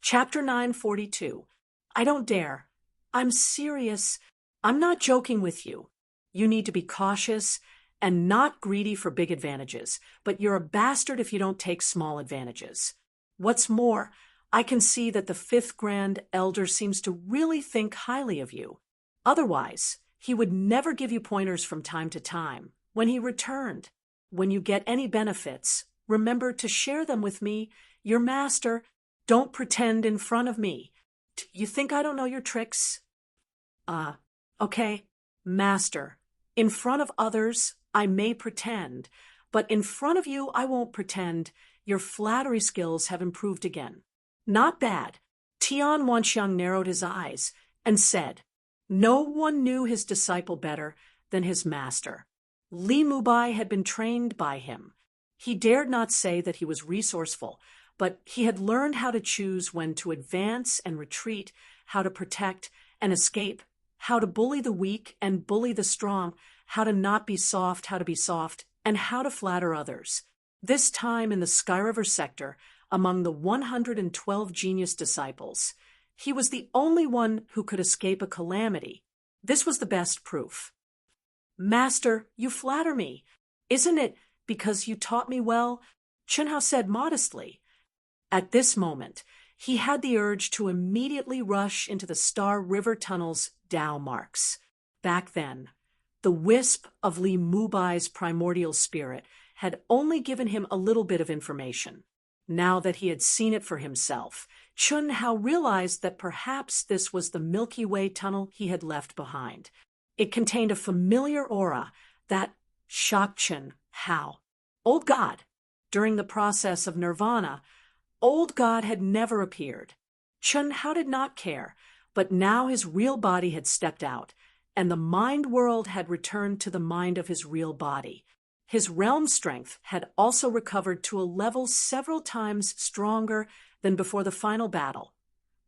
Chapter 942. I don't dare. I'm serious. I'm not joking with you. You need to be cautious and not greedy for big advantages, but you're a bastard if you don't take small advantages. What's more, I can see that the fifth Grand Elder seems to really think highly of you. Otherwise, he would never give you pointers from time to time. When he returned, when you get any benefits, remember to share them with me, your master. Don't pretend in front of me. You think I don't know your tricks? Okay, master. In front of others, I may pretend, but in front of you, I won't pretend. Your flattery skills have improved again. Not bad. Tian Wanxiang narrowed his eyes and said, no one knew his disciple better than his master. Li Mubai had been trained by him. He dared not say that he was resourceful, but he had learned how to choose when to advance and retreat, how to protect and escape, how to bully the weak and bully the strong, how to not be soft, how to be soft, and how to flatter others. This time in the Sky River sector, among the 112 genius disciples, he was the only one who could escape a calamity. This was the best proof. Master, you flatter me. Isn't it because you taught me well? Chunhao said modestly. At this moment, he had the urge to immediately rush into the Star River Tunnel's Tao marks. Back then, the wisp of Li Mubai's primordial spirit had only given him a little bit of information. Now that he had seen it for himself, Chunhao realized that perhaps this was the Milky Way tunnel he had left behind. It contained a familiar aura that shocked Chunhao. Old God. During the process of nirvana, Old God had never appeared. Chunhao did not care, but now his real body had stepped out, and the mind world had returned to the mind of his real body. His realm strength had also recovered to a level several times stronger than before the final battle.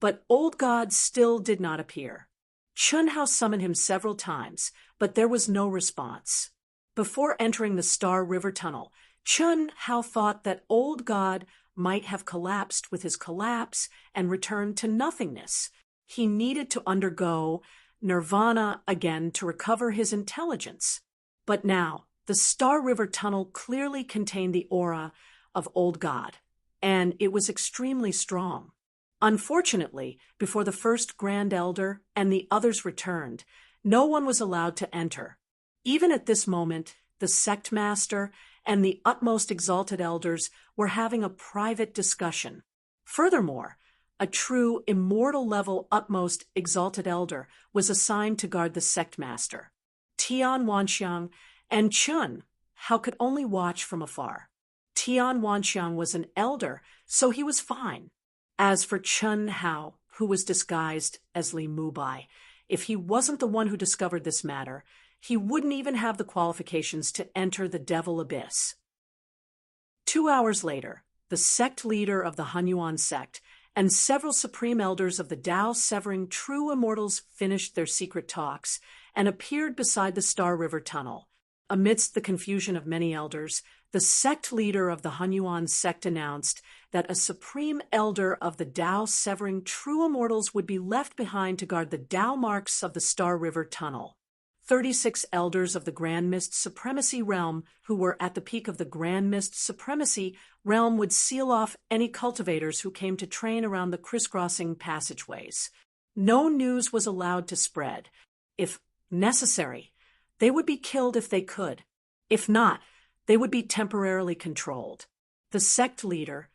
But Old God still did not appear. Chunhao summoned him several times, but there was no response. Before entering the Star River Tunnel, Chunhao thought that Old God might have collapsed with his collapse and returned to nothingness. He needed to undergo nirvana again to recover his intelligence. But now, the Star River Tunnel clearly contained the aura of Old God, and it was extremely strong. Unfortunately, before the first Grand Elder and the others returned, no one was allowed to enter. Even at this moment, the sect master and the utmost exalted elders were having a private discussion. Furthermore, a true immortal level utmost exalted elder was assigned to guard the sect master. Tian Wanxiang and Chunhao could only watch from afar. Tian Wanxiang was an elder, so he was fine. As for Chunhao, who was disguised as Li Mubai, if he wasn't the one who discovered this matter, he wouldn't even have the qualifications to enter the Devil Abyss. 2 hours later, the sect leader of the Hunyuan sect and several supreme elders of the Tao-severing true immortals finished their secret talks and appeared beside the Star River Tunnel. Amidst the confusion of many elders, the sect leader of the Hunyuan sect announced that a supreme elder of the Tao-severing true immortals would be left behind to guard the Tao marks of the Star River Tunnel. 36 elders of the Grand Mist Supremacy realm who were at the peak of the Grand Mist Supremacy realm would seal off any cultivators who came to train around the crisscrossing passageways. No news was allowed to spread. If necessary, they would be killed if they could. If not, they would be temporarily controlled. The sect leader,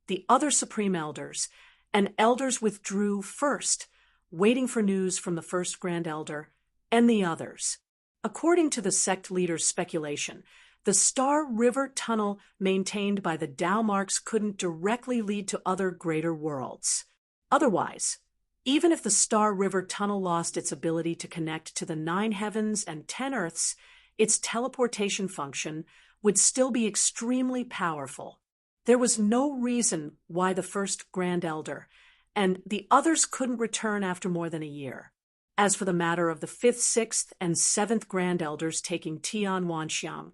the other supreme elders, and elders withdrew first, waiting for news from the first Grand Elder and the others. According to the sect leader's speculation, the Star River Tunnel maintained by the Tao marks couldn't directly lead to other greater worlds. Otherwise, even if the Star River Tunnel lost its ability to connect to the 9 heavens and 10 earths, its teleportation function would still be extremely powerful. There was no reason why the first Grand Elder and the others couldn't return after more than a year. As for the matter of the 5th, 6th, and 7th Grand Elders taking Tian Wanxiang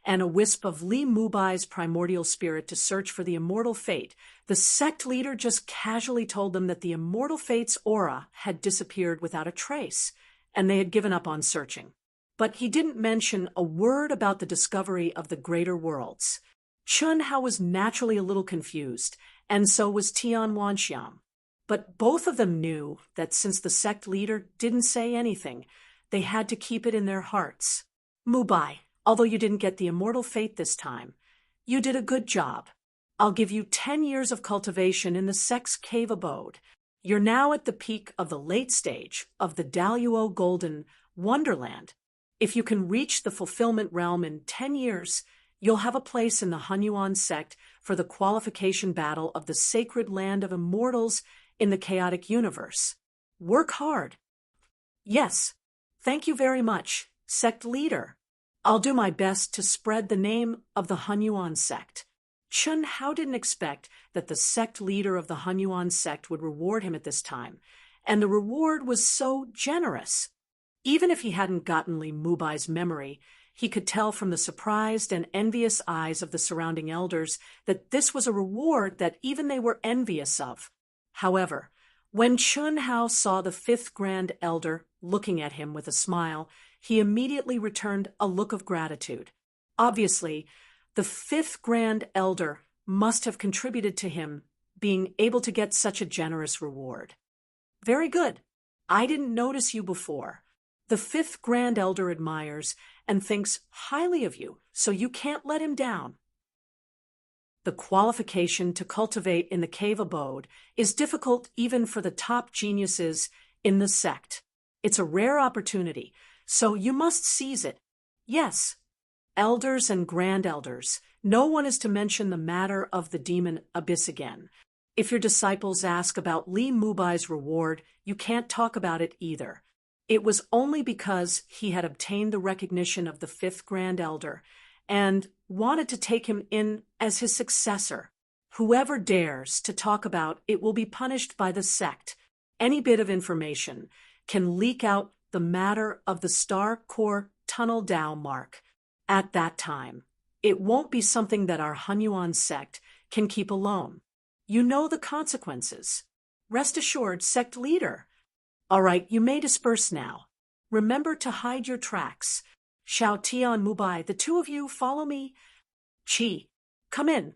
and a wisp of Li Mubai's primordial spirit to search for the immortal fate, the sect leader just casually told them that the immortal fate's aura had disappeared without a trace, and they had given up on searching. But he didn't mention a word about the discovery of the greater worlds. Chun Hao was naturally a little confused, and so was Tian Wanxiang. But both of them knew that since the sect leader didn't say anything, they had to keep it in their hearts. Mubai, although you didn't get the immortal fate this time, you did a good job. I'll give you 10 years of cultivation in the sect's cave abode. You're now at the peak of the late stage of the Daluo Golden Wonderland. If you can reach the fulfillment realm in 10 years, you'll have a place in the Hunyuan sect for the qualification battle of the sacred land of immortals in the chaotic universe. Work hard. Yes. Thank you very much, sect leader. I'll do my best to spread the name of the Hunyuan sect. Chun Hao didn't expect that the sect leader of the Hunyuan sect would reward him at this time, and the reward was so generous. Even if he hadn't gotten Li Mubai's memory, he could tell from the surprised and envious eyes of the surrounding elders that this was a reward that even they were envious of. However, when Chun Hao saw the fifth Grand Elder looking at him with a smile, he immediately returned a look of gratitude. Obviously, the fifth Grand Elder must have contributed to him being able to get such a generous reward. Very good. I didn't notice you before. The fifth Grand Elder admires and thinks highly of you, so you can't let him down. The qualification to cultivate in the cave abode is difficult even for the top geniuses in the sect. It's a rare opportunity, so you must seize it. Yes, elders and grand elders, no one is to mention the matter of the demon abyss again. If your disciples ask about Li Mubai's reward, you can't talk about it either. It was only because he had obtained the recognition of the fifth Grand Elder and wanted to take him in as his successor. Whoever dares to talk about it will be punished by the sect. Any bit of information can leak out the matter of the Star Core Tunnel Dao mark. At that time, it won't be something that our Hunyuan sect can keep alone. You know the consequences. Rest assured, sect leader. All right, you may disperse now. Remember to hide your tracks. Xiao Tian Mubai, the two of you follow me. Qi, come in.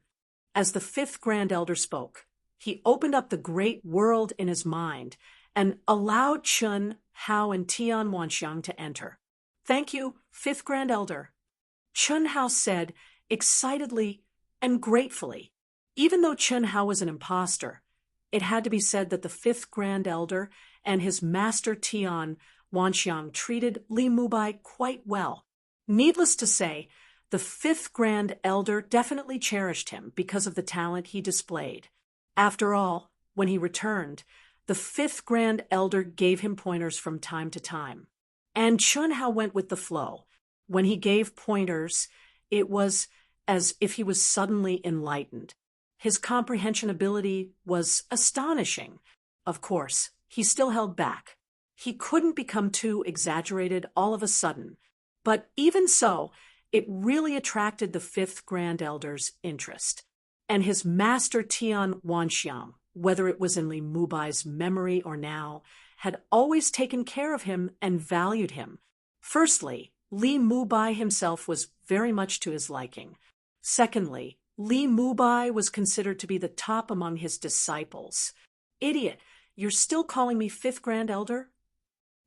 As the fifth Grand Elder spoke, he opened up the great world in his mind and allowed Chun Hao and Tian Wanxiang to enter. Thank you, fifth Grand Elder. Chun Hao said excitedly and gratefully. Even though Chun Hao was an imposter, it had to be said that the fifth Grand Elder and his master Tian Wanxiang treated Li Mubai quite well. Needless to say, the fifth Grand Elder definitely cherished him because of the talent he displayed. After all, when he returned, the fifth Grand Elder gave him pointers from time to time. And Chun Hao went with the flow. When he gave pointers, it was as if he was suddenly enlightened. His comprehension ability was astonishing. Of course, he still held back. He couldn't become too exaggerated all of a sudden. But even so, it really attracted the fifth Grand Elder's interest. And his master Tian Wanxiang, whether it was in Li Mubai's memory or now, had always taken care of him and valued him. Firstly, Li Mubai himself was very much to his liking. Secondly, Li Mubai was considered to be the top among his disciples. Idiot, you're still calling me fifth Grand Elder?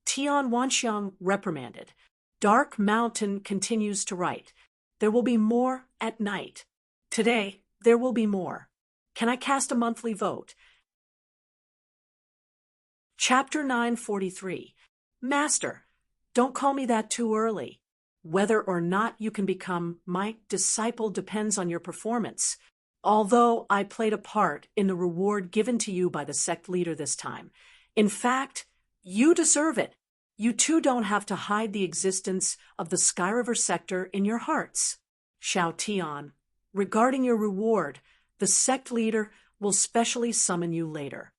Tian Wanxiang reprimanded. Dark Mountain continues to write. There will be more at night. Today, there will be more. Can I cast a monthly vote? Chapter 943. Master, don't call me that too early. Whether or not you can become my disciple depends on your performance. Although I played a part in the reward given to you by the sect leader this time. In fact, you deserve it. You too don't have to hide the existence of the Sky River sector in your hearts. Xiao Tian, regarding your reward, the sect leader will specially summon you later.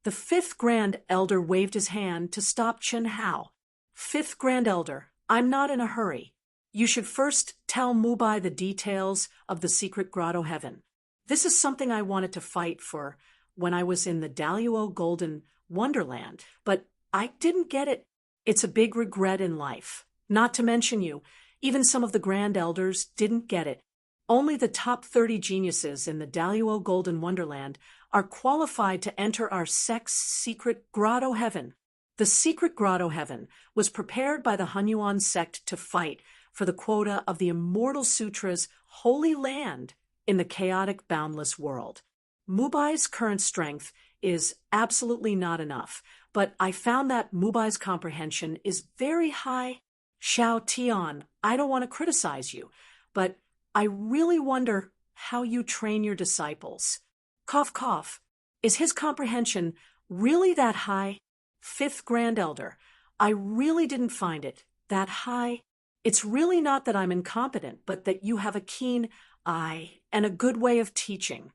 The fifth Grand Elder waved his hand to stop Chun Hao. Fifth Grand Elder, I'm not in a hurry. You should first tell Mubai the details of the secret grotto heaven. This is something I wanted to fight for when I was in the Daluo Golden Wonderland, but I didn't get it. It's a big regret in life. Not to mention you, even some of the Grand Elders didn't get it. Only the top 30 geniuses in the Daluo Golden Wonderland are qualified to enter our sect's secret grotto heaven. The secret grotto heaven was prepared by the Hunyuan sect to fight for the quota of the Immortal Sutra's holy land in the chaotic, boundless world. Mubai's current strength is absolutely not enough, but I found that Mubai's comprehension is very high. Xiao Tian, I don't want to criticize you, but I really wonder how you train your disciples. Cough, cough. Is his comprehension really that high? Fifth Grand Elder, I really didn't find it that high. It's really not that I'm incompetent, but that you have a keen eye and a good way of teaching.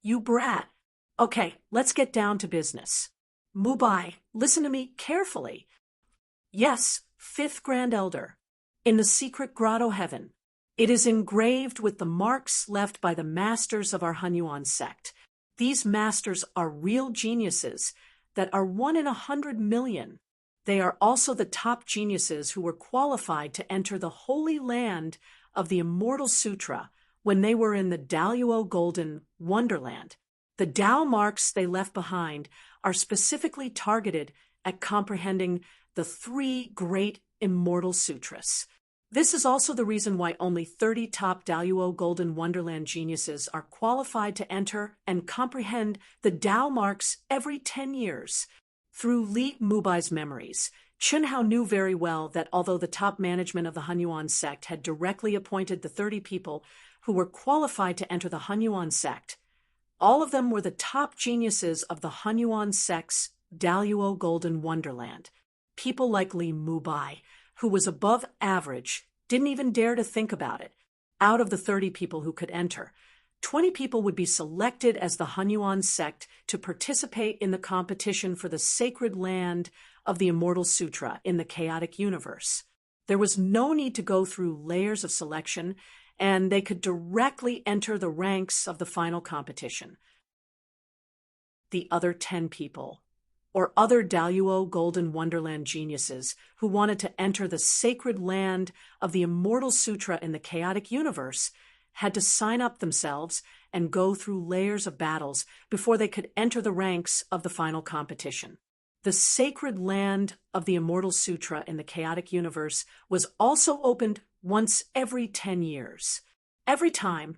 You brat. Okay, let's get down to business. Mubai, listen to me carefully. Yes, Fifth Grand Elder. In the secret grotto heaven, it is engraved with the marks left by the masters of our Hunyuan sect. These masters are real geniuses that are 1 in 100 million. They are also the top geniuses who were qualified to enter the holy land of the Immortal Sutra when they were in the Daluo Golden Wonderland. The Tao marks they left behind are specifically targeted at comprehending the 3 great Immortal Sutras. This is also the reason why only 30 top Daluo Golden Wonderland geniuses are qualified to enter and comprehend the Tao marks every 10 years. Through Li Mubai's memories, Chunhao knew very well that although the top management of the Hunyuan sect had directly appointed the 30 people who were qualified to enter the Hunyuan sect, all of them were the top geniuses of the Hunyuan sect's Daluo Golden Wonderland. People like Li Mubai, who was above average, didn't even dare to think about it. Out of the 30 people who could enter, 20 people would be selected as the Hunyuan sect to participate in the competition for the sacred land of the Immortal Sutra in the chaotic universe. There was no need to go through layers of selection, and they could directly enter the ranks of the final competition. The other 10 people, or other Daluo Golden Wonderland geniuses who wanted to enter the sacred land of the Immortal Sutra in the chaotic universe, had to sign up themselves and go through layers of battles before they could enter the ranks of the final competition. The sacred land of the Immortal Sutra in the chaotic universe was also opened once every 10 years. Every time,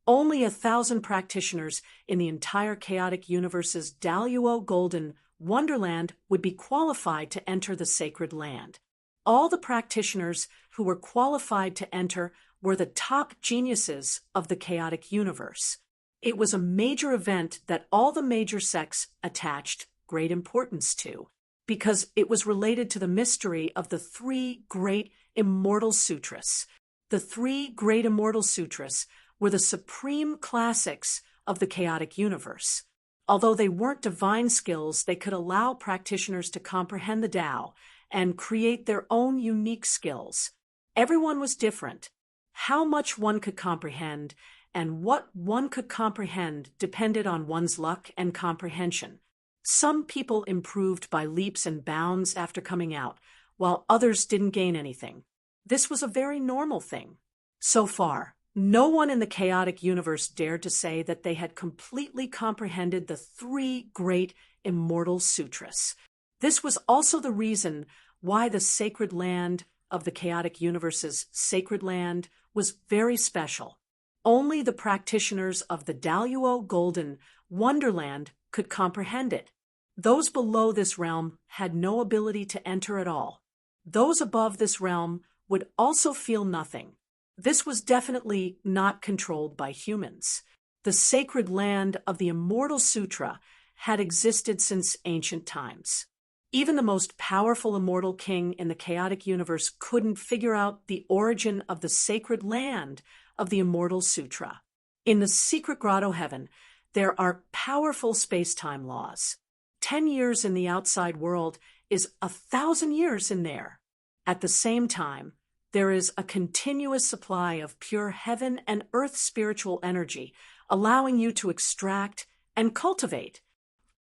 only 1,000 practitioners in the entire chaotic universe's Daluo Golden Wonderland would be qualified to enter the sacred land. All the practitioners who were qualified to enter were the top geniuses of the chaotic universe. It was a major event that all the major sects attached great importance to, because it was related to the mystery of the 3 great Immortal Sutras. The 3 great Immortal Sutras were the supreme classics of the chaotic universe. Although they weren't divine skills, they could allow practitioners to comprehend the Tao and create their own unique skills. Everyone was different. How much one could comprehend and what one could comprehend depended on one's luck and comprehension. Some people improved by leaps and bounds after coming out, while others didn't gain anything. This was a very normal thing. So far, no one in the chaotic universe dared to say that they had completely comprehended the 3 great Immortal Sutras. This was also the reason why the sacred land of the chaotic universe's sacred land was very special. Only the practitioners of the Daluo Golden Wonderland could comprehend it. Those below this realm had no ability to enter at all. Those above this realm would also feel nothing. This was definitely not controlled by humans. The sacred land of the Immortal Sutra had existed since ancient times. Even the most powerful immortal king in the chaotic universe couldn't figure out the origin of the sacred land of the Immortal Sutra. In the secret grotto heaven, there are powerful space-time laws. 10 years in the outside world is 1,000 years in there. At the same time, there is a continuous supply of pure heaven and earth spiritual energy, allowing you to extract and cultivate.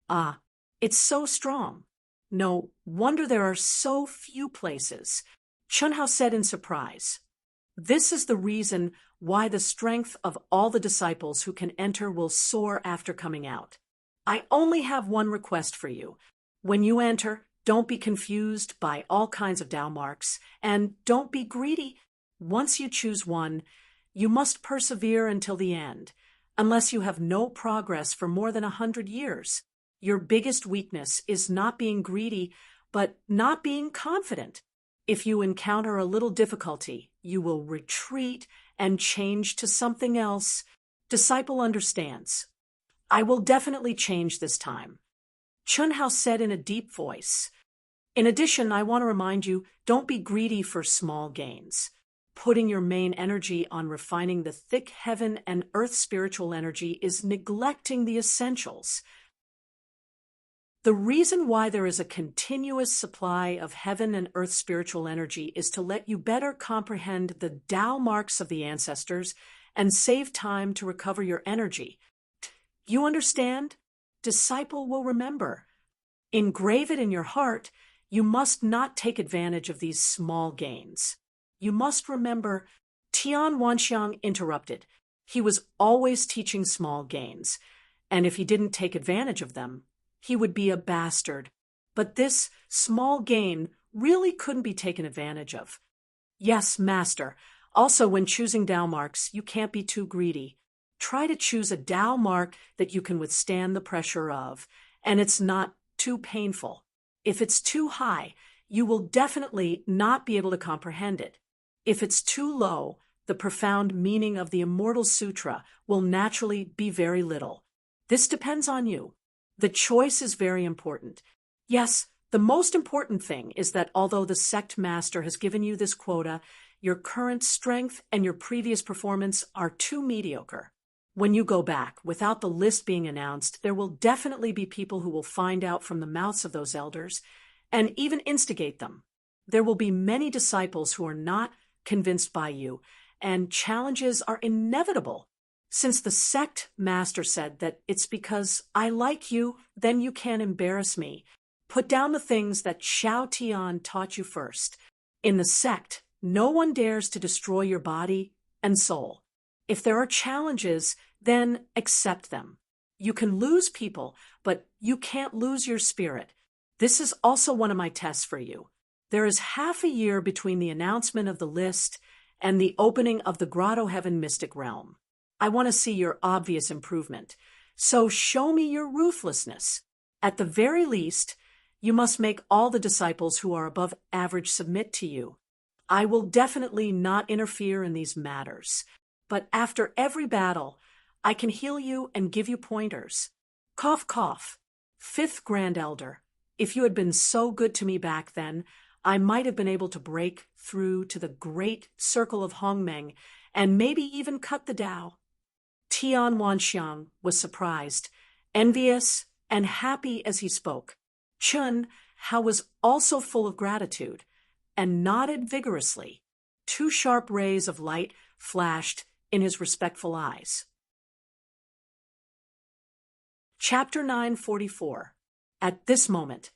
Ah, it's so strong. No wonder there are so few places. Chunhao said in surprise. This is the reason why the strength of all the disciples who can enter will soar after coming out. I only have one request for you. When you enter, don't be confused by all kinds of Tao marks, and don't be greedy. Once you choose one, you must persevere until the end, unless you have no progress for more than 100 years. Your biggest weakness is not being greedy, but not being confident. If you encounter a little difficulty, you will retreat and change to something else. Disciple understands. I will definitely change this time. Chunhao said in a deep voice. In addition, I want to remind you, don't be greedy for small gains. Putting your main energy on refining the thick heaven and earth spiritual energy is neglecting the essentials. The reason why there is a continuous supply of heaven and earth spiritual energy is to let you better comprehend the Tao marks of the ancestors and save time to recover your energy. You understand? Disciple will remember. Engrave it in your heart. You must not take advantage of these small gains. You must remember, Tian Wanxiang interrupted. He was always teaching small gains, and if he didn't take advantage of them, he would be a bastard. But this small gain really couldn't be taken advantage of. Yes, master. Also, when choosing Tao marks, you can't be too greedy. Try to choose a Tao mark that you can withstand the pressure of, and it's not too painful. If it's too high, you will definitely not be able to comprehend it. If it's too low, the profound meaning of the Immortal Sutra will naturally be very little. This depends on you. The choice is very important. Yes, the most important thing is that although the sect master has given you this quota, your current strength and your previous performance are too mediocre. When you go back, without the list being announced, there will definitely be people who will find out from the mouths of those elders and even instigate them. There will be many disciples who are not convinced by you, and challenges are inevitable. Since the sect master said that it's because I like you, then you can't embarrass me. Put down the things that Xiao Tian taught you first. In the sect, no one dares to destroy your body and soul. If there are challenges, then accept them. You can lose people, but you can't lose your spirit. This is also one of my tests for you. There is half a year between the announcement of the list and the opening of the Grotto Heaven Mystic Realm. I want to see your obvious improvement. So show me your ruthlessness. At the very least, you must make all the disciples who are above average submit to you. I will definitely not interfere in these matters. But after every battle, I can heal you and give you pointers. Cough, cough. Fifth Grand Elder, if you had been so good to me back then, I might have been able to break through to the great circle of Hongmeng and maybe even cut the Tao. Tian Wanxiang was surprised, envious, and happy as he spoke. Chunhao was also full of gratitude and nodded vigorously. Two sharp rays of light flashed in his respectful eyes. Chapter 944. At this moment,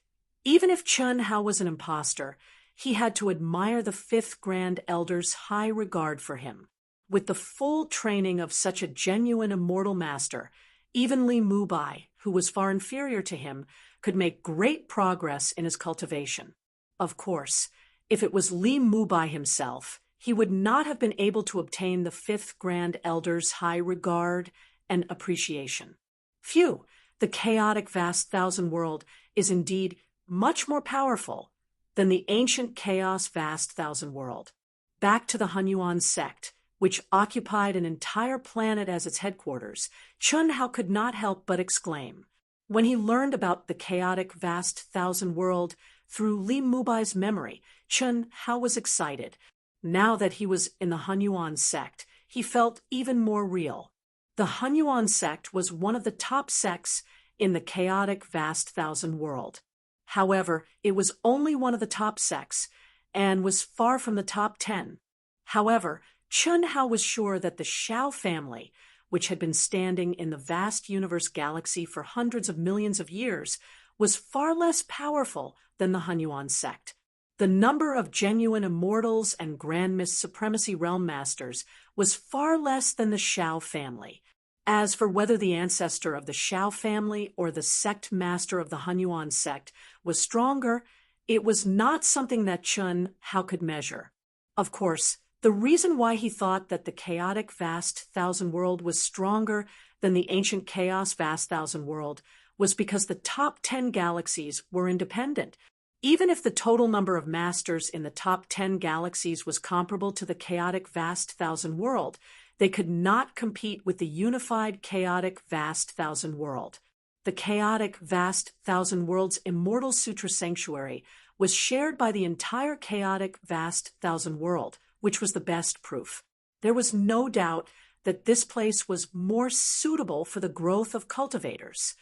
even if Chunhao was an impostor, he had to admire the fifth Grand Elder's high regard for him. With the full training of such a genuine immortal master, even Li Mubai, who was far inferior to him, could make great progress in his cultivation. Of course, if it was Li Mubai himself, he would not have been able to obtain the fifth Grand Elder's high regard and appreciation. Phew, the chaotic vast thousand world is indeed much more powerful than the ancient chaos vast thousand world. Back to the Hunyuan sect, which occupied an entire planet as its headquarters, Chunhao could not help but exclaim. When he learned about the chaotic vast thousand world through Li Mubai's memory, Chunhao was excited. Now that he was in the Hunyuan sect, he felt even more real. The Hunyuan sect was one of the top sects in the chaotic vast thousand world. However, it was only one of the top sects, and was far from the top 10. However, Chun Hao was sure that the Shao family, which had been standing in the vast universe galaxy for hundreds of millions of years, was far less powerful than the Hunyuan sect. The number of genuine immortals and Grand Mist Supremacy Realm Masters was far less than the Shao family. As for whether the ancestor of the Shao family or the sect master of the Hunyuan sect was stronger, it was not something that Chun Hao could measure. Of course, the reason why he thought that the chaotic vast thousand world was stronger than the ancient chaos vast thousand world was because the top 10 galaxies were independent. Even if the total number of masters in the top 10 galaxies was comparable to the chaotic vast thousand world, they could not compete with the unified chaotic vast thousand world. The chaotic vast thousand world's immortal sutra sanctuary was shared by the entire chaotic vast thousand world, which was the best proof. There was no doubt that this place was more suitable for the growth of cultivators.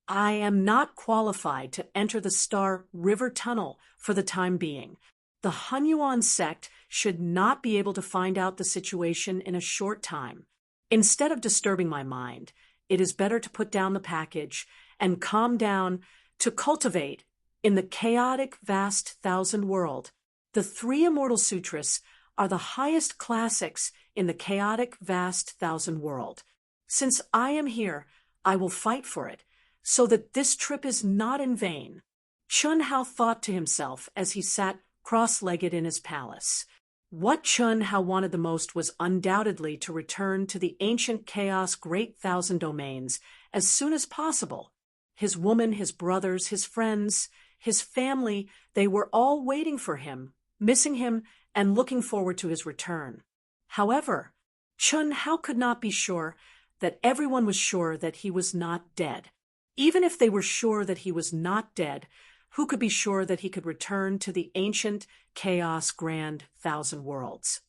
I am not qualified to enter the Star River Tunnel for the time being. The Hunyuan sect should not be able to find out the situation in a short time. Instead of disturbing my mind, it is better to put down the package and calm down to cultivate in the chaotic vast thousand world. The three Immortal Sutras are the highest classics in the chaotic vast thousand world. Since I am here, I will fight for it, so that this trip is not in vain. Chun Hao thought to himself as he sat cross-legged in his palace. What Chun Hao wanted the most was undoubtedly to return to the ancient chaos great thousand domains as soon as possible. His woman, his brothers, his friends, his family, they were all waiting for him, missing him, and looking forward to his return. However, Chun Hao could not be sure that everyone was sure that he was not dead. Even if they were sure that he was not dead, who could be sure that he could return to the ancient chaos grand thousand worlds?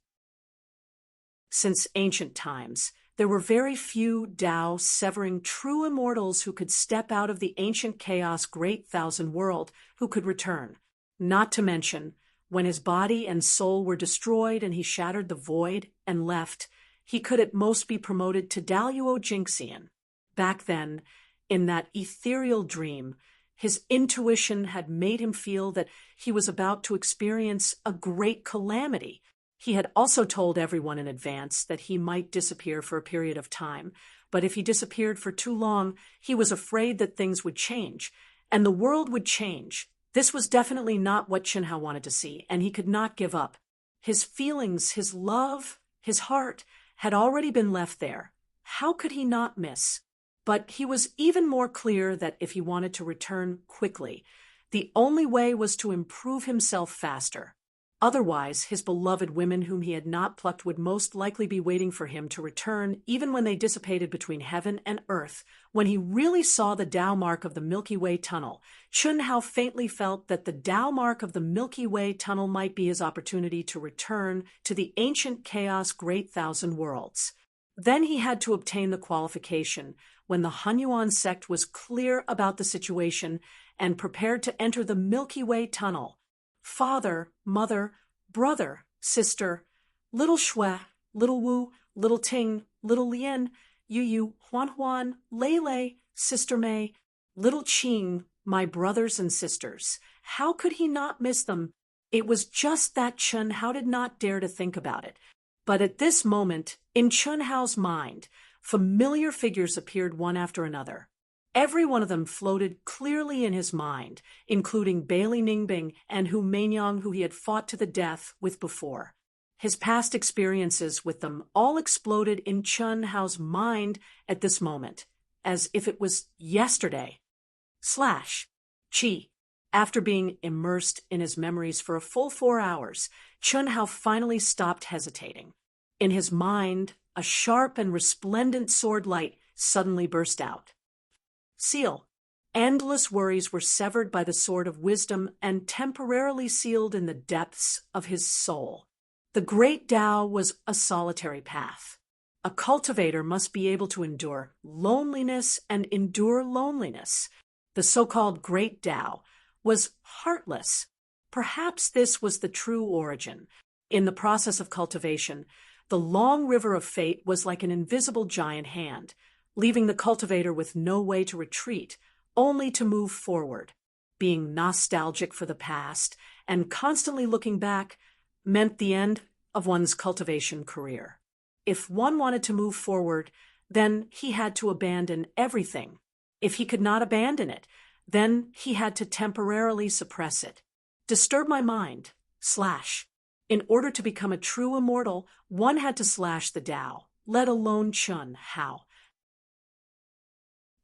Since ancient times, there were very few Tao severing true immortals who could step out of the ancient chaos great thousand world who could return. Not to mention, when his body and soul were destroyed and he shattered the void and left, he could at most be promoted to Daluo Jinxian. Back then, in that ethereal dream, his intuition had made him feel that he was about to experience a great calamity. He had also told everyone in advance that he might disappear for a period of time, but if he disappeared for too long, he was afraid that things would change, and the world would change. This was definitely not what Chun Hao wanted to see, and he could not give up. His feelings, his love, his heart had already been left there. How could he not miss? But he was even more clear that if he wanted to return quickly, the only way was to improve himself faster. Otherwise, his beloved women whom he had not plucked would most likely be waiting for him to return even when they dissipated between heaven and earth. When he really saw the Tao mark of the Milky Way tunnel, Chun Hao faintly felt that the Tao mark of the Milky Way tunnel might be his opportunity to return to the ancient chaos great thousand worlds. Then he had to obtain the qualification when the Hunyuan sect was clear about the situation and prepared to enter the Milky Way tunnel. Father, mother, brother, sister, little Shui, little Wu, little Ting, little Lien, Yu, Huan, Lei, sister Mei, little Qing, my brothers and sisters. How could he not miss them? It was just that Chun Hao did not dare to think about it. But at this moment, in Chun Hao's mind, familiar figures appeared one after another. Every one of them floated clearly in his mind, including Bailey Ningbing and Hu Meinyang, who he had fought to the death with before. His past experiences with them all exploded in Chun Hao's mind at this moment, as if it was yesterday. Chi. After being immersed in his memories for a full 4 hours, Chun Hao finally stopped hesitating. In his mind, a sharp and resplendent sword light suddenly burst out. Seal. Endless worries were severed by the sword of wisdom and temporarily sealed in the depths of his soul. The great Tao was a solitary path. A cultivator must be able to endure loneliness and endure loneliness. The so-called great Tao was heartless. Perhaps this was the true origin. In the process of cultivation, the long river of fate was like an invisible giant hand, leaving the cultivator with no way to retreat, only to move forward. Being nostalgic for the past and constantly looking back meant the end of one's cultivation career. If one wanted to move forward, then he had to abandon everything. If he could not abandon it, then he had to temporarily suppress it. Disturb my mind. Slash. In order to become a true immortal, one had to slash the Tao, let alone Chun Hao.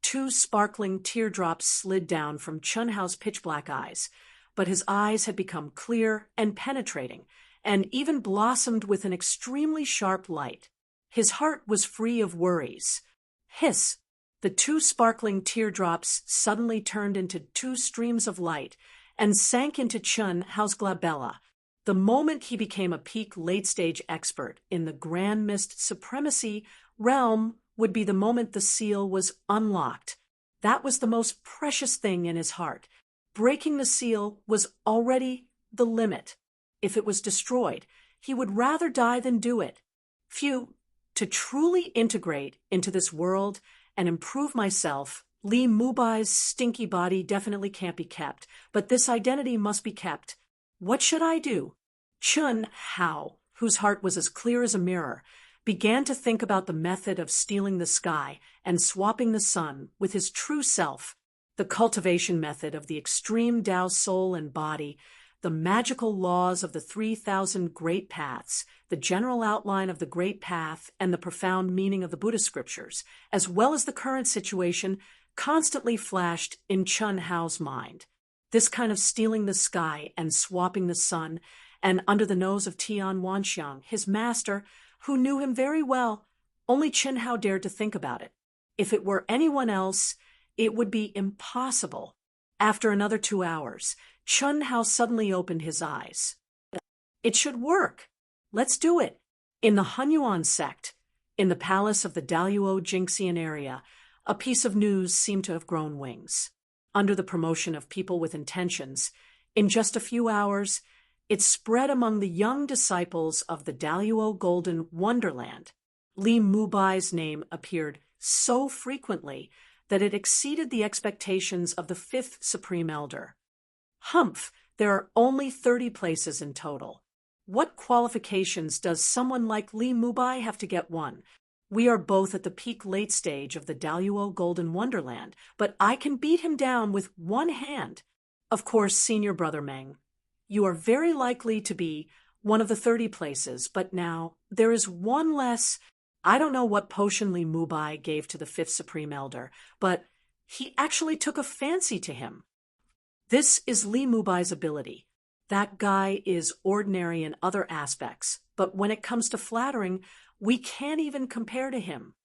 2 sparkling teardrops slid down from Chun Hao's pitch-black eyes, but his eyes had become clear and penetrating, and even blossomed with an extremely sharp light. His heart was free of worries. Hiss! The 2 sparkling teardrops suddenly turned into 2 streams of light and sank into Chun Hao's glabella. The moment he became a peak late-stage expert in the Grand Mist Supremacy realm would be the moment the seal was unlocked. That was the most precious thing in his heart. Breaking the seal was already the limit. If it was destroyed, he would rather die than do it. Phew, to truly integrate into this world and improve myself, Li Mubai's stinky body definitely can't be kept, but this identity must be kept. What should I do? Chun Hao, whose heart was as clear as a mirror, began to think about the method of stealing the sky and swapping the sun with his true self, the cultivation method of the extreme Tao soul and body, the magical laws of the 3,000 great paths, the general outline of the great path, and the profound meaning of the Buddhist scriptures, as well as the current situation, constantly flashed in Chun Hao's mind. This kind of stealing the sky and swapping the sun, and under the nose of Tian Wanxiang, his master, who knew him very well, only Chun Hao dared to think about it. If it were anyone else, it would be impossible. After another 2 hours, Chun Hao suddenly opened his eyes. It should work. Let's do it. In the Hunyuan sect, in the palace of the Daluo Jingxian area, a piece of news seemed to have grown wings. Under the promotion of people with intentions, in just a few hours, it spread among the young disciples of the Daluo Golden Wonderland. Li Mubai's name appeared so frequently that it exceeded the expectations of the 5th Supreme Elder. Humph, there are only 30 places in total. What qualifications does someone like Li Mubai have to get one? We are both at the peak late stage of the Daluo Golden Wonderland, but I can beat him down with one hand. Of course, Senior Brother Meng, you are very likely to be one of the 30 places, but now there is one less. I don't know what potion Li Mubai gave to the 5th Supreme Elder, but he actually took a fancy to him. This is Li Mubai's ability. That guy is ordinary in other aspects, but when it comes to flattering, we can't even compare to him.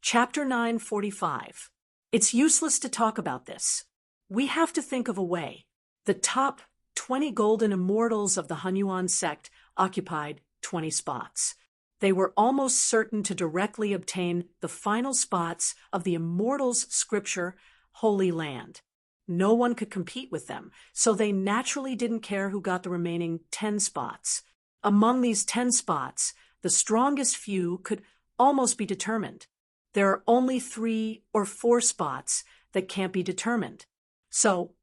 Chapter 945. It's useless to talk about this. We have to think of a way. The top 20 golden immortals of the Hunyuan sect occupied 20 spots. They were almost certain to directly obtain the final spots of the immortals' scripture, Holy Land. No one could compete with them, so they naturally didn't care who got the remaining 10 spots. Among these 10 spots, the strongest few could almost be determined. There are only 3 or 4 spots that can't be determined. So,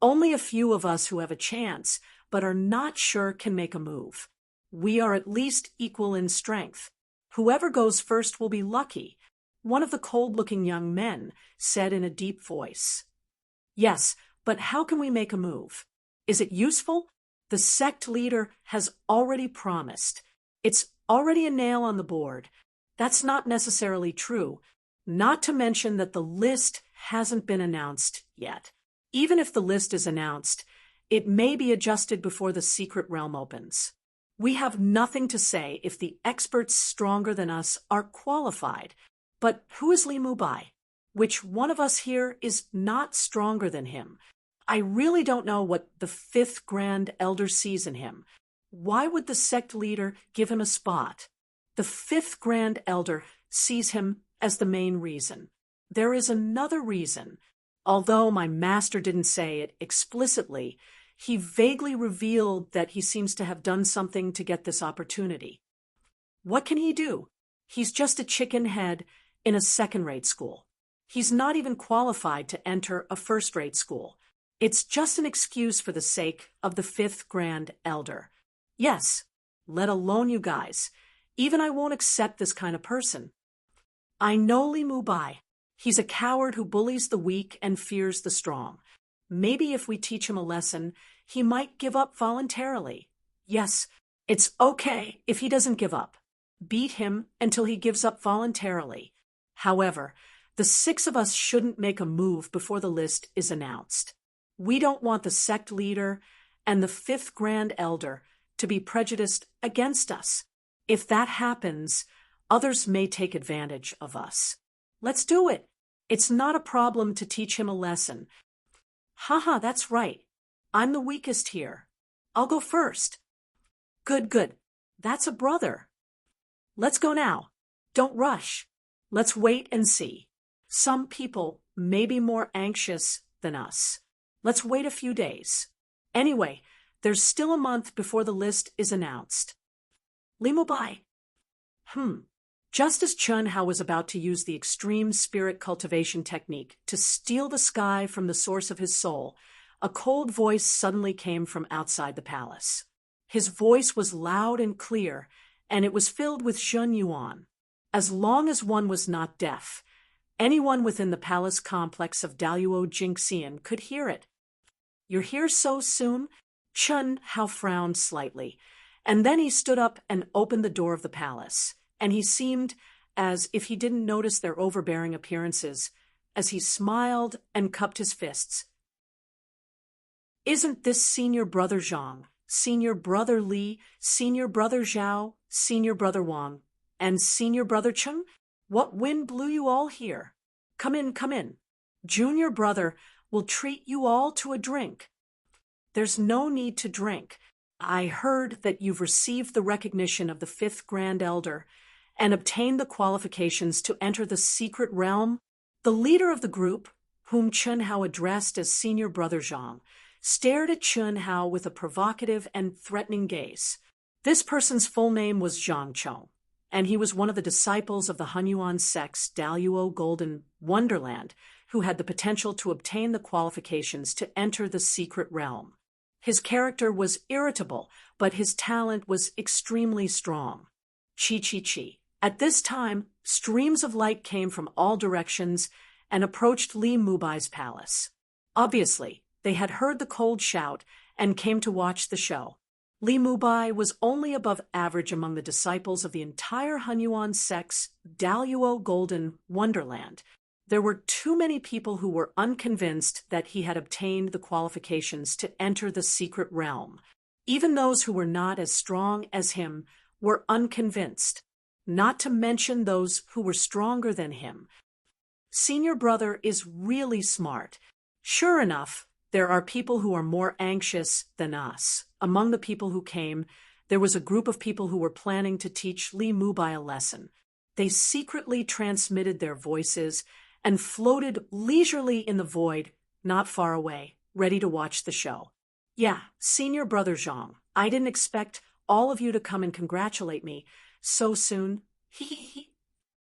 only a few of us who have a chance, but are not sure can make a move. We are at least equal in strength. Whoever goes first will be lucky, one of the cold-looking young men said in a deep voice. Yes, but how can we make a move? Is it useful? The sect leader has already promised. It's already a nail on the board. That's not necessarily true, not to mention that the list hasn't been announced yet. Even if the list is announced, it may be adjusted before the secret realm opens. We have nothing to say if the experts stronger than us are qualified. But who is Li Mubai? Which one of us here is not stronger than him? I really don't know what the 5th Grand Elder sees in him. Why would the sect leader give him a spot? The 5th Grand Elder sees him as the main reason. There is another reason. Although my master didn't say it explicitly, he vaguely revealed that he seems to have done something to get this opportunity. What can he do? He's just a chicken head in a second-rate school. He's not even qualified to enter a first-rate school. It's just an excuse for the sake of the fifth grand elder. Yes, let alone you guys. Even I won't accept this kind of person. I know Li Mubai. He's a coward who bullies the weak and fears the strong. Maybe if we teach him a lesson, he might give up voluntarily. Yes, it's okay if he doesn't give up. Beat him until he gives up voluntarily. However, the 6 of us shouldn't make a move before the list is announced. We don't want the sect leader and the 5th Grand Elder to be prejudiced against us. If that happens, others may take advantage of us. Let's do it. It's not a problem to teach him a lesson. Haha, that's right. I'm the weakest here. I'll go first. Good. That's a brother. Let's go now. Don't rush. Let's wait and see. Some people may be more anxious than us. Let's wait a few days. Anyway, there's still a month before the list is announced. Li Mubai. Just as Chun Hao was about to use the extreme spirit cultivation technique to steal the sky from the source of his soul, a cold voice suddenly came from outside the palace. His voice was loud and clear, and it was filled with Zhen Yuan. As long as one was not deaf, anyone within the palace complex of Daluo Jingxian could hear it. You're here so soon? Chun Hao frowned slightly, and then he stood up and opened the door of the palace, and he seemed as if he didn't notice their overbearing appearances, as he smiled and cupped his fists. Isn't this Senior Brother Zhang, Senior Brother Li, Senior Brother Zhao, Senior Brother Wang, and Senior Brother Cheng? What wind blew you all here? Come in. Junior Brother will treat you all to a drink. There's no need to drink. I heard that you've received the recognition of the 5th Grand Elder and obtained the qualifications to enter the secret realm. The leader of the group, whom Chun Hao addressed as Senior Brother Zhang, stared at Chun Hao with a provocative and threatening gaze. This person's full name was Zhang Chong, and he was one of the disciples of the Hunyuan sect's Daluo Golden Wonderland, who had the potential to obtain the qualifications to enter the secret realm. His character was irritable, but his talent was extremely strong. Chi. At this time, streams of light came from all directions and approached Li Mubai's palace. Obviously, they had heard the cold shout and came to watch the show. Li Mubai was only above average among the disciples of the entire Hunyuan sect's Daluo Golden Wonderland. There were too many people who were unconvinced that he had obtained the qualifications to enter the secret realm. Even those who were not as strong as him were unconvinced, not to mention those who were stronger than him. Senior Brother is really smart. Sure enough, there are people who are more anxious than us. Among the people who came, there was a group of people who were planning to teach Li Mubai a lesson. They secretly transmitted their voices and floated leisurely in the void, not far away, ready to watch the show. Yeah, Senior Brother Zhang, I didn't expect all of you to come and congratulate me so soon.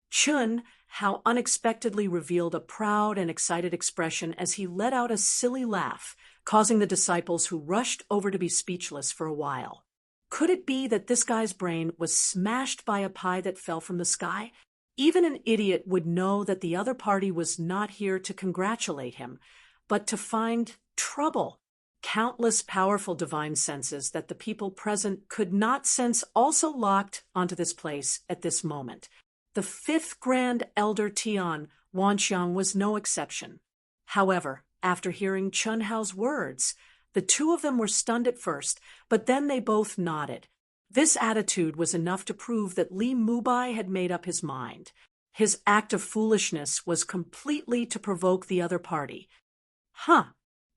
Chun Hao unexpectedly revealed a proud and excited expression as he let out a silly laugh, causing the disciples who rushed over to be speechless for a while. Could it be that this guy's brain was smashed by a pie that fell from the sky? Even an idiot would know that the other party was not here to congratulate him, but to find trouble. Countless powerful divine senses that the people present could not sense also locked onto this place at this moment. The 5th Grand Elder Tian Wanxiang was no exception. However, after hearing Chun Hao's words, the two of them were stunned at first, but then they both nodded. This attitude was enough to prove that Li Mubai had made up his mind. His act of foolishness was completely to provoke the other party.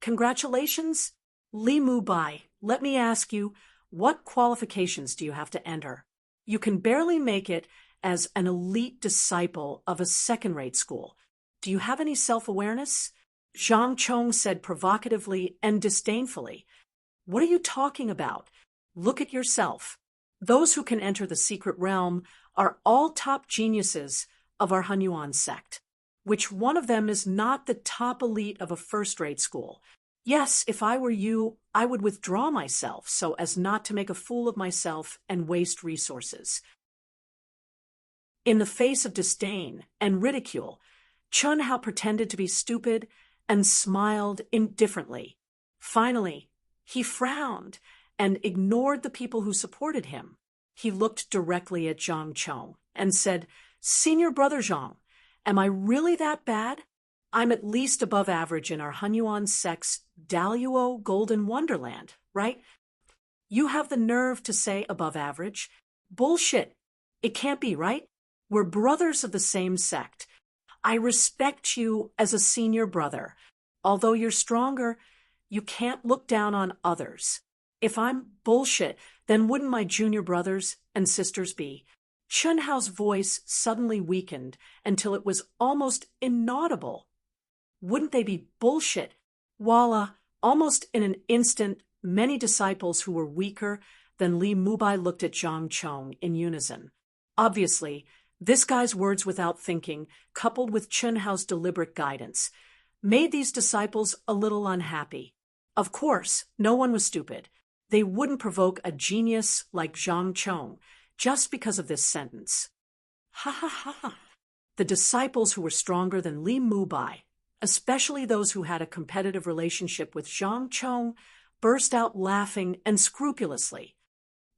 Congratulations? Li Mubai, let me ask you, what qualifications do you have to enter? You can barely make it as an elite disciple of a second-rate school. Do you have any self-awareness? Zhang Chong said provocatively and disdainfully. What are you talking about? Look at yourself. Those who can enter the secret realm are all top geniuses of our Hunyuan sect. Which one of them is not the top elite of a first-rate school? Yes, if I were you, I would withdraw myself so as not to make a fool of myself and waste resources. In the face of disdain and ridicule, Chun Hao pretended to be stupid and smiled indifferently. Finally, he frowned and ignored the people who supported him. He looked directly at Zhang Chong and said, "Senior brother Zhang, am I really that bad? I'm at least above average in our Hunyuan sect's Daluo Golden Wonderland, right? You have the nerve to say above average? Bullshit. It can't be, right? We're brothers of the same sect. I respect you as a senior brother. Although you're stronger, you can't look down on others. If I'm bullshit, then wouldn't my junior brothers and sisters be?" Chun Hao's voice suddenly weakened until it was almost inaudible. Wouldn't they be bullshit? Voila! Almost in an instant, many disciples who were weaker than Li Mubai looked at Zhang Chong in unison. Obviously, this guy's words without thinking, coupled with Chun Hao's deliberate guidance, made these disciples a little unhappy. Of course, no one was stupid. They wouldn't provoke a genius like Zhang Chong just because of this sentence. Ha ha ha! The disciples who were stronger than Li Mubai, especially those who had a competitive relationship with Zhang Chong, burst out laughing and scrupulously.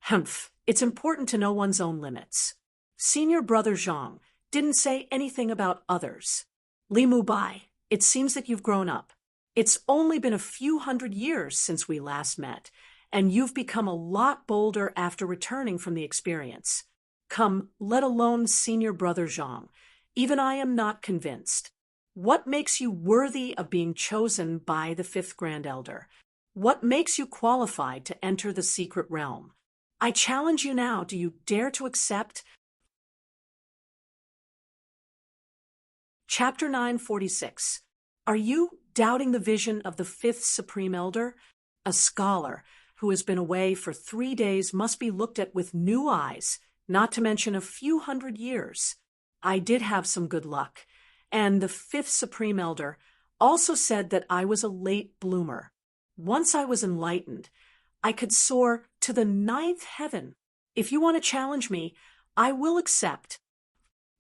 Humph, it's important to know one's own limits. Senior brother Zhang didn't say anything about others. Li Mubai, it seems that you've grown up. It's only been a few hundred years since we last met, and you've become a lot bolder after returning from the experience. Come, let alone senior brother Zhang. Even I am not convinced. What makes you worthy of being chosen by the fifth Grand Elder? What makes you qualified to enter the secret realm? I challenge you now, do you dare to accept? Chapter 946. Are you doubting the vision of the fifth Supreme Elder? A scholar who has been away for 3 days must be looked at with new eyes, not to mention a few hundred years. I did have some good luck, and the fifth Supreme Elder also said that I was a late bloomer. Once I was enlightened, I could soar to the 9th heaven. If you want to challenge me, I will accept.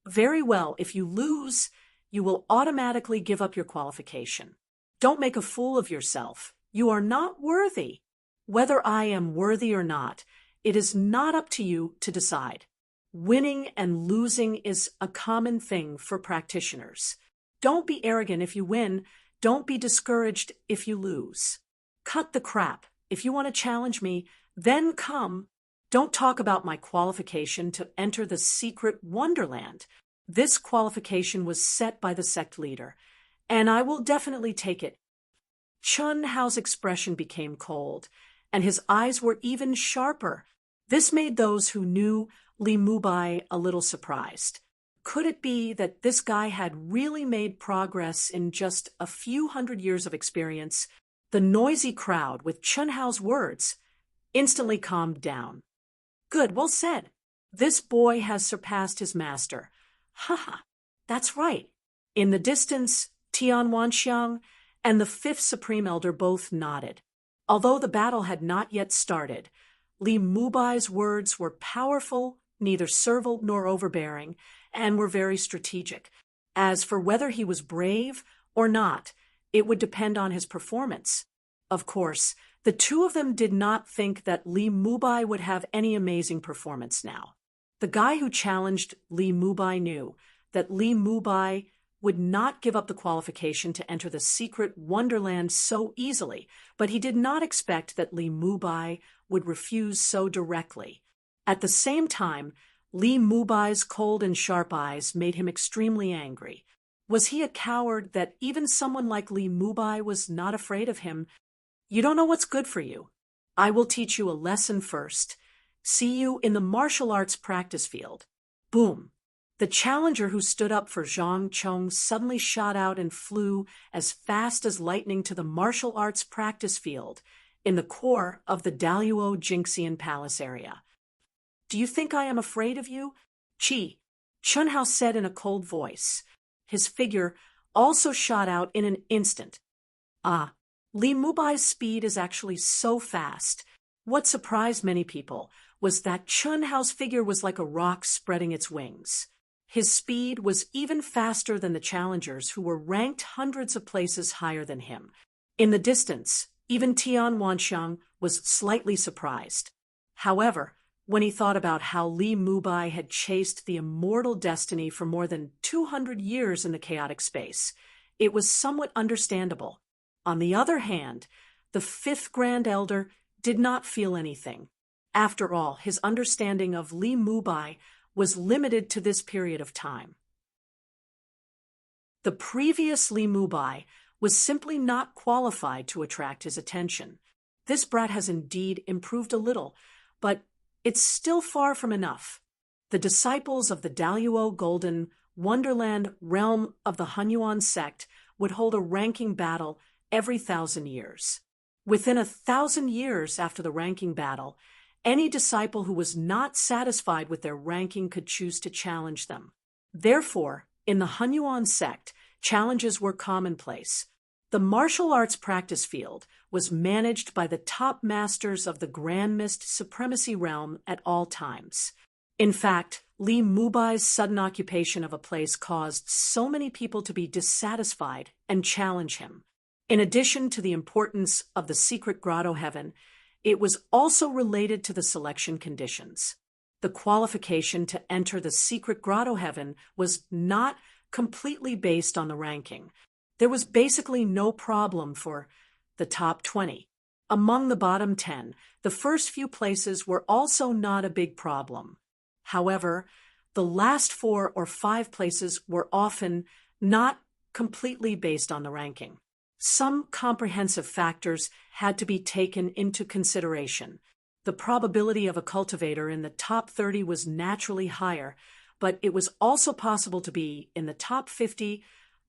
Very well, if you lose, you will automatically give up your qualification. Don't make a fool of yourself. You are not worthy. Whether I am worthy or not, it is not up to you to decide. Winning and losing is a common thing for practitioners. Don't be arrogant if you win. Don't be discouraged if you lose. Cut the crap. If you want to challenge me, then come. Don't talk about my qualification to enter the secret wonderland. This qualification was set by the sect leader, and I will definitely take it. Chun Hao's expression became cold, and his eyes were even sharper. This made those who knew Li Mubai a little surprised. Could it be that this guy had really made progress in just a few hundred years of experience? The noisy crowd, with Chun Hao's words, instantly calmed down. Good, well said. This boy has surpassed his master. Ha! That's right. In the distance, Tian Wanxiang and the fifth Supreme Elder both nodded. Although the battle had not yet started, Li Mubai's words were powerful, neither servile nor overbearing, and were very strategic. As for whether he was brave or not, it would depend on his performance. Of course, the two of them did not think that Li Mubai would have any amazing performance now. The guy who challenged Li Mubai knew that Li Mubai would not give up the qualification to enter the secret wonderland so easily, but he did not expect that Li Mubai would refuse so directly. At the same time, Li Mubai's cold and sharp eyes made him extremely angry. Was he a coward that even someone like Li Mubai was not afraid of him? You don't know what's good for you. I will teach you a lesson first. See you in the martial arts practice field. Boom. The challenger who stood up for Zhang Chong suddenly shot out and flew as fast as lightning to the martial arts practice field in the core of the Daluo Jingxian Palace area. "Do you think I am afraid of you?" Chun Hao said in a cold voice. His figure also shot out in an instant. Li Mubai's speed is actually so fast. What surprised many people was that Chun Hao's figure was like a rock spreading its wings. His speed was even faster than the challengers who were ranked hundreds of places higher than him. In the distance, even Tian Wanxiang was slightly surprised. However, when he thought about how Li Mubai had chased the immortal destiny for more than 200 years in the chaotic space, it was somewhat understandable. On the other hand, the fifth Grand Elder did not feel anything. After all, his understanding of Li Mubai was limited to this period of time. The previous Li Mubai was simply not qualified to attract his attention. This brat has indeed improved a little, but it's still far from enough. The disciples of the Daluo Golden Wonderland realm of the Hunyuan sect would hold a ranking battle every 1,000 years. Within 1,000 years after the ranking battle, any disciple who was not satisfied with their ranking could choose to challenge them. Therefore, in the Hunyuan sect, challenges were commonplace. The martial arts practice field was managed by the top masters of the Grand Mist Supremacy realm at all times. In fact, Li Mubai's sudden occupation of a place caused so many people to be dissatisfied and challenge him. In addition to the importance of the secret grotto heaven, it was also related to the selection conditions. The qualification to enter the secret grotto heaven was not completely based on the ranking. There was basically no problem for the top 20. Among the bottom 10, the first few places were also not a big problem. However, the last 4 or 5 places were often not completely based on the ranking. Some comprehensive factors had to be taken into consideration. The probability of a cultivator in the top 30 was naturally higher, but it was also possible to be in the top 50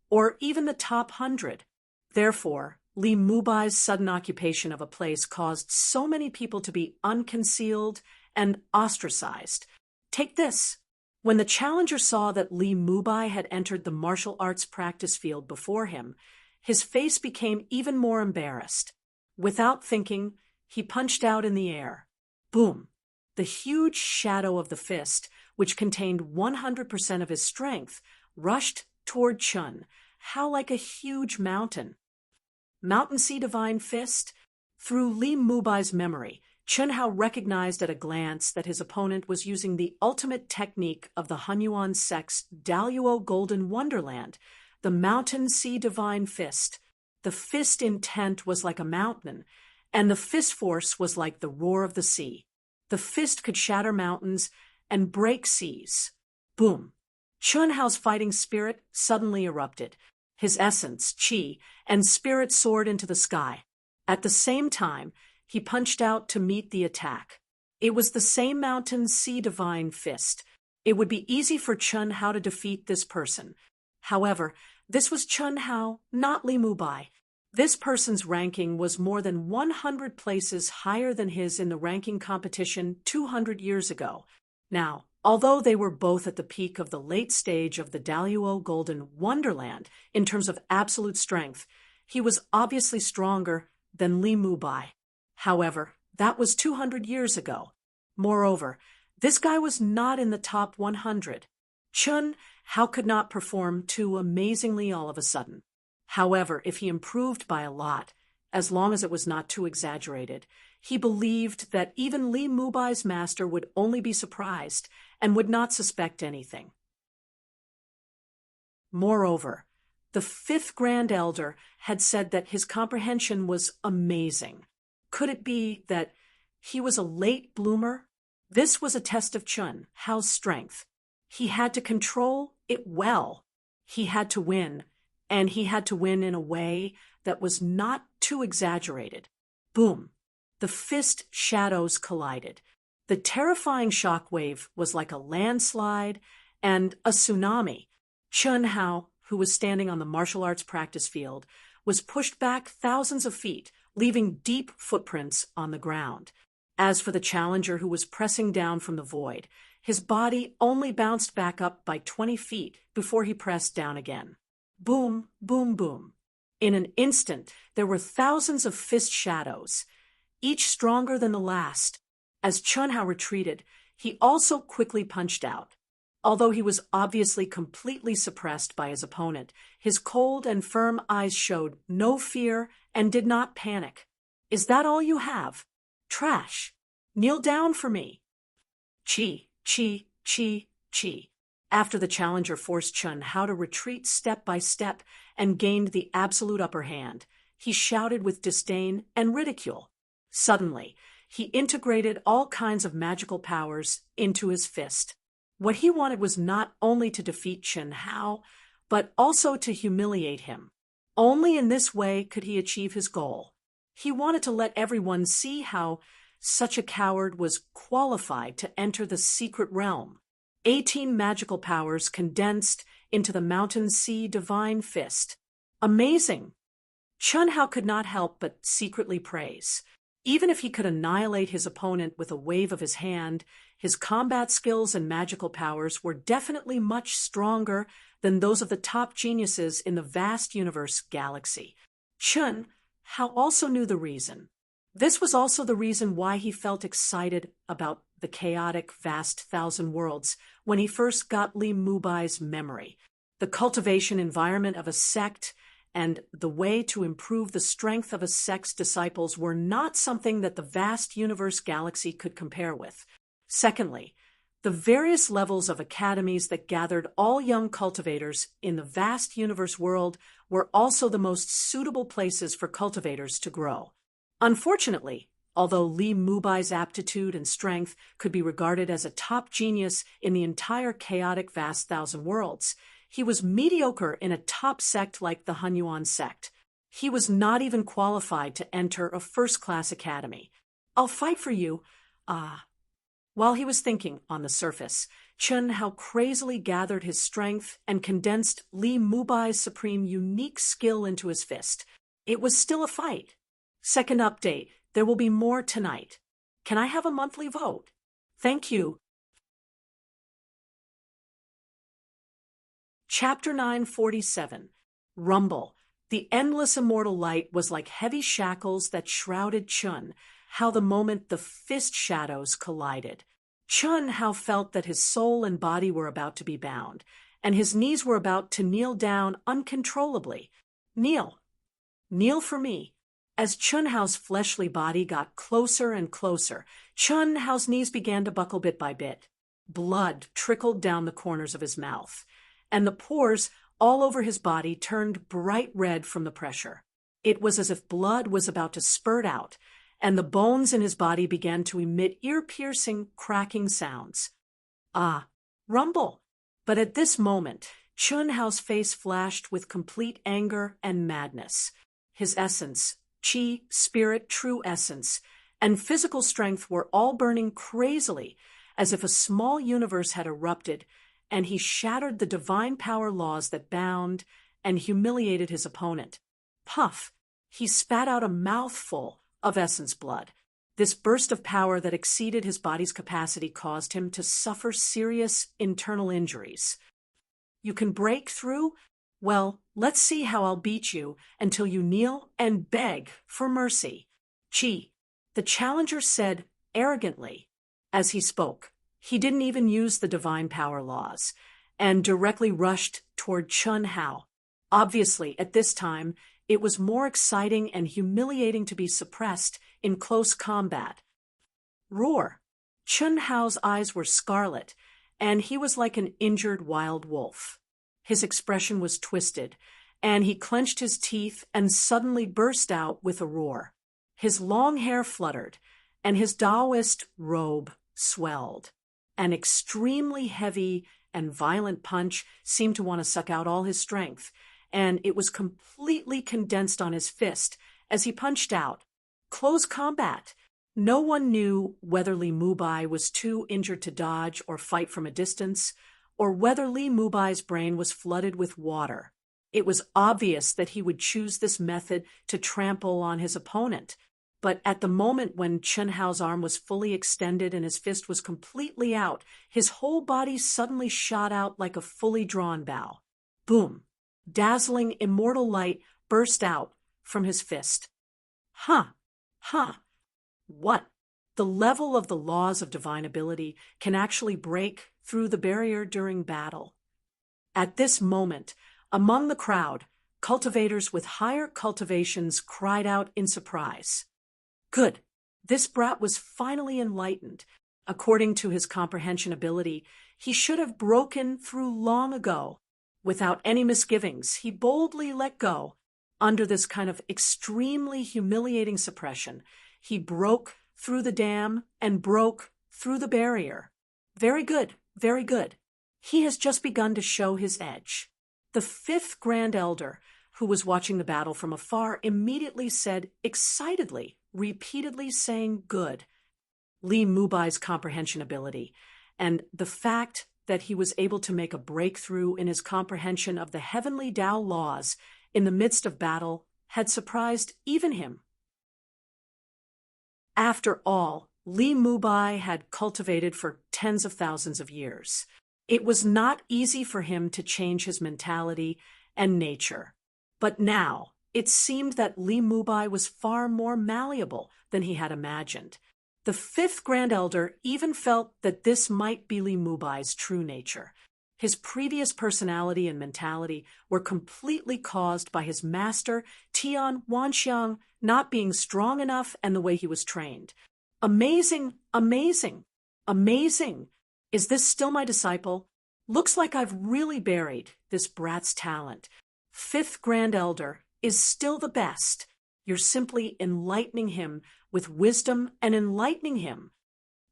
or even the top 100. Therefore, Li Mubai's sudden occupation of a place caused so many people to be unconcealed and ostracized. Take this. When the challenger saw that Li Mubai had entered the martial arts practice field before him, his face became even more embarrassed. Without thinking, he punched out in the air. Boom! The huge shadow of the fist, which contained 100% of his strength, rushed toward Chun Hao like a huge mountain. Mountain Sea Divine Fist? Through Li Mubai's memory, Chun Hao recognized at a glance that his opponent was using the ultimate technique of the Hunyuan sect's Daluo Golden Wonderland, the Mountain Sea Divine Fist. The fist intent was like a mountain, and the fist force was like the roar of the sea. The fist could shatter mountains and break seas. Boom! Chun Hao's fighting spirit suddenly erupted. His essence, qi, and spirit soared into the sky. At the same time, he punched out to meet the attack. It was the same Mountain Sea Divine Fist. It would be easy for Chun Hao to defeat this person. However, this was Chun Hao, not Li Mubai. This person's ranking was more than 100 places higher than his in the ranking competition 200 years ago. Now, although they were both at the peak of the late stage of the Daluo Golden Wonderland in terms of absolute strength, he was obviously stronger than Li Mubai. However, that was 200 years ago. Moreover, this guy was not in the top 100. Chun Hao could not perform too amazingly all of a sudden. However, if he improved by a lot, as long as it was not too exaggerated, he believed that even Li Mubai's master would only be surprised and would not suspect anything. Moreover, the fifth Grand Elder had said that his comprehension was amazing. Could it be that he was a late bloomer? This was a test of Chun Hao's strength. He had to control it well. He had to win, and he had to win in a way that was not too exaggerated. Boom! The fist shadows collided. The terrifying shockwave was like a landslide, and a tsunami. Chun Hao, who was standing on the martial arts practice field, was pushed back thousands of feet, leaving deep footprints on the ground. As for the challenger who was pressing down from the void, his body only bounced back up by 20 feet before he pressed down again. Boom, boom, boom. In an instant, there were thousands of fist shadows, each stronger than the last. As Chun Hao retreated, he also quickly punched out. Although he was obviously completely suppressed by his opponent, his cold and firm eyes showed no fear and did not panic. "Is that all you have? Trash. Kneel down for me." Chi, chi, chi, chi. After the challenger forced Chun Hao to retreat step by step and gained the absolute upper hand, he shouted with disdain and ridicule. Suddenly, he integrated all kinds of magical powers into his fist. What he wanted was not only to defeat Chun Hao, but also to humiliate him. Only in this way could he achieve his goal. He wanted to let everyone see how such a coward was qualified to enter the secret realm. 18 magical powers condensed into the Mountain Sea Divine Fist. Amazing! Chun Hao could not help but secretly praise. Even if he could annihilate his opponent with a wave of his hand, his combat skills and magical powers were definitely much stronger than those of the top geniuses in the vast universe galaxy. Chun Hao also knew the reason. This was also the reason why he felt excited about the chaotic, vast thousand worlds when he first got Li Mubai's memory. The cultivation environment of a sect and the way to improve the strength of a sect's disciples were not something that the vast universe galaxy could compare with. Secondly, the various levels of academies that gathered all young cultivators in the vast universe world were also the most suitable places for cultivators to grow. Unfortunately, although Li Mubai's aptitude and strength could be regarded as a top genius in the entire chaotic vast thousand worlds, he was mediocre in a top sect like the Hunyuan sect. He was not even qualified to enter a first-class academy. "I'll fight for you." While he was thinking on the surface, Chun Hao crazily gathered his strength and condensed Li Mubai's supreme unique skill into his fist. It was still a fight. Second update, there will be more tonight. Can I have a monthly vote? Thank you. Chapter 947. Rumble. The endless immortal light was like heavy shackles that shrouded Chun Hao the moment the fist shadows collided. Chun Hao felt that his soul and body were about to be bound, and his knees were about to kneel down uncontrollably. "Kneel. Kneel for me." As Chun Hao's fleshly body got closer and closer, Chun Hao's knees began to buckle bit by bit. Blood trickled down the corners of his mouth, and the pores all over his body turned bright red from the pressure. It was as if blood was about to spurt out, and the bones in his body began to emit ear-piercing, cracking sounds. Rumble! But at this moment, Chun Hao's face flashed with complete anger and madness. His essence, chi, spirit, true essence, and physical strength were all burning crazily, as if a small universe had erupted, and he shattered the divine power laws that bound and humiliated his opponent. Puff! He spat out a mouthful of essence blood. This burst of power that exceeded his body's capacity caused him to suffer serious internal injuries. "You can break through? Well, let's see how I'll beat you until you kneel and beg for mercy." "Chi," the challenger said arrogantly as he spoke. He didn't even use the divine power laws, and directly rushed toward Chun Hao. Obviously, at this time, it was more exciting and humiliating to be suppressed in close combat. Roar! Chun Hao's eyes were scarlet, and he was like an injured wild wolf. His expression was twisted, and he clenched his teeth and suddenly burst out with a roar. His long hair fluttered, and his Taoist robe swelled. An extremely heavy and violent punch seemed to want to suck out all his strength, and it was completely condensed on his fist as he punched out. Close combat. No one knew whether Li Mubai was too injured to dodge or fight from a distance, or whether Li Mubai's brain was flooded with water. It was obvious that he would choose this method to trample on his opponent. But at the moment when Chen Hao's arm was fully extended and his fist was completely out, his whole body suddenly shot out like a fully drawn bow. Boom! Dazzling, immortal light burst out from his fist. Huh! What? The level of the laws of divine ability can actually break through the barrier during battle. At this moment, among the crowd, cultivators with higher cultivations cried out in surprise. Good. This brat was finally enlightened. According to his comprehension ability, he should have broken through long ago. Without any misgivings, he boldly let go. Under this kind of extremely humiliating suppression, he broke through the dam and broke through the barrier. Very good, very good. He has just begun to show his edge. The fifth Grand Elder, who was watching the battle from afar, immediately said excitedly, repeatedly saying good. Li Mubai's comprehension ability, and the fact that he was able to make a breakthrough in his comprehension of the heavenly Tao laws in the midst of battle had surprised even him. After all, Li Mubai had cultivated for tens of thousands of years. It was not easy for him to change his mentality and nature. But now, it seemed that Li Mubai was far more malleable than he had imagined. The fifth Grand Elder even felt that this might be Li Mubai's true nature. His previous personality and mentality were completely caused by his master, Tian Wanxiang, not being strong enough and the way he was trained. Amazing, amazing, amazing. Is this still my disciple? Looks like I've really buried this brat's talent. Fifth Grand Elder is still the best. You're simply enlightening him with wisdom and enlightening him.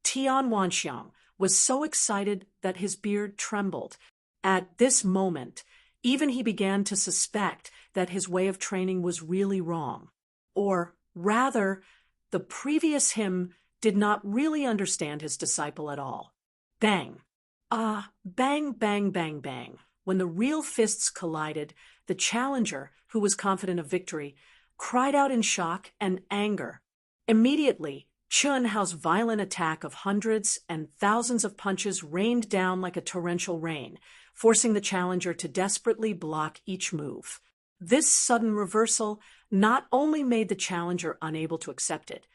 Tian Wanxiang was so excited that his beard trembled. At this moment, even he began to suspect that his way of training was really wrong. Or rather, the previous him did not really understand his disciple at all. Bang! Bang, bang, bang, bang. When the real fists collided, the challenger, who was confident of victory, cried out in shock and anger. Immediately, Chen Hao's violent attack of hundreds and thousands of punches rained down like a torrential rain, forcing the challenger to desperately block each move. This sudden reversal not only made the challenger unable to accept it,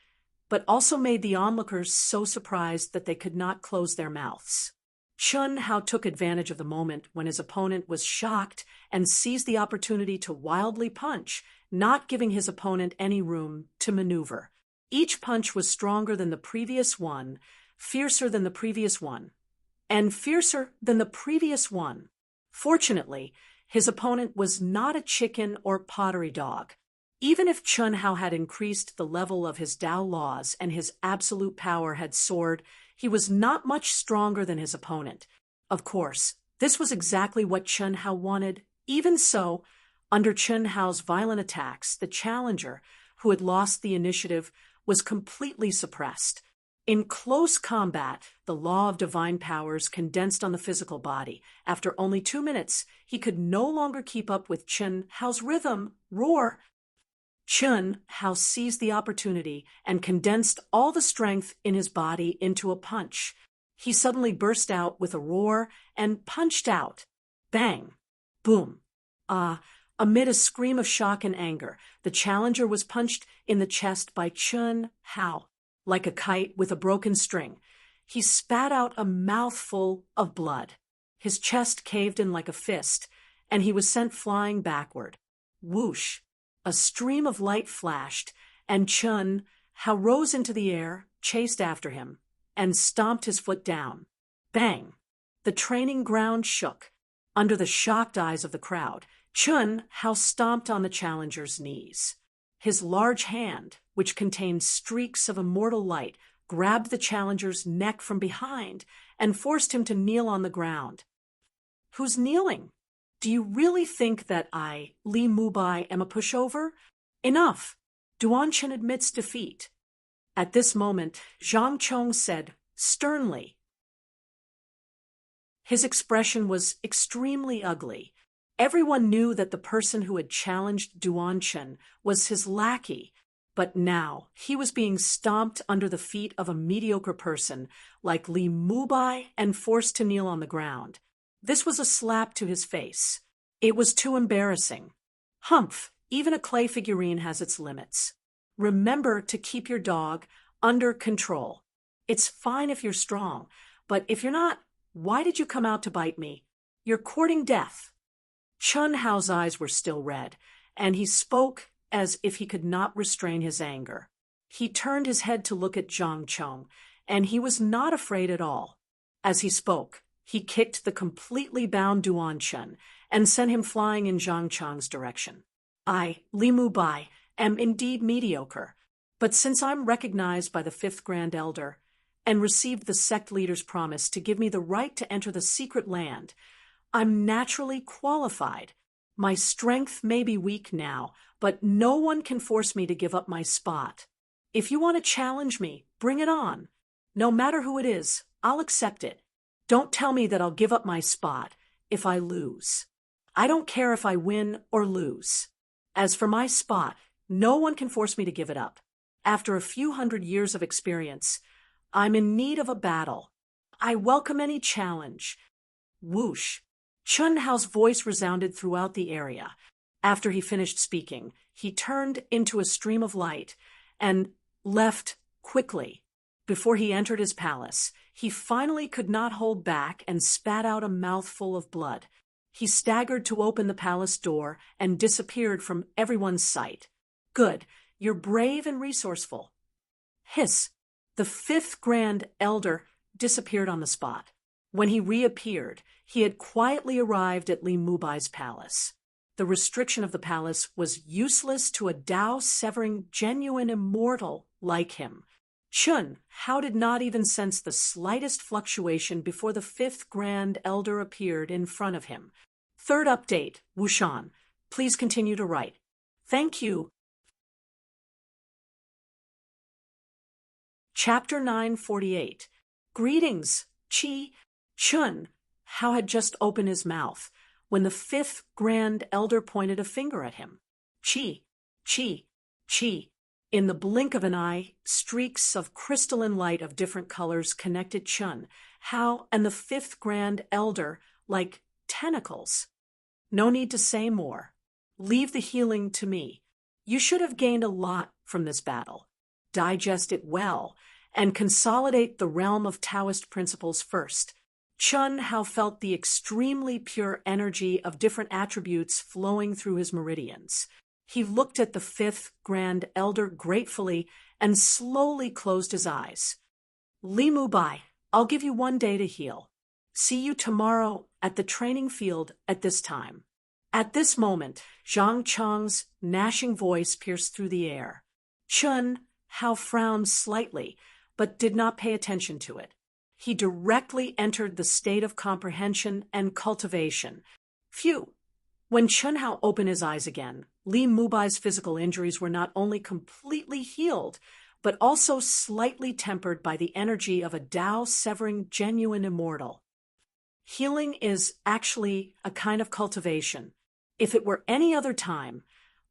but also made the onlookers so surprised that they could not close their mouths. Chen Hao took advantage of the moment when his opponent was shocked and seized the opportunity to wildly punch, not giving his opponent any room to maneuver. Each punch was stronger than the previous one, fiercer than the previous one, and fiercer than the previous one. Fortunately, his opponent was not a chicken or pottery dog. Even if Chen Hao had increased the level of his Tao laws and his absolute power had soared, he was not much stronger than his opponent. Of course, this was exactly what Chen Hao wanted. Even so, under Chen Hao's violent attacks, the challenger, who had lost the initiative, was completely suppressed. In close combat, the law of divine powers condensed on the physical body. After only 2 minutes, he could no longer keep up with Chen Hao's rhythm, roar. Chen Hao seized the opportunity and condensed all the strength in his body into a punch. He suddenly burst out with a roar and punched out. Bang! Boom! Amid a scream of shock and anger, the challenger was punched in the chest by Chen Hao. Like a kite with a broken string, he spat out a mouthful of blood. His chest caved in like a fist, and he was sent flying backward. Whoosh! A stream of light flashed, and Chen Hao rose into the air, chased after him, and stomped his foot down. Bang! The training ground shook. Under the shocked eyes of the crowd, Chen Hao stomped on the challenger's knees. His large hand, which contained streaks of immortal light, grabbed the challenger's neck from behind and forced him to kneel on the ground. Who's kneeling? Do you really think that I, Li Mubai, am a pushover? Enough! Duanchen admits defeat. At this moment, Zhang Chong said sternly, His expression was extremely ugly. Everyone knew that the person who had challenged Duanchen was his lackey, but now he was being stomped under the feet of a mediocre person like Li Mubai and forced to kneel on the ground. This was a slap to his face. It was too embarrassing. Humph, even a clay figurine has its limits. Remember to keep your dog under control. It's fine if you're strong, but if you're not, why did you come out to bite me? You're courting death. Chun Hao's eyes were still red, and he spoke as if he could not restrain his anger. He turned his head to look at Zhang Chong, and he was not afraid at all. As he spoke, he kicked the completely bound Duanchen and sent him flying in Zhang Chong's direction. I, Li Mubai, am indeed mediocre, but since I'm recognized by the fifth Grand Elder and received the sect leader's promise to give me the right to enter the secret land, I'm naturally qualified. My strength may be weak now, but no one can force me to give up my spot. If you want to challenge me, bring it on. No matter who it is, I'll accept it. Don't tell me that I'll give up my spot if I lose. I don't care if I win or lose. As for my spot, no one can force me to give it up. After a few hundred years of experience, I'm in need of a battle. I welcome any challenge. Whoosh! Chun Hao's voice resounded throughout the area. After he finished speaking, he turned into a stream of light and left quickly. Before he entered his palace, he finally could not hold back and spat out a mouthful of blood. He staggered to open the palace door and disappeared from everyone's sight. Good, you're brave and resourceful. Hiss! The fifth Grand Elder disappeared on the spot. When he reappeared, he had quietly arrived at Li Mubai's palace. The restriction of the palace was useless to a Tao-severing genuine immortal like him. Chun Hao did not even sense the slightest fluctuation before the fifth Grand Elder appeared in front of him. Third update, Wushan. Please continue to write. Thank you. Chapter 948. Greetings, Chi. Chun Hao had just opened his mouth when the fifth Grand Elder pointed a finger at him. Chi, Chi, Chi. In the blink of an eye, streaks of crystalline light of different colors connected Chun Hao and the fifth Grand Elder like tentacles. No need to say more. Leave the healing to me. You should have gained a lot from this battle. Digest it well and consolidate the realm of Taoist principles first. Chun Hao felt the extremely pure energy of different attributes flowing through his meridians. He looked at the fifth Grand Elder gratefully and slowly closed his eyes. Li Mubai, I'll give you 1 day to heal. See you tomorrow at the training field at this time. At this moment, Zhang Chong's gnashing voice pierced through the air. Chun Hao frowned slightly, but did not pay attention to it. He directly entered the state of comprehension and cultivation. Phew! When Chun Hao opened his eyes again, Li Mubai's physical injuries were not only completely healed, but also slightly tempered by the energy of a Tao-severing genuine immortal. Healing is actually a kind of cultivation. If it were any other time,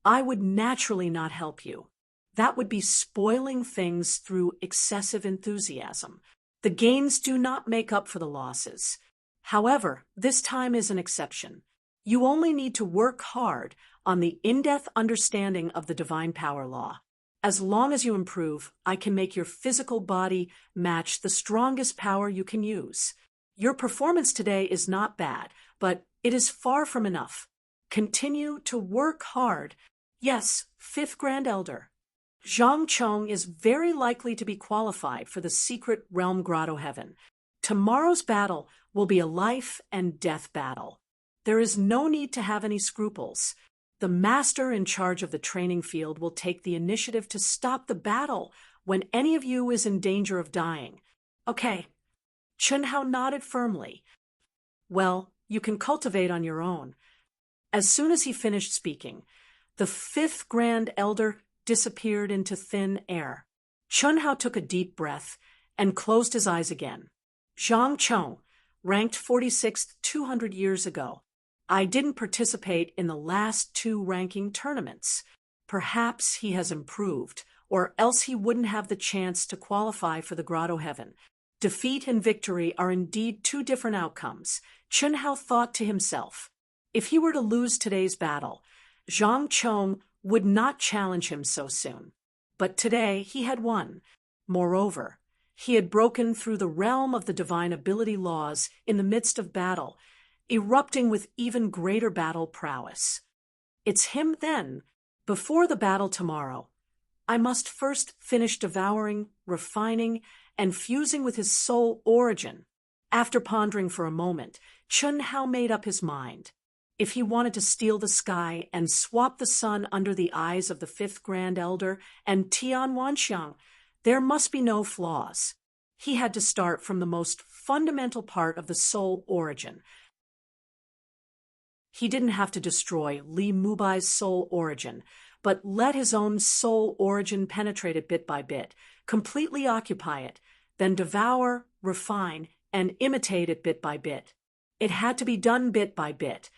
I would naturally not help you. That would be spoiling things through excessive enthusiasm. The gains do not make up for the losses. However, this time is an exception. You only need to work hard on the in-depth understanding of the divine power law. As long as you improve, I can make your physical body match the strongest power you can use. Your performance today is not bad, but it is far from enough. Continue to work hard. Yes, fifth Grand Elder. Zhang Chong is very likely to be qualified for the secret realm grotto heaven. Tomorrow's battle will be a life and death battle. There is no need to have any scruples. The master in charge of the training field will take the initiative to stop the battle when any of you is in danger of dying. Okay. Chun Hao nodded firmly. Well, you can cultivate on your own. As soon as he finished speaking, the fifth Grand Elder disappeared into thin air. Chun Hao took a deep breath and closed his eyes again. Zhang Chong, ranked 46th 200 years ago. I didn't participate in the last two ranking tournaments. Perhaps he has improved, or else he wouldn't have the chance to qualify for the Grotto Heaven. Defeat and victory are indeed two different outcomes. Chun Hao thought to himself. If he were to lose today's battle, Zhang Chong would not challenge him so soon. But today he had won. Moreover, he had broken through the realm of the divine ability laws in the midst of battle, erupting with even greater battle prowess. It's him then. Before the battle tomorrow, I must first finish devouring, refining, and fusing with his soul origin. After pondering for a moment, Chun Hao made up his mind. If he wanted to steal the sky and swap the sun under the eyes of the fifth Grand Elder and Tian Wanxiang, there must be no flaws. He had to start from the most fundamental part of the soul origin. He didn't have to destroy Li Mubai's soul origin, but let his own soul origin penetrate it bit by bit, completely occupy it, then devour, refine, and imitate it bit by bit. It had to be done bit by bit,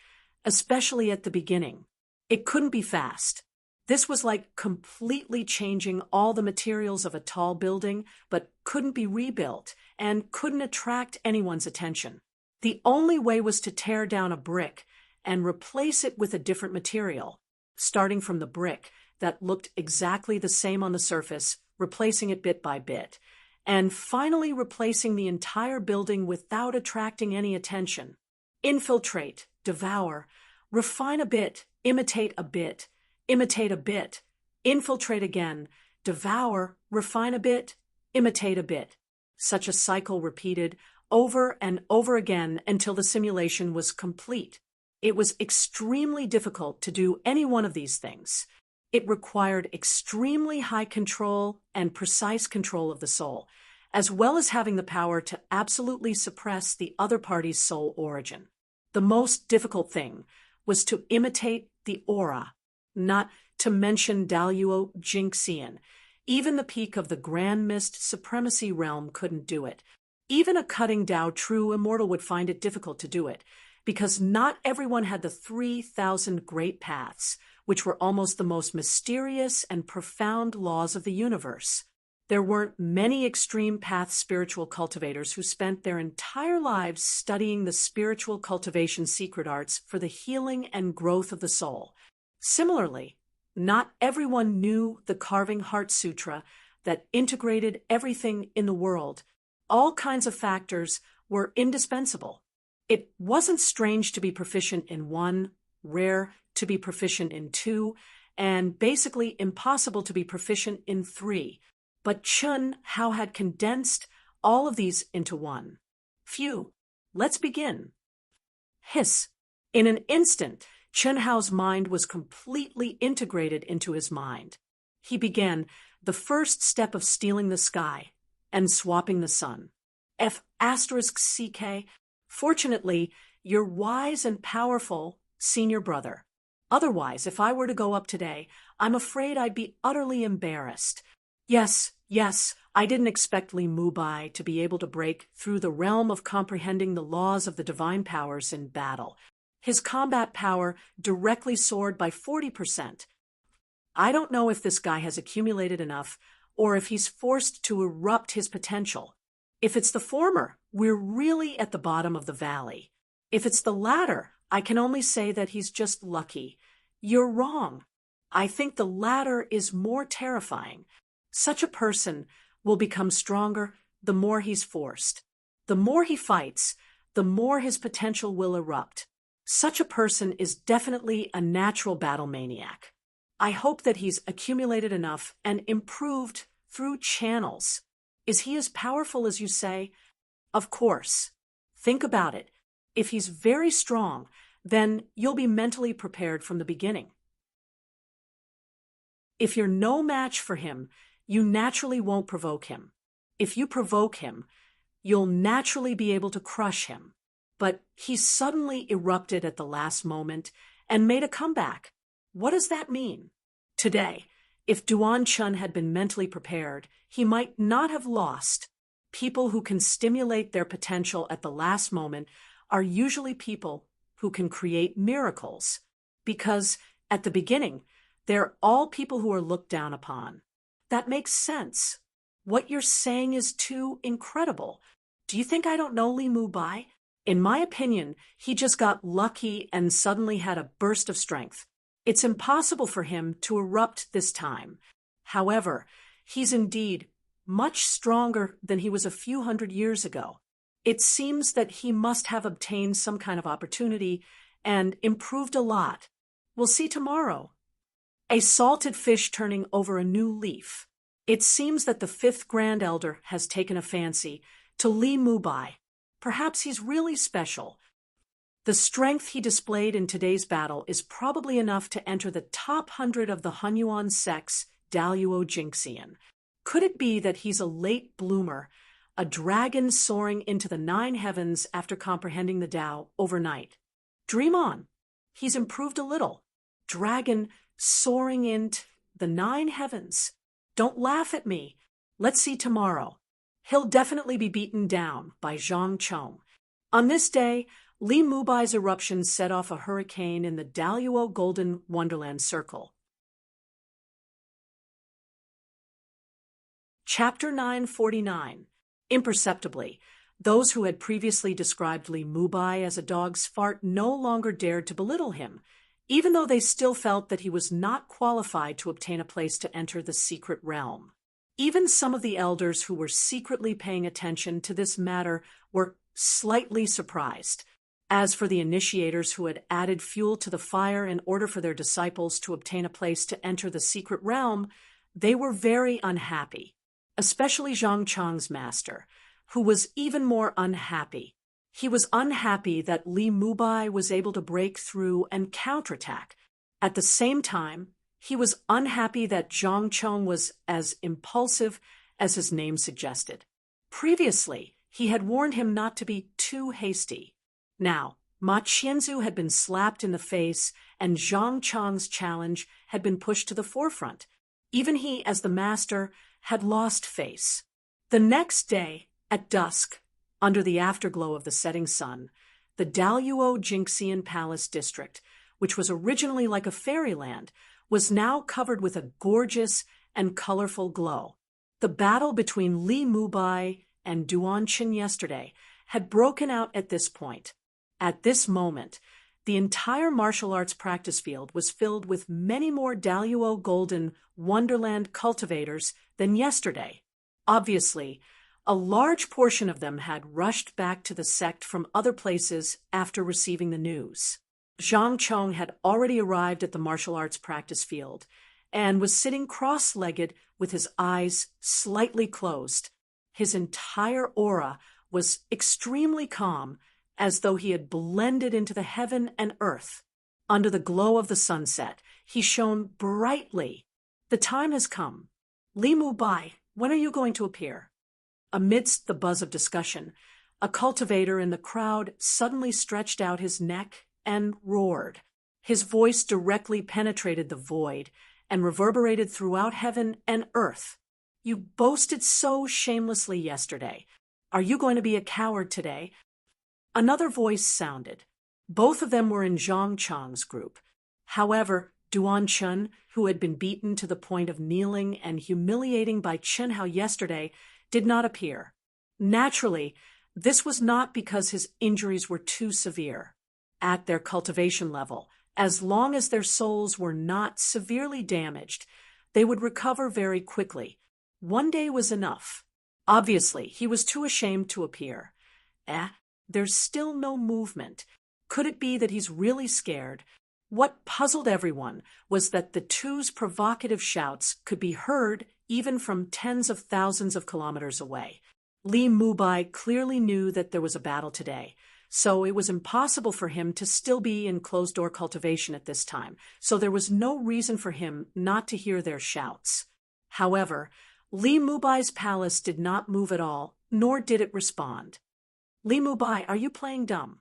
especially at the beginning. It couldn't be fast. This was like completely changing all the materials of a tall building, but couldn't be rebuilt and couldn't attract anyone's attention. The only way was to tear down a brick and replace it with a different material, starting from the brick that looked exactly the same on the surface, replacing it bit by bit, and finally replacing the entire building without attracting any attention. Infiltrate, devour, refine a bit, imitate a bit, imitate a bit, infiltrate again, devour, refine a bit, imitate a bit. Such a cycle repeated over and over again until the simulation was complete. It was extremely difficult to do any one of these things. It required extremely high control and precise control of the soul, as well as having the power to absolutely suppress the other party's soul origin. The most difficult thing was to imitate the aura, not to mention Daluo Jingxian. Even the peak of the Grand Mist Supremacy realm couldn't do it. Even a cutting Dao true immortal would find it difficult to do it, because not everyone had the 3,000 great paths, which were almost the most mysterious and profound laws of the universe. There weren't many extreme path spiritual cultivators who spent their entire lives studying the spiritual cultivation secret arts for the healing and growth of the soul. Similarly, not everyone knew the Carving Heart Sutra that integrated everything in the world. All kinds of factors were indispensable. It wasn't strange to be proficient in one, rare to be proficient in two, and basically impossible to be proficient in three. But Chun Hao had condensed all of these into one. Phew, let's begin. Hiss. In an instant, Chun Hao's mind was completely integrated into his mind. He began the first step of stealing the sky and swapping the sun. F*CK. Fortunately, you're wise and powerful, senior brother. Otherwise, if I were to go up today, I'm afraid I'd be utterly embarrassed. Yes, I didn't expect Li Mubai to be able to break through the realm of comprehending the laws of the divine powers in battle. His combat power directly soared by 40%. I don't know if this guy has accumulated enough, or if he's forced to erupt his potential. If it's the former, we're really at the bottom of the valley. If it's the latter, I can only say that he's just lucky. You're wrong. I think the latter is more terrifying. Such a person will become stronger the more he's forced. The more he fights, the more his potential will erupt. Such a person is definitely a natural battle maniac. I hope that he's accumulated enough and improved through channels. Is he as powerful as you say? Of course. Think about it. If he's very strong, then you'll be mentally prepared from the beginning. If you're no match for him, you naturally won't provoke him. If you provoke him, you'll naturally be able to crush him. But he suddenly erupted at the last moment and made a comeback. What does that mean? Today, if Duan Chun had been mentally prepared, he might not have lost. People who can stimulate their potential at the last moment are usually people who can create miracles, because at the beginning, they're all people who are looked down upon. That makes sense. What you're saying is too incredible. Do you think I don't know Li Mubai? In my opinion, he just got lucky and suddenly had a burst of strength. It's impossible for him to erupt this time. However, he's indeed much stronger than he was a few hundred years ago. It seems that he must have obtained some kind of opportunity and improved a lot. We'll see tomorrow. A salted fish turning over a new leaf. It seems that the fifth Grand Elder has taken a fancy to Li Mubai. Perhaps he's really special. The strength he displayed in today's battle is probably enough to enter the top 100 of the Hunyuan sect's Daluo Jinxian. Could it be that he's a late bloomer, a dragon soaring into the 9 heavens after comprehending the Tao overnight? Dream on. He's improved a little. Dragon soaring into the 9 heavens. Don't laugh at me. Let's see tomorrow. He'll definitely be beaten down by Zhang Chong. On this day, Li Mubai's eruption set off a hurricane in the Daluo Golden Wonderland Circle. Chapter 949. Imperceptibly, those who had previously described Li Mubai as a dog's fart no longer dared to belittle him, even though they still felt that he was not qualified to obtain a place to enter the secret realm. Even some of the elders who were secretly paying attention to this matter were slightly surprised. As for the initiators who had added fuel to the fire in order for their disciples to obtain a place to enter the secret realm, they were very unhappy, especially Zhang Chong's master, who was even more unhappy. He was unhappy that Li Mubai was able to break through and counterattack. At the same time, he was unhappy that Zhang Chong was as impulsive as his name suggested. Previously, he had warned him not to be too hasty. Now, Ma Qianzu had been slapped in the face, and Zhang Chong's challenge had been pushed to the forefront. Even he, as the master, had lost face. The next day, at dusk, under the afterglow of the setting sun, the Daluo Jinxian Palace district, which was originally like a fairyland, was now covered with a gorgeous and colorful glow. The battle between Li Mubai and Duanqin yesterday had broken out at this point. At this moment, the entire martial arts practice field was filled with many more Daluo Golden Wonderland cultivators than yesterday. Obviously, a large portion of them had rushed back to the sect from other places after receiving the news. Zhang Chong had already arrived at the martial arts practice field and was sitting cross-legged with his eyes slightly closed. His entire aura was extremely calm, as though he had blended into the heaven and earth. Under the glow of the sunset, he shone brightly. The time has come. Li Mubai, when are you going to appear? Amidst the buzz of discussion, a cultivator in the crowd suddenly stretched out his neck and roared. His voice directly penetrated the void and reverberated throughout heaven and earth. You boasted so shamelessly yesterday. Are you going to be a coward today? Another voice sounded. Both of them were in Zhang Chong's group. However, Duanqin, who had been beaten to the point of kneeling and humiliating by Chen Hao yesterday, did not appear. Naturally, this was not because his injuries were too severe. At their cultivation level, as long as their souls were not severely damaged, they would recover very quickly. One day was enough. Obviously, he was too ashamed to appear. There's still no movement. Could it be that he's really scared? What puzzled everyone was that the two's provocative shouts could be heard even from tens of thousands of kilometers away. Li Mubai clearly knew that there was a battle today, so it was impossible for him to still be in closed-door cultivation at this time, so there was no reason for him not to hear their shouts. However, Li Mubai's palace did not move at all, nor did it respond. Li Mubai, are you playing dumb?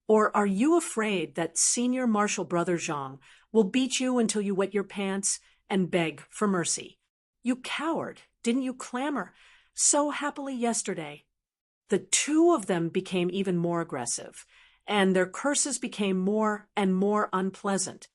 Or are you afraid that senior martial brother Zhang will beat you until you wet your pants and beg for mercy? You coward, Didn't you clamor so happily yesterday?" The two of them became even more aggressive, and their curses became more and more unpleasant.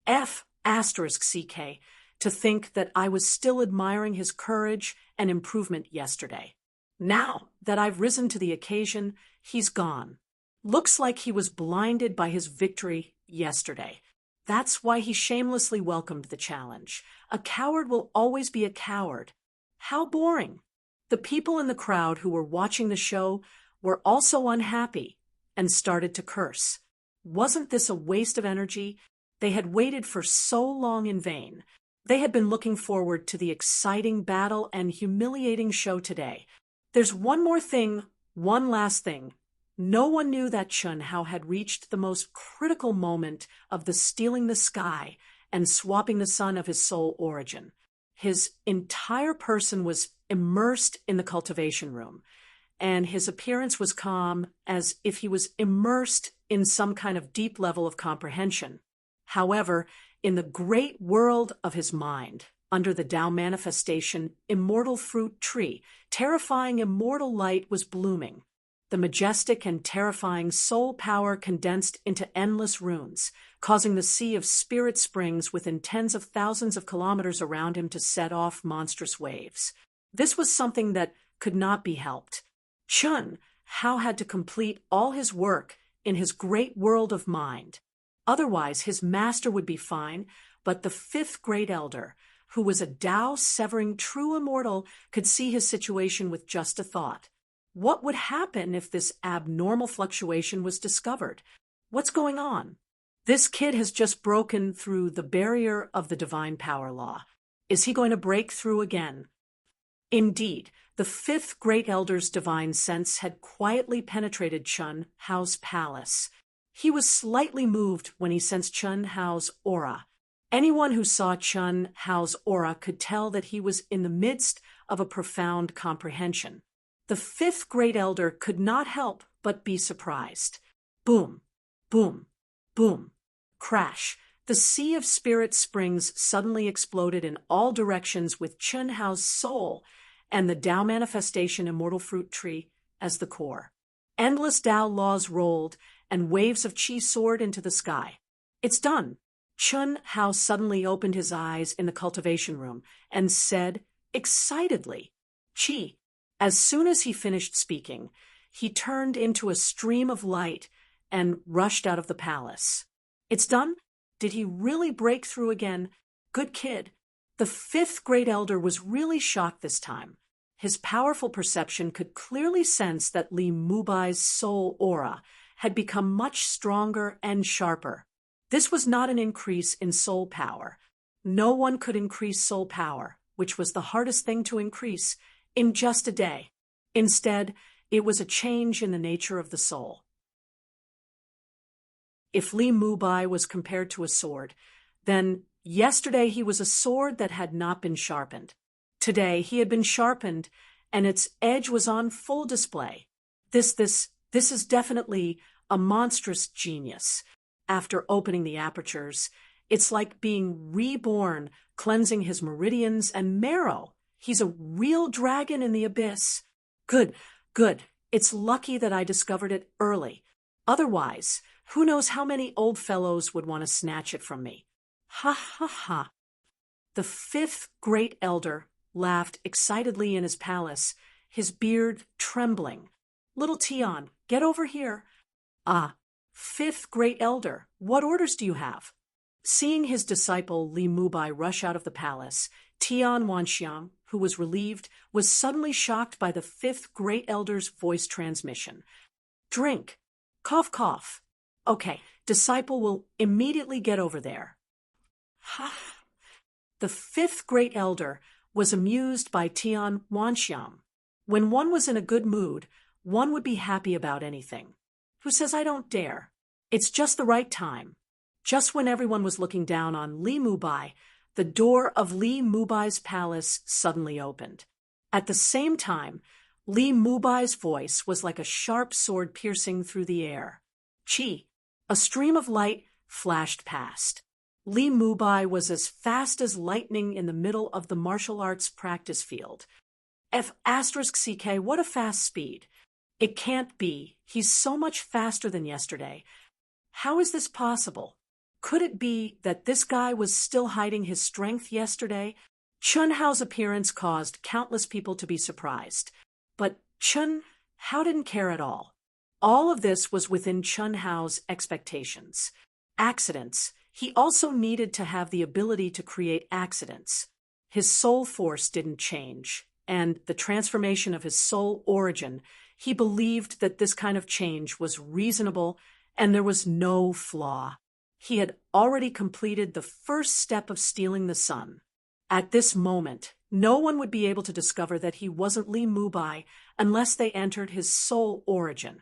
F***CK, to think that I was still admiring his courage and improvement yesterday. Now that I've risen to the occasion, he's gone. Looks like he was blinded by his victory yesterday. That's why he shamelessly welcomed the challenge. A coward will always be a coward. How boring. The people in the crowd who were watching the show were also unhappy and started to curse. Wasn't this a waste of energy? They had waited for so long in vain. They had been looking forward to the exciting battle and humiliating show today. There's one more thing, one last thing. No one knew that Chun Hao had reached the most critical moment of the stealing the sky and swapping the sun of his soul origin. His entire person was immersed in the cultivation room, and his appearance was calm, as if he was immersed in some kind of deep level of comprehension. However, in the great world of his mind, under the Tao manifestation, immortal fruit tree, terrifying immortal light was blooming. The majestic and terrifying soul power condensed into endless runes, causing the sea of spirit springs within tens of thousands of kilometers around him to set off monstrous waves. This was something that could not be helped. Chun Hao had to complete all his work in his great world of mind. Otherwise, his master would be fine, but the fifth great elder, who was a Tao-severing true immortal, could see his situation with just a thought. What would happen if this abnormal fluctuation was discovered? What's going on? This kid has just broken through the barrier of the divine power law. Is he going to break through again? Indeed, the fifth great elder's divine sense had quietly penetrated Chun Hao's palace. He was slightly moved when he sensed Chun Hao's aura. Anyone who saw Chun Hao's aura could tell that he was in the midst of a profound comprehension. The fifth great elder could not help but be surprised. Boom, boom, boom, crash. The sea of spirit springs suddenly exploded in all directions with Chun Hao's soul and the Tao manifestation immortal fruit tree as the core. Endless Tao laws rolled, and waves of qi soared into the sky. It's done. Chun Hao suddenly opened his eyes in the cultivation room and said excitedly, "Qi." As soon as he finished speaking, he turned into a stream of light and rushed out of the palace. It's done? Did he really break through again? Good kid. The fifth great elder was really shocked this time. His powerful perception could clearly sense that Li Mubai's soul aura had become much stronger and sharper. This was not an increase in soul power. No one could increase soul power, which was the hardest thing to increase, in just a day. Instead, it was a change in the nature of the soul. If Li Mubai was compared to a sword, then yesterday he was a sword that had not been sharpened. Today he had been sharpened, and its edge was on full display. This is definitely a monstrous genius. After opening the apertures, it's like being reborn, cleansing his meridians and marrow. He's a real dragon in the abyss. Good, good. It's lucky that I discovered it early. Otherwise, who knows how many old fellows would want to snatch it from me. Ha ha ha. The fifth great elder laughed excitedly in his palace, his beard trembling. Little Tian, get over here. Ah, fifth great elder, what orders do you have? Seeing his disciple Li Mubai rush out of the palace, Tian Wanxiang, who was relieved, was suddenly shocked by the fifth great elder's voice transmission. Drink. Cough, cough. Okay, disciple will immediately get over there. Ha! The fifth great elder was amused by Tian Wanxiang. When one was in a good mood, one would be happy about anything. Who says I don't dare? It's just the right time. Just when everyone was looking down on Li Mubai, the door of Li Mubai's palace suddenly opened. At the same time, Li Mubai's voice was like a sharp sword piercing through the air. Qi, a stream of light, flashed past. Li Mubai was as fast as lightning in the middle of the martial arts practice field. F***CK, what a fast speed. It can't be. He's so much faster than yesterday. How is this possible? Could it be that this guy was still hiding his strength yesterday? Chun Hao's appearance caused countless people to be surprised. But Chun Hao didn't care at all. All of this was within Chun Hao's expectations. Accidents. He also needed to have the ability to create accidents. His soul force didn't change, and the transformation of his soul origin, he believed that this kind of change was reasonable and there was no flaw. He had already completed the first step of stealing the sun. At this moment, no one would be able to discover that he wasn't Li Mubai unless they entered his soul origin.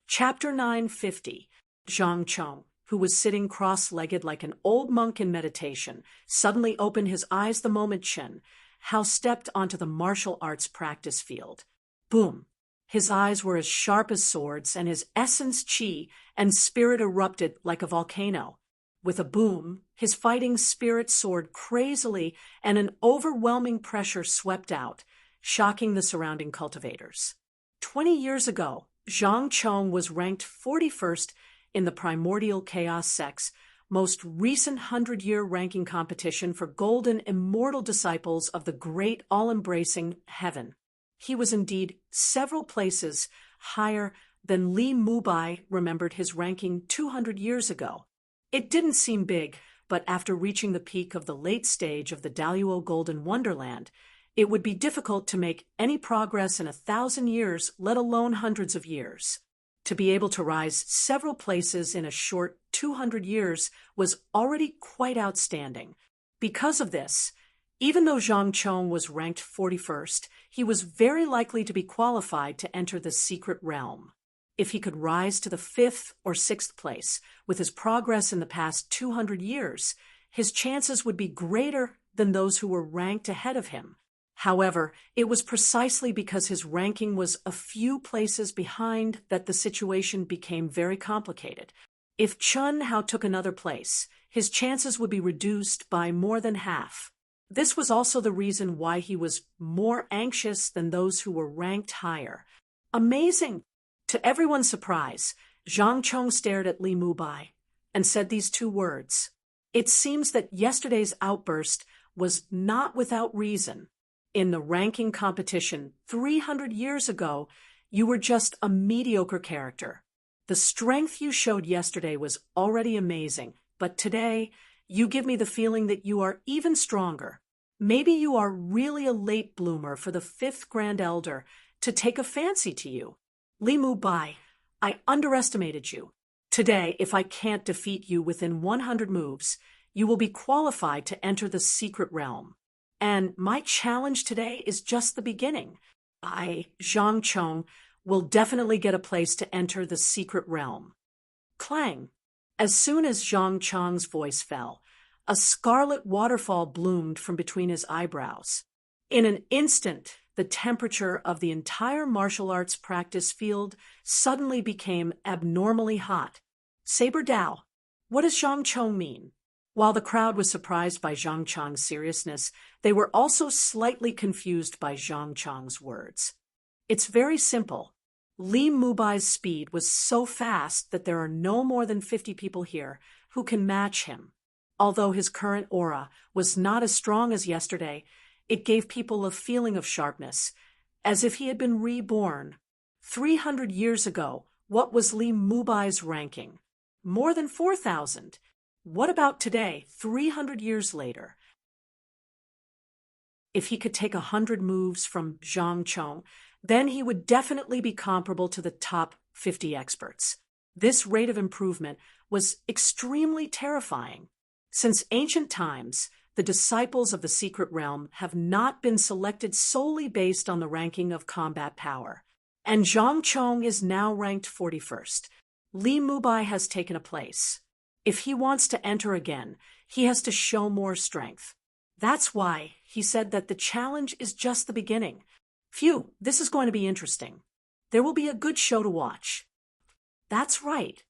Chapter 950. Zhang Chong, who was sitting cross-legged like an old monk in meditation, suddenly opened his eyes the moment Chun Hao stepped onto the martial arts practice field. Boom! His eyes were as sharp as swords, and his essence, chi, and spirit erupted like a volcano. With a boom, his fighting spirit soared crazily, and an overwhelming pressure swept out, shocking the surrounding cultivators. 20 years ago, Zhang Chong was ranked 41st in the Primordial Chaos Sect's most recent 100-year ranking competition for golden immortal disciples of the great all-embracing heaven. He was indeed several places higher than Li Mubai remembered his ranking 200 years ago. It didn't seem big, but after reaching the peak of the late stage of the Daluo Golden Wonderland, it would be difficult to make any progress in 1,000 years, let alone hundreds of years. To be able to rise several places in a short 200 years was already quite outstanding. Because of this, even though Zhang Chong was ranked 41st, he was very likely to be qualified to enter the secret realm. If he could rise to the 5th or 6th place with his progress in the past 200 years, his chances would be greater than those who were ranked ahead of him. However, it was precisely because his ranking was a few places behind that the situation became very complicated. If Chun Hao took another place, his chances would be reduced by more than half. This was also the reason why he was more anxious than those who were ranked higher. Amazing! To everyone's surprise, Zhang Chong stared at Li Mubai and said these two words. It seems that yesterday's outburst was not without reason. In the ranking competition 300 years ago, you were just a mediocre character. The strength you showed yesterday was already amazing, but today, you give me the feeling that you are even stronger. Maybe you are really a late bloomer for the 5th Grand Elder to take a fancy to you. Li Mubai, I underestimated you. Today, if I can't defeat you within 100 moves, you will be qualified to enter the secret realm. And my challenge today is just the beginning. I, Zhang Chong, will definitely get a place to enter the secret realm. Clang! As soon as Zhang Chong's voice fell, a scarlet waterfall bloomed from between his eyebrows. In an instant, the temperature of the entire martial arts practice field suddenly became abnormally hot. Saber Dao, what does Zhang Chong mean? While the crowd was surprised by Zhang Chong's seriousness, they were also slightly confused by Zhang Chong's words. It's very simple. Li Mubai's speed was so fast that there are no more than 50 people here who can match him. Although his current aura was not as strong as yesterday, it gave people a feeling of sharpness, as if he had been reborn. 300 years ago, what was Li Mubai's ranking? More than 4,000. What about today, 300 years later? If he could take 100 moves from Zhang Chong, then he would definitely be comparable to the top 50 experts. This rate of improvement was extremely terrifying. Since ancient times, the disciples of the secret realm have not been selected solely based on the ranking of combat power. And Zhang Chong is now ranked 41st. Li Mubai has taken a place. If he wants to enter again, he has to show more strength. That's why he said that the challenge is just the beginning. Phew, this is going to be interesting. There will be a good show to watch. That's right.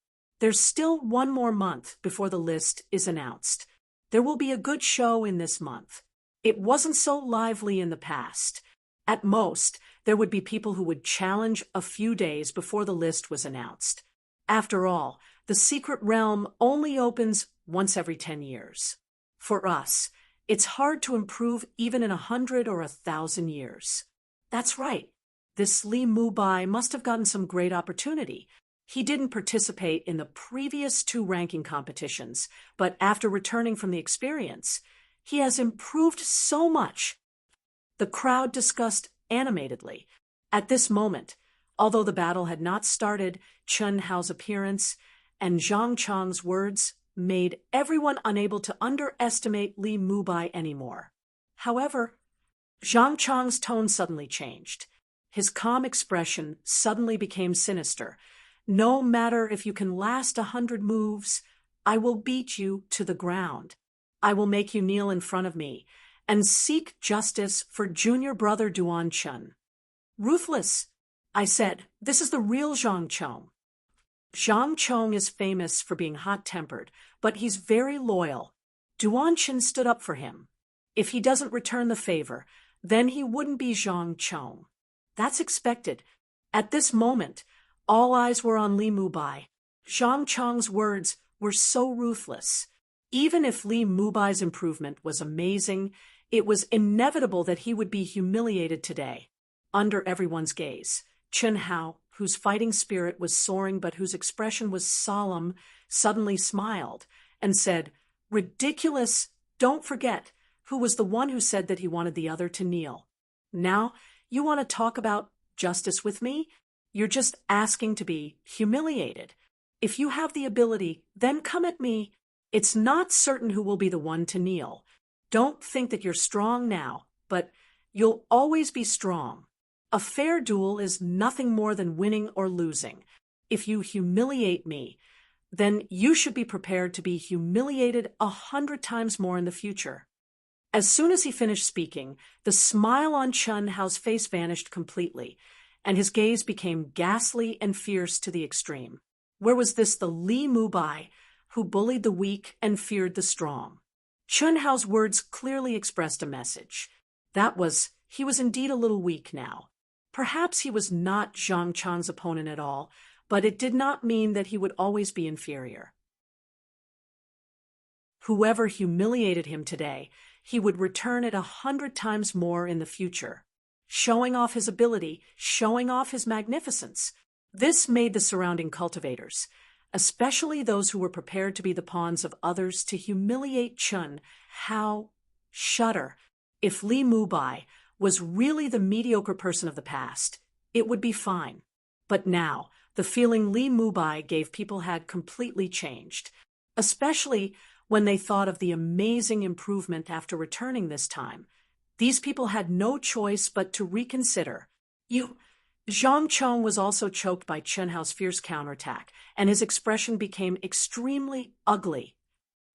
There's still one more month before the list is announced. There will be a good show in this month. It wasn't so lively in the past. At most, there would be people who would challenge a few days before the list was announced. After all, the secret realm only opens once every 10 years. For us, it's hard to improve even in 100 or 1,000 years. That's right. This Li Mubai must have gotten some great opportunity. He didn't participate in the previous 2 ranking competitions, but after returning from the experience, he has improved so much. The crowd discussed animatedly. At this moment, although the battle had not started, Chen Hao's appearance and Zhang Chang's words made everyone unable to underestimate Li Mubai anymore. However, Zhang Chang's tone suddenly changed. His calm expression suddenly became sinister. No matter if you can last 100 moves, I will beat you to the ground. I will make you kneel in front of me and seek justice for junior brother Duan Chun. Ruthless, I said. This is the real Zhang Chong. Zhang Chong is famous for being hot-tempered, but he's very loyal. Duan Chun stood up for him. If he doesn't return the favor, then he wouldn't be Zhang Chong. That's expected. At this moment, all eyes were on Li Mubai. Zhang Chong's words were so ruthless. Even if Li Mubai's improvement was amazing, it was inevitable that he would be humiliated today. Under everyone's gaze, Chen Hao, whose fighting spirit was soaring but whose expression was solemn, suddenly smiled and said, "Ridiculous! Don't forget, who was the one who said that he wanted the other to kneel. Now, you want to talk about justice with me? You're just asking to be humiliated. If you have the ability, then come at me. It's not certain who will be the one to kneel. Don't think that you're strong now, but you'll always be strong. A fair duel is nothing more than winning or losing. If you humiliate me, then you should be prepared to be humiliated 100 times more in the future." As soon as he finished speaking, the smile on Chen Hao's face vanished completely, and his gaze became ghastly and fierce to the extreme. Where was this the Li Mubai who bullied the weak and feared the strong? Chen Hao's words clearly expressed a message. That was, he was indeed a little weak now. Perhaps he was not Zhang Chang's opponent at all, but it did not mean that he would always be inferior. Whoever humiliated him today, he would return it 100 times more in the future. Showing off his ability, showing off his magnificence. This made the surrounding cultivators, especially those who were prepared to be the pawns of others to humiliate Chen Hao, shudder. If Li Mubai was really the mediocre person of the past, it would be fine. But now, the feeling Li Mubai gave people had completely changed, especially when they thought of the amazing improvement after returning this time. These people had no choice but to reconsider. Zhang Chong was also choked by Chen Hao's fierce counterattack, and his expression became extremely ugly.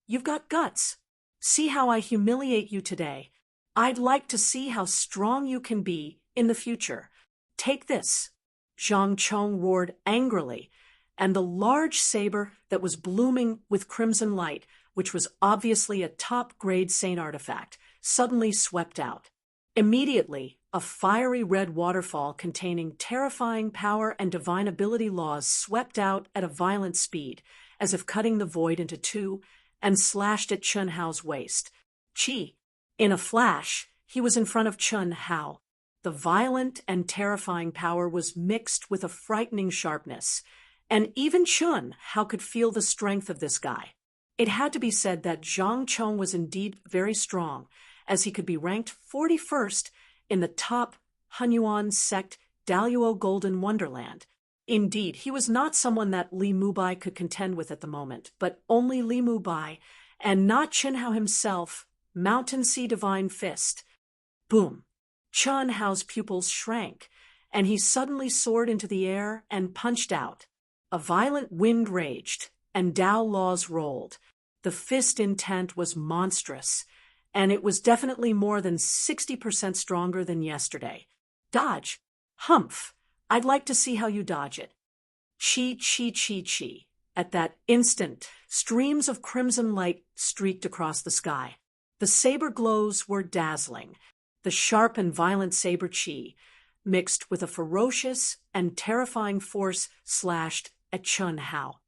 "You've got guts. See how I humiliate you today. I'd like to see how strong you can be in the future. Take this." Zhang Chong roared angrily, and the large saber that was blooming with crimson light, which was obviously a top-grade saint artifact, suddenly swept out. Immediately, a fiery red waterfall containing terrifying power and divine ability laws swept out at a violent speed, as if cutting the void into two, and slashed at Chen Hao's waist. Chi! In a flash, he was in front of Chen Hao. The violent and terrifying power was mixed with a frightening sharpness, and even Chen Hao could feel the strength of this guy. It had to be said that Zhang Chong was indeed very strong, as he could be ranked 41st in the top Hunyuan sect Daluo Golden Wonderland. Indeed, he was not someone that Li Mubai could contend with at the moment, but only Li Mubai, and not Chen Hao himself. Mountain Sea Divine Fist. Boom! Chen Hao's pupils shrank, and he suddenly soared into the air and punched out. A violent wind raged, and Dao laws rolled. The fist intent was monstrous, and it was definitely more than 60% stronger than yesterday. Dodge! Humph! I'd like to see how you dodge it. Chi, chi, chi, chi. At that instant, streams of crimson light streaked across the sky. The saber glows were dazzling. The sharp and violent saber chi, mixed with a ferocious and terrifying force, slashed at Chun Hao.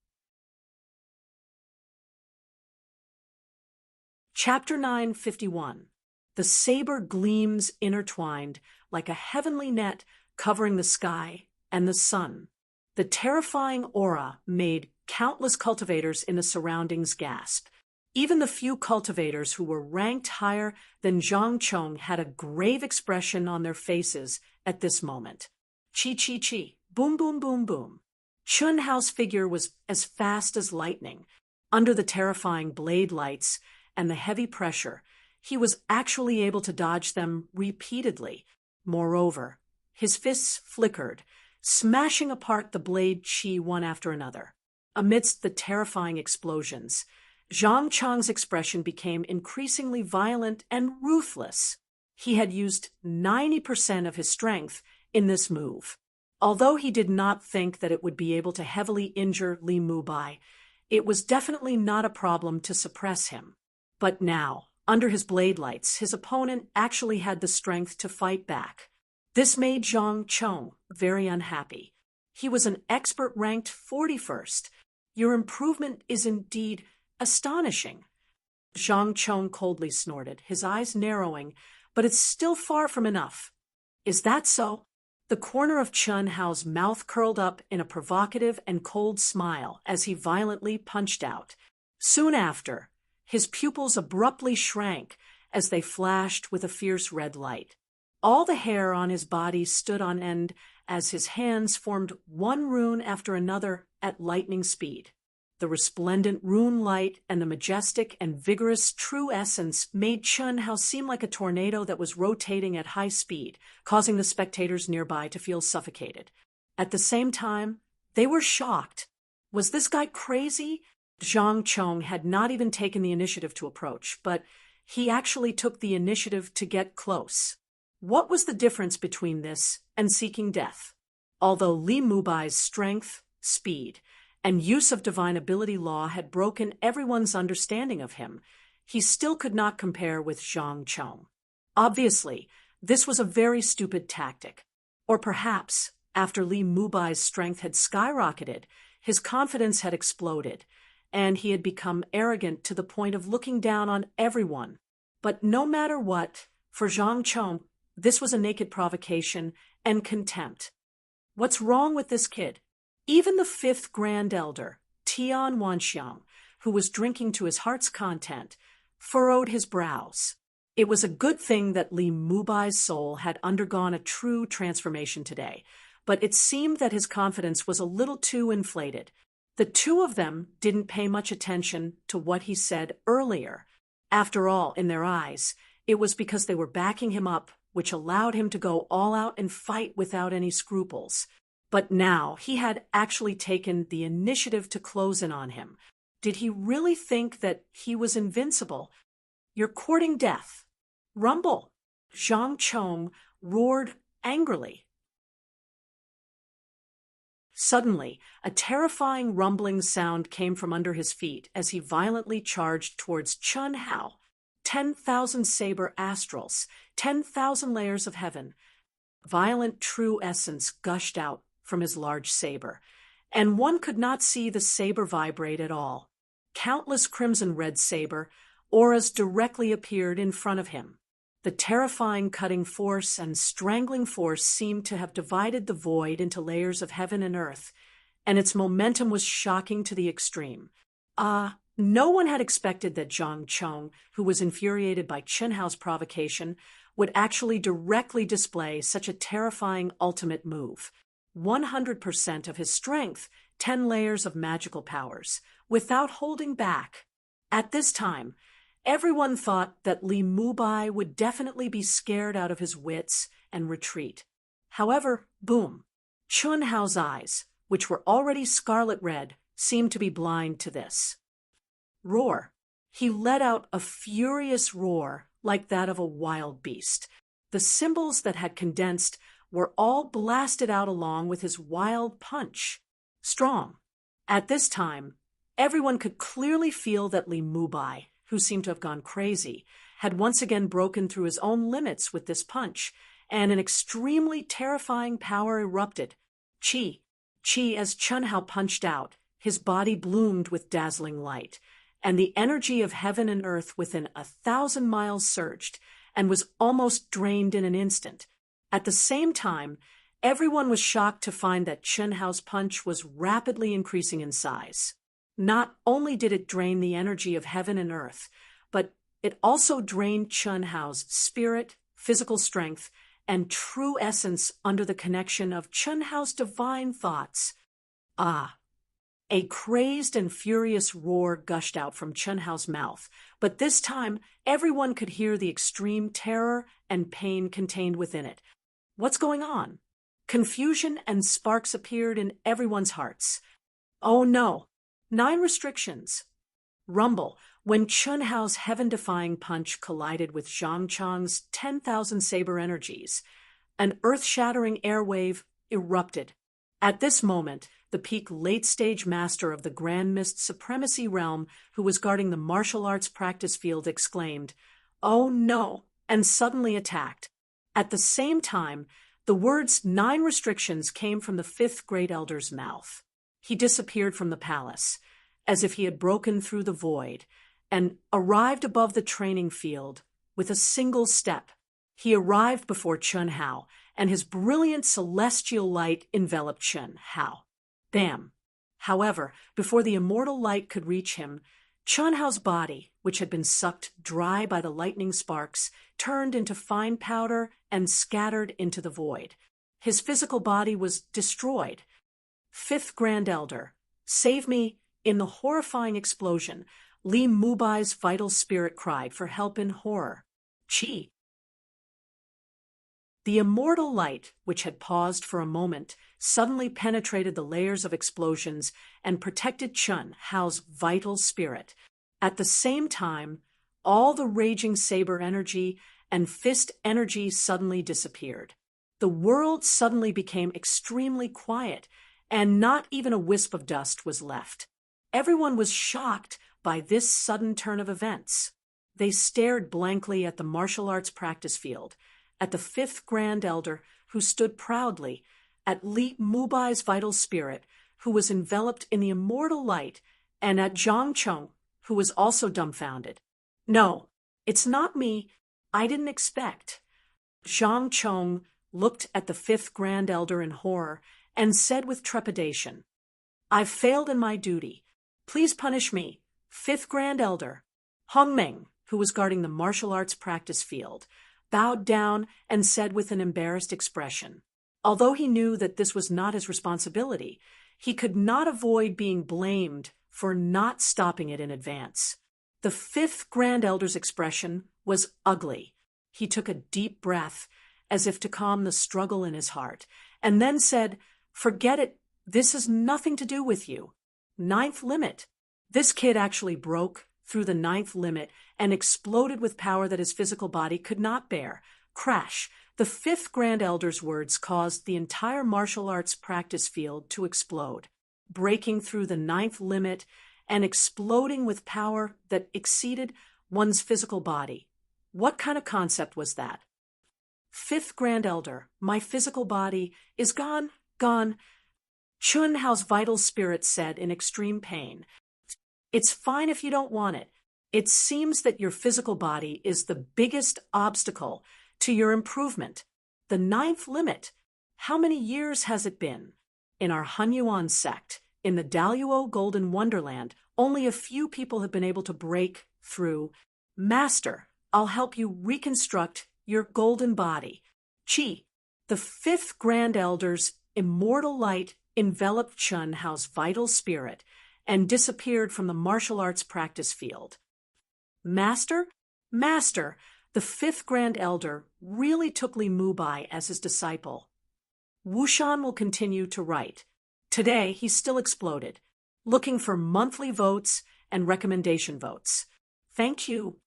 Chapter 951. The saber gleams intertwined like a heavenly net covering the sky and the sun. The terrifying aura made countless cultivators in the surroundings gasp. Even the few cultivators who were ranked higher than Zhang Chong had a grave expression on their faces at this moment. Chi chi chi, boom boom boom boom. Chun Hao's figure was as fast as lightning. Under the terrifying blade lights and the heavy pressure, he was actually able to dodge them repeatedly. Moreover, his fists flickered, smashing apart the blade chi one after another. Amidst the terrifying explosions, Zhang Chong's expression became increasingly violent and ruthless. He had used 90% of his strength in this move. Although he did not think that it would be able to heavily injure Li Mubai, it was definitely not a problem to suppress him. But now, under his blade lights, his opponent actually had the strength to fight back. This made Zhang Chong very unhappy. He was an expert ranked 41st. Your improvement is indeed astonishing. Zhang Chong coldly snorted, his eyes narrowing, but it's still far from enough. Is that so? The corner of Chun Hao's mouth curled up in a provocative and cold smile as he violently punched out. Soon after, his pupils abruptly shrank as they flashed with a fierce red light. All the hair on his body stood on end as his hands formed one rune after another at lightning speed. The resplendent rune light and the majestic and vigorous true essence made Chun Hao seem like a tornado that was rotating at high speed, causing the spectators nearby to feel suffocated. At the same time, they were shocked. Was this guy crazy? Zhang Chong had not even taken the initiative to approach, but he actually took the initiative to get close. What was the difference between this and seeking death? Although Li Mubai's strength, speed, and use of divine ability law had broken everyone's understanding of him, he still could not compare with Zhang Chong. Obviously, this was a very stupid tactic. Or perhaps, after Li Mubai's strength had skyrocketed, his confidence had exploded, and he had become arrogant to the point of looking down on everyone. But no matter what, for Zhang Chong, this was a naked provocation and contempt. What's wrong with this kid? Even the fifth Grand Elder, Tian Wanxiang, who was drinking to his heart's content, furrowed his brows. It was a good thing that Li Mubai's soul had undergone a true transformation today, but it seemed that his confidence was a little too inflated. The two of them didn't pay much attention to what he said earlier. After all, in their eyes, it was because they were backing him up, which allowed him to go all out and fight without any scruples. But now he had actually taken the initiative to close in on him. Did he really think that he was invincible? You're courting death. Rumble! Zhang Chong roared angrily. Suddenly, a terrifying rumbling sound came from under his feet as he violently charged towards Chun Hao. 10,000 saber astrals, 10,000 layers of heaven. Violent true essence gushed out from his large saber, and one could not see the saber vibrate at all. Countless crimson-red saber auras directly appeared in front of him. The terrifying cutting force and strangling force seemed to have divided the void into layers of heaven and earth, and its momentum was shocking to the extreme. No one had expected that Zhang Chong, who was infuriated by Chun Hao's provocation, would actually directly display such a terrifying ultimate move. 100% of his strength, 10 layers of magical powers, without holding back. At this time, everyone thought that Li Mubai would definitely be scared out of his wits and retreat. However, boom! Chun Hao's eyes, which were already scarlet red, seemed to be blind to this. Roar! He let out a furious roar like that of a wild beast. The symbols that had condensed were all blasted out along with his wild punch. Strong, At this time, everyone could clearly feel that Li Mubai, who seemed to have gone crazy, had once again broken through his own limits with this punch, and an extremely terrifying power erupted. Qi. Qi, as Chun Hao punched out, his body bloomed with dazzling light, and the energy of heaven and earth within 1,000 miles surged, and was almost drained in an instant. At the same time, everyone was shocked to find that Chun Hao's punch was rapidly increasing in size. Not only did it drain the energy of heaven and earth, but it also drained Chun Hao's spirit, physical strength, and true essence under the connection of Chun Hao's divine thoughts. Ah! A crazed and furious roar gushed out from Chun Hao's mouth, but this time everyone could hear the extreme terror and pain contained within it. What's going on? Confusion and sparks appeared in everyone's hearts. Oh no! 9 restrictions. Rumble, when Chun Hao's heaven-defying punch collided with Zhang Chang's 10,000 saber energies, an earth-shattering airwave erupted. At this moment, the peak late-stage master of the Grand Mist Supremacy Realm, who was guarding the martial arts practice field, exclaimed, "Oh no!" and suddenly attacked. At the same time, the words 9 restrictions came from the 5th Great Elder's mouth. He disappeared from the palace, as if he had broken through the void, and arrived above the training field with a single step. He arrived before Chun Hao, and his brilliant celestial light enveloped Chun Hao. Bam! However, before the immortal light could reach him, Chun Hao's body, which had been sucked dry by the lightning sparks, turned into fine powder and scattered into the void. His physical body was destroyed. 5th Grand Elder, save me! In the horrifying explosion, Li Mubai's vital spirit cried for help in horror. Qi. The immortal light, which had paused for a moment, suddenly penetrated the layers of explosions and protected Chun Hao's vital spirit. At the same time, all the raging saber energy and fist energy suddenly disappeared. The world suddenly became extremely quiet, and not even a wisp of dust was left. Everyone was shocked by this sudden turn of events. They stared blankly at the martial arts practice field, at the 5th Grand Elder, who stood proudly, at Li Mubai's vital spirit, who was enveloped in the immortal light, and at Zhang Chong, who was also dumbfounded. "No, it's not me. I didn't expect." Zhang Chong looked at the 5th Grand Elder in horror and said with trepidation, "I've failed in my duty. Please punish me, 5th Grand Elder." Hong Meng, who was guarding the martial arts practice field, bowed down and said with an embarrassed expression, although he knew that this was not his responsibility, he could not avoid being blamed for not stopping it in advance. The 5th Grand Elder's expression was ugly. He took a deep breath, as if to calm the struggle in his heart, and then said, "Forget it. This has nothing to do with you. 9th limit." This kid actually broke through the 9th limit and exploded with power that his physical body could not bear. Crash! The 5th Grand Elder's words caused the entire martial arts practice field to explode, breaking through the 9th limit and exploding with power that exceeded one's physical body. What kind of concept was that? 5th Grand Elder, my physical body is gone. Chun Hao's vital spirit said in extreme pain, "It's fine if you don't want it. It seems that your physical body is the biggest obstacle to your improvement. The 9th limit. How many years has it been? In our Hunyuan sect, in the Daluo Golden Wonderland, only a few people have been able to break through. Master, I'll help you reconstruct your golden body." Qi. The 5th Grand Elder's immortal light enveloped Chun Hao's vital spirit and disappeared from the martial arts practice field. Master? The 5th Grand Elder really took Li Mubai as his disciple. Wushan will continue to write. Today, he still exploded, looking for monthly votes and recommendation votes. Thank you.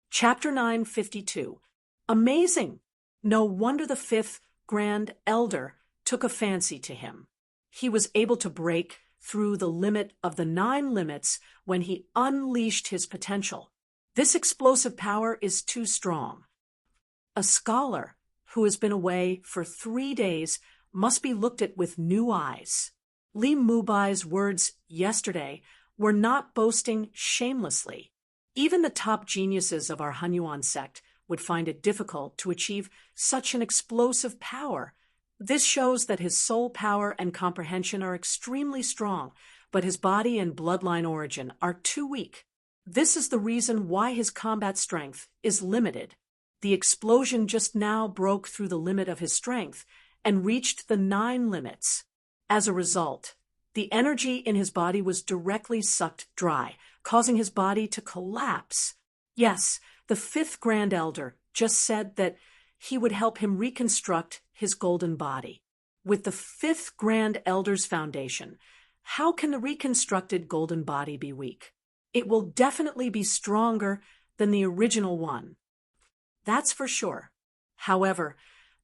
Chapter 952. Amazing! No wonder the 5th Grand Elder took a fancy to him. He was able to break through the limit of the 9 limits when he unleashed his potential. This explosive power is too strong. A scholar who has been away for 3 days must be looked at with new eyes. Li Mubai's words yesterday were not boasting shamelessly. Even the top geniuses of our Hanyuan sect would find it difficult to achieve such an explosive power. This shows that his soul power and comprehension are extremely strong, but his body and bloodline origin are too weak. This is the reason why his combat strength is limited. The explosion just now broke through the limit of his strength and reached the 9 limits. As a result, the energy in his body was directly sucked dry, causing his body to collapse. Yes, the 5th Grand Elder just said that he would help him reconstruct his golden body. With the 5th Grand Elder's foundation, how can the reconstructed golden body be weak? It will definitely be stronger than the original one. That's for sure. However,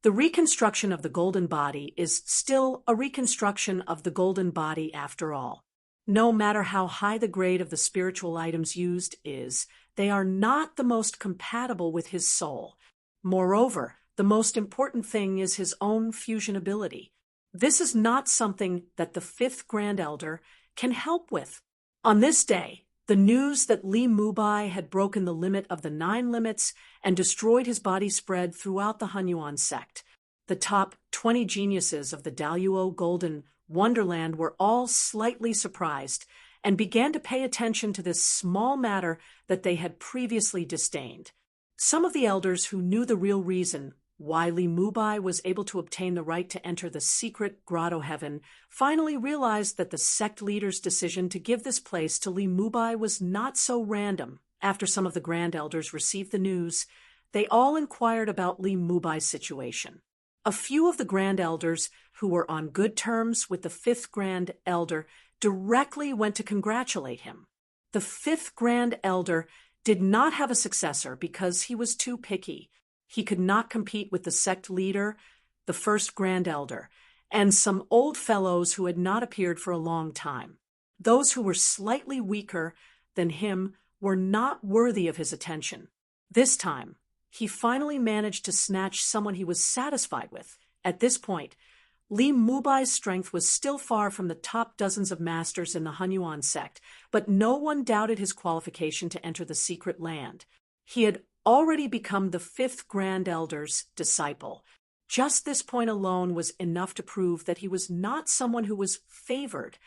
the reconstruction of the golden body is still a reconstruction of the golden body after all. No matter how high the grade of the spiritual items used is, they are not the most compatible with his soul. Moreover, the most important thing is his own fusion ability. This is not something that the 5th Grand Elder can help with. On this day, the news that Li Mubai had broken the limit of the 9 limits and destroyed his body spread throughout the Hanyuan sect. The top 20 geniuses of the Daluo Golden Wonderland were all slightly surprised and began to pay attention to this small matter that they had previously disdained. Some of the elders who knew the real reason why Li Mubai was able to obtain the right to enter the secret grotto heaven finally realized that the sect leader's decision to give this place to Li Mubai was not so random. After some of the Grand Elders received the news, they all inquired about Li Mubai's situation. A few of the Grand Elders who were on good terms with the 5th Grand Elder directly went to congratulate him. The 5th Grand Elder did not have a successor because he was too picky. He could not compete with the sect leader, the 1st Grand Elder, and some old fellows who had not appeared for a long time. Those who were slightly weaker than him were not worthy of his attention. This time, he finally managed to snatch someone he was satisfied with. At this point, Li Mubai's strength was still far from the top dozens of masters in the Hanyuan sect, but no one doubted his qualification to enter the secret land. He had already become the 5th Grand Elder's disciple. Just this point alone was enough to prove that he was not someone who was favored.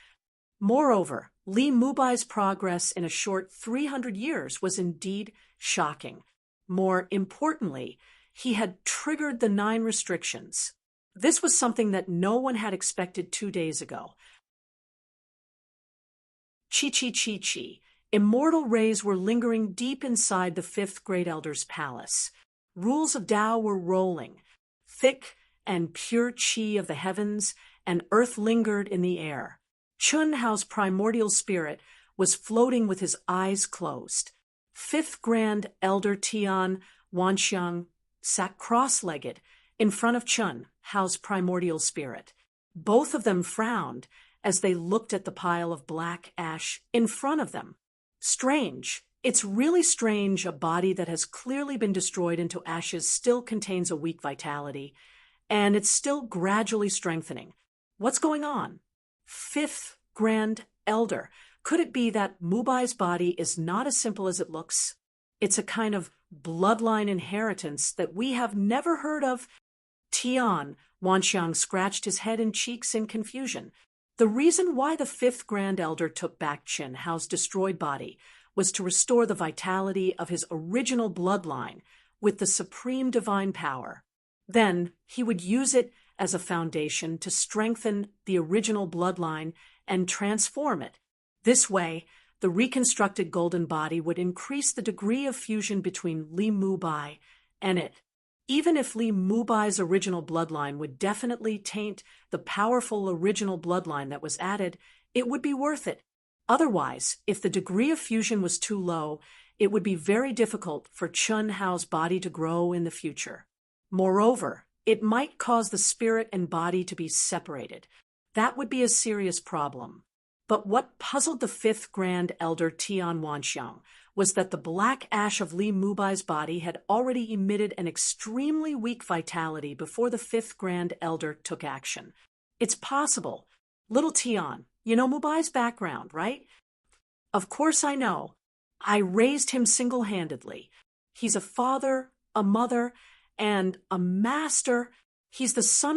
Moreover, Li Mubai's progress in a short 300 years was indeed shocking. More importantly, he had triggered the 9 restrictions. This was something that no one had expected 2 days ago. Chi. Immortal rays were lingering deep inside the 5th Great Elder's palace. Rules of Tao were rolling. Thick and pure chi of the heavens and earth lingered in the air. Chun Hao's primordial spirit was floating with his eyes closed. 5th Grand Elder Tian Wanxiang sat cross-legged in front of Chun Hao's primordial spirit. Both of them frowned as they looked at the pile of black ash in front of them. Strange. It's really strange a body that has clearly been destroyed into ashes still contains a weak vitality, and it's still gradually strengthening. What's going on? 5th Grand Elder. Could it be that Mubai's body is not as simple as it looks? It's a kind of bloodline inheritance that we have never heard of. Tian Wanxiang scratched his head and cheeks in confusion. The reason why the 5th Grand Elder took back Chin Hao's destroyed body was to restore the vitality of his original bloodline with the supreme divine power. Then he would use it as a foundation to strengthen the original bloodline and transform it. This way, the reconstructed golden body would increase the degree of fusion between Li Mubai and it. Even if Li Mubai's original bloodline would definitely taint the powerful original bloodline that was added, it would be worth it. Otherwise, if the degree of fusion was too low, it would be very difficult for Chun Hao's body to grow in the future. Moreover, It might cause the spirit and body to be separated. That would be a serious problem. But what puzzled the fifth Grand Elder Tian Wanxiang was that the black ash of Li Mubai's body had already emitted an extremely weak vitality before the fifth Grand Elder took action. It's possible. Little Tian, you know Mubai's background, right? Of course I know. I raised him single-handedly. He's a father, a mother, and a master. He's the son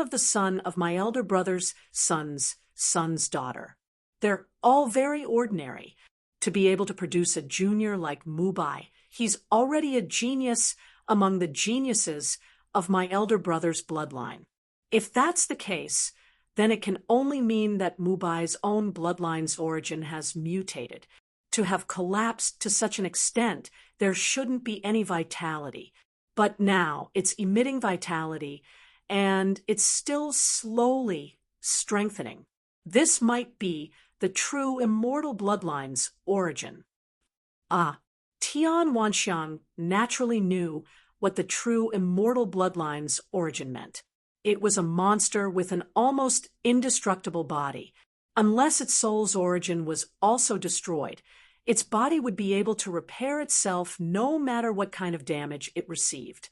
of my elder brother's son's daughter. They're all very ordinary. To be able to produce a junior like Mubai, he's already a genius among the geniuses of my elder brother's bloodline. If that's the case, then it can only mean that Mubai's own bloodline's origin has mutated. To have collapsed to such an extent, there shouldn't be any vitality. But now it's emitting vitality, and it's still slowly strengthening. This might be the true immortal bloodline's origin. Tian Wanxiang naturally knew what the true immortal bloodline's origin meant. It was a monster with an almost indestructible body. Unless its soul's origin was also destroyed, its body would be able to repair itself no matter what kind of damage it received.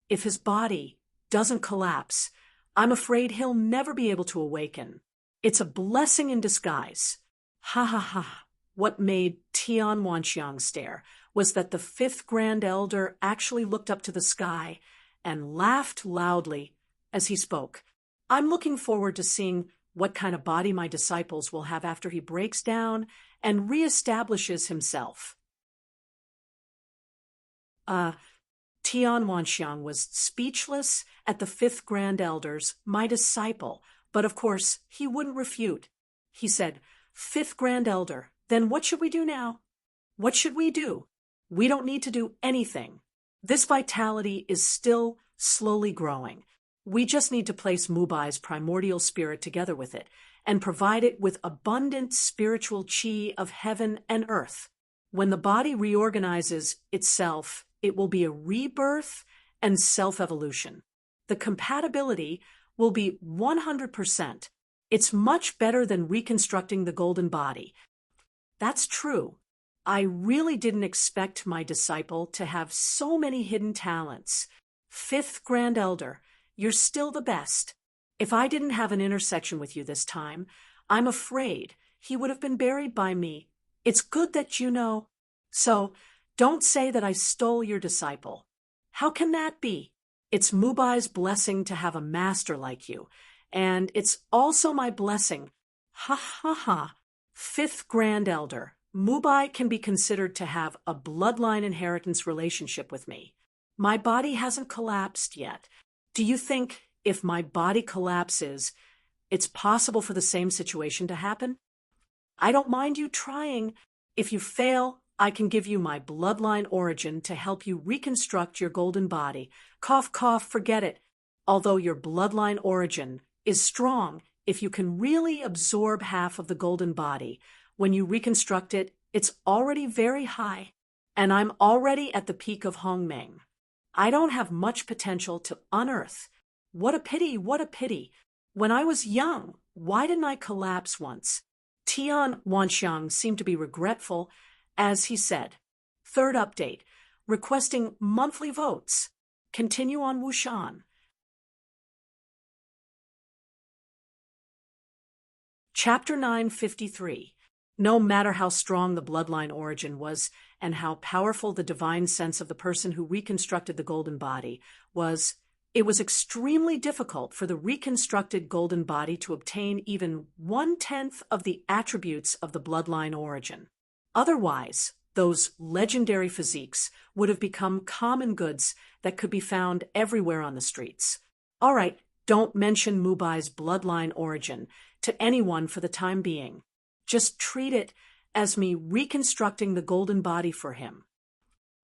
If his body doesn't collapse, I'm afraid he'll never be able to awaken. It's a blessing in disguise. Ha ha ha. What made Tian Wanxiang stare was that the fifth Grand Elder actually looked up to the sky and laughed loudly as he spoke. I'm looking forward to seeing what kind of body my disciples will have after he breaks down and reestablishes himself. Tian Wanxiang was speechless at the fifth Grand Elder's, my disciple, but of course he wouldn't refute. He said, "Fifth Grand Elder, then what should we do now?" "What should we do? We don't need to do anything. This vitality is still slowly growing. We just need to place Mubai's primordial spirit together with it and provide it with abundant spiritual chi of heaven and earth. When the body reorganizes itself, it will be a rebirth and self-evolution. The compatibility will be 100%. It's much better than reconstructing the golden body." That's true. I really didn't expect my disciple to have so many hidden talents. Fifth Grand Elder, you're still the best. If I didn't have an intersection with you this time, I'm afraid he would have been buried by me. It's good that you know. So, don't say that I stole your disciple. How can that be? It's Mubai's blessing to have a master like you, and it's also my blessing. Ha ha ha. Fifth Grand Elder, Mubai can be considered to have a bloodline inheritance relationship with me. My body hasn't collapsed yet. Do you think if my body collapses, it's possible for the same situation to happen? I don't mind you trying. If you fail, I can give you my bloodline origin to help you reconstruct your golden body. Cough, cough, forget it. Although your bloodline origin is strong, if you can really absorb half of the golden body, when you reconstruct it, it's already very high. And I'm already at the peak of Hongmeng. I don't have much potential to unearth. What a pity, what a pity. When I was young, why didn't I collapse once? Tian Wanxiang seemed to be regretful, as he said. Third update, requesting monthly votes. Continue on Wushan. Chapter 953. No matter how strong the bloodline origin was and how powerful the divine sense of the person who reconstructed the golden body was, it was extremely difficult for the reconstructed golden body to obtain even 1/10 of the attributes of the bloodline origin. Otherwise, those legendary physiques would have become common goods that could be found everywhere on the streets. All right, don't mention Mubai's bloodline origin to anyone for the time being. Just treat it as me reconstructing the golden body for him.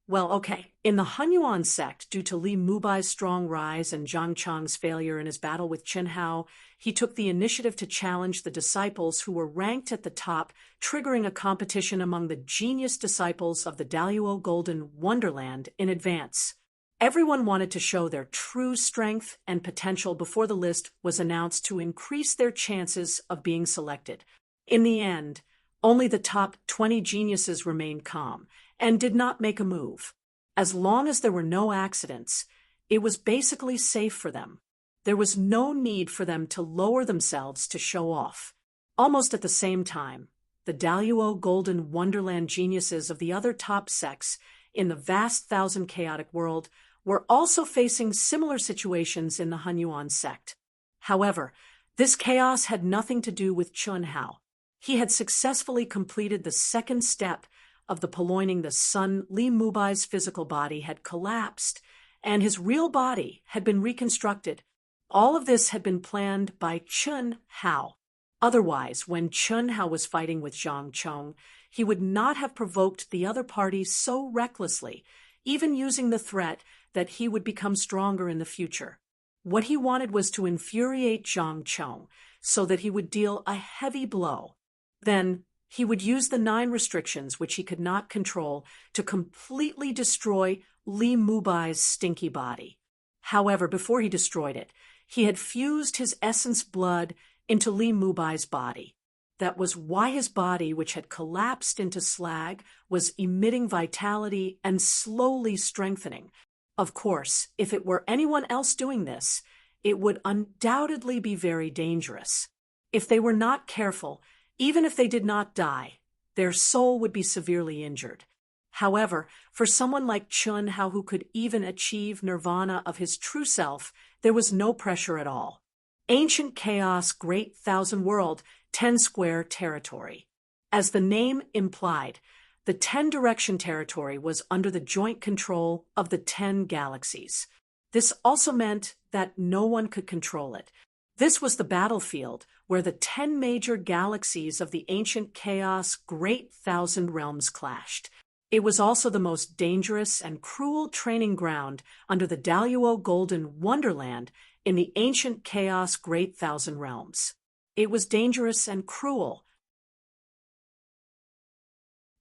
Well, okay, in the Hunyuan sect, due to Li Mubai's strong rise and Zhang Chang's failure in his battle with Qin Hao, he took the initiative to challenge the disciples who were ranked at the top, triggering a competition among the genius disciples of the Daluo Golden Wonderland in advance. Everyone wanted to show their true strength and potential before the list was announced to increase their chances of being selected. In the end, only the top 20 geniuses remained calm and did not make a move. As long as there were no accidents, it was basically safe for them. There was no need for them to lower themselves to show off. Almost at the same time, the Daluo Golden Wonderland geniuses of the other top sects in the vast thousand chaotic world were also facing similar situations in the Hunyuan sect. However, this chaos had nothing to do with Chun Hao. He had successfully completed the second step of the purloining. The Sun Li Mubai's physical body had collapsed, and his real body had been reconstructed. All of this had been planned by Chun Hao. Otherwise, when Chun Hao was fighting with Zhang Chong, he would not have provoked the other party so recklessly, even using the threat that he would become stronger in the future. What he wanted was to infuriate Zhang Chong so that he would deal a heavy blow. Then he would use the 9 restrictions which he could not control to completely destroy Li Mubai's stinky body. However, before he destroyed it, he had fused his essence blood into Li Mubai's body. That was why his body, which had collapsed into slag, was emitting vitality and slowly strengthening. Of course, if it were anyone else doing this, it would undoubtedly be very dangerous. If they were not careful, even if they did not die, their soul would be severely injured. However, for someone like Chun Hao who could even achieve nirvana of his true self, there was no pressure at all. Ancient Chaos, Great Thousand World, 10 Square Territory. As the name implied, the 10 Direction Territory was under the joint control of the 10 galaxies. This also meant that no one could control it. This was the battlefield where the 10 major galaxies of the ancient Chaos, Great Thousand Realms clashed. It was also the most dangerous and cruel training ground under the Daluo Golden Wonderland in the ancient Chaos, Great Thousand Realms. It was dangerous and cruel.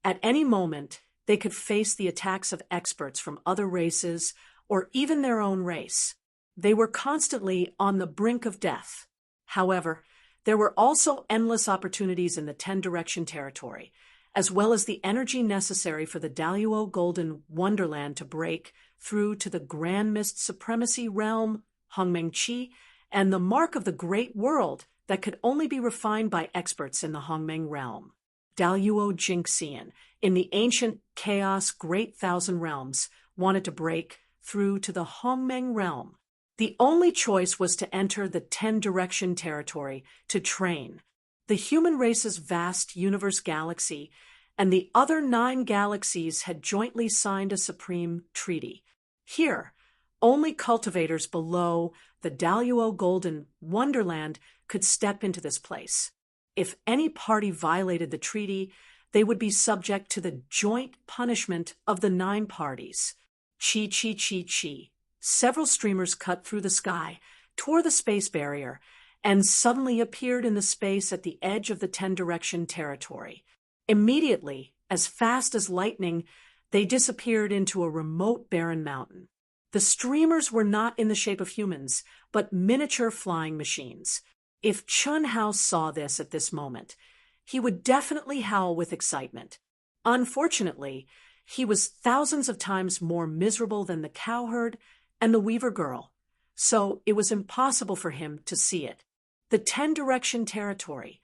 At any moment, they could face the attacks of experts from other races or even their own race. They were constantly on the brink of death. However, there were also endless opportunities in the 10 Direction Territory, as well as the energy necessary for the Daluo Golden Wonderland to break through to the Grand Mist Supremacy Realm, Hongmeng Qi, and the Mark of the Great World that could only be refined by experts in the Hongmeng Realm. Daluo Jinxian, in the ancient Chaos Great Thousand Realms, wanted to break through to the Hongmeng Realm. The only choice was to enter the 10 Direction Territory to train. The human race's vast universe galaxy and the other 9 galaxies had jointly signed a supreme treaty. Here, only cultivators below the Daluo Golden Wonderland could step into this place. If any party violated the treaty, they would be subject to the joint punishment of the 9 parties. Chi, chi, chi, chi. Several streamers cut through the sky, tore the space barrier, and suddenly appeared in the space at the edge of the 10 Direction Territory. Immediately, as fast as lightning, they disappeared into a remote barren mountain. The streamers were not in the shape of humans, but miniature flying machines. If Chun Hao saw this at this moment, he would definitely howl with excitement. Unfortunately, he was thousands of times more miserable than the cowherd and the weaver girl, so it was impossible for him to see it. The 10 Direction Territory.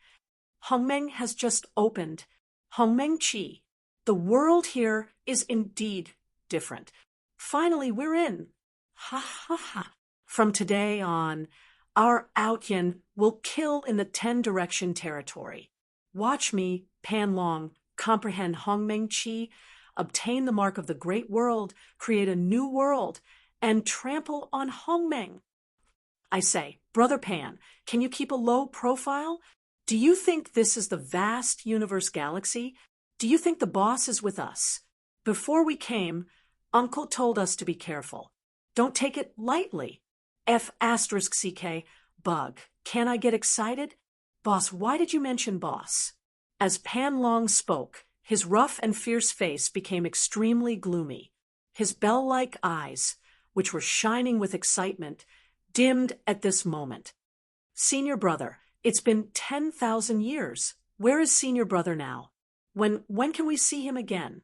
Hongmeng has just opened. Hongmeng Qi. The world here is indeed different. Finally, we're in. Ha ha ha. From today on, our Outyan will kill in the 10 Direction Territory. Watch me, Pan Long, comprehend Hongmeng Qi, obtain the mark of the Great World, create a new world, and trample on Hongmeng. I say, Brother Pan, can you keep a low profile? Do you think this is the vast universe galaxy? Do you think the boss is with us? Before we came, Uncle told us to be careful. Don't take it lightly. F*CK, bug. Can I get excited? Boss, why did you mention boss? As Pan Long spoke, his rough and fierce face became extremely gloomy. His bell-like eyes, which were shining with excitement, dimmed at this moment. Senior brother, it's been 10,000 years. Where is senior brother now? When can we see him again?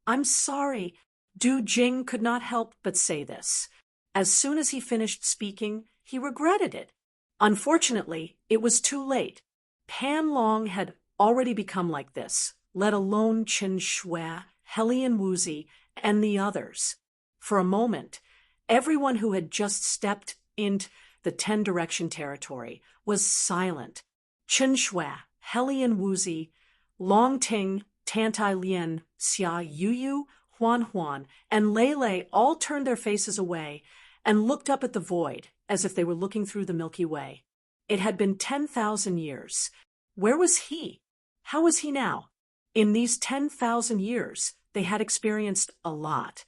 I'm sorry. Du Jing could not help but say this. As soon as he finished speaking, he regretted it. Unfortunately, it was too late. Pan Long had already become like this, let alone Chen Shui, Helian Wuzi, and the others. For a moment, everyone who had just stepped into the 10-direction territory was silent. Chen Shui, Helian Wuzi, Long Ting, Tantai Lien, Xia Yuyu, Huan Huan, and Lei Lei all turned their faces away and looked up at the void as if they were looking through the Milky Way. It had been 10,000 years. Where was he? How was he now? In these 10,000 years, they had experienced a lot.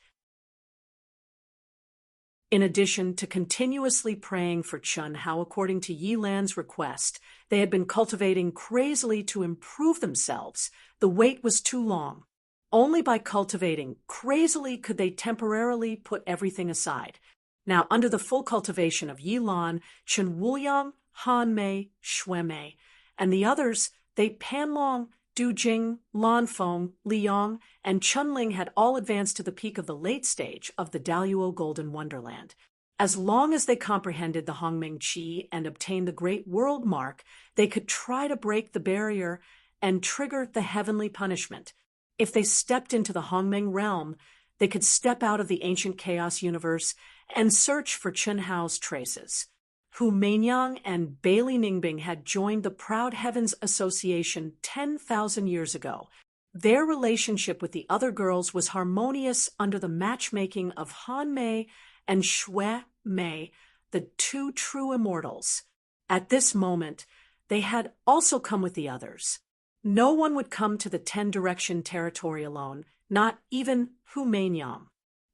In addition to continuously praying for Chun Hao according to Yi Lan's request, they had been cultivating crazily to improve themselves. The wait was too long. Only by cultivating crazily could they temporarily put everything aside. Now, under the full cultivation of Yi Lan, Chen Wuyang, Han Mei, Shui Mei, and the others, they Pan Long, Du Jing, Lan Feng, Li Yong, and Chun Ling had all advanced to the peak of the late stage of the Daluo Golden Wonderland. As long as they comprehended the Hongming Qi and obtained the Great World Mark, they could try to break the barrier and trigger the heavenly punishment. If they stepped into the Hongmeng realm, they could step out of the ancient chaos universe and search for Chen Hao's traces. Hu Meinyang and Bailey Ningbing had joined the Proud Heavens Association 10,000 years ago. Their relationship with the other girls was harmonious under the matchmaking of Han Mei and Shui Mei, the two true immortals. At this moment, they had also come with the others. No one would come to the 10-direction territory alone, not even Hu Meinyang.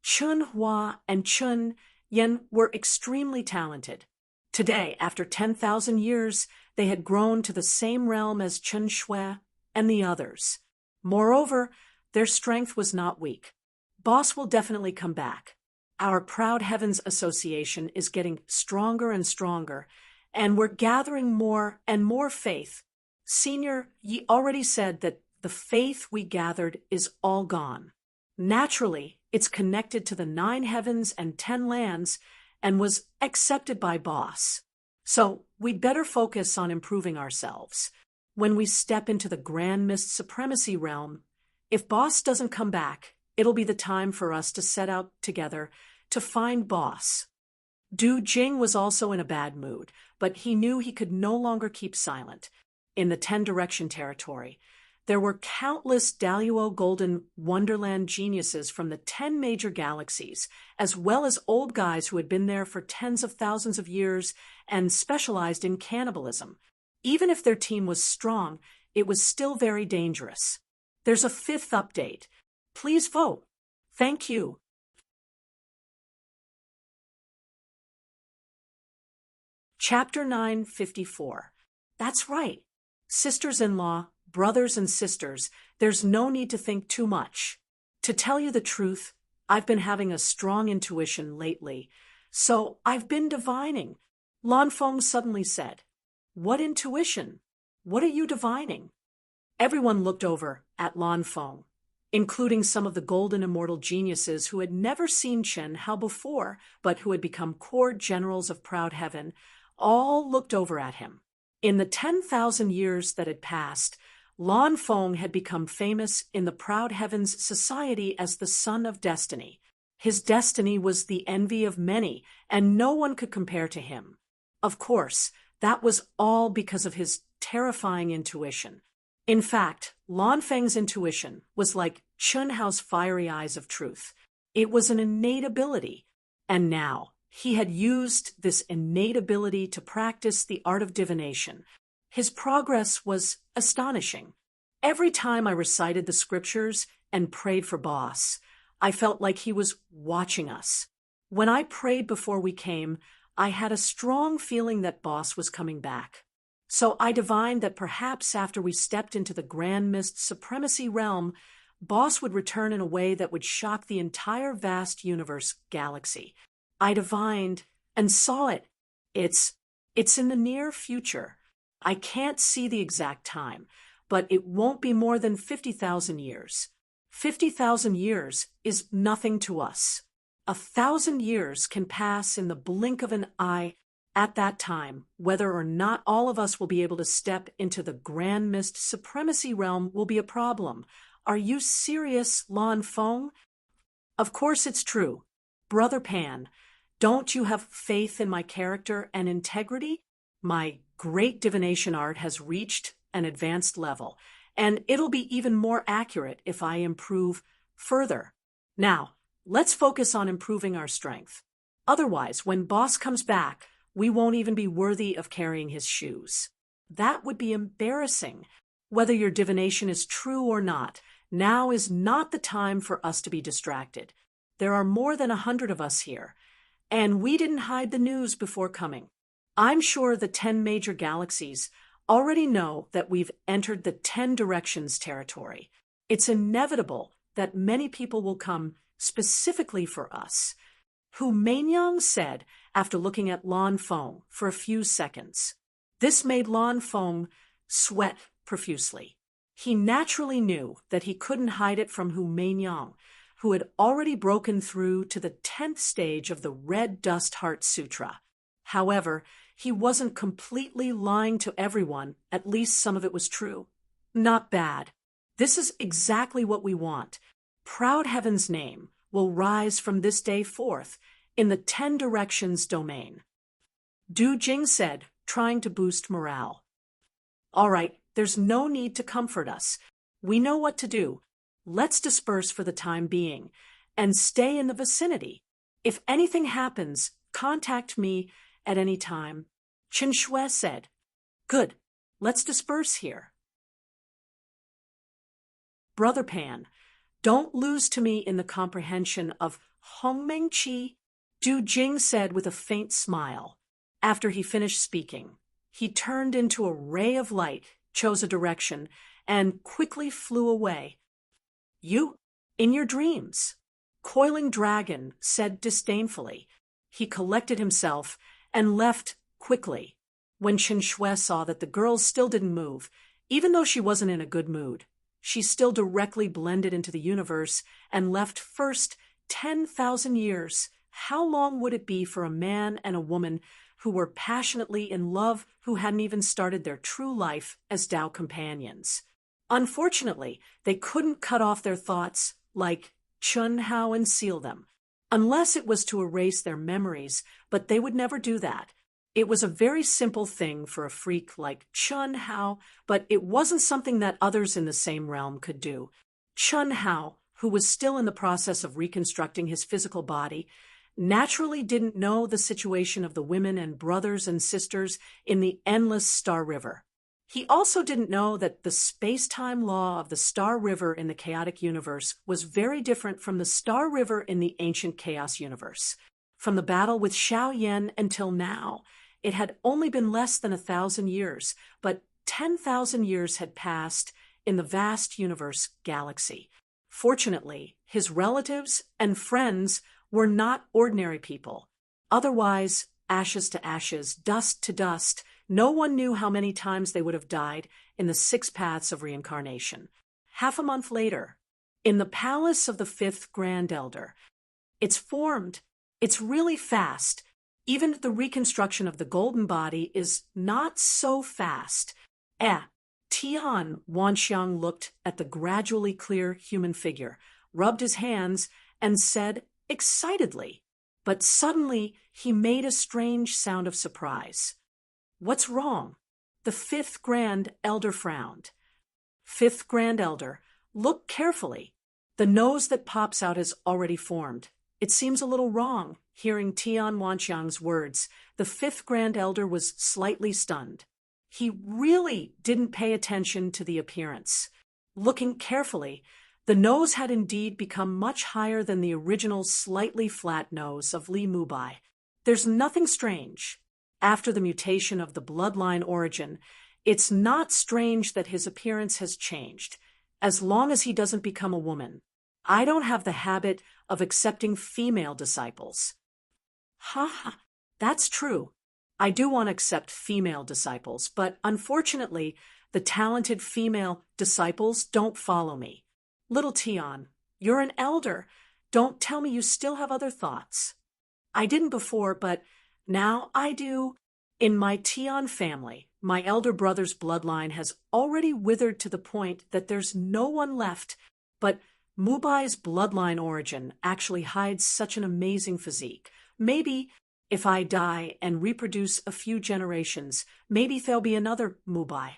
Chun Hua and Chun Yen were extremely talented. Today, after 10,000 years, they had grown to the same realm as Chen Shui and the others. Moreover, their strength was not weak. Boss will definitely come back. Our Proud Heavens Association is getting stronger and stronger, and we're gathering more and more faith. Senior, ye already said that the faith we gathered is all gone. Naturally, it's connected to the 9 heavens and 10 lands, and was accepted by Boss. So we'd better focus on improving ourselves. When we step into the Grand Mist Supremacy realm, if Boss doesn't come back, it'll be the time for us to set out together to find Boss. Du Jing was also in a bad mood, but he knew he could no longer keep silent. In the 10-direction territory, there were countless Daluo Golden Wonderland geniuses from the 10 major galaxies, as well as old guys who had been there for tens of thousands of years and specialized in cannibalism. Even if their team was strong, it was still very dangerous. There's a 5th update. Please vote. Thank you. Chapter 954. That's right. Sisters-in-law, brothers and sisters, there's no need to think too much. To tell you the truth, I've been having a strong intuition lately, so I've been divining. Lan Feng suddenly said, "What intuition? What are you divining?" Everyone looked over at Lan Feng, including some of the golden immortal geniuses who had never seen Chen Hao before, but who had become core generals of Proud Heaven. All looked over at him. In the 10,000 years that had passed, Lan Feng had become famous in the Proud Heavens Society as the Son of Destiny. His destiny was the envy of many, and no one could compare to him. Of course, that was all because of his terrifying intuition. In fact, Lan Feng's intuition was like Chun Hao's fiery eyes of truth. It was an innate ability, and now he had used this innate ability to practice the art of divination. His progress was astonishing. Every time I recited the scriptures and prayed for Boss, I felt like he was watching us. When I prayed before we came, I had a strong feeling that Boss was coming back. So I divined that perhaps after we stepped into the Grand Mist Supremacy realm, Boss would return in a way that would shock the entire vast universe galaxy. I divined and saw it. It's, it's in the near future. I can't see the exact time, but it won't be more than 50,000 years. 50,000 years is nothing to us. 1,000 years can pass in the blink of an eye. At that time, whether or not all of us will be able to step into the Grand Mist Supremacy realm will be a problem. Are you serious, Lan Feng? Of course it's true. Brother Pan, don't you have faith in my character and integrity? My great divination art has reached an advanced level, and it'll be even more accurate if I improve further. Now, let's focus on improving our strength. Otherwise, when Boss comes back, we won't even be worthy of carrying his shoes. That would be embarrassing. Whether your divination is true or not, now is not the time for us to be distracted. There are more than 100 of us here, and we didn't hide the news before coming. I'm sure the 10 major galaxies already know that we've entered the 10 directions territory. It's inevitable that many people will come specifically for us. Hu Mainyang said after looking at Lan Feng for a few seconds. This made Lan Feng sweat profusely. He naturally knew that he couldn't hide it from Hu Mainyang, who had already broken through to the 10th stage of the Red Dust Heart Sutra. However, he wasn't completely lying to everyone, at least some of it was true. Not bad. This is exactly what we want. Proud Heaven's name will rise from this day forth in the 10 directions domain. Du Jing said, trying to boost morale. All right, there's no need to comfort us. We know what to do. Let's disperse for the time being and stay in the vicinity. If anything happens, contact me at any time. Qin Shui said. Good. Let's disperse here. Brother Pan, don't lose to me in the comprehension of Hongmeng Qi, Du Jing said with a faint smile. After he finished speaking, he turned into a ray of light, chose a direction, and quickly flew away. You, in your dreams, Coiling Dragon said disdainfully. He collected himself and left quickly. When Qin Shui saw that the girl still didn't move, even though she wasn't in a good mood, she still directly blended into the universe and left first 10,000 years. How long would it be for a man and a woman who were passionately in love, who hadn't even started their true life as Tao companions? Unfortunately, they couldn't cut off their thoughts like Chun Hao and seal them, unless it was to erase their memories, but they would never do that. It was a very simple thing for a freak like Chun Hao, but it wasn't something that others in the same realm could do. Chun Hao, who was still in the process of reconstructing his physical body, naturally didn't know the situation of the women and brothers and sisters in the endless Star River. He also didn't know that the space-time law of the Star River in the chaotic universe was very different from the Star River in the ancient chaos universe. From the battle with Xiao Yan until now, it had only been less than 1,000 years, but 10,000 years had passed in the vast universe galaxy. Fortunately, his relatives and friends were not ordinary people. Otherwise, ashes to ashes, dust to dust, no one knew how many times they would have died in the 6 paths of reincarnation. Half a month later, in the palace of the 5th Grand Elder, it's formed. It's really fast. Even the reconstruction of the golden body is not so fast. Tian Wanxiang looked at the gradually clear human figure, rubbed his hands, and said excitedly, but suddenly he made a strange sound of surprise. What's wrong? The 5th Grand Elder frowned. 5th Grand Elder, look carefully. The nose that pops out has already formed. It seems a little wrong. Hearing Tian Wanxiang's words, the 5th Grand Elder was slightly stunned. He really didn't pay attention to the appearance. Looking carefully, the nose had indeed become much higher than the original slightly flat nose of Li Mubai. There's nothing strange. After the mutation of the bloodline origin, it's not strange that his appearance has changed. as long as he doesn't become a woman. I don't have the habit of accepting female disciples. Ha ha, that's true. I do want to accept female disciples, but unfortunately, the talented female disciples don't follow me. Little Tian, you're an elder. Don't tell me you still have other thoughts. I didn't before, but now I do. In my Tian family, my elder brother's bloodline has already withered to the point that there's no one left, but Mubai's bloodline origin actually hides such an amazing physique. Maybe if I die and reproduce a few generations, maybe there'll be another Mubai.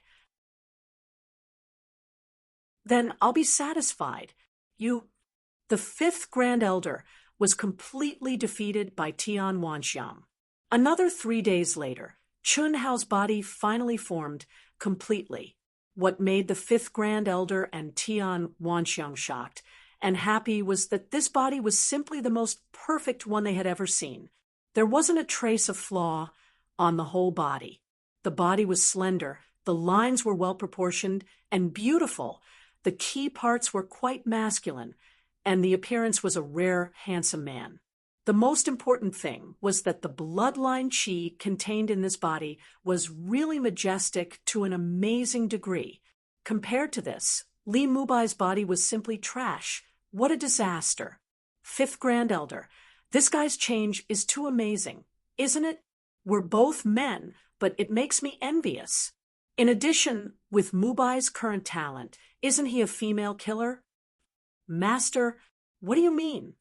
Then I'll be satisfied. The fifth Grand Elder was completely defeated by Tian Wanxiang. Another 3 days later, Chun Hao's body finally formed completely. What made the fifth Grand Elder and Tian Wanxiang shocked and happy was that this body was simply the most perfect one they had ever seen. There wasn't a trace of flaw on the whole body. The body was slender, the lines were well proportioned and beautiful. The key parts were quite masculine, and the appearance was a rare, handsome man. The most important thing was that the bloodline chi contained in this body was really majestic to an amazing degree. Compared to this, Li Mubai's body was simply trash. What a disaster. Fifth Grand Elder, this guy's change is too amazing, isn't it? We're both men, but it makes me envious. In addition, with Mubai's current talent, isn't he a female killer? Master, what do you mean?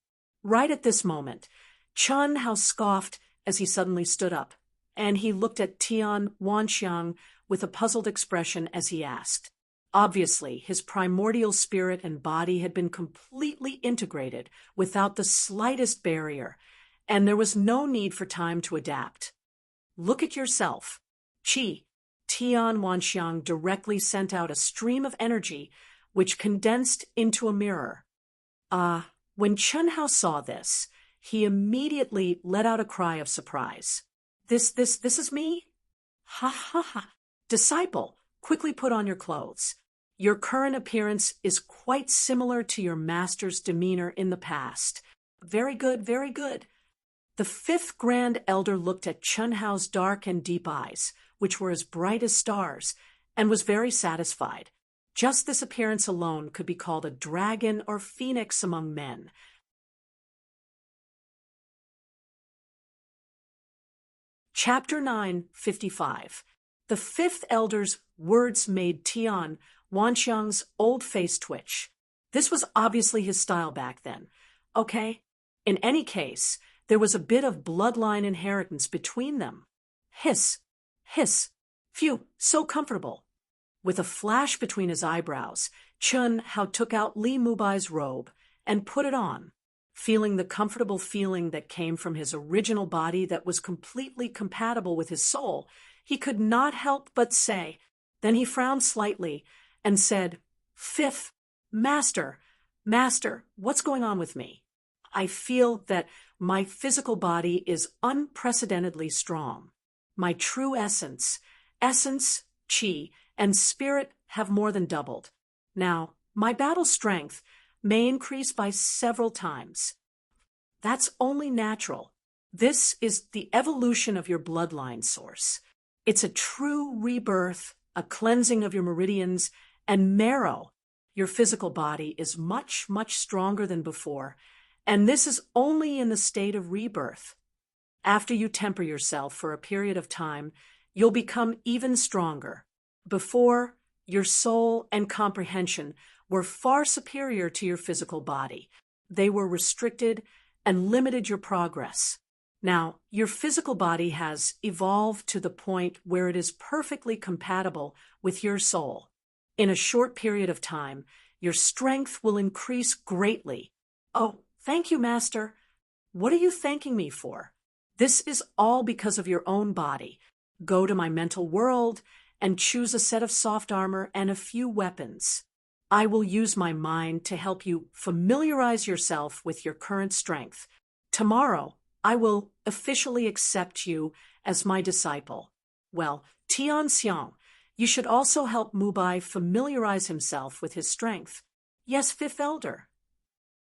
Right at this moment, Chun Hao scoffed as he suddenly stood up, and he looked at Tian Wanxiang with a puzzled expression as he asked. Obviously, his primordial spirit and body had been completely integrated without the slightest barrier, and there was no need for time to adapt. Look at yourself. Qi. Tian Wanxiang directly sent out a stream of energy which condensed into a mirror. When Chun Hao saw this, he immediately let out a cry of surprise. This is me? Ha ha ha. Disciple, quickly put on your clothes. Your current appearance is quite similar to your master's demeanor in the past. Very good, very good. The fifth Grand Elder looked at Chun Hao's dark and deep eyes, which were as bright as stars, and was very satisfied. Just this appearance alone could be called a dragon or phoenix among men. Chapter 9:55. The fifth elder's words made Tian Wanxiang's old face twitch. This was obviously his style back then. Okay? In any case, there was a bit of bloodline inheritance between them. Hiss, hiss, phew, so comfortable. With a flash between his eyebrows, Chun Hao took out Li Mubai's robe and put it on, feeling the comfortable feeling that came from his original body that was completely compatible with his soul. He could not help but say. Then he frowned slightly and said, Fifth, Master, what's going on with me? I feel that my physical body is unprecedentedly strong. My true essence, chi, and spirit have more than doubled. Now, my battle strength may increase by several times. That's only natural. This is the evolution of your bloodline source. It's a true rebirth, a cleansing of your meridians and marrow. Your physical body is much, much stronger than before, and this is only in the state of rebirth. After you temper yourself for a period of time, you'll become even stronger. Before, your soul and comprehension were far superior to your physical body. They were restricted and limited your progress. Now, your physical body has evolved to the point where it is perfectly compatible with your soul. In a short period of time, your strength will increase greatly. Oh, thank you, Master. What are you thanking me for? This is all because of your own body. Go to my mental world and choose a set of soft armor and a few weapons. I will use my mind to help you familiarize yourself with your current strength. Tomorrow, I will officially accept you as my disciple. Well, Tian Xiang, You should also help Mubai familiarize himself with his strength. Yes, fifth elder.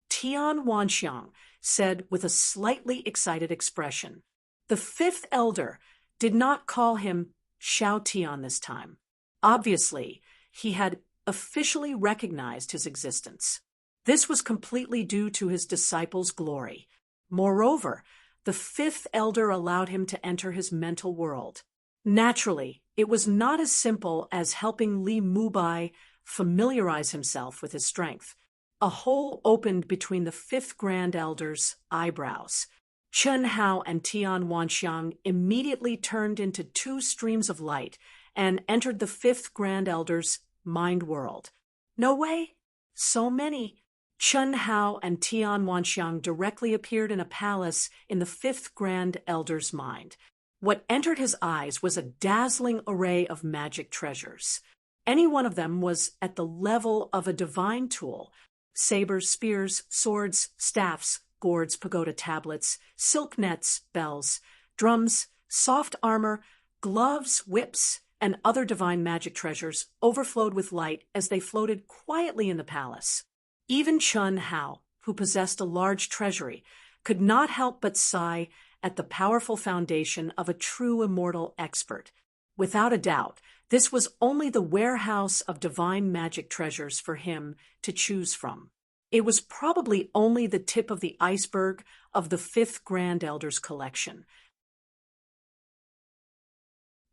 Tian Wanxiang said with a slightly excited expression. The fifth elder did not call him Xiao Tian this time. Obviously, he had officially recognized his existence. This was completely due to his disciple's glory. Moreover, the fifth elder allowed him to enter his mental world. Naturally, it was not as simple as helping Li Mubai familiarize himself with his strength. A hole opened between the fifth grand elder's eyebrows. Chen Hao and Tian Wanxiang immediately turned into two streams of light and entered the fifth grand elder's mind world. No way! So many! Chen Hao and Tian Wanxiang directly appeared in a palace in the fifth grand elder's mind. What entered his eyes was a dazzling array of magic treasures. Any one of them was at the level of a divine tool. Sabers, spears, swords, staffs, gourds, pagoda tablets, silk nets, bells, drums, soft armor, gloves, whips, and other divine magic treasures overflowed with light as they floated quietly in the palace. Even Chen Hao, who possessed a large treasury, could not help but sigh at the powerful foundation of a true immortal expert. Without a doubt, this was only the warehouse of divine magic treasures for him to choose from. It was probably only the tip of the iceberg of the fifth grand elder's collection.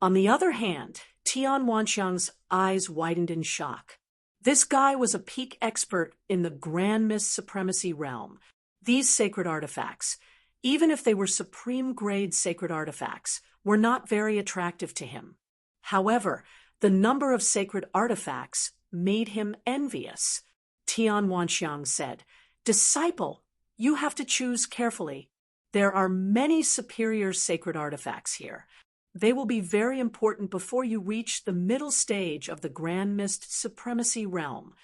On the other hand, Tian Wanxiang's eyes widened in shock. This guy was a peak expert in the Grand Mist Supremacy realm. These sacred artifacts, even if they were supreme-grade sacred artifacts, were not very attractive to him. However, the number of sacred artifacts made him envious. Tian Wanxiang said, "Disciple, you have to choose carefully. There are many superior sacred artifacts here. They will be very important before you reach the middle stage of the Grand Mist Supremacy realm."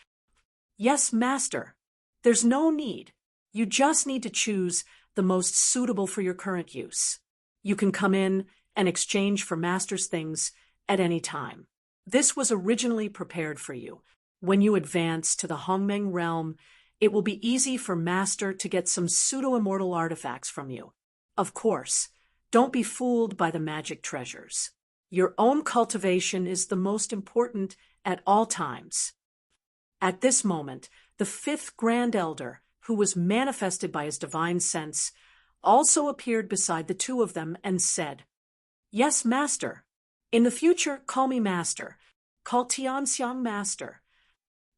"Yes, Master. There's no need. You just need to choose the most suitable for your current use. You can come in and exchange for Master's things at any time. This was originally prepared for you. When you advance to the Hongmeng realm, it will be easy for Master to get some pseudo-immortal artifacts from you. Of course, don't be fooled by the magic treasures. Your own cultivation is the most important at all times." At this moment, the fifth grand elder, who was manifested by his divine sense, also appeared beside the two of them and said, "Yes, Master. In the future, call me Master. Call Tianxiang Master."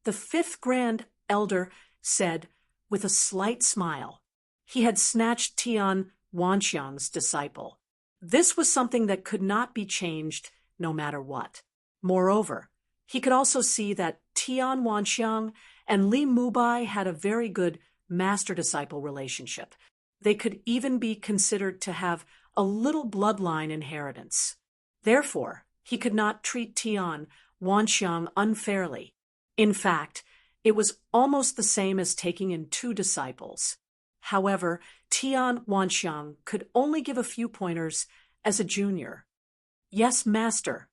The fifth grand elder said with a slight smile. He had snatched Tian Wanxiang's disciple. This was something that could not be changed no matter what. Moreover, he could also see that Tian Wanxiang and Li Mubai had a very good master-disciple relationship. They could even be considered to have a little bloodline inheritance. Therefore, he could not treat Tian Wanxiang unfairly. In fact, it was almost the same as taking in two disciples. However, Tian Wanxiang could only give a few pointers as a junior. "Yes, Master."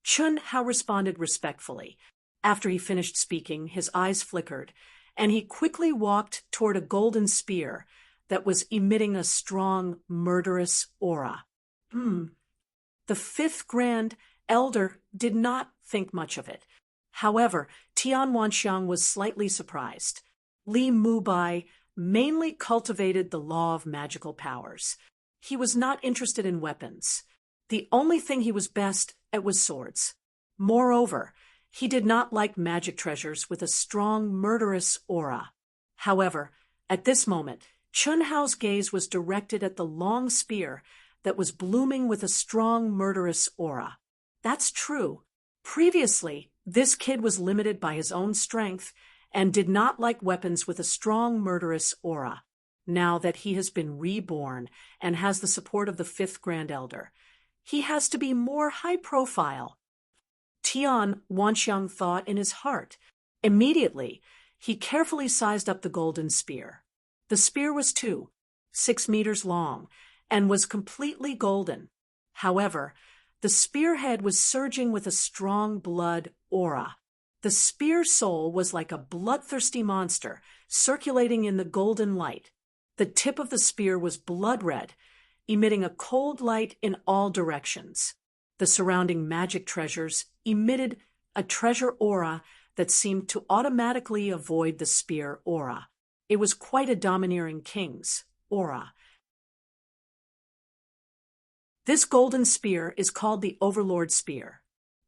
Chen Hao responded respectfully. After he finished speaking, his eyes flickered, and he quickly walked toward a golden spear that was emitting a strong, murderous aura. The fifth grand elder did not think much of it. However, Tian Wanxiang was slightly surprised. Li Mubai mainly cultivated the law of magical powers. He was not interested in weapons. The only thing he was best at was swords. Moreover, he did not like magic treasures with a strong, murderous aura. However, at this moment, Chen Hao's gaze was directed at the long spear that was blooming with a strong, murderous aura. That's true. Previously, this kid was limited by his own strength and did not like weapons with a strong, murderous aura. Now that he has been reborn and has the support of the fifth grand elder, he has to be more high profile. Tian Wanxiang thought in his heart. Immediately, he carefully sized up the golden spear. The spear was 6 meters long, and was completely golden. However, The spearhead was surging with a strong blood aura. The spear soul was like a bloodthirsty monster, circulating in the golden light. The tip of the spear was blood red, emitting a cold light in all directions. The surrounding magic treasures emitted a treasure aura that seemed to automatically avoid the spear aura. It was quite a domineering king's aura. This golden spear is called the Overlord Spear.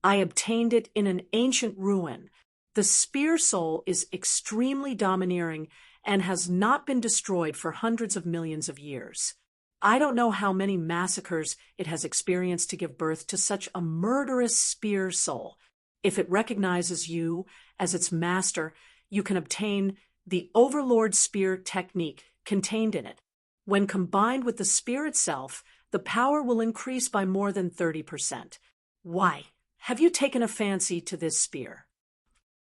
I obtained it in an ancient ruin. The spear soul is extremely domineering and has not been destroyed for hundreds of millions of years. I don't know how many massacres it has experienced to give birth to such a murderous spear soul. If it recognizes you as its master, you can obtain the Overlord Spear technique contained in it. When combined with the spear itself, the power will increase by more than 30%. Why? Have you taken a fancy to this spear?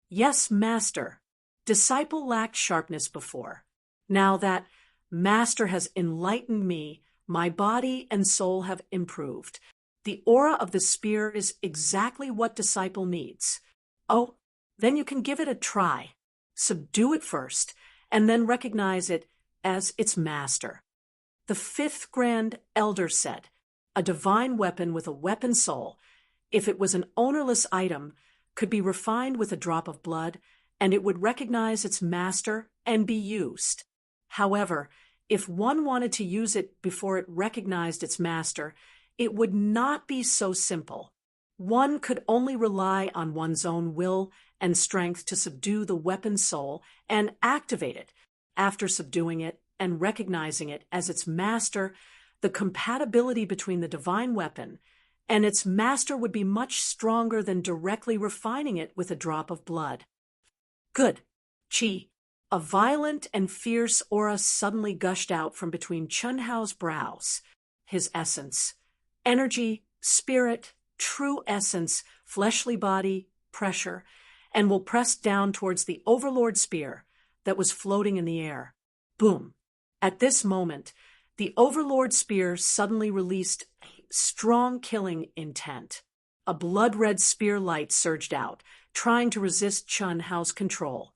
Yes, master. Disciple lacked sharpness before. Now that master has enlightened me, my body and soul have improved. The aura of the spear is exactly what disciple needs. Oh, then you can give it a try. Subdue it first, and then recognize it as its master. The fifth grand elder said, a divine weapon with a weapon soul, if it was an ownerless item, could be refined with a drop of blood, and it would recognize its master and be used. However, if one wanted to use it before it recognized its master, it would not be so simple. One could only rely on one's own will and strength to subdue the weapon soul and activate it. After subduing it and recognizing it as its master, the compatibility between the divine weapon and its master would be much stronger than directly refining it with a drop of blood. Good. Chi. A violent and fierce aura suddenly gushed out from between Chun Hao's brows. His essence, energy, spirit, true essence, fleshly body, pressure, and will press down towards the Overlord Spear that was floating in the air. Boom. At this moment, the Overlord Spear suddenly released a strong killing intent. A blood-red spear light surged out, trying to resist Chun Hao's control.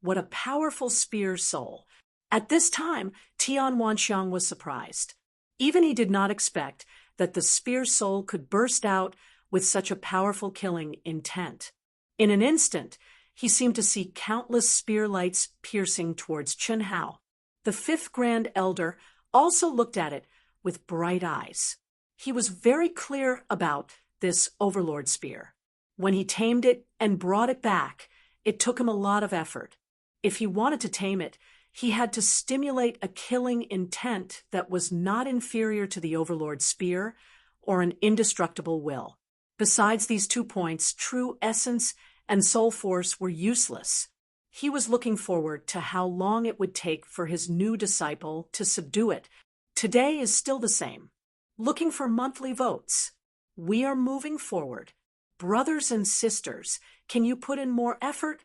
What a powerful spear soul. At this time, Tian Wanxiang was surprised. Even he did not expect that the spear soul could burst out with such a powerful killing intent. In an instant, he seemed to see countless spear lights piercing towards Chun Hao. The fifth grand elder also looked at it with bright eyes. He was very clear about this Overlord Spear. When he tamed it and brought it back, it took him a lot of effort. If he wanted to tame it, he had to stimulate a killing intent that was not inferior to the Overlord Spear or an indestructible will. Besides these 2 points, true essence and soul force were useless. He was looking forward to how long it would take for his new disciple to subdue it. Today is still the same. Looking for monthly votes. We are moving forward. Brothers and sisters, can you put in more effort?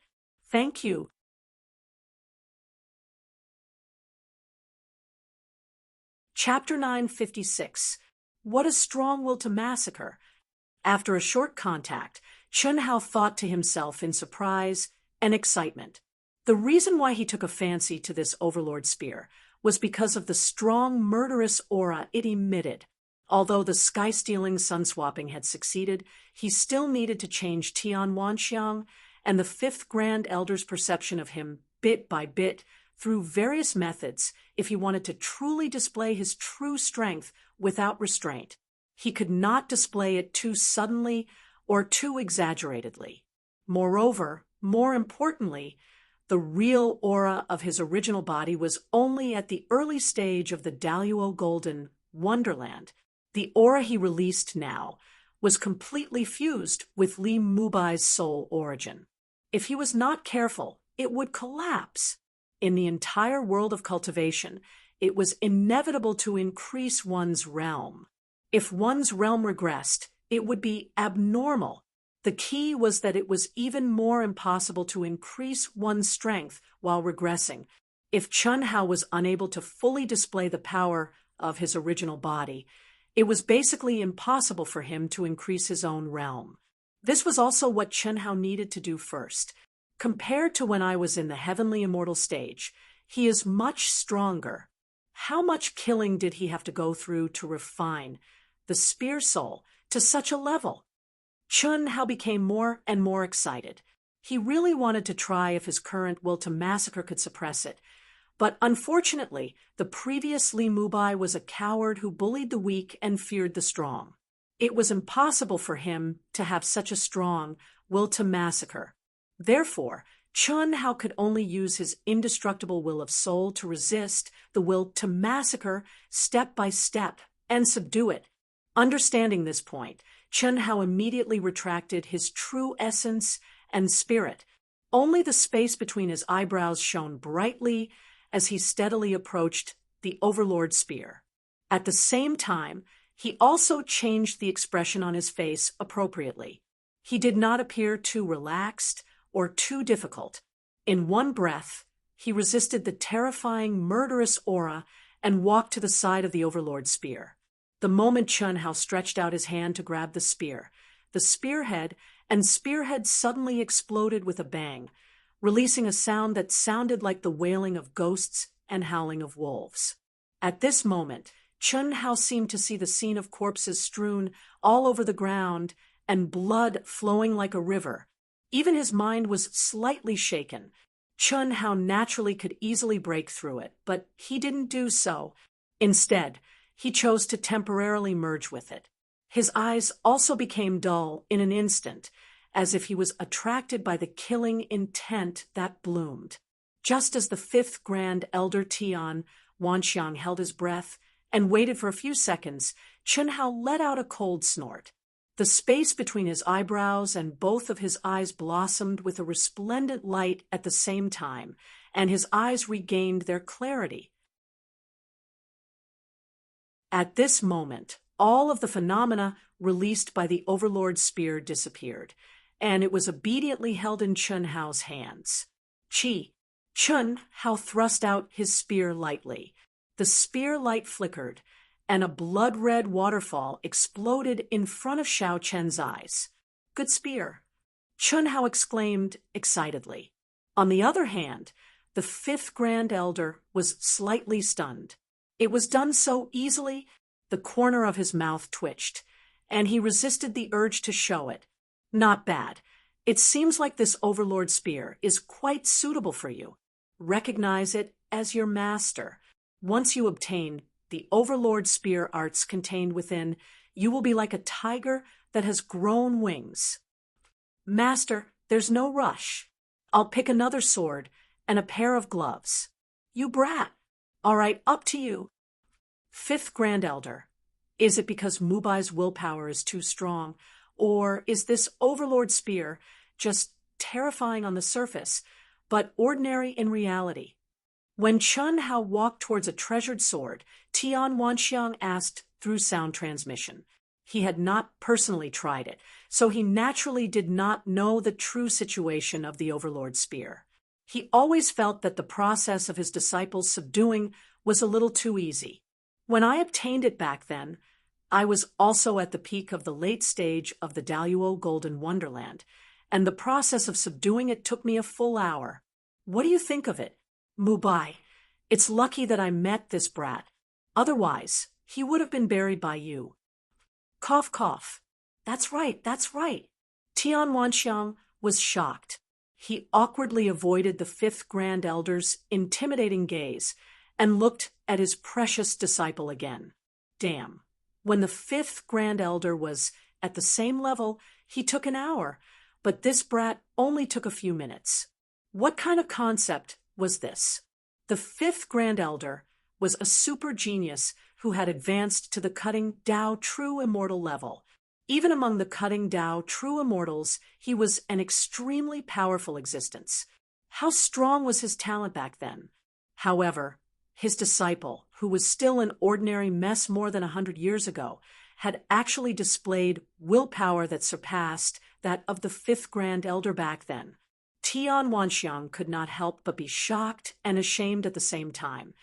Thank you. Chapter 956. What a strong will to massacre. After a short contact, Chun Hao thought to himself in surprise and excitement. The reason why he took a fancy to this Overlord Spear was because of the strong, murderous aura it emitted. Although the sky-stealing sun-swapping had succeeded, he still needed to change Tian Wanxiang and the fifth Grand Elder's perception of him bit by bit through various methods if he wanted to truly display his true strength without restraint. He could not display it too suddenly or too exaggeratedly. Moreover, more importantly, the real aura of his original body was only at the early stage of the Daluo Golden Wonderland. The aura he released now was completely fused with Li Mubai's soul origin. If he was not careful, it would collapse. In the entire world of cultivation, it was inevitable to increase one's realm. If one's realm regressed, it would be abnormal. The key was that it was even more impossible to increase one's strength while regressing. If Chun Hao was unable to fully display the power of his original body, It was basically impossible for him to increase his own realm. This was also what Chen Hao needed to do first. Compared to when I was in the heavenly immortal stage, he is much stronger. How much killing did he have to go through to refine the spear soul to such a level? Chen Hao became more and more excited. He really wanted to try if his current will to massacre could suppress it. But unfortunately, the previous Li Mubai was a coward who bullied the weak and feared the strong. It was impossible for him to have such a strong will to massacre. Therefore, Chen Hao could only use his indestructible will of soul to resist the will to massacre step by step and subdue it. Understanding this point, Chen Hao immediately retracted his true essence and spirit. Only the space between his eyebrows shone brightly as he steadily approached the Overlord spear. At the same time, he also changed the expression on his face appropriately. He did not appear too relaxed or too difficult. In one breath, he resisted the terrifying, murderous aura and walked to the side of the Overlord spear. The moment Chen Hao stretched out his hand to grab the spearhead suddenly exploded with a bang, releasing a sound that sounded like the wailing of ghosts and howling of wolves. At this moment, Chen Hao seemed to see the scene of corpses strewn all over the ground and blood flowing like a river. Even his mind was slightly shaken. Chen Hao naturally could easily break through it, but he didn't do so. Instead, he chose to temporarily merge with it. His eyes also became dull in an instant, as if he was attracted by the killing intent that bloomed. Just as the fifth Grand Elder Tian Wanxiang held his breath and waited for a few seconds, Chen Hao let out a cold snort. The space between his eyebrows and both of his eyes blossomed with a resplendent light at the same time, and his eyes regained their clarity. At this moment, all of the phenomena released by the Overlord spear disappeared, and it was obediently held in Chen Hao's hands. Chen Hao thrust out his spear lightly. The spear light flickered, and a blood-red waterfall exploded in front of Xiao Chen's eyes. Good spear, Chen Hao exclaimed excitedly. On the other hand, the fifth Grand Elder was slightly stunned. It was done so easily, the corner of his mouth twitched, and he resisted the urge to show it. Not bad. It seems like this Overlord spear is quite suitable for you. Recognize it as your master. Once you obtain the Overlord spear arts contained within, you will be like a tiger that has grown wings. Master, there's no rush. I'll pick another sword and a pair of gloves. You brat. All right, up to you. Fifth Grand Elder. Is it because Mubai's willpower is too strong, or is this Overlord spear just terrifying on the surface, but ordinary in reality? When Chen Hao walked towards a treasured sword, Tian Wanxiang asked through sound transmission. He had not personally tried it, so he naturally did not know the true situation of the Overlord spear. He always felt that the process of his disciples subduing was a little too easy. When I obtained it back then, I was also at the peak of the late stage of the Daluo Golden Wonderland, and the process of subduing it took me a full hour. What do you think of it? Mubai, it's lucky that I met this brat. Otherwise, he would have been buried by you. Cough, cough. That's right, that's right. Tian Wanxiang was shocked. He awkwardly avoided the fifth Grand Elder's intimidating gaze and looked at his precious disciple again. Damn. When the fifth Grand Elder was at the same level, he took an hour, but this brat only took a few minutes. What kind of concept was this? The fifth Grand Elder was a super genius who had advanced to the cutting Dao true immortal level. Even among the cutting Dao true immortals, he was an extremely powerful existence. How strong was his talent back then? However, his disciple, who was still an ordinary mess more than 100 years ago, had actually displayed willpower that surpassed that of the fifth Grand Elder back then. Tian Wanxiang could not help but be shocked and ashamed at the same time.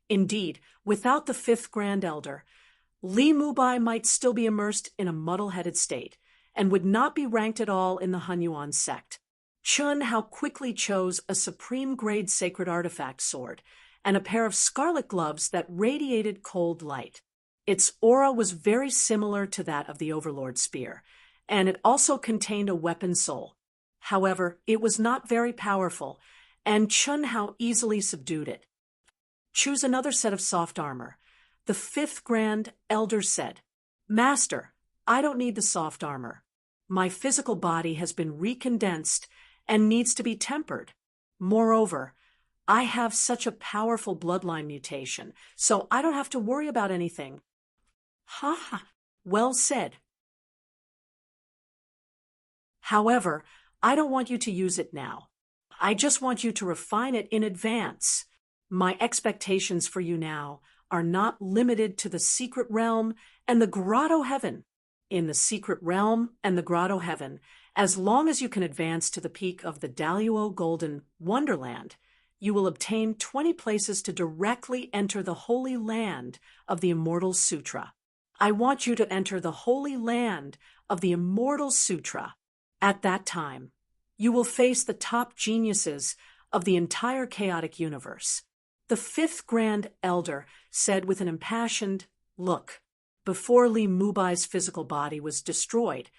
Indeed, without the fifth Grand Elder, Li Mubai might still be immersed in a muddle-headed state and would not be ranked at all in the Hunyuan sect. Chun Hao quickly chose a supreme-grade sacred artifact sword and a pair of scarlet gloves that radiated cold light. Its aura was very similar to that of the Overlord spear, and it also contained a weapon soul. However, it was not very powerful, and Chun Hao easily subdued it. Choose another set of soft armor. The 5th Grand Elder said, Master, I don't need the soft armor. My physical body has been recondensed and needs to be tempered. Moreover, I have such a powerful bloodline mutation, so I don't have to worry about anything. Ha ha, well said. However, I don't want you to use it now. I just want you to refine it in advance. My expectations for you now are not limited to the secret realm and the grotto heaven. In the secret realm and the grotto heaven, as long as you can advance to the peak of the Daluo Golden Wonderland, you will obtain 20 places to directly enter the holy land of the Immortal Sutra. I want you to enter the holy land of the Immortal Sutra. At that time, you will face the top geniuses of the entire chaotic universe. The 5th Grand Elder said with an impassioned look, before Li Mubai's physical body was destroyed.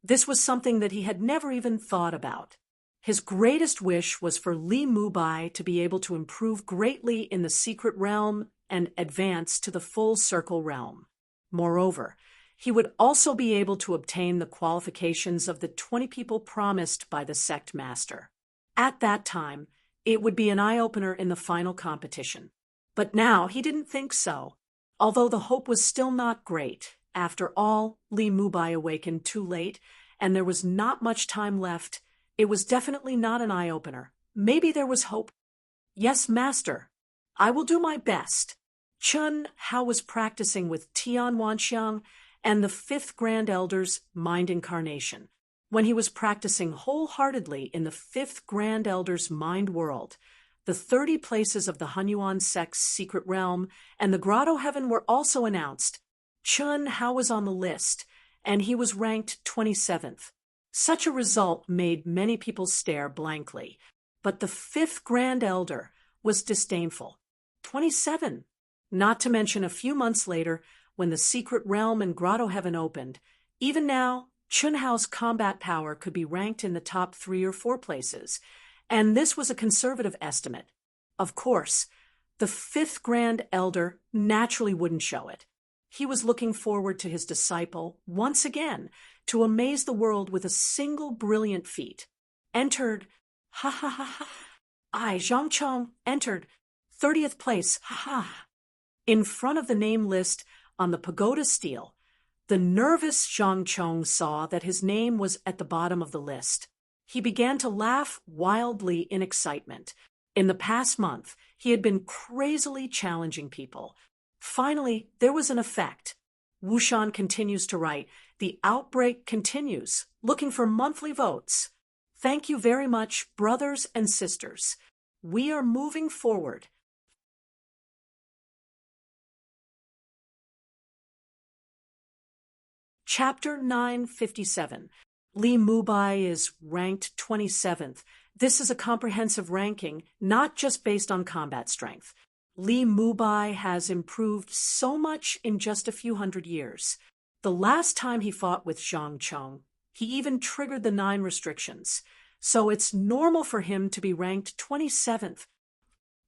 This was something that he had never even thought about. His greatest wish was for Li Mubai to be able to improve greatly in the secret realm and advance to the full circle realm. Moreover, he would also be able to obtain the qualifications of the 20 people promised by the sect master. At that time, it would be an eye-opener in the final competition. But now he didn't think so. Although the hope was still not great, after all, Li Mubai awakened too late, and there was not much time left. It was definitely not an eye-opener. Maybe there was hope. Yes, master. I will do my best. Chun Hao was practicing with Tian Wanxiang and the 5th Grand Elder's mind incarnation. When he was practicing wholeheartedly in the 5th Grand Elder's mind world, the 30 places of the Hunyuan sect's secret realm and the grotto heaven were also announced. Chun Hao was on the list, and he was ranked 27th. Such a result made many people stare blankly, but the 5th Grand Elder was disdainful. 27! Not to mention a few months later, when the secret realm and grotto heaven opened. Even now, Chun Hao's combat power could be ranked in the top 3 or 4 places, and this was a conservative estimate. Of course, the 5th Grand Elder naturally wouldn't show it. He was looking forward to his disciple, once again, to amaze the world with a single brilliant feat. Entered, ha ha ha ha. I, Zhang Chong, entered 30th place, ha ha. In front of the name list on the pagoda stele, the nervous Zhang Chong saw that his name was at the bottom of the list. He began to laugh wildly in excitement. In the past month, he had been crazily challenging people. Finally, there was an effect. Wushan continues to write, the outbreak continues, looking for monthly votes. Thank you very much, brothers and sisters. We are moving forward. Chapter 957. Li Mubai is ranked 27th. This is a comprehensive ranking, not just based on combat strength. Li Mubai has improved so much in just a few hundred years. The last time he fought with Zhang Chong, he even triggered the 9 restrictions, so it's normal for him to be ranked 27th.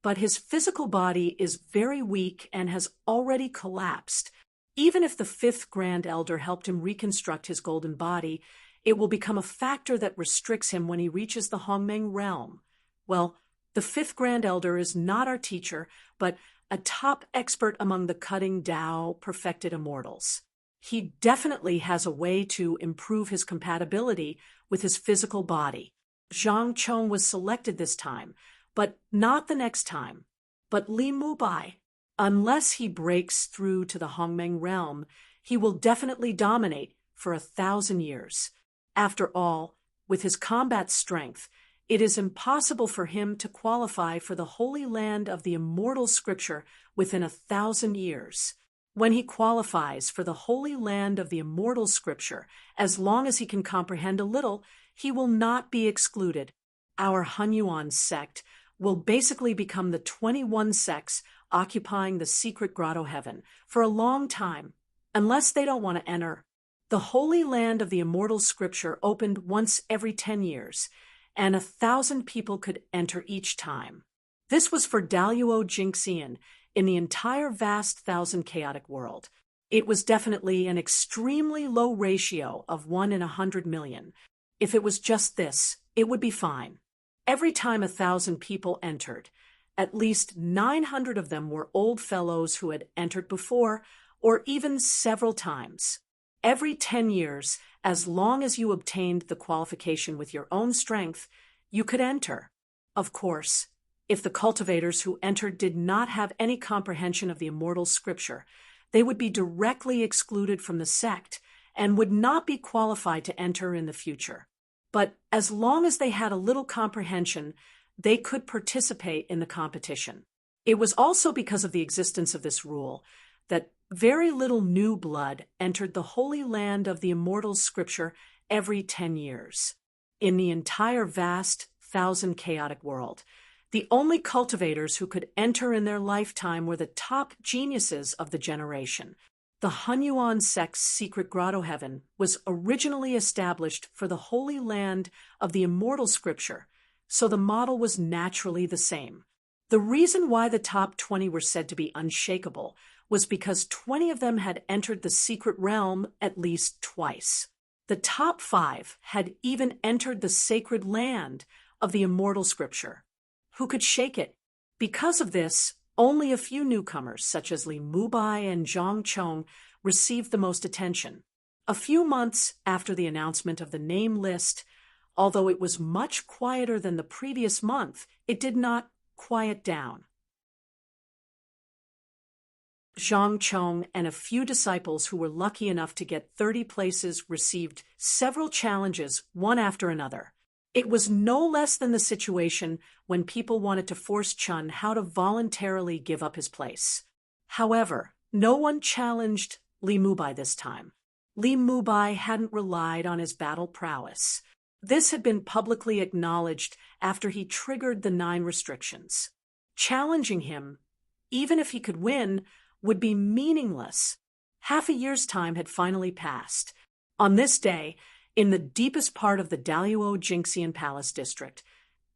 But his physical body is very weak and has already collapsed. Even if the 5th Grand Elder helped him reconstruct his golden body, it will become a factor that restricts him when he reaches the Hongmeng realm. Well, the 5th Grand Elder is not our teacher, but a top expert among the cutting Dao perfected immortals. He definitely has a way to improve his compatibility with his physical body. Zhang Chong was selected this time, but not the next time. But Li Mubai, unless he breaks through to the Hongmeng realm, he will definitely dominate for 1,000 years. After all, with his combat strength, it is impossible for him to qualify for the Holy Land of the Immortal Scripture within 1,000 years. When he qualifies for the Holy Land of the Immortal Scripture, as long as he can comprehend a little, he will not be excluded. Our Hunyuan sect will basically become the 21 sects occupying the secret grotto heaven for a long time, unless they don't want to enter. The Holy Land of the Immortal Scripture opened once every 10 years, and 1,000 people could enter each time. This was for Daluo Jinxian in the entire vast thousand chaotic world. It was definitely an extremely low ratio of 1 in 100 million. If it was just this, it would be fine. Every time 1,000 people entered, at least 900 of them were old fellows who had entered before, or even several times. Every 10 years, as long as you obtained the qualification with your own strength, you could enter. Of course, if the cultivators who entered did not have any comprehension of the immortal scripture, they would be directly excluded from the sect and would not be qualified to enter in the future. But as long as they had a little comprehension, they could participate in the competition. It was also because of the existence of this rule that very little new blood entered the Holy Land of the Immortal Scripture every 10 years. In the entire vast, thousand chaotic world, the only cultivators who could enter in their lifetime were the top geniuses of the generation. The Hunyuan sect's secret grotto heaven was originally established for the Holy Land of the Immortal Scripture, so the model was naturally the same. The reason why the top 20 were said to be unshakable was because 20 of them had entered the secret realm at least twice. The top 5 had even entered the sacred land of the Immortal Scripture. Who could shake it? Because of this, only a few newcomers, such as Li Mubai and Zhang Chong, received the most attention. A few months after the announcement of the name list, although it was much quieter than the previous month, it did not quiet down. Zhang Chong and a few disciples who were lucky enough to get 30 places received several challenges, one after another. It was no less than the situation when people wanted to force Chun how to voluntarily give up his place. However, no one challenged Li Mubai this time. Li Mubai hadn't relied on his battle prowess. This had been publicly acknowledged after he triggered the 9 restrictions. Challenging him, even if he could win, would be meaningless. Half a year's time had finally passed. On this day, in the deepest part of the Daluo Jinxian Palace district,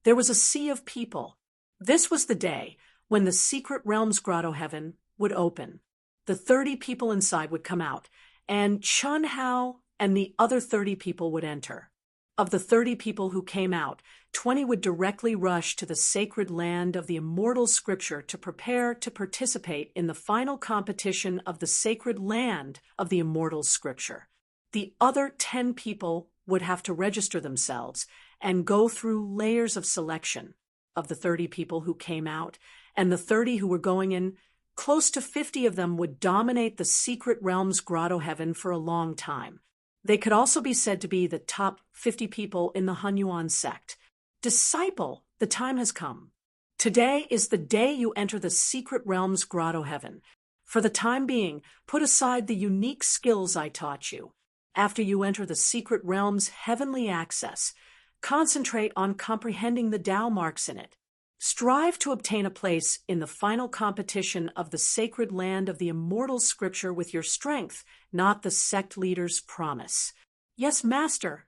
there was a sea of people. This was the day when the secret realm's grotto heaven would open. The 30 people inside would come out, and Chun Hao and the other 30 people would enter. Of the 30 people who came out, 20 would directly rush to the sacred land of the immortal scripture to prepare to participate in the final competition of the sacred land of the immortal scripture. The other 10 people would have to register themselves and go through layers of selection. Of the 30 people who came out and the 30 who were going in, close to 50 of them would dominate the secret realm's grotto heaven for a long time. They could also be said to be the top 50 people in the Hunyuan sect. Disciple, the time has come. Today is the day you enter the secret realm's grotto heaven. For the time being, put aside the unique skills I taught you. After you enter the secret realm's heavenly access, concentrate on comprehending the Tao marks in it. Strive to obtain a place in the final competition of the sacred land of the immortal scripture with your strength, not the sect leader's promise. Yes, master.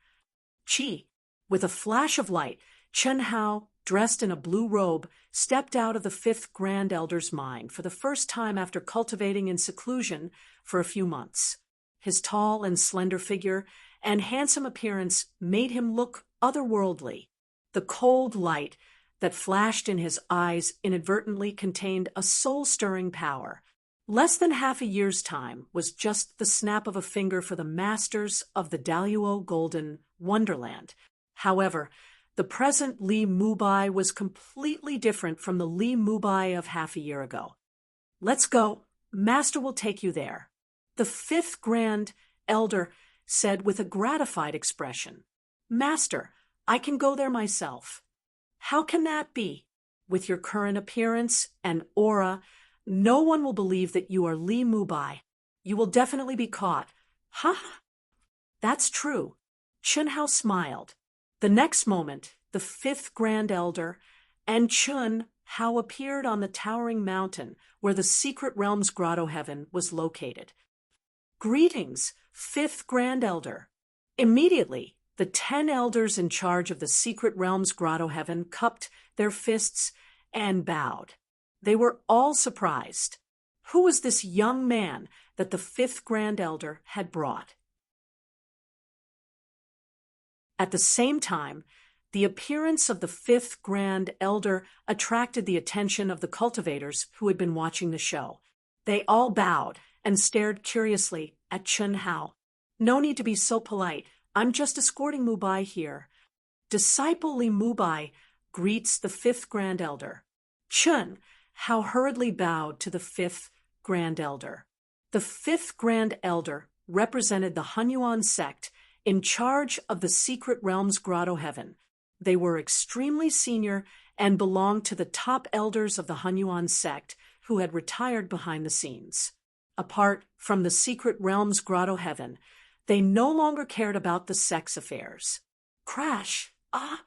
Qi. With a flash of light, Chen Hao, dressed in a blue robe, stepped out of the 5th Grand Elder's mind for the first time after cultivating in seclusion for a few months. His tall and slender figure and handsome appearance made him look otherworldly. The cold light that flashed in his eyes inadvertently contained a soul-stirring power. Less than half a year's time was just the snap of a finger for the masters of the Daluo Golden Wonderland. However, the present Li Mubai was completely different from the Li Mubai of half a year ago. Let's go. Master will take you there. The 5th Grand Elder said with a gratified expression. Master, I can go there myself. How can that be? With your current appearance and aura, No one will believe that you are Li Mubai. You will definitely be caught. Ha! That's true. Chun Hao smiled. The next moment, the fifth Grand Elder and Chun Hao appeared on the towering mountain where the Secret Realm's Grotto Heaven was located. Greetings, fifth Grand Elder. Immediately, the 10 elders in charge of the Secret Realm's Grotto Heaven cupped their fists and bowed. They were all surprised. Who was this young man that the fifth Grand Elder had brought? At the same time, the appearance of the fifth Grand Elder attracted the attention of the cultivators who had been watching the show. They all bowed and stared curiously at Chun Hao. No need to be so polite. I'm just escorting Mubai here. Disciple Li Mubai greets the fifth Grand Elder. Chun Hao hurriedly bowed to the fifth Grand Elder. The fifth Grand Elder represented the Hunyuan sect in charge of the Secret Realm's Grotto Heaven. They were extremely senior and belonged to the top elders of the Hunyuan sect who had retired behind the scenes. Apart from the Secret Realm's Grotto Heaven, they no longer cared about the sex affairs. Crash! Ah!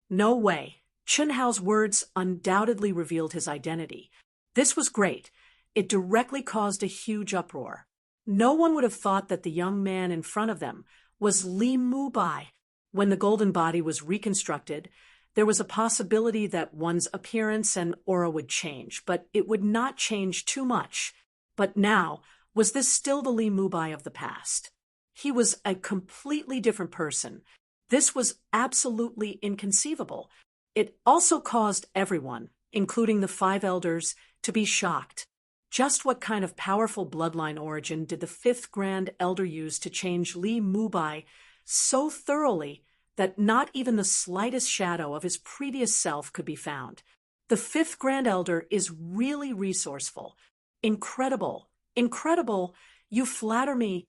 No way. Chun Hao's words undoubtedly revealed his identity. This was great. It directly caused a huge uproar. No one would have thought that the young man in front of them was Li Mubai. When the golden body was reconstructed, there was a possibility that one's appearance and aura would change, but it would not change too much. But now, was this still the Li Mubai of the past? He was a completely different person. This was absolutely inconceivable. It also caused everyone, including the 5 elders, to be shocked. Just what kind of powerful bloodline origin did the 5th Grand Elder use to change Li Mubai so thoroughly that not even the slightest shadow of his previous self could be found? The 5th Grand Elder is really resourceful. Incredible. Incredible. You flatter me.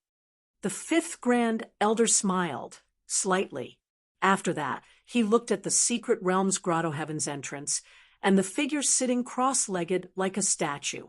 The 5th Grand Elder smiled, slightly. After that, he looked at the Secret Realm's Grotto Heaven's entrance, and the figure sitting cross-legged like a statue.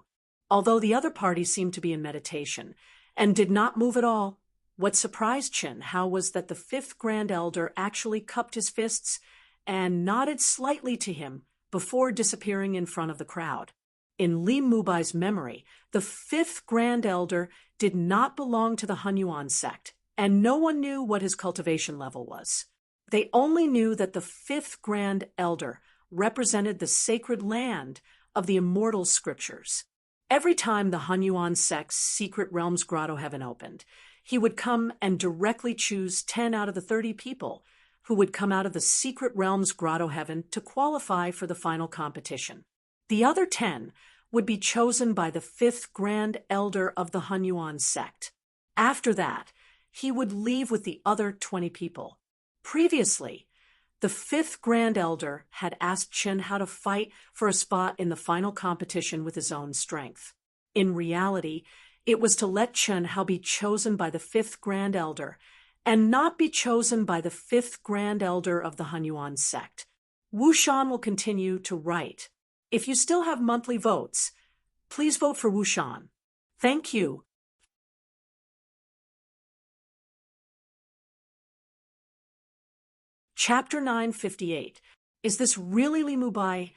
Although the other party seemed to be in meditation, and did not move at all, what surprised Chun Hao was that the 5th Grand Elder actually cupped his fists and nodded slightly to him before disappearing in front of the crowd. In Li Mubai's memory, the 5th Grand Elder did not belong to the Hunyuan sect, and no one knew what his cultivation level was. They only knew that the 5th Grand Elder represented the sacred land of the immortal scriptures. Every time the Hunyuan sect's Secret Realm's Grotto Heaven opened, he would come and directly choose 10 out of the 30 people who would come out of the Secret Realm's Grotto Heaven to qualify for the final competition. The other 10 would be chosen by the 5th Grand Elder of the Hunyuan sect. After that, he would leave with the other 20 people. Previously, the 5th Grand Elder had asked Chun Hao to fight for a spot in the final competition with his own strength. In reality, it was to let Chun Hao be chosen by the 5th Grand Elder and not be chosen by the 5th Grand Elder of the Hunyuan sect. Wu Shan will continue to write. If you still have monthly votes, please vote for Wu Shan. Thank you. Chapter 958. Is this really Li Mubai?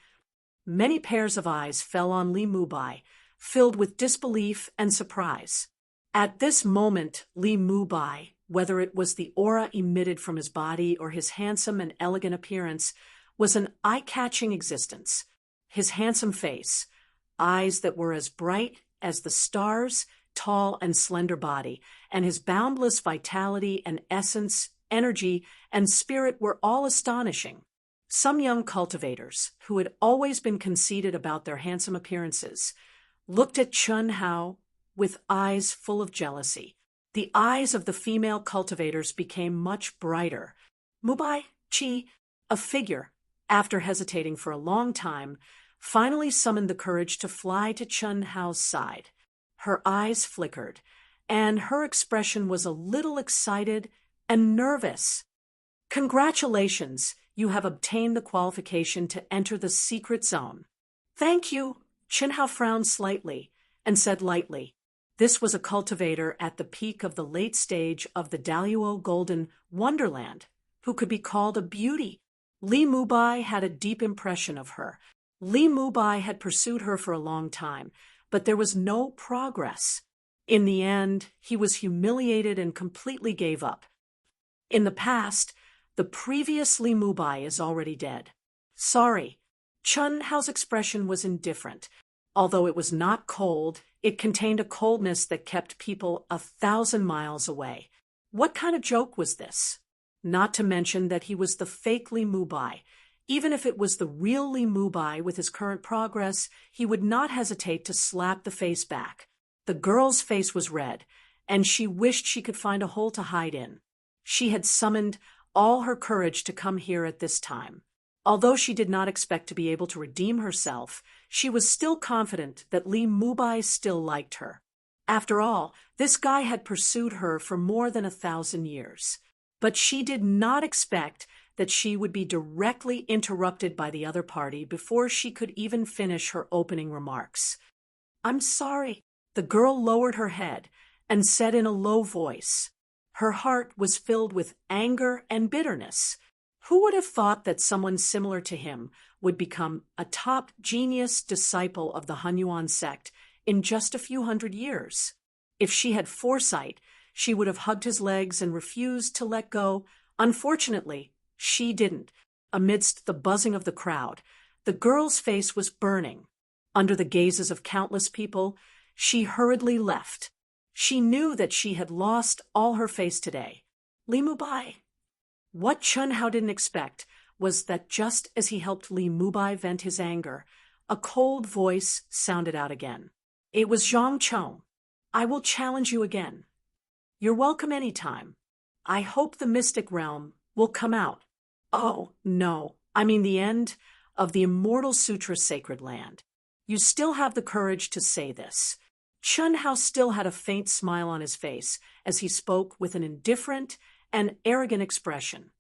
Many pairs of eyes fell on Li Mubai, filled with disbelief and surprise. At this moment, Li Mubai, whether it was the aura emitted from his body or his handsome and elegant appearance, was an eye-catching existence. His handsome face, eyes that were as bright as the stars, tall and slender body, and his boundless vitality and essence, energy, and spirit were all astonishing. Some young cultivators, who had always been conceited about their handsome appearances, looked at Chun Hao with eyes full of jealousy. The eyes of the female cultivators became much brighter. Mubai Chi, a figure, after hesitating for a long time, finally summoned the courage to fly to Chun Hao's side. Her eyes flickered, and her expression was a little excited and nervous. Congratulations, you have obtained the qualification to enter the secret zone. Thank you. Chen Hao frowned slightly and said lightly, this was a cultivator at the peak of the late stage of the Daluo Golden Wonderland, who could be called a beauty. Li Mubai had a deep impression of her. Li Mubai had pursued her for a long time, but there was no progress. In the end, he was humiliated and completely gave up. In the past, the previous Li Mubai is already dead. Sorry. Chen Hao's expression was indifferent. Although it was not cold, it contained a coldness that kept people 1,000 miles away. What kind of joke was this? Not to mention that he was the fake Li Mubai. Even if it was the real Li Mubai with his current progress, he would not hesitate to slap the face back. The girl's face was red, and she wished she could find a hole to hide in. She had summoned all her courage to come here at this time. Although she did not expect to be able to redeem herself, she was still confident that Li Mubai still liked her. After all, this guy had pursued her for more than 1,000 years. But she did not expect that she would be directly interrupted by the other party before she could even finish her opening remarks. I'm sorry. The girl lowered her head and said in a low voice. Her heart was filled with anger and bitterness. Who would have thought that someone similar to him would become a top genius disciple of the Hunyuan sect in just a few hundred years? If she had foresight, she would have hugged his legs and refused to let go. Unfortunately, she didn't. Amidst the buzzing of the crowd, the girl's face was burning. Under the gazes of countless people, she hurriedly left. She knew that she had lost all her face today. Li Mubai. What Chen Hao didn't expect was that just as he helped Li Mubai vent his anger, a cold voice sounded out again. It was Zhang Chong. I will challenge you again. You're welcome any time. I hope the mystic realm will come out. Oh, no, I mean the end of the Immortal Sutra sacred land. You still have the courage to say this. Chen Hao still had a faint smile on his face as he spoke with an indifferent and arrogant expression.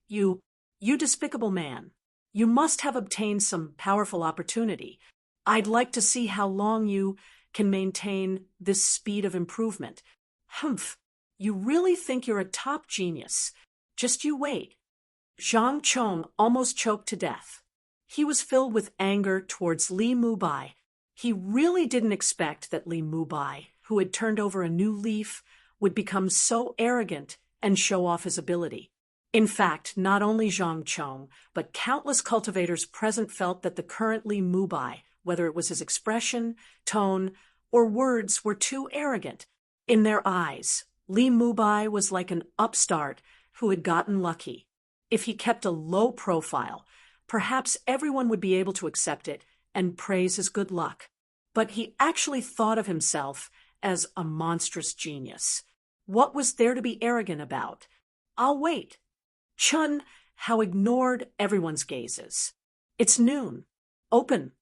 You despicable man. You must have obtained some powerful opportunity. I'd like to see how long you can maintain this speed of improvement. Humph, you really think you're a top genius. Just you wait. Zhang Chong almost choked to death. He was filled with anger towards Li Mubai. He really didn't expect that Li Mubai, who had turned over a new leaf, would become so arrogant and show off his ability. In fact, not only Zhang Chong, but countless cultivators present felt that the current Li Mubai, whether it was his expression, tone, or words, were too arrogant. In their eyes, Li Mubai was like an upstart who had gotten lucky. If he kept a low profile, perhaps everyone would be able to accept it and praise his good luck. But he actually thought of himself as a monstrous genius. What was there to be arrogant about? I'll wait. Chen Hao ignored everyone's gazes. It's noon. Open.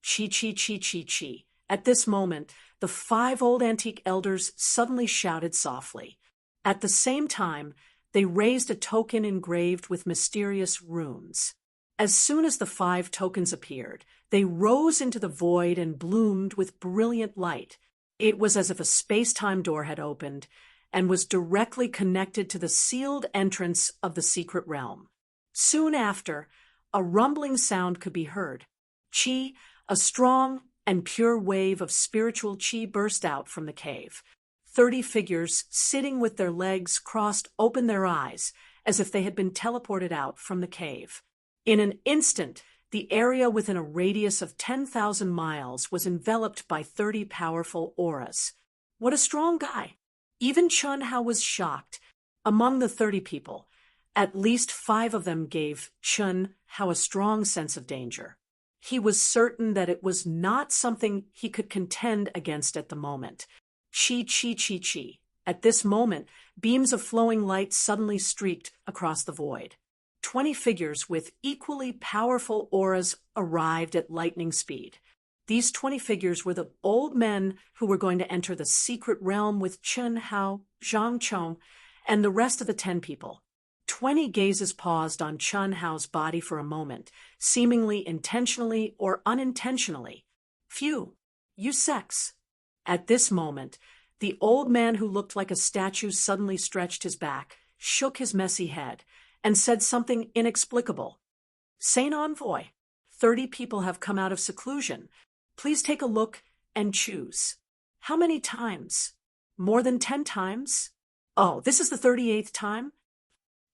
Chi, chi, chi, chi, chi. At this moment, the 5 old antique elders suddenly shouted softly. At the same time, they raised a token engraved with mysterious runes. As soon as the 5 tokens appeared, they rose into the void and bloomed with brilliant light. It was as if a space-time door had opened and was directly connected to the sealed entrance of the secret realm. Soon after, a rumbling sound could be heard. Qi, a strong and pure wave of spiritual qi, burst out from the cave. 30 figures, sitting with their legs crossed, opened their eyes as if they had been teleported out from the cave. In an instant, the area within a radius of 10,000 miles was enveloped by 30 powerful auras. What a strong guy! Even Chen Hao was shocked. Among the 30 people, at least 5 of them gave Chen Hao a strong sense of danger. He was certain that it was not something he could contend against at the moment. Chi, chi, chi, chi. At this moment, beams of flowing light suddenly streaked across the void. 20 figures with equally powerful auras arrived at lightning speed. These 20 figures were the old men who were going to enter the secret realm with Chen Hao, Zhang Chong, and the rest of the 10 people. 20 gazes paused on Chun Hao's body for a moment, seemingly intentionally or unintentionally. Phew, you sex. At this moment, the old man who looked like a statue suddenly stretched his back, shook his messy head, and said something inexplicable. Saint Envoy, 30 people have come out of seclusion. Please take a look and choose. How many times? More than 10 times? Oh, this is the 38th time?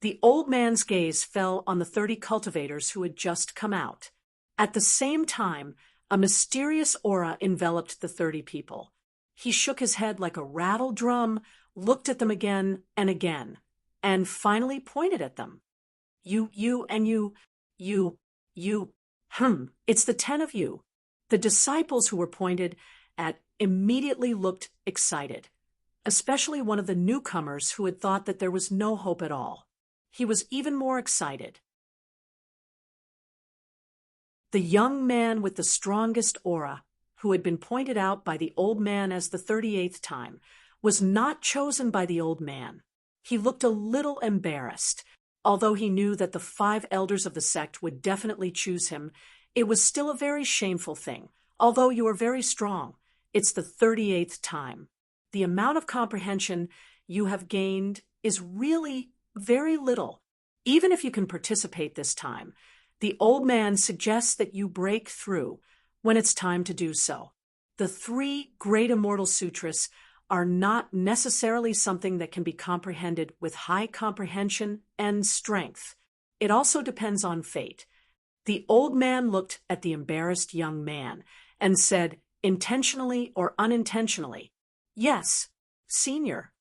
The old man's gaze fell on the 30 cultivators who had just come out. At the same time, a mysterious aura enveloped the 30 people. He shook his head like a rattled drum, looked at them again and again, and finally pointed at them. You, it's the 10 of you. The disciples who were pointed at immediately looked excited, especially one of the newcomers who had thought that there was no hope at all. He was even more excited. The young man with the strongest aura, who had been pointed out by the old man as the 38th time, was not chosen by the old man. He looked a little embarrassed. Although he knew that the 5 elders of the sect would definitely choose him, it was still a very shameful thing. Although you are very strong, it's the 38th time. The amount of comprehension you have gained is really very little. Even if you can participate this time, the old man suggests that you break through when it's time to do so. The 3 great immortal sutras are not necessarily something that can be comprehended with high comprehension and strength. It also depends on fate. The old man looked at the embarrassed young man and said, intentionally or unintentionally, "Yes, senior."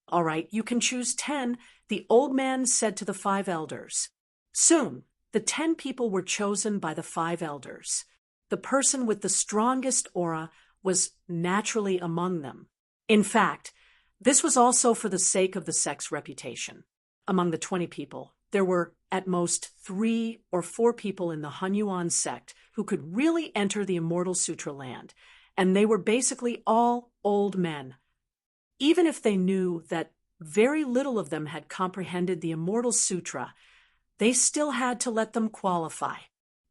"All right, you can choose 10, the old man said to the 5 elders. Soon, the 10 people were chosen by the 5 elders. The person with the strongest aura was naturally among them. In fact, this was also for the sake of the sect's reputation. Among the 20 people, there were at most 3 or 4 people in the Hunyuan sect who could really enter the Immortal Sutra land, and they were basically all old men. Even if they knew that very little of them had comprehended the Immortal Sutra, they still had to let them qualify.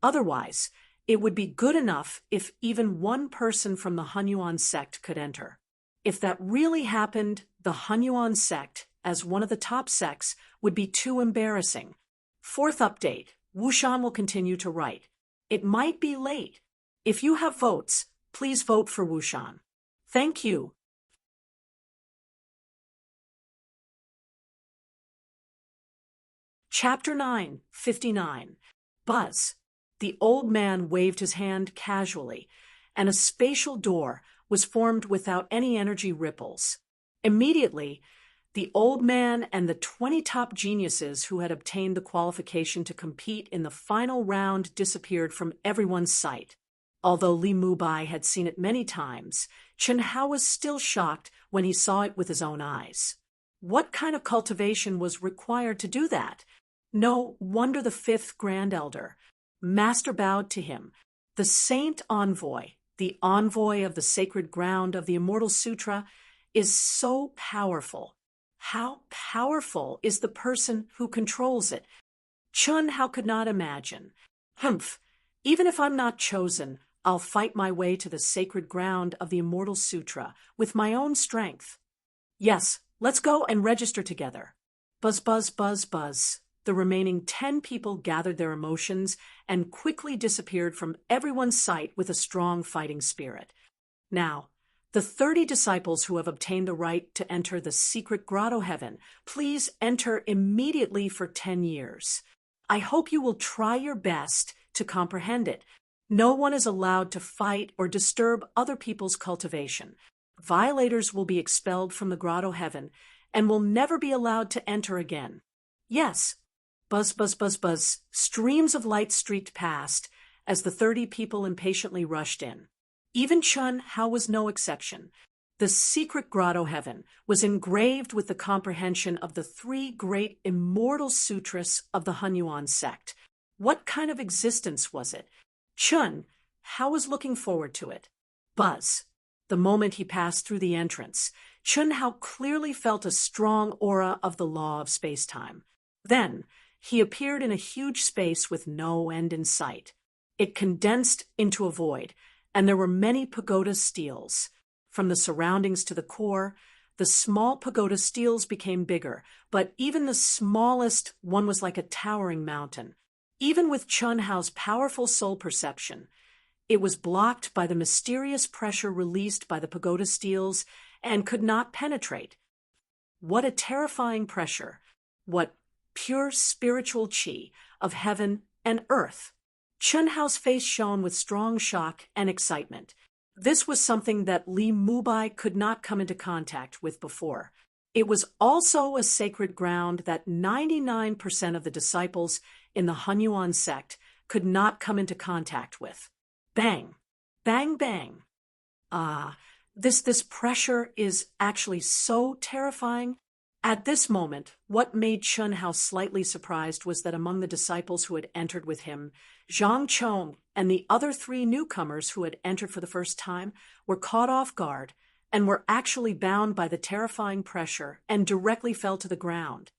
Otherwise, it would be good enough if even one person from the Hunyuan sect could enter. If that really happened, the Hunyuan sect, as one of the top sects, would be too embarrassing. 4th update, Wushan will continue to write. It might be late. If you have votes, please vote for Wushan. Thank you. Chapter 9, 59. Buzz. The old man waved his hand casually, and a spatial door was formed without any energy ripples. Immediately, the old man and the 20 top geniuses who had obtained the qualification to compete in the final round disappeared from everyone's sight. Although Li Mubai had seen it many times, Chen Hao was still shocked when he saw it with his own eyes. What kind of cultivation was required to do that? No wonder the 5th Grand Elder, Master, bowed to him. The Saint Envoy, the envoy of the sacred ground of the Immortal Sutra, is so powerful. How powerful is the person who controls it? Chun Hao could not imagine. Humph, even if I'm not chosen, I'll fight my way to the sacred ground of the Immortal Sutra with my own strength. Yes, let's go and register together. Buzz, buzz, buzz, buzz. The remaining 10 people gathered their emotions and quickly disappeared from everyone's sight with a strong fighting spirit. Now, the 30 disciples who have obtained the right to enter the secret grotto heaven, please enter immediately for 10 years. I hope you will try your best to comprehend it. No one is allowed to fight or disturb other people's cultivation. Violators will be expelled from the grotto heaven and will never be allowed to enter again. Yes. Buzz, buzz, buzz, buzz. Streams of light streaked past as the 30 people impatiently rushed in. Even Chun Hao was no exception. The secret grotto heaven was engraved with the comprehension of the 3 great immortal sutras of the Hunyuan sect. What kind of existence was it? Chun Hao was looking forward to it. Buzz. The moment he passed through the entrance, Chun Hao clearly felt a strong aura of the law of space-time. Then, he appeared in a huge space with no end in sight. It condensed into a void, and there were many pagoda steels. From the surroundings to the core, the small pagoda steels became bigger, but even the smallest one was like a towering mountain. Even with Chun Hao's powerful soul perception, it was blocked by the mysterious pressure released by the pagoda steels and could not penetrate. What a terrifying pressure! What pure spiritual chi of heaven and earth! Chun Hao's face shone with strong shock and excitement. This was something that Li Mubai could not come into contact with before. It was also a sacred ground that 99% of the disciples in the Hunyuan sect could not come into contact with. Bang! Bang, bang! This pressure is actually so terrifying. At this moment, what made Chun Hao slightly surprised was that among the disciples who had entered with him, Zhang Chong and the other 3 newcomers who had entered for the first time were caught off guard and were actually bound by the terrifying pressure and directly fell to the ground.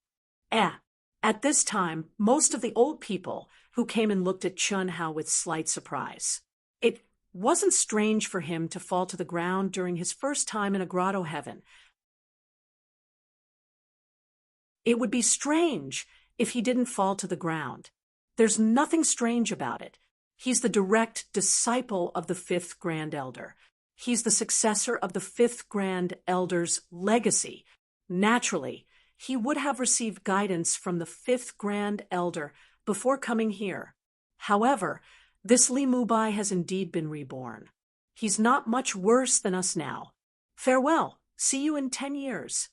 At this time, most of the old people who came and looked at Chun Hao with slight surprise. It wasn't strange for him to fall to the ground during his first time in a grotto heaven. It would be strange if he didn't fall to the ground. There's nothing strange about it. He's the direct disciple of the 5th Grand Elder. He's the successor of the 5th Grand Elder's legacy. Naturally, he would have received guidance from the 5th Grand Elder before coming here. However, this Li Mubai has indeed been reborn. He's not much worse than us now. Farewell. See you in 10 years.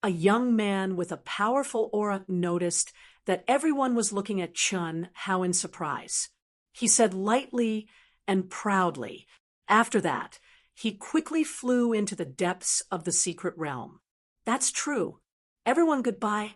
A young man with a powerful aura noticed that everyone was looking at Chun Hao in surprise. He said lightly and proudly. After that, he quickly flew into the depths of the secret realm. That's true. Everyone goodbye.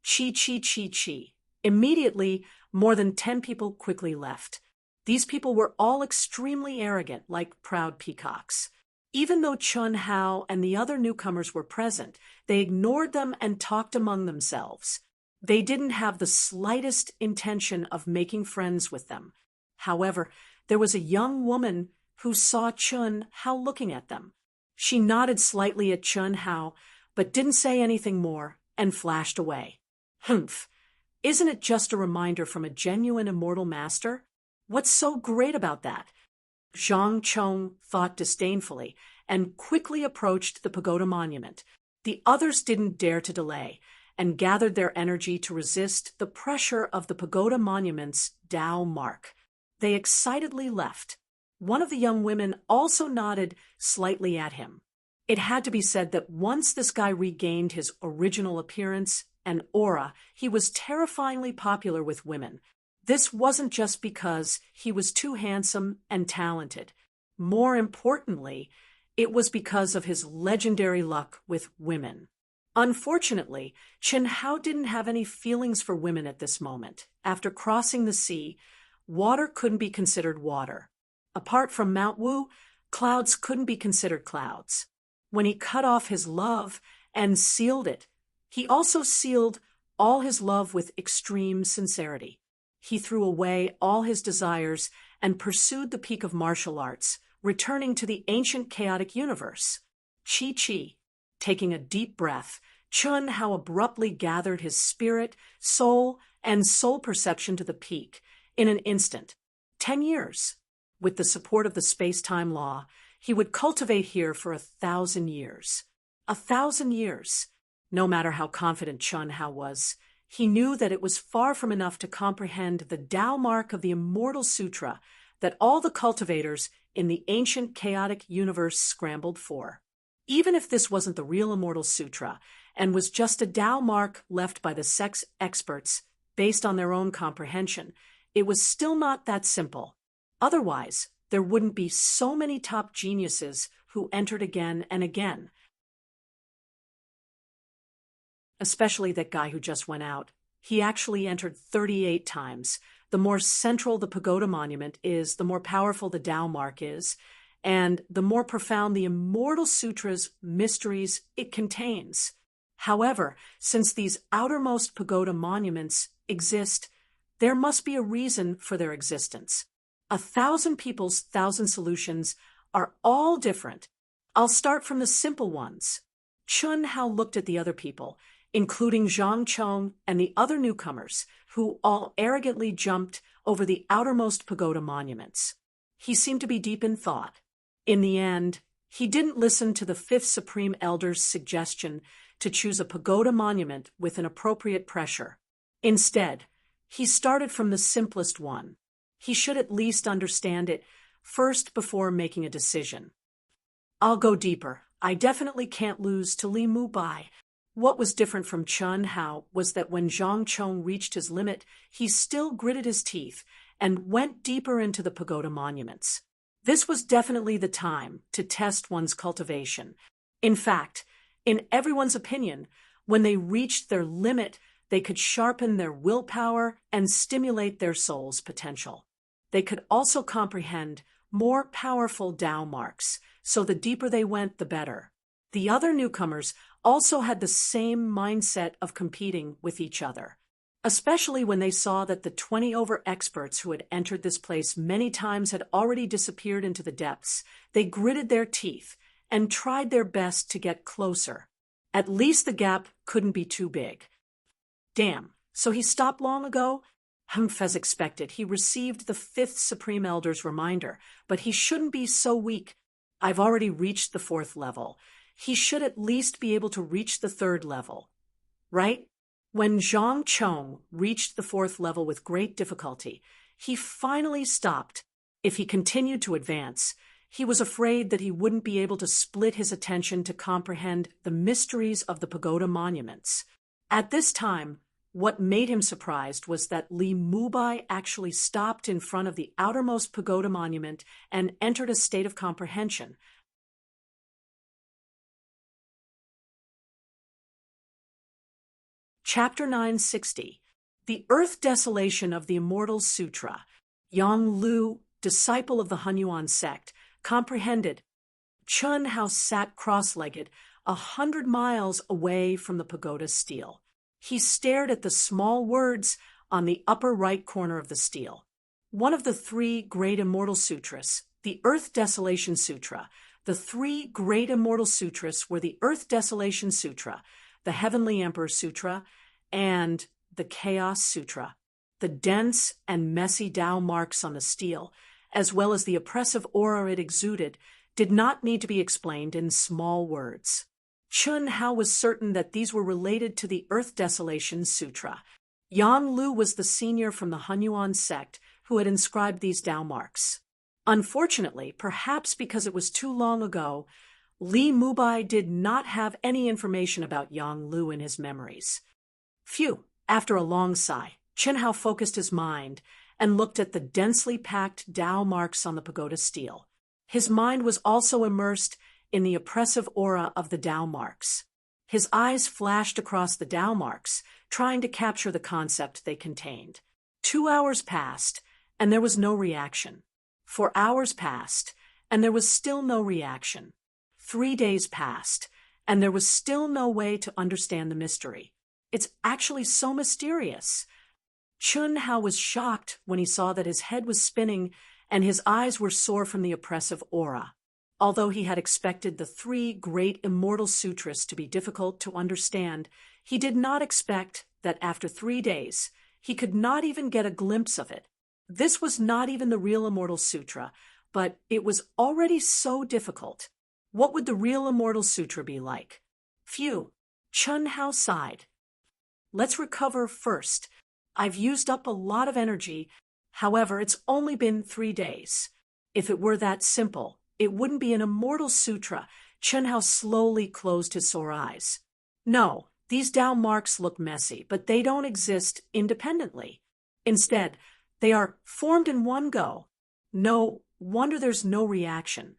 Chi, chi, chi, chi. Immediately, more than 10 people quickly left. These people were all extremely arrogant, like proud peacocks. Even though Chun Hao and the other newcomers were present, they ignored them and talked among themselves. They didn't have the slightest intention of making friends with them. However, there was a young woman who saw Chun Hao looking at them. She nodded slightly at Chun Hao, but didn't say anything more and flashed away. Humph! Isn't it just a reminder from a genuine immortal master? What's so great about that? Zhang Chong thought disdainfully and quickly approached the pagoda monument. The others didn't dare to delay and gathered their energy to resist the pressure of the pagoda monument's Tao mark. They excitedly left. One of the young women also nodded slightly at him. It had to be said that once this guy regained his original appearance and aura, he was terrifyingly popular with women. This wasn't just because he was too handsome and talented. More importantly, it was because of his legendary luck with women. Unfortunately, Chun Hao didn't have any feelings for women at this moment. After crossing the sea, water couldn't be considered water. Apart from Mount Wu, clouds couldn't be considered clouds. When he cut off his love and sealed it, he also sealed all his love with extreme sincerity. He threw away all his desires and pursued the peak of martial arts, returning to the ancient chaotic universe. Chi. Taking a deep breath, Chun Hao abruptly gathered his spirit, soul, and soul perception to the peak in an instant. 10 years. With the support of the space-time law, he would cultivate here for 1,000 years. 1,000 years. No matter how confident Chun Hao was, he knew that it was far from enough to comprehend the Tao mark of the Immortal Sutra that all the cultivators in the ancient chaotic universe scrambled for. Even if this wasn't the real Immortal Sutra and was just a Tao mark left by the sex experts based on their own comprehension, it was still not that simple. Otherwise, there wouldn't be so many top geniuses who entered again and again. Especially that guy who just went out. He actually entered 38 times. The more central the pagoda monument is, the more powerful the Tao mark is, and the more profound the Immortal Sutra's mysteries it contains. However, since these outermost pagoda monuments exist, there must be a reason for their existence. 1,000 people's 1,000 solutions are all different. I'll start from the simple ones. Chun Hao looked at the other people, including Zhang Chong and the other newcomers, who all arrogantly jumped over the outermost pagoda monuments. He seemed to be deep in thought. In the end, he didn't listen to the fifth Supreme Elder's suggestion to choose a pagoda monument with an appropriate pressure. Instead, he started from the simplest one. He should at least understand it first before making a decision. I'll go deeper. I definitely can't lose to Li Mubai. What was different from Chun Hao was that when Zhang Chong reached his limit, he still gritted his teeth and went deeper into the pagoda monuments. This was definitely the time to test one's cultivation. In fact, in everyone's opinion, when they reached their limit, they could sharpen their willpower and stimulate their soul's potential. They could also comprehend more powerful Tao marks, so the deeper they went, the better. The other newcomers also had the same mindset of competing with each other, especially when they saw that the 20 over experts who had entered this place many times had already disappeared into the depths. They gritted their teeth and tried their best to get closer. At least the gap couldn't be too big. Damn, so he stopped long ago? As expected, he received the fifth Supreme Elder's reminder, but he shouldn't be so weak. I've already reached the 4th level. He should at least be able to reach the 3rd level. Right? When Zhang Chong reached the 4th level with great difficulty, he finally stopped. If he continued to advance, he was afraid that he wouldn't be able to split his attention to comprehend the mysteries of the pagoda monuments. At this time, what made him surprised was that Li Mubai actually stopped in front of the outermost pagoda monument and entered a state of comprehension. Chapter 960. The Earth Desolation of the Immortals Sutra. Yang Lu, disciple of the Hunyuan sect, comprehended. Chun Hao sat cross-legged 100 miles away from the pagoda stele. He stared at the small words on the upper right corner of the stele. One of the 3 great immortal sutras, the Earth Desolation Sutra. The 3 great immortal sutras were the Earth Desolation Sutra, the Heavenly Emperor Sutra, and the Chaos Sutra. The dense and messy Tao marks on the stele, as well as the oppressive aura it exuded, did not need to be explained in small words. Chun Hao was certain that these were related to the Earth Desolation Sutra. Yang Lu was the senior from the Hunyuan sect who had inscribed these Tao marks. Unfortunately, perhaps because it was too long ago, Li Mubai did not have any information about Yang Lu in his memories. Phew! After a long sigh, Chun Hao focused his mind and looked at the densely packed Tao marks on the pagoda stele. His mind was also immersed in the oppressive aura of the Tao marks. His eyes flashed across the Tao marks, trying to capture the concept they contained. 2 hours passed, and there was no reaction. 4 hours passed, and there was still no reaction. 3 days passed, and there was still no way to understand the mystery. It's actually so mysterious. Chun Hao was shocked when he saw that his head was spinning and his eyes were sore from the oppressive aura. Although he had expected the 3 great immortal sutras to be difficult to understand, he did not expect that after 3 days, he could not even get a glimpse of it. This was not even the real immortal sutra, but it was already so difficult. What would the real immortal sutra be like? Phew! Chun Hao sighed. Let's recover first. I've used up a lot of energy. However, it's only been 3 days. If it were that simple, it wouldn't be an immortal sutra. Chun Hao slowly closed his sore eyes. No, these Tao marks look messy, but they don't exist independently. Instead, they are formed in one go. No wonder there's no reaction.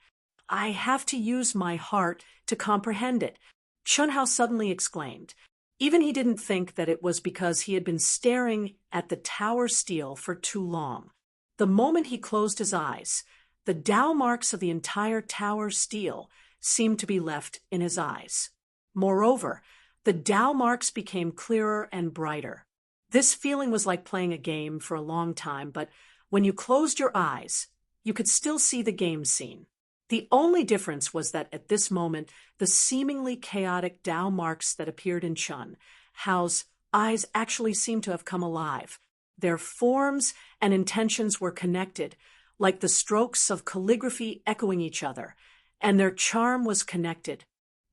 I have to use my heart to comprehend it, Chun Hao suddenly exclaimed. Even he didn't think that it was because he had been staring at the tower stele for too long. The moment he closed his eyes, the Tao marks of the entire tower stele seemed to be left in his eyes. Moreover, the Tao marks became clearer and brighter. This feeling was like playing a game for a long time, but when you closed your eyes, you could still see the game scene. The only difference was that at this moment, the seemingly chaotic Tao marks that appeared in Chun Hao's eyes actually seemed to have come alive. Their forms and intentions were connected, like the strokes of calligraphy echoing each other, and their charm was connected.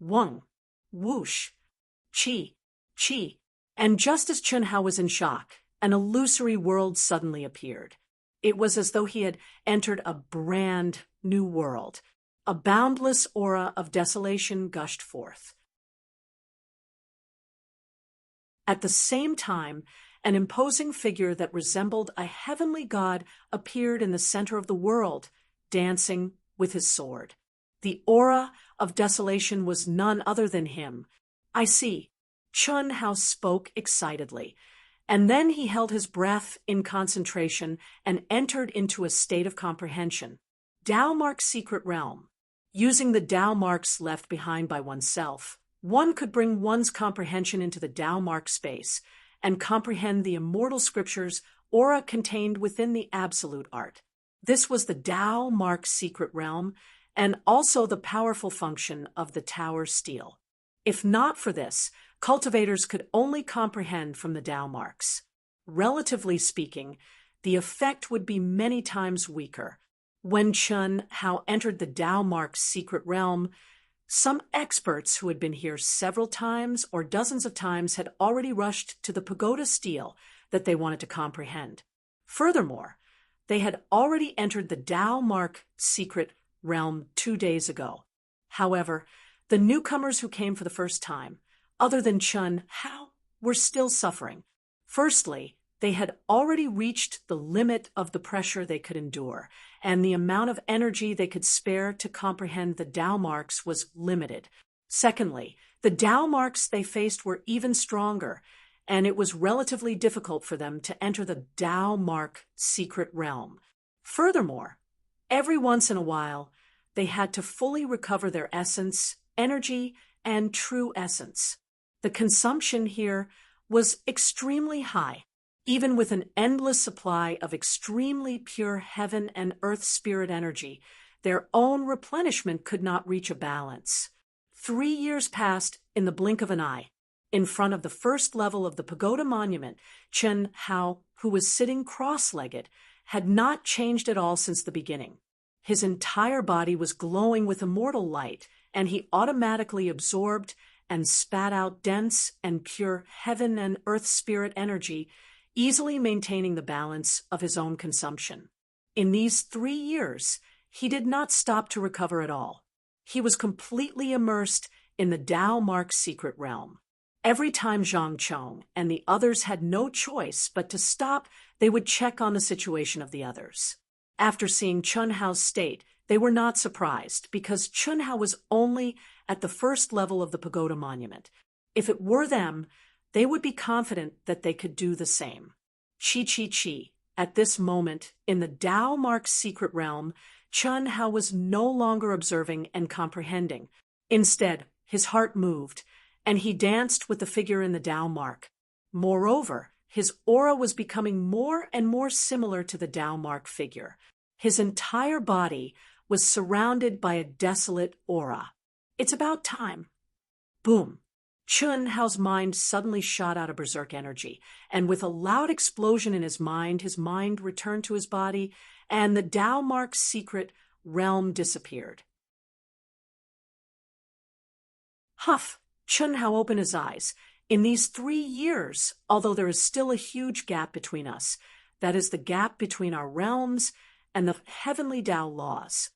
Weng, whoosh, chi, chi. And just as Chun Hao was in shock, an illusory world suddenly appeared. It was as though he had entered a brand new world. A boundless aura of desolation gushed forth. At the same time, an imposing figure that resembled a heavenly god appeared in the center of the world, dancing with his sword. The aura of desolation was none other than him. I see. Chun Hao spoke excitedly, and then he held his breath in concentration and entered into a state of comprehension. Tao Mark's secret realm. Using the Tao marks left behind by oneself, one could bring one's comprehension into the Tao mark space and comprehend the immortal scriptures aura contained within the absolute art. This was the Tao mark's secret realm and also the powerful function of the tower stele. If not for this, cultivators could only comprehend from the Tao marks. Relatively speaking, the effect would be many times weaker. When Chun Hao entered the Tao mark's secret realm, some experts who had been here several times or dozens of times had already rushed to the pagoda stele that they wanted to comprehend. Furthermore, they had already entered the Tao mark secret realm 2 days ago. However, the newcomers who came for the first time, other than Chun Hao, were still suffering. Firstly, they had already reached the limit of the pressure they could endure, and the amount of energy they could spare to comprehend the Tao marks was limited. Secondly, the Tao marks they faced were even stronger, and it was relatively difficult for them to enter the Tao mark secret realm. Furthermore, every once in a while, they had to fully recover their essence, energy, and true essence. The consumption here was extremely high. Even with an endless supply of extremely pure heaven and earth spirit energy, their own replenishment could not reach a balance. 3 years passed in the blink of an eye. In front of the first level of the pagoda monument, Chun Hao, who was sitting cross-legged, had not changed at all since the beginning. His entire body was glowing with immortal light, and he automatically absorbed and spat out dense and pure heaven and earth spirit energy, easily maintaining the balance of his own consumption. In these 3 years, he did not stop to recover at all. He was completely immersed in the Tao mark's secret realm. Every time Zhang Chong and the others had no choice but to stop, they would check on the situation of the others. After seeing Chun Hao's state, they were not surprised, because Chun Hao was only at the first level of the pagoda monument. If it were them, they would be confident that they could do the same. Chi chi chi. At this moment, in the Tao mark's secret realm, Chun Hao was no longer observing and comprehending. Instead, his heart moved, and he danced with the figure in the Tao mark. Moreover, his aura was becoming more and more similar to the Tao mark figure. His entire body was surrounded by a desolate aura. It's about time. Boom. Chun Hao's mind suddenly shot out of berserk energy, and with a loud explosion in his mind returned to his body, and the Tao mark's secret realm disappeared. Huff! Chun Hao opened his eyes. In these 3 years, although there is still a huge gap between us, that is the gap between our realms and the heavenly Tao laws,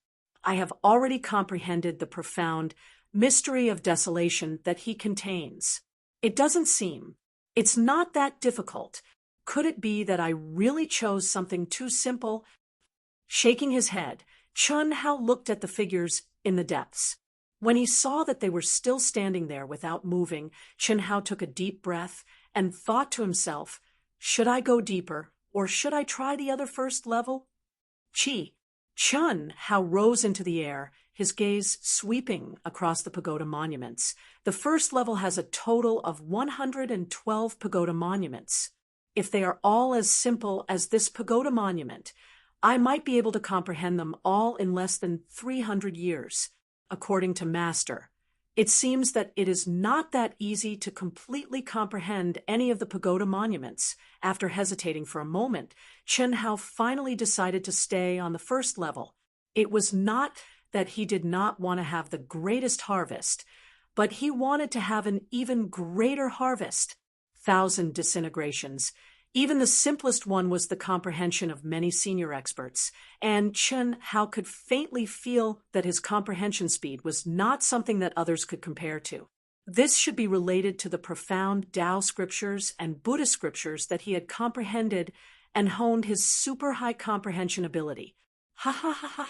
I have already comprehended the profound mystery of desolation that he contains. It doesn't seem. It's not that difficult. Could it be that I really chose something too simple? Shaking his head, Chun Hao looked at the figures in the depths. When he saw that they were still standing there without moving, Chun Hao took a deep breath and thought to himself, should I go deeper, or should I try the other first level? Chi, Chun Hao rose into the air, his gaze sweeping across the pagoda monuments. The first level has a total of 112 pagoda monuments. If they are all as simple as this pagoda monument, I might be able to comprehend them all in less than 300 years, according to Master. It seems that it is not that easy to completely comprehend any of the pagoda monuments. After hesitating for a moment, Chen Hao finally decided to stay on the first level. It was not that he did not want to have the greatest harvest, but he wanted to have an even greater harvest. 1,000 disintegrations. Even the simplest one was the comprehension of many senior experts, and Chen Hao could faintly feel that his comprehension speed was not something that others could compare to. This should be related to the profound Tao scriptures and Buddhist scriptures that he had comprehended and honed his super high comprehension ability. Ha ha ha ha!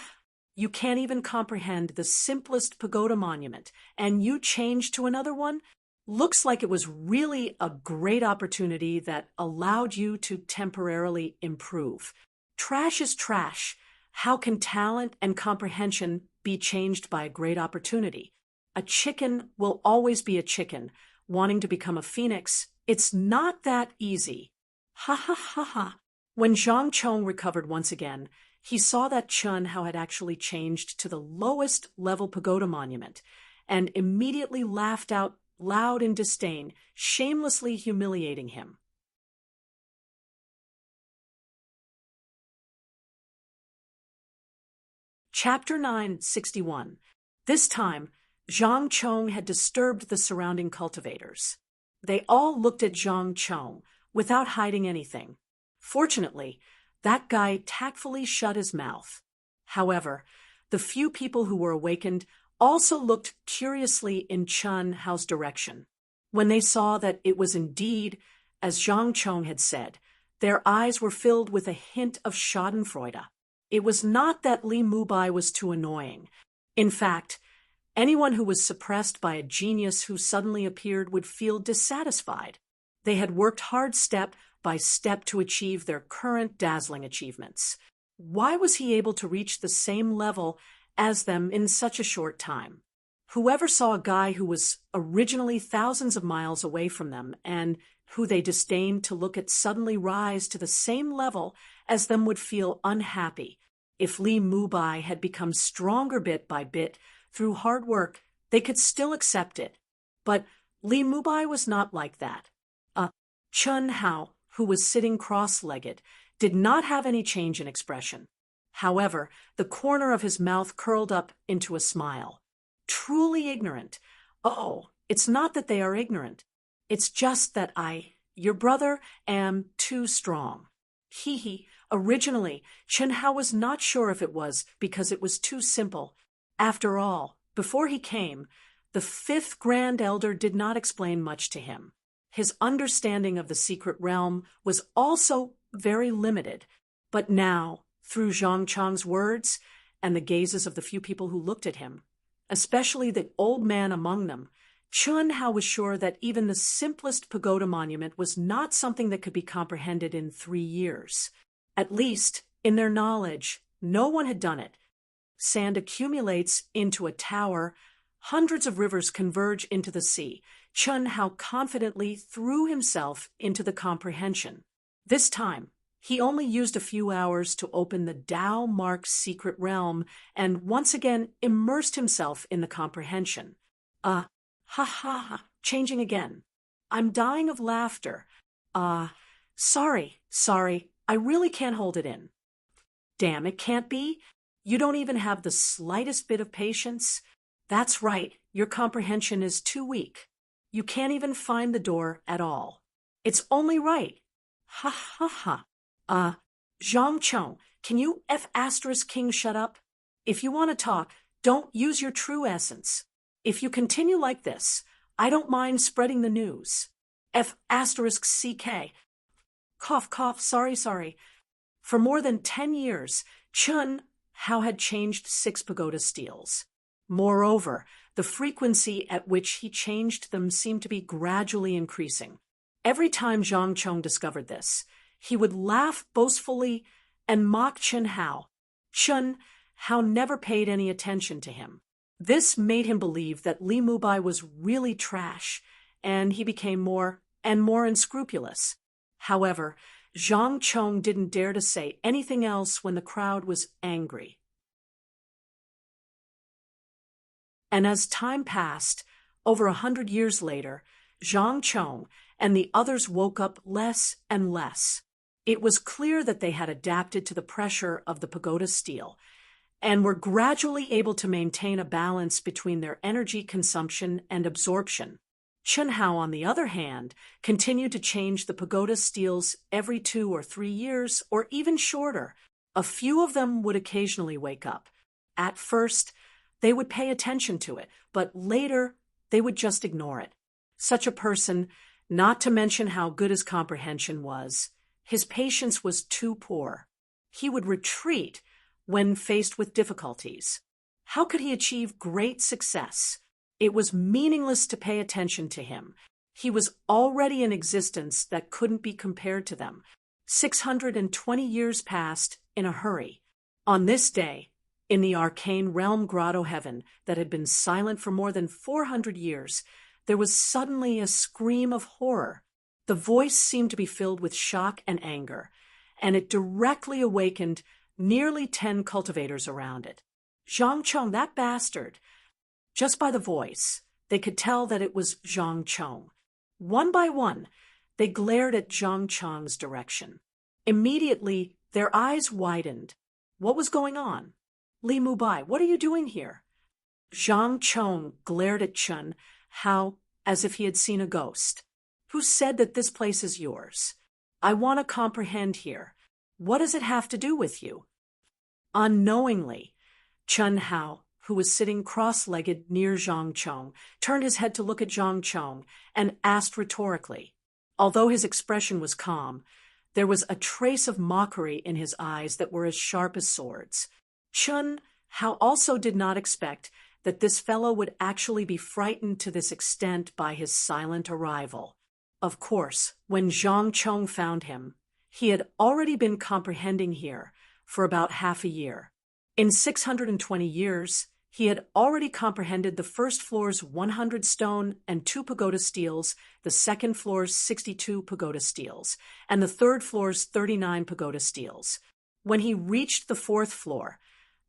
You can't even comprehend the simplest pagoda monument, and you change to another one? Looks like it was really a great opportunity that allowed you to temporarily improve. Trash is trash. How can talent and comprehension be changed by a great opportunity? A chicken will always be a chicken. Wanting to become a phoenix, it's not that easy. Ha ha ha ha. When Zhang Chong recovered once again, he saw that Chun Hao had actually changed to the lowest level pagoda monument and immediately laughed out loud in disdain, shamelessly humiliating him. Chapter 961. This time, Zhang Chong had disturbed the surrounding cultivators. They all looked at Zhang Chong without hiding anything. Fortunately, that guy tactfully shut his mouth. However, the few people who were awakened also looked curiously in Chun Hao's direction. When they saw that it was indeed, as Zhang Chong had said, their eyes were filled with a hint of schadenfreude. It was not that Li Mubai was too annoying. In fact, anyone who was suppressed by a genius who suddenly appeared would feel dissatisfied. They had worked hard step by step to achieve their current dazzling achievements. Why was he able to reach the same level as them in such a short time? Whoever saw a guy who was originally thousands of miles away from them and who they disdained to look at suddenly rise to the same level as them would feel unhappy. If Li Mubai had become stronger bit by bit through hard work, they could still accept it. But Li Mubai was not like that. Chun Hao, who was sitting cross-legged, did not have any change in expression. However, the corner of his mouth curled up into a smile. Truly ignorant. Oh, it's not that they are ignorant. It's just that your brother, am too strong. Hee. Originally, Chen Hao was not sure if it was because it was too simple. After all, before he came, the fifth Grand Elder did not explain much to him. His understanding of the secret realm was also very limited. But now, through Zhang Chong's words and the gazes of the few people who looked at him, especially the old man among them, Chun Hao was sure that even the simplest pagoda monument was not something that could be comprehended in 3 years. At least, in their knowledge, no one had done it. Sand accumulates into a tower. Hundreds of rivers converge into the sea. Chun Hao confidently threw himself into the comprehension. This time, he only used a few hours to open the Tao-marked secret realm and once again immersed himself in the comprehension. Changing again. I'm dying of laughter. Sorry, I really can't hold it in. Damn, it can't be. You don't even have the slightest bit of patience. That's right, your comprehension is too weak. You can't even find the door at all. It's only right. Zhang Chong, can you King shut up? If you want to talk, don't use your true essence. If you continue like this, I don't mind spreading the news. CK. Cough, sorry. For more than 10 years, Chun Hao had changed 6 pagoda steels. Moreover, the frequency at which he changed them seemed to be gradually increasing. Every time Zhang Chong discovered this, he would laugh boastfully and mock Chun Hao. Chun, Hao never paid any attention to him. This made him believe that Li Mubai was really trash, and he became more and more unscrupulous. However, Zhang Chong didn't dare to say anything else when the crowd was angry. And as time passed, over 100 years later, Zhang Chong and the others woke up less and less. It was clear that they had adapted to the pressure of the pagoda steel and were gradually able to maintain a balance between their energy consumption and absorption. Chen Hao, on the other hand, continued to change the pagoda steels every 2 or 3 years, or even shorter. A few of them would occasionally wake up. At first, they would pay attention to it, but later they would just ignore it. Such a person, not to mention how good his comprehension was, his patience was too poor. He would retreat when faced with difficulties. How could he achieve great success? It was meaningless to pay attention to him. He was already in existence that couldn't be compared to them. 620 years passed in a hurry. On this day, in the arcane realm grotto heaven that had been silent for more than 400 years, there was suddenly a scream of horror. The voice seemed to be filled with shock and anger, and it directly awakened nearly 10 cultivators around it. Zhang Chong, that bastard! Just by the voice, they could tell that it was Zhang Chong. One by one, they glared at Zhang Chong's direction. Immediately, their eyes widened. What was going on? Li Mubai, what are you doing here? Zhang Chong glared at Chen Hao as if he had seen a ghost. Who said that this place is yours? I want to comprehend here. What does it have to do with you? Unknowingly, Chen Hao, who was sitting cross-legged near Zhang Chong, turned his head to look at Zhang Chong and asked rhetorically. Although his expression was calm, there was a trace of mockery in his eyes that were as sharp as swords. Chen Hao also did not expect that this fellow would actually be frightened to this extent by his silent arrival. Of course, when Zhang Chong found him, he had already been comprehending here for about half a year. In 620 years, he had already comprehended the first floor's 100 stone and 2 pagoda steels, the second floor's 62 pagoda steels, and the third floor's 39 pagoda steels. When he reached the 4th floor,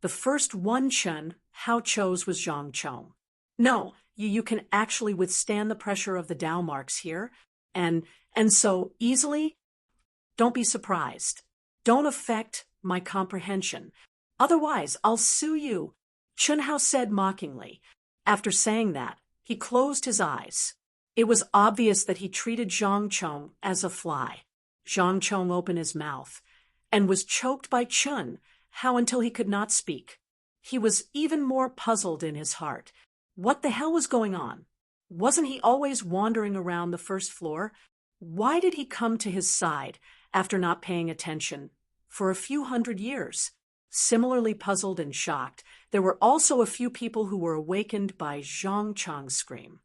the first one Chen Hao chose was Zhang Chong. No, you can actually withstand the pressure of the Tao marks here, and so easily? Don't be surprised. Don't affect my comprehension. Otherwise, I'll sue you, Chen Hao said mockingly. After saying that, he closed his eyes. It was obvious that he treated Zhang Chong as a fly. Zhang Chong opened his mouth and was choked by Chen Hao until he could not speak. He was even more puzzled in his heart. What the hell was going on? Wasn't he always wandering around the first floor? Why did he come to his side after not paying attention for a few hundred years? Similarly puzzled and shocked, there were also a few people who were awakened by Zhang Chong's scream.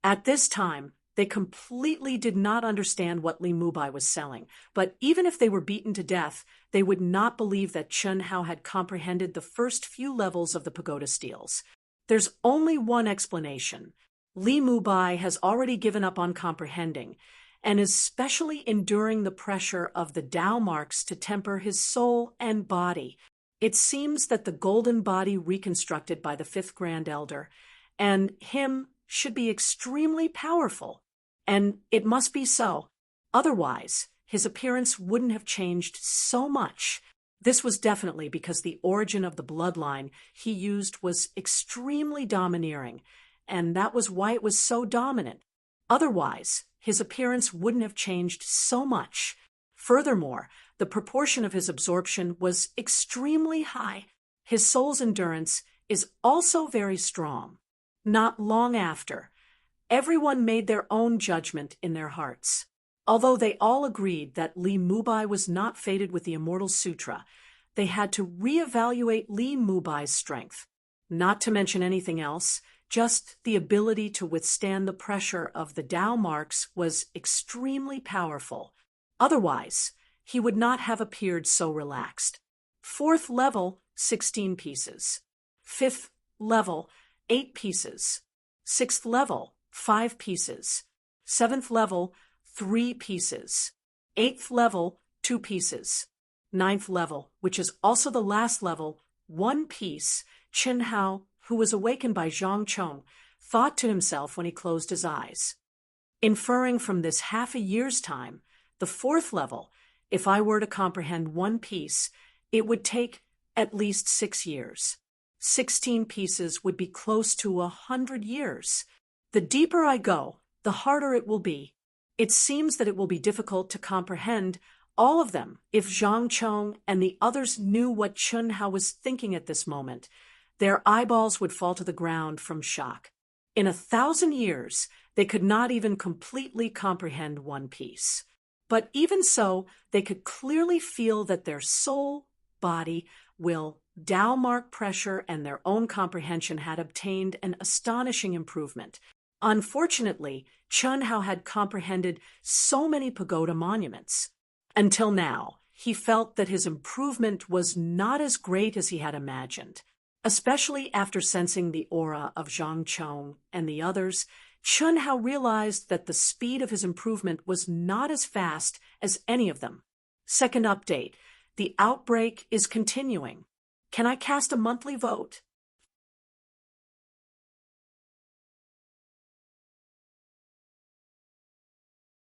At this time, they completely did not understand what Li Mubai was selling, but even if they were beaten to death, they would not believe that Chen Hao had comprehended the first few levels of the pagoda steels. There's only one explanation. Li Mubai has already given up on comprehending, and is specially enduring the pressure of the Tao marks to temper his soul and body. It seems that the golden body reconstructed by the 5th Grand Elder and him should be extremely powerful. And it must be so. Otherwise, his appearance wouldn't have changed so much. This was definitely because the origin of the bloodline he used was extremely domineering, and that was why it was so dominant. Otherwise, his appearance wouldn't have changed so much. Furthermore, the proportion of his absorption was extremely high. His soul's endurance is also very strong. Not long after, everyone made their own judgment in their hearts. Although they all agreed that Li Mubai was not fated with the Immortal Sutra, they had to reevaluate Li Mubai's strength. Not to mention anything else, just the ability to withstand the pressure of the Tao marks was extremely powerful. Otherwise, he would not have appeared so relaxed. Fourth level, 16 pieces. Fifth level, 8 pieces. Sixth level, 5 pieces. Seventh level, 3 pieces. Eighth level, 2 pieces. Ninth level, which is also the last level, 1 piece. Chen Hao, who was awakened by Zhang Chong, thought to himself when he closed his eyes. Inferring from this half a year's time, the fourth level, if I were to comprehend 1 piece, it would take at least 6 years. 16 pieces would be close to 100 years. The deeper I go, the harder it will be. It seems that it will be difficult to comprehend all of them. If Zhang Chong and the others knew what Chen Hao was thinking at this moment, their eyeballs would fall to the ground from shock. In 1,000 years, they could not even completely comprehend 1 piece. But even so, they could clearly feel that their soul, body, will, Tao mark pressure, and their own comprehension had obtained an astonishing improvement. Unfortunately, Chen Hao had comprehended so many pagoda monuments. Until now, he felt that his improvement was not as great as he had imagined. Especially after sensing the aura of Zhang Chong and the others, Chen Hao realized that the speed of his improvement was not as fast as any of them. Second update, the outbreak is continuing. Can I cast a monthly vote?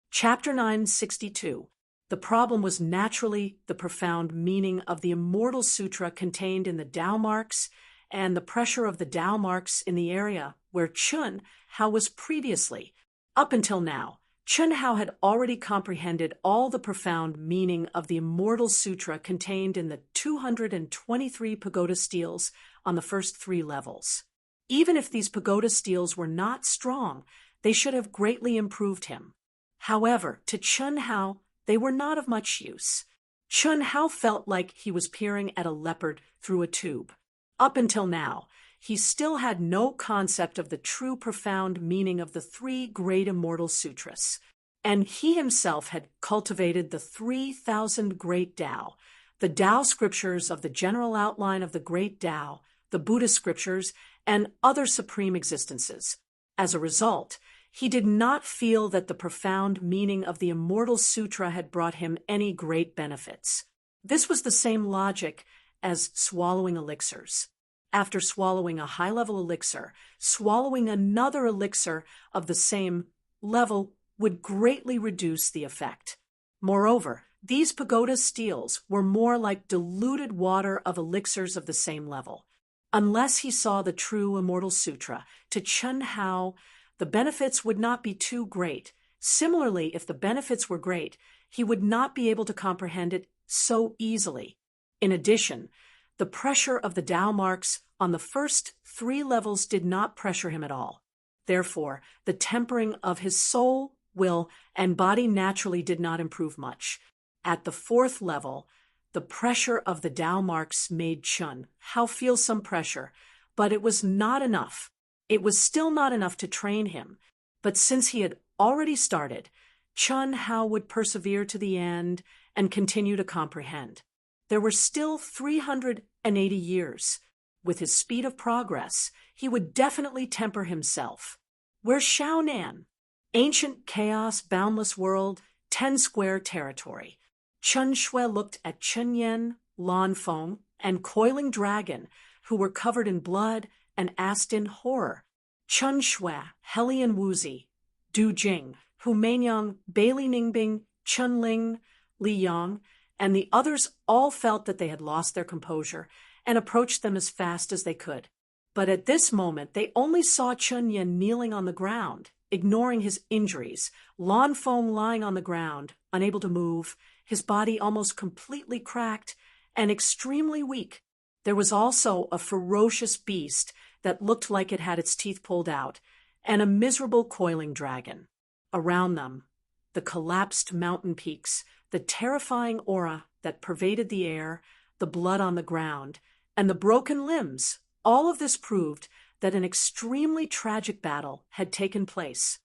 Chapter 962. The problem was naturally the profound meaning of the Immortal Sutra contained in the Tao marks and the pressure of the Tao marks in the area where Chen Hao was previously. Up until now, Chen Hao had already comprehended all the profound meaning of the Immortal Sutra contained in the 223 pagoda steels on the first 3 levels. Even if these pagoda steels were not strong, they should have greatly improved him. However, to Chen Hao, they were not of much use. Chen Hao felt like he was peering at a leopard through a tube. Up until now, he still had no concept of the true profound meaning of the 3 great immortal sutras. And he himself had cultivated the 3,000 great Tao, the Tao scriptures of the general outline of the great Tao, the Buddhist scriptures, and other supreme existences. As a result, he did not feel that the profound meaning of the Immortal Sutra had brought him any great benefits. This was the same logic as swallowing elixirs. After swallowing a high-level elixir, swallowing another elixir of the same level would greatly reduce the effect. Moreover, these pagoda steels were more like diluted water of elixirs of the same level. Unless he saw the true Immortal Sutra, to Chen Hao, the benefits would not be too great. Similarly, if the benefits were great, he would not be able to comprehend it so easily. In addition, the pressure of the Tao marks on the first 3 levels did not pressure him at all. Therefore, the tempering of his soul, will, and body naturally did not improve much. At the 4th level, the pressure of the Tao marks made Chen Hao feel some pressure, but it was not enough. It was still not enough to train him, but since he had already started, Chen Hao would persevere to the end and continue to comprehend. There were still 380 years. With his speed of progress, he would definitely temper himself. Where's Xiaonan? Ancient chaos, boundless world, 10 square territory. Chen Shui looked at Chen Yan, Lan Feng, and Coiling Dragon, who were covered in blood, and asked in horror. Chen Shui, Helian Wuzi, Du Jing, Hu Meinyang, Bailey Ningbing, Chen Ling, Li Yang, and the others all felt that they had lost their composure and approached them as fast as they could. But at this moment, they only saw Chen Yan kneeling on the ground, ignoring his injuries, Lan Feng lying on the ground, unable to move, his body almost completely cracked and extremely weak. There was also a ferocious beast that looked like it had its teeth pulled out, and a miserable coiling dragon. Around them, the collapsed mountain peaks, the terrifying aura that pervaded the air, the blood on the ground, and the broken limbs, all of this proved that an extremely tragic battle had taken place.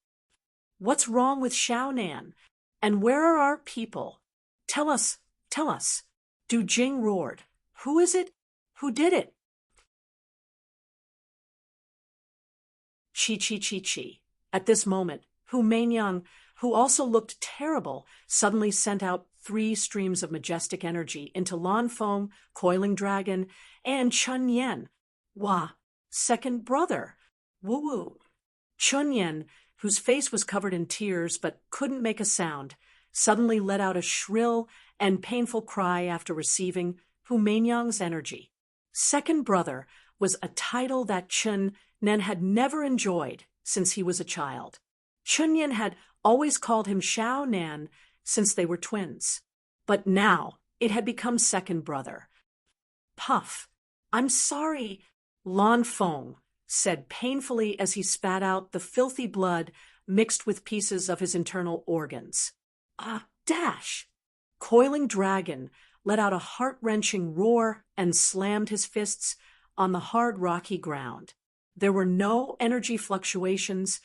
What's wrong with Xiaonan? And where are our people? Tell us, tell us. Du Jing roared. Who is it? Who did it? Chi chi chi chi. At this moment, Hu Meinyang, who also looked terrible, suddenly sent out 3 streams of majestic energy into Lan Feng, Coiling Dragon, and Chun Yen. Wah, second brother. Woo woo. Chun Yen, whose face was covered in tears but couldn't make a sound, suddenly let out a shrill and painful cry after receiving Hu Meinyang's energy. Second brother was a title that Chun Nen had never enjoyed since he was a child. Chun Yen had always called him Xiao Nan since they were twins. But now it had become second brother. Puff. I'm sorry, Lan Feng said painfully as he spat out the filthy blood mixed with pieces of his internal organs. Dash! Coiling Dragon let out a heart-wrenching roar and slammed his fists on the hard rocky ground. There were no energy fluctuations,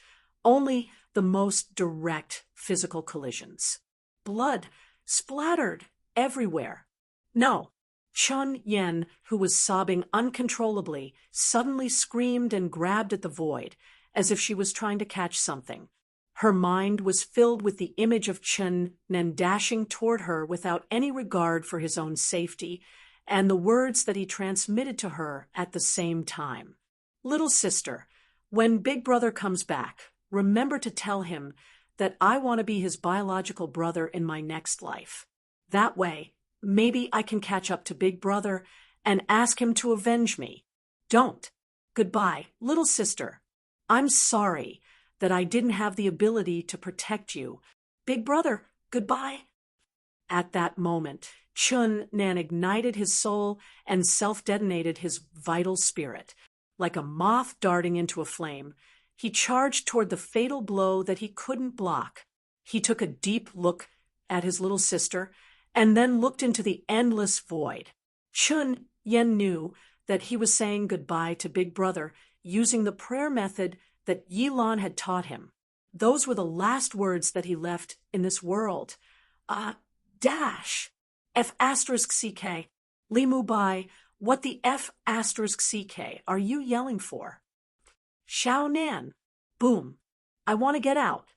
only the most direct physical collisions. Blood splattered everywhere. No, Chun Yen, who was sobbing uncontrollably, suddenly screamed and grabbed at the void, as if she was trying to catch something. Her mind was filled with the image of Chun Nen dashing toward her without any regard for his own safety, and the words that he transmitted to her at the same time. Little sister, when Big Brother comes back, remember to tell him that I want to be his biological brother in my next life. That way, maybe I can catch up to Big Brother and ask him to avenge me. Don't. Goodbye, little sister. I'm sorry that I didn't have the ability to protect you. Big Brother, goodbye. At that moment, Chun Nan ignited his soul and self-detonated his vital spirit. Like a moth darting into a flame, he charged toward the fatal blow that he couldn't block. He took a deep look at his little sister and then looked into the endless void. Chun Yen knew that he was saying goodbye to Big Brother using the prayer method that Yi Lan had taught him. Those were the last words that he left in this world. Dash. F*CK. Li Mu Bai, what the F*CK are you yelling for? Xiao Nan. Boom. I want to get out.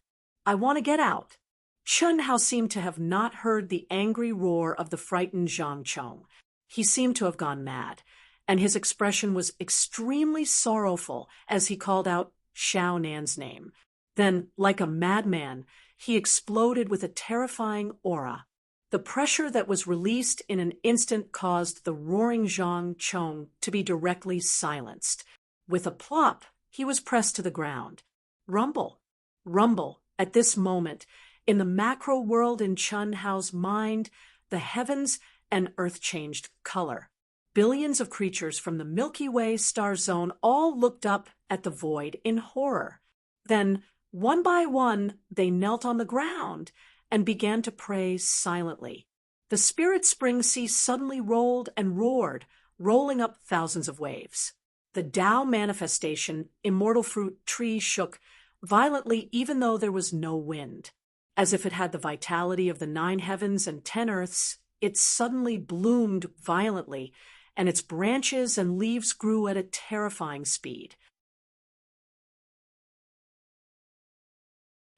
I want to get out. Chun Hao seemed to have not heard the angry roar of the frightened Zhang Chong. He seemed to have gone mad, and his expression was extremely sorrowful as he called out Xiao Nan's name. Then, like a madman, he exploded with a terrifying aura. The pressure that was released in an instant caused the roaring Zhang Chong to be directly silenced. With a plop, he was pressed to the ground. Rumble, rumble. At this moment, in the macro world in Chun Hao's mind, the heavens and earth changed color. Billions of creatures from the Milky Way star zone all looked up at the void in horror. Then, one by one, they knelt on the ground and began to pray silently. The spirit spring sea suddenly rolled and roared, rolling up thousands of waves. The Tao manifestation, immortal fruit tree, shook violently even though there was no wind. As if it had the vitality of the 9 heavens and 10 earths, it suddenly bloomed violently, and its branches and leaves grew at a terrifying speed.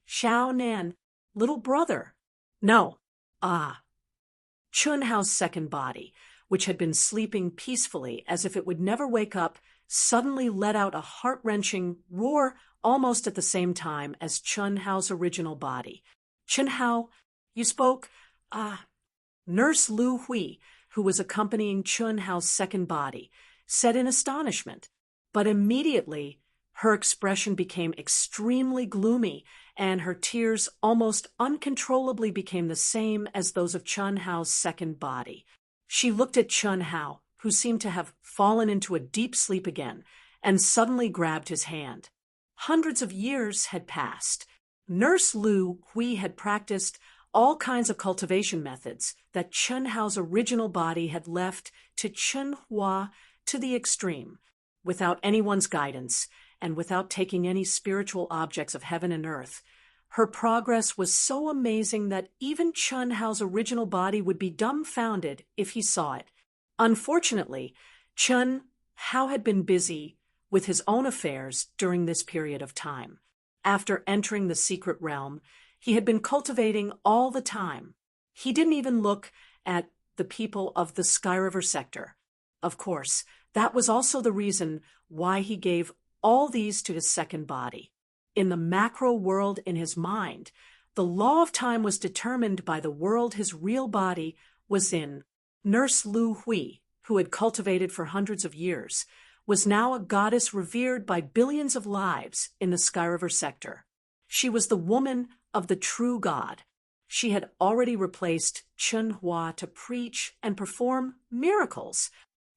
Xiao Nan, little brother. No. Chun Hao's second body, which had been sleeping peacefully as if it would never wake up, suddenly let out a heart-wrenching roar almost at the same time as Chun Hao's original body. Chun Hao, you spoke? Nurse Lu Hui, who was accompanying Chun Hao's second body, said in astonishment, but immediately her expression became extremely gloomy, and her tears almost uncontrollably became the same as those of Chun Hao's second body. She looked at Chun Hao, who seemed to have fallen into a deep sleep again, and suddenly grabbed his hand. Hundreds of years had passed. Nurse Lu Hui had practiced all kinds of cultivation methods that Chun Hao's original body had left to Chun Hua to the extreme. Without anyone's guidance, and without taking any spiritual objects of heaven and earth, Her progress was so amazing that even Chun Hao's original body would be dumbfounded if he saw it. Unfortunately, Chun Hao had been busy with his own affairs during this period of time. After entering the secret realm, he had been cultivating all the time. He didn't even look at the people of the Sky River sector. Of course, that was also the reason why he gave all these to his second body. In the macro world in his mind, the law of time was determined by the world his real body was in. Nurse Lu Hui, who had cultivated for hundreds of years, was now a goddess revered by billions of lives in the Sky River sector. She was the woman of the true God. She had already replaced Chun Hua to preach and perform miracles,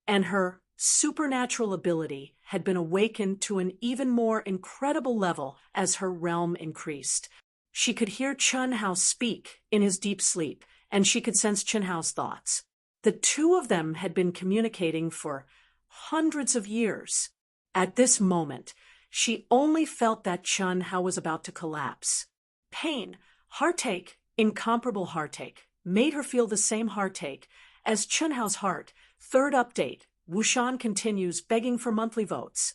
and her supernatural ability had been awakened to an even more incredible level as her realm increased. She could hear Chun Hao speak in his deep sleep, and she could sense Chun Hao's thoughts. The two of them had been communicating for hundreds of years. At this moment, she only felt that Chun Hao was about to collapse. Pain, heartache, incomparable heartache, made her feel the same heartache as Chun Hao's heart. Third update, Wushan continues begging for monthly votes.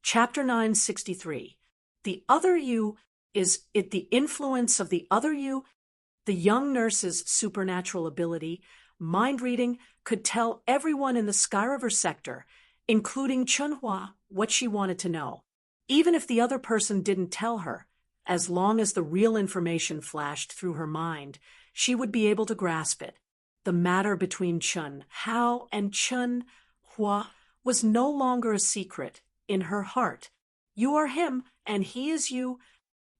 Chapter 963. The other you. Is it the influence of the other you? The young nurse's supernatural ability, mind reading, could tell everyone in the Sky River sector, including Chun Hua, what she wanted to know. Even if the other person didn't tell her, as long as the real information flashed through her mind, she would be able to grasp it. The matter between Chun Hao and Chun Hua was no longer a secret in her heart. You are him, and he is you.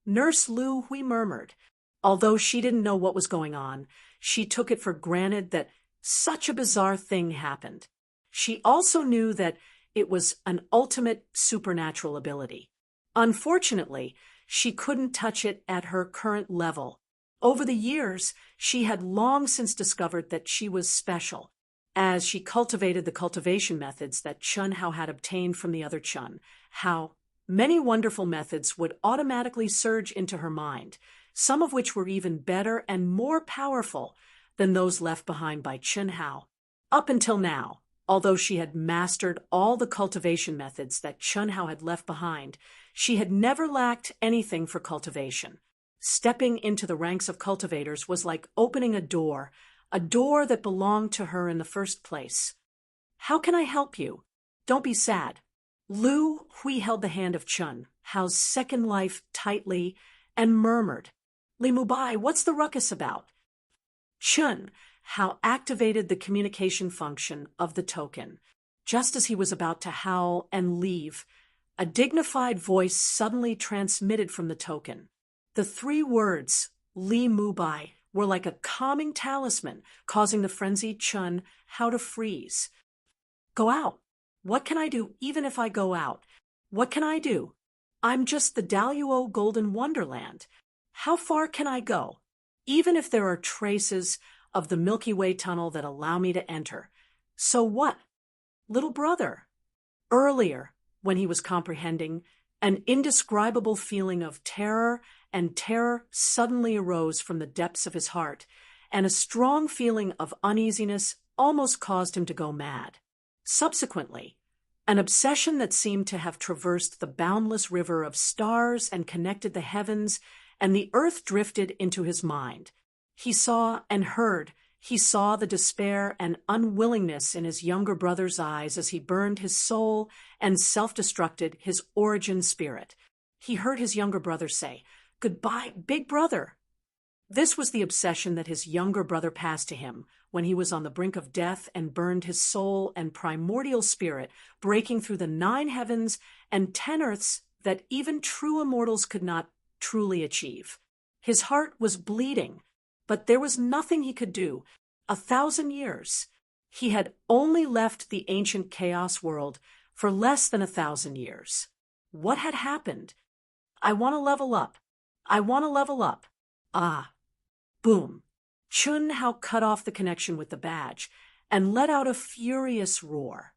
Nurse Lu Hui murmured. Although she didn't know what was going on, she took it for granted that such a bizarre thing happened. She also knew that it was an ultimate supernatural ability. Unfortunately, she couldn't touch it at her current level. Over the years, she had long since discovered that she was special, as she cultivated the cultivation methods that Chun Hao had obtained from the other Chun Hao. Many wonderful methods would automatically surge into her mind, some of which were even better and more powerful than those left behind by Chun Hao. Up until now, although she had mastered all the cultivation methods that Chun Hao had left behind, she had never lacked anything for cultivation. Stepping into the ranks of cultivators was like opening a door that belonged to her in the first place. How can I help you? Don't be sad. Lu Hui held the hand of Chun Hao's second life tightly and murmured, Li Mubai, what's the ruckus about? Chun Hao activated the communication function of the token. Just as he was about to howl and leave, a dignified voice suddenly transmitted from the token. The three words, Li Mubai, were like a calming talisman, causing the frenzied Chun Hao to freeze. Go out. What can I do even if I go out? What can I do? I'm just the Daluo Golden Wonderland. How far can I go? Even if there are traces of the Milky Way tunnel that allow me to enter. So what? Little brother. Earlier, when he was comprehending, an indescribable feeling of terror suddenly arose from the depths of his heart, and a strong feeling of uneasiness almost caused him to go mad. Subsequently, an obsession that seemed to have traversed the boundless river of stars and connected the heavens and the earth drifted into his mind. He saw and heard. He saw the despair and unwillingness in his younger brother's eyes as he burned his soul and self-destructed his origin spirit. He heard his younger brother say, "Goodbye, big brother." This was the obsession that his younger brother passed to him when he was on the brink of death and burned his soul and primordial spirit, breaking through the 9 heavens and 10 earths that even true immortals could not truly achieve. His heart was bleeding, but there was nothing he could do. 1,000 years. He had only left the ancient chaos world for less than 1,000 years. What had happened? I want to level up. I want to level up. Ah. Boom. Chun Hao cut off the connection with the badge and let out a furious roar.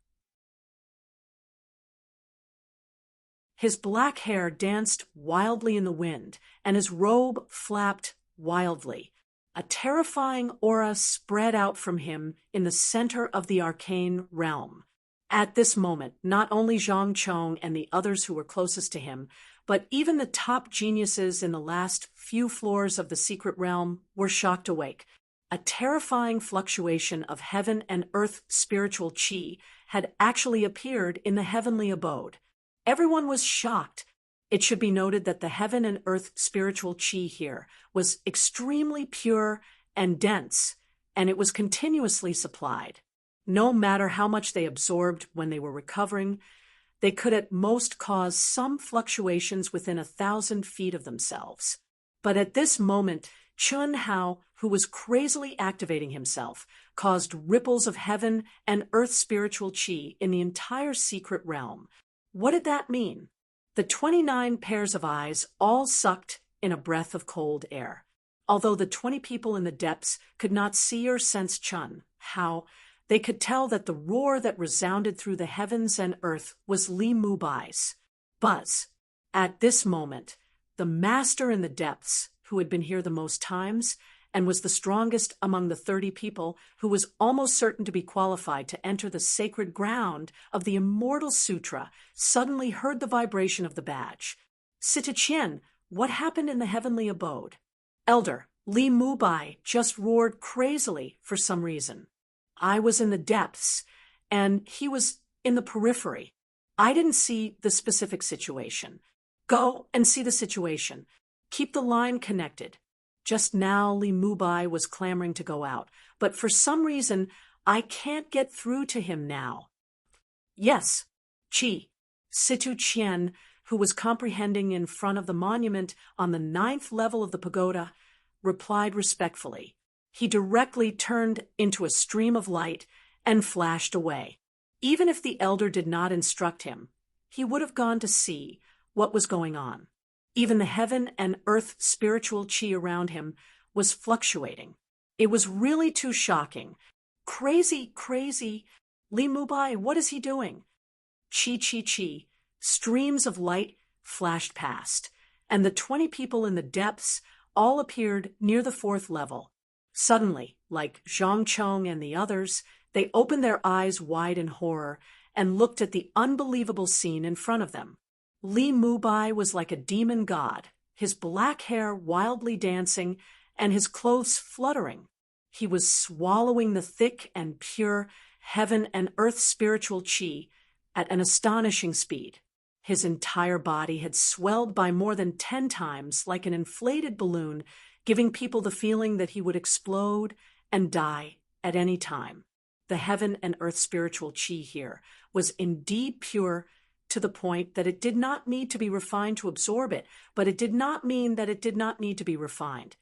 His black hair danced wildly in the wind, and his robe flapped wildly. A terrifying aura spread out from him in the center of the arcane realm. At this moment, not only Zhang Chong and the others who were closest to him, but even the top geniuses in the last few floors of the secret realm were shocked awake. A terrifying fluctuation of heaven and earth spiritual qi had actually appeared in the heavenly abode. Everyone was shocked. It should be noted that the heaven and earth spiritual qi here was extremely pure and dense, and it was continuously supplied. No matter how much they absorbed when they were recovering, they could at most cause some fluctuations within 1,000 feet of themselves. But at this moment, Chun Hao, who was crazily activating himself, caused ripples of heaven and earth spiritual qi in the entire secret realm. What did that mean? The 29 pairs of eyes all sucked in a breath of cold air. Although the 20 people in the depths could not see or sense Chun Hao, they could tell that the roar that resounded through the heavens and earth was Li Mubai's buzz. At this moment, the master in the depths, who had been here the most times and was the strongest among the 30 people, who was almost certain to be qualified to enter the sacred ground of the Immortal Sutra, suddenly heard the vibration of the badge. Sita-Qian, what happened in the heavenly abode? Elder, Li Mubai just roared crazily for some reason. I was in the depths, and he was in the periphery. I didn't see the specific situation. Go and see the situation. Keep the line connected. Just now, Li Mubai was clamoring to go out, but for some reason, I can't get through to him now. Yes, Qi, Situ-Qian, who was comprehending in front of the monument on the 9th level of the pagoda, replied respectfully. He directly turned into a stream of light and flashed away. Even if the elder did not instruct him, he would have gone to see what was going on. Even the heaven and earth spiritual qi around him was fluctuating. It was really too shocking. Crazy, crazy. Li Mubai, what is he doing? Chi, chi, chi. Streams of light flashed past, and the 20 people in the depths all appeared near the 4th level. Suddenly, like Zhang Chong and the others, they opened their eyes wide in horror and looked at the unbelievable scene in front of them. Li Mubai was like a demon god, his black hair wildly dancing and his clothes fluttering. He was swallowing the thick and pure heaven and earth spiritual qi at an astonishing speed. His entire body had swelled by more than 10 times like an inflated balloon, giving people the feeling that he would explode and die at any time. The heaven and earth spiritual qi here was indeed pure to the point that it did not need to be refined to absorb it, but it did not mean that it did not need to be refined.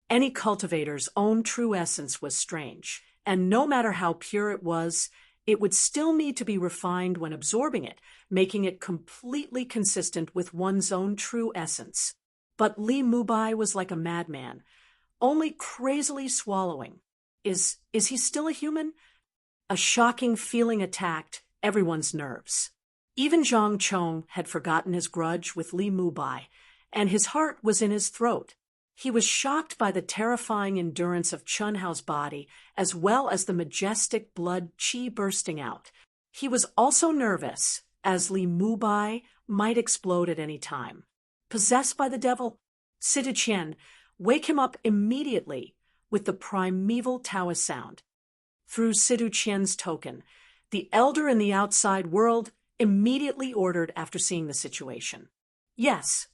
Any cultivator's own true essence was strange, and no matter how pure it was, it would still need to be refined when absorbing it, making it completely consistent with one's own true essence. But Li Mubai was like a madman, only crazily swallowing. Is he still a human? A shocking feeling attacked everyone's nerves. Even Zhang Chong had forgotten his grudge with Li Mubai, and his heart was in his throat. He was shocked by the terrifying endurance of Chun Hao's body, as well as the majestic blood qi bursting out. He was also nervous, as Li Mubai might explode at any time. Possessed by the devil? Sita-Qian, wake him up immediately with the primeval Taoist sound. Through Situ-Qian's token, the elder in the outside world immediately ordered after seeing the situation. Yes.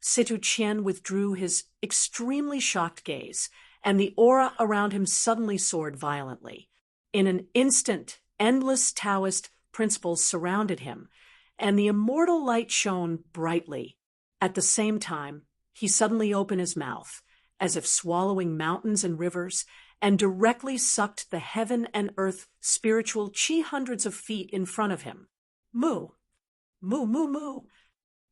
Situ-Qian withdrew his extremely shocked gaze, and the aura around him suddenly soared violently. In an instant, endless Taoist principles surrounded him, and the immortal light shone brightly. At the same time, he suddenly opened his mouth, as if swallowing mountains and rivers, and directly sucked the heaven and earth spiritual qi hundreds of feet in front of him. Moo! Moo, moo, moo!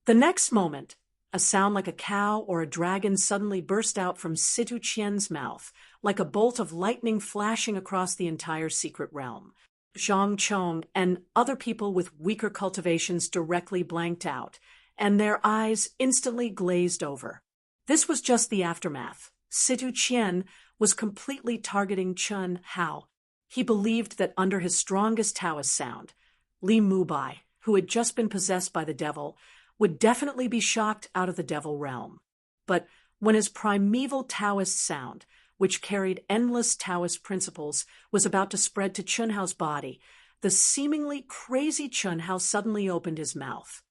The next moment, a sound like a cow or a dragon suddenly burst out from Situ-Qian's mouth, like a bolt of lightning flashing across the entire secret realm. Zhang Chong and other people with weaker cultivations directly blanked out, and their eyes instantly glazed over. This was just the aftermath. Situ Qian was completely targeting Chun Hao. He believed that under his strongest Taoist sound, Li Mubai, who had just been possessed by the devil, would definitely be shocked out of the devil realm. But when his primeval Taoist sound, which carried endless Taoist principles, was about to spread to Chun Hao's body, the seemingly crazy Chun Hao suddenly opened his mouth.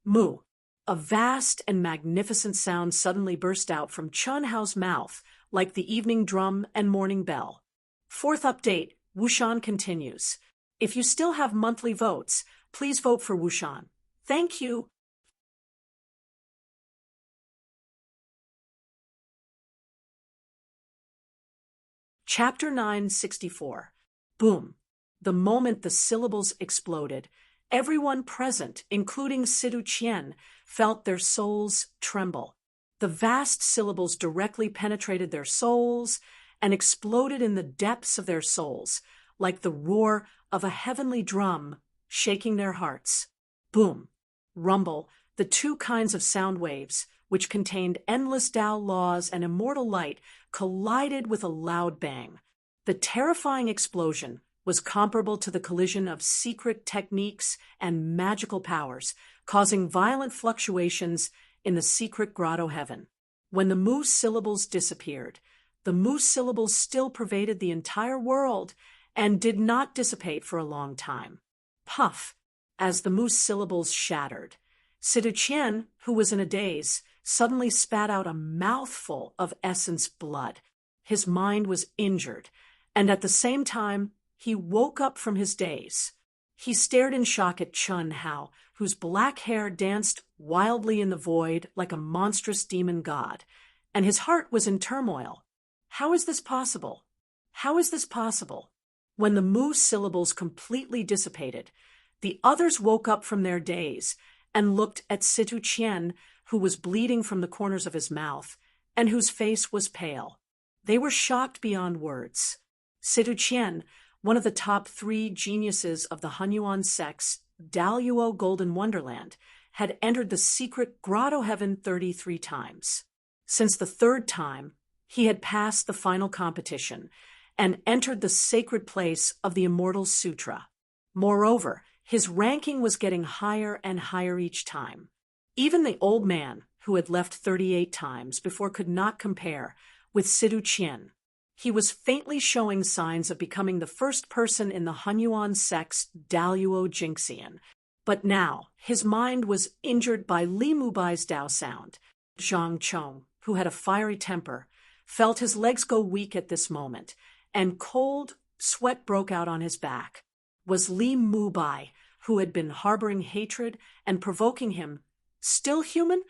Mu. A vast and magnificent sound suddenly burst out from Chun Hao's mouth, like the evening drum and morning bell. Fourth update, Wushan continues. If you still have monthly votes, please vote for Wushan. Thank you. Chapter 964. Boom. The moment the syllables exploded, everyone present, including Situ Qian, felt their souls tremble. The vast syllables directly penetrated their souls and exploded in the depths of their souls, like the roar of a heavenly drum shaking their hearts. Boom. Rumble, the two kinds of sound waves, which contained endless Tao laws and immortal light, collided with a loud bang. The terrifying explosion was comparable to the collision of secret techniques and magical powers, causing violent fluctuations in the secret grotto heaven. When the Mu syllables disappeared, the Mu syllables still pervaded the entire world and did not dissipate for a long time. Puff, as the Mu syllables shattered. Situ Qian, who was in a daze, suddenly spat out a mouthful of essence blood. His mind was injured, and at the same time, he woke up from his daze. He stared in shock at Chun Hao, whose black hair danced wildly in the void like a monstrous demon god, and his heart was in turmoil. How is this possible? How is this possible? When the Mu syllables completely dissipated, the others woke up from their daze and looked at Situ Qian, who was bleeding from the corners of his mouth, and whose face was pale. They were shocked beyond words. Situ Qian, one of the top 3 geniuses of the Hunyuan sect's Daluo Golden Wonderland, had entered the secret grotto heaven 33 times. Since the 3rd time, he had passed the final competition and entered the sacred place of the Immortal Sutra. Moreover, his ranking was getting higher and higher each time. Even the old man, who had left 38 times before, could not compare with Situ Qian. He was faintly showing signs of becoming the first person in the Hunyuan sect's Daluo Jinxian. But now, his mind was injured by Li Mubai's Dao sound. Zhang Chong, who had a fiery temper, felt his legs go weak at this moment, and cold sweat broke out on his back. Was Li Mubai, who had been harboring hatred and provoking him, still human?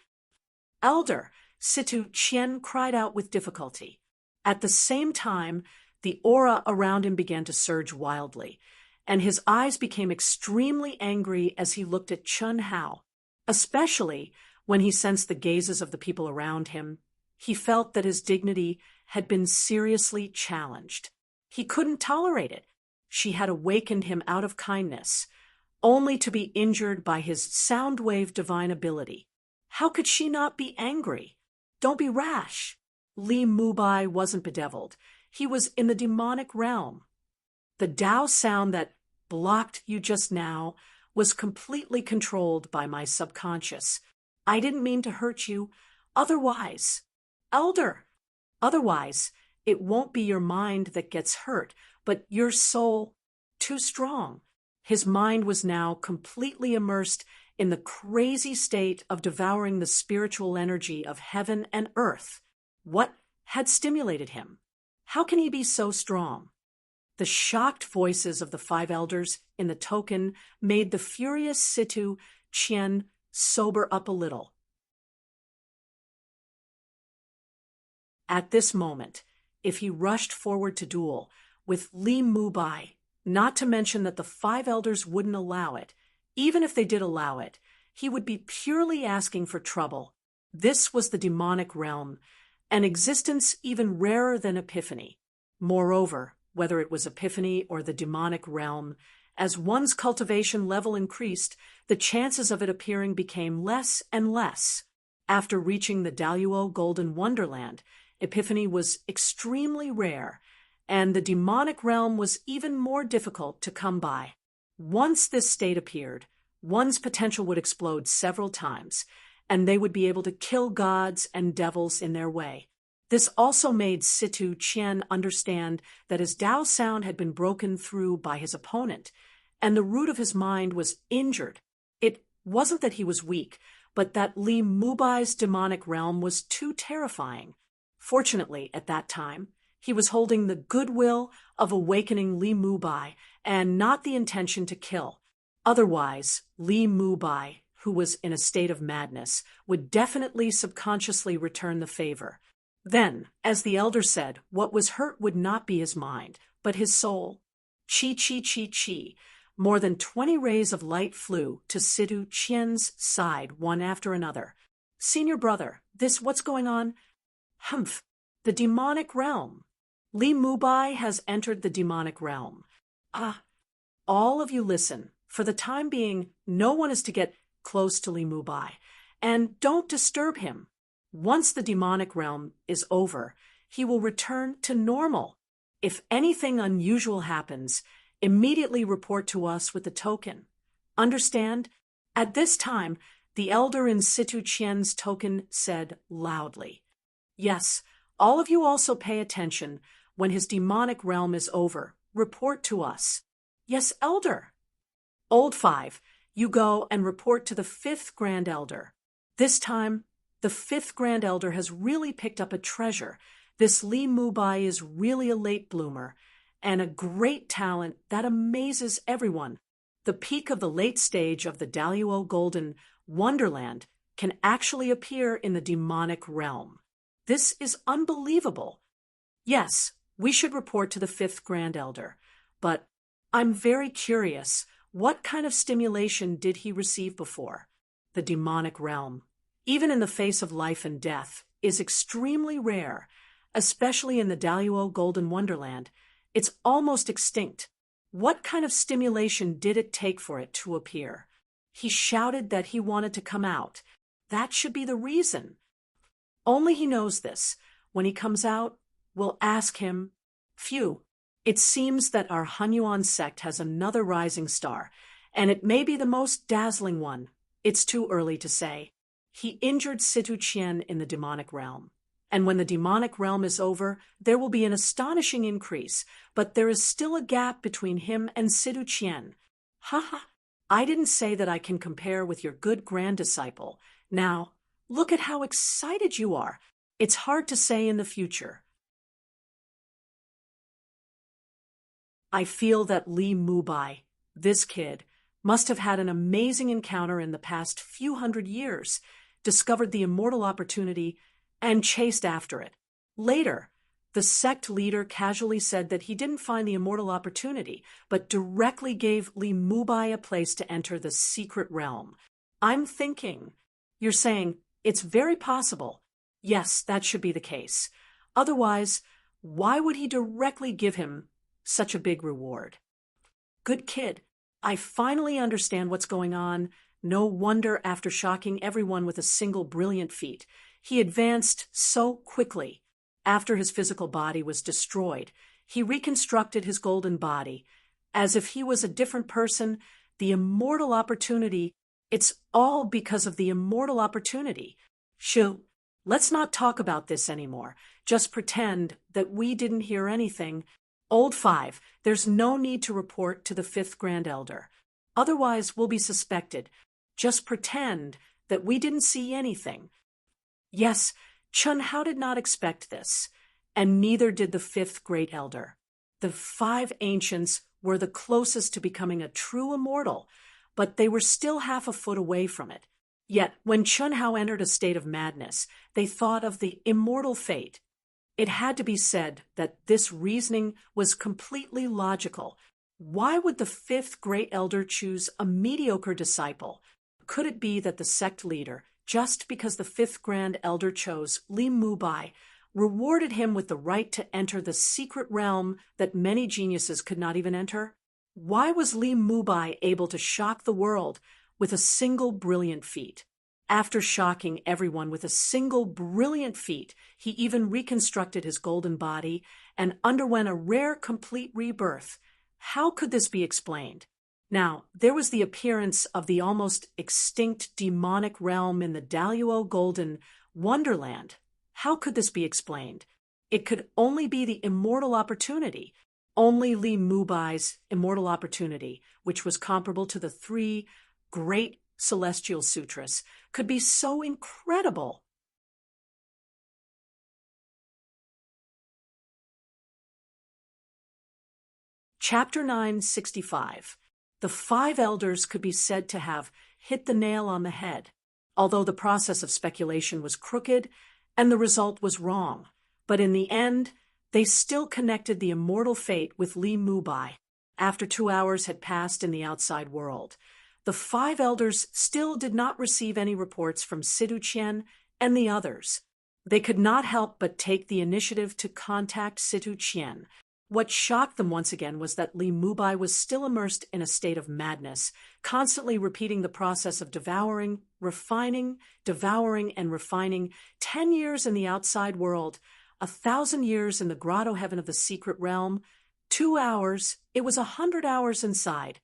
Elder, Situ Qian cried out with difficulty. At the same time, the aura around him began to surge wildly, and his eyes became extremely angry as he looked at Chun Hao. Especially when he sensed the gazes of the people around him, he felt that his dignity had been seriously challenged. He couldn't tolerate it. She had awakened him out of kindness, only to be injured by his sound wave divine ability. How could she not be angry? Don't be rash. Li Mubai wasn't bedeviled. He was in the demonic realm. The Tao sound that blocked you just now was completely controlled by my subconscious. I didn't mean to hurt you. Otherwise, Elder, otherwise, it won't be your mind that gets hurt, but your soul. Too strong. His mind was now completely immersed in the crazy state of devouring the spiritual energy of heaven and earth. What had stimulated him? How can he be so strong? The shocked voices of the 5 elders in the token made the furious Situ Qian sober up a little. At this moment, if he rushed forward to duel with Li Mubai, not to mention that the 5 elders wouldn't allow it, even if they did allow it, he would be purely asking for trouble. This was the demonic realm, an existence even rarer than Epiphany. Moreover, whether it was Epiphany or the demonic realm, as one's cultivation level increased, the chances of it appearing became less and less. After reaching the Daluo Golden Wonderland, Epiphany was extremely rare, and the demonic realm was even more difficult to come by. Once this state appeared, one's potential would explode several times, and they would be able to kill gods and devils in their way. This also made Situ Qian understand that his Dao sound had been broken through by his opponent, and the root of his mind was injured. It wasn't that he was weak, but that Li Mubai's demonic realm was too terrifying. Fortunately, at that time, he was holding the goodwill of awakening Li Mubai and not the intention to kill. Otherwise, Li Mubai, who was in a state of madness, would definitely subconsciously return the favor. Then, as the elder said, what was hurt would not be his mind, but his soul. Chi, chi, chi, chi. More than 20 rays of light flew to Situ Qian's side, one after another. Senior brother, what's going on? Humph, the demonic realm. Li Mubai has entered the demonic realm. All of you listen. For the time being, no one is to get close to Li Mubai, and don't disturb him. Once the demonic realm is over, he will return to normal. If anything unusual happens, immediately report to us with the token. Understand? At this time, the elder in Situ Qian's token said loudly, "Yes, all of you also pay attention. When his demonic realm is over, report to us." "Yes, elder." Old 5, you go and report to the 5th Grand Elder. This time, the 5th Grand Elder has really picked up a treasure. This Li Mubai is really a late bloomer, and a great talent that amazes everyone. The peak of the late stage of the Daluo Golden Wonderland can actually appear in the demonic realm. This is unbelievable. Yes, we should report to the 5th Grand Elder, but I'm very curious, what kind of stimulation did he receive before? The demonic realm, even in the face of life and death, is extremely rare, especially in the Daluo Golden Wonderland. It's almost extinct. What kind of stimulation did it take for it to appear? He shouted that he wanted to come out. That should be the reason. Only he knows this. When he comes out, we'll ask him. Phew. It seems that our Hunyuan sect has another rising star, and it may be the most dazzling one. It's too early to say. He injured Situ Qian in the demonic realm. And when the demonic realm is over, there will be an astonishing increase, but there is still a gap between him and Situ Qian. Ha! I didn't say that I can compare with your good grand disciple. Now, look at how excited you are. It's hard to say in the future. I feel that Li Mubai, this kid, must have had an amazing encounter in the past few hundred years, discovered the immortal opportunity, and chased after it. Later, the sect leader casually said that he didn't find the immortal opportunity, but directly gave Li Mubai a place to enter the secret realm. I'm thinking, you're saying, it's very possible. Yes, that should be the case. Otherwise, why would he directly give him such a big reward? Good kid. I finally understand what's going on. No wonder after shocking everyone with a single brilliant feat, he advanced so quickly. After his physical body was destroyed, he reconstructed his golden body. As if he was a different person, the immortal opportunity, it's all because of the immortal opportunity. Shoo, let's not talk about this anymore. Just pretend that we didn't hear anything. Old 5, there's no need to report to the 5th Grand Elder. Otherwise, we'll be suspected. Just pretend that we didn't see anything. Yes, Chun Hao did not expect this, and neither did the 5th Great Elder. The 5 ancients were the closest to becoming a true immortal, but they were still half a foot away from it. Yet, when Chun Hao entered a state of madness, they thought of the immortal fate. It had to be said that this reasoning was completely logical. Why would the 5th Great Elder choose a mediocre disciple? Could it be that the sect leader, just because the 5th Grand Elder chose Li Mubai, rewarded him with the right to enter the secret realm that many geniuses could not even enter? Why was Li Mubai able to shock the world with a single brilliant feat? After shocking everyone with a single brilliant feat, he even reconstructed his golden body and underwent a rare complete rebirth. How could this be explained? Now, there was the appearance of the almost extinct demonic realm in the Daluo Golden Wonderland. How could this be explained? It could only be the immortal opportunity. Only Li Mubai's immortal opportunity, which was comparable to the three great celestial sutras, could be so incredible. Chapter 965. The five elders could be said to have hit the nail on the head, although the process of speculation was crooked and the result was wrong. But in the end, they still connected the immortal fate with Li Mubai. After 2 hours had passed in the outside world, the five elders still did not receive any reports from Sidu Qian and the others. They could not help but take the initiative to contact Sidu Qian. What shocked them once again was that Li Mubai was still immersed in a state of madness, constantly repeating the process of devouring, refining, devouring, and refining. 10 years in the outside world, 1,000 years in the grotto heaven of the secret realm, 2 hours, it was 100 hours inside.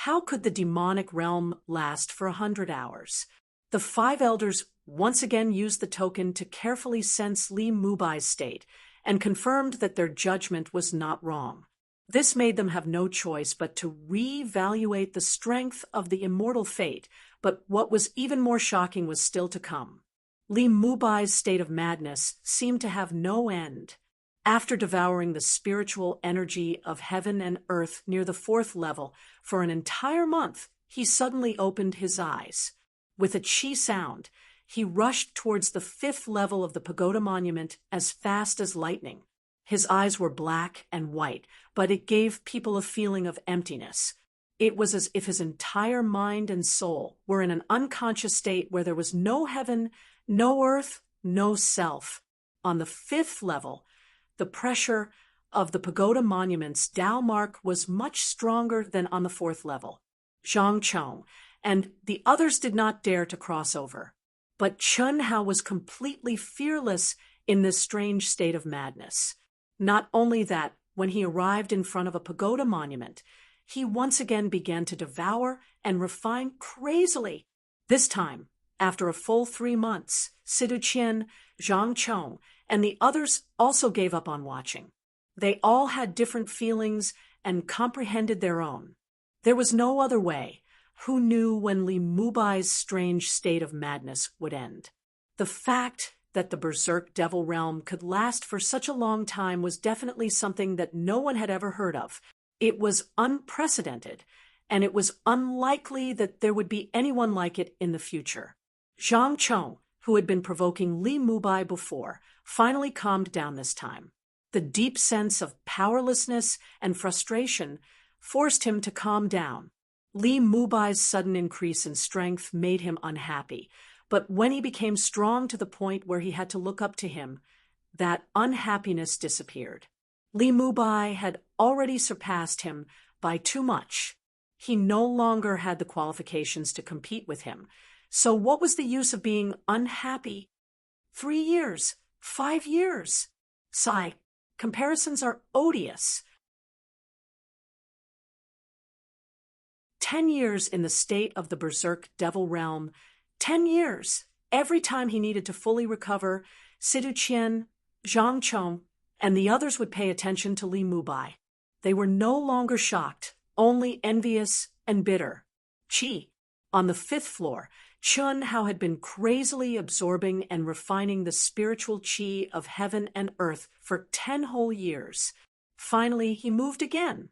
How could the demonic realm last for 100 hours? The five elders once again used the token to carefully sense Li Mubai's state and confirmed that their judgment was not wrong. This made them have no choice but to re-evaluate the strength of the immortal fate, but what was even more shocking was still to come. Li Mubai's state of madness seemed to have no end. After devouring the spiritual energy of heaven and earth near the 4th level for an entire month, he suddenly opened his eyes. With a chi sound, he rushed towards the 5th level of the pagoda monument as fast as lightning. His eyes were black and white, but it gave people a feeling of emptiness. It was as if his entire mind and soul were in an unconscious state where there was no heaven, no earth, no self. On the 5th level, the pressure of the pagoda monument's Tao mark was much stronger than on the 4th level. Zhang Chong and the others did not dare to cross over. But Chun Hao was completely fearless in this strange state of madness. Not only that, when he arrived in front of a pagoda monument, he once again began to devour and refine crazily. This time, after a full 3 months, Sidu Qian, Zhang Chong, and the others also gave up on watching. They all had different feelings and comprehended their own. There was no other way. Who knew when Li Mubai's strange state of madness would end? The fact that the berserk devil realm could last for such a long time was definitely something that no one had ever heard of. It was unprecedented, and it was unlikely that there would be anyone like it in the future. Zhang Chong, who had been provoking Li Mubai before, finally calmed down this time. The deep sense of powerlessness and frustration forced him to calm down. Li Mubai's sudden increase in strength made him unhappy, but when he became strong to the point where he had to look up to him, that unhappiness disappeared. Li Mubai had already surpassed him by too much. He no longer had the qualifications to compete with him. So what was the use of being unhappy? 3 years, 5 years. Sigh, comparisons are odious. 10 years in the state of the berserk devil realm. 10 years. Every time he needed to fully recover, Sidu Qian, Zhang Chong, and the others would pay attention to Li Mubai. They were no longer shocked, only envious and bitter. Qi. On the 5th floor, Chun Hao had been crazily absorbing and refining the spiritual qi of heaven and earth for 10 whole years. Finally, he moved again.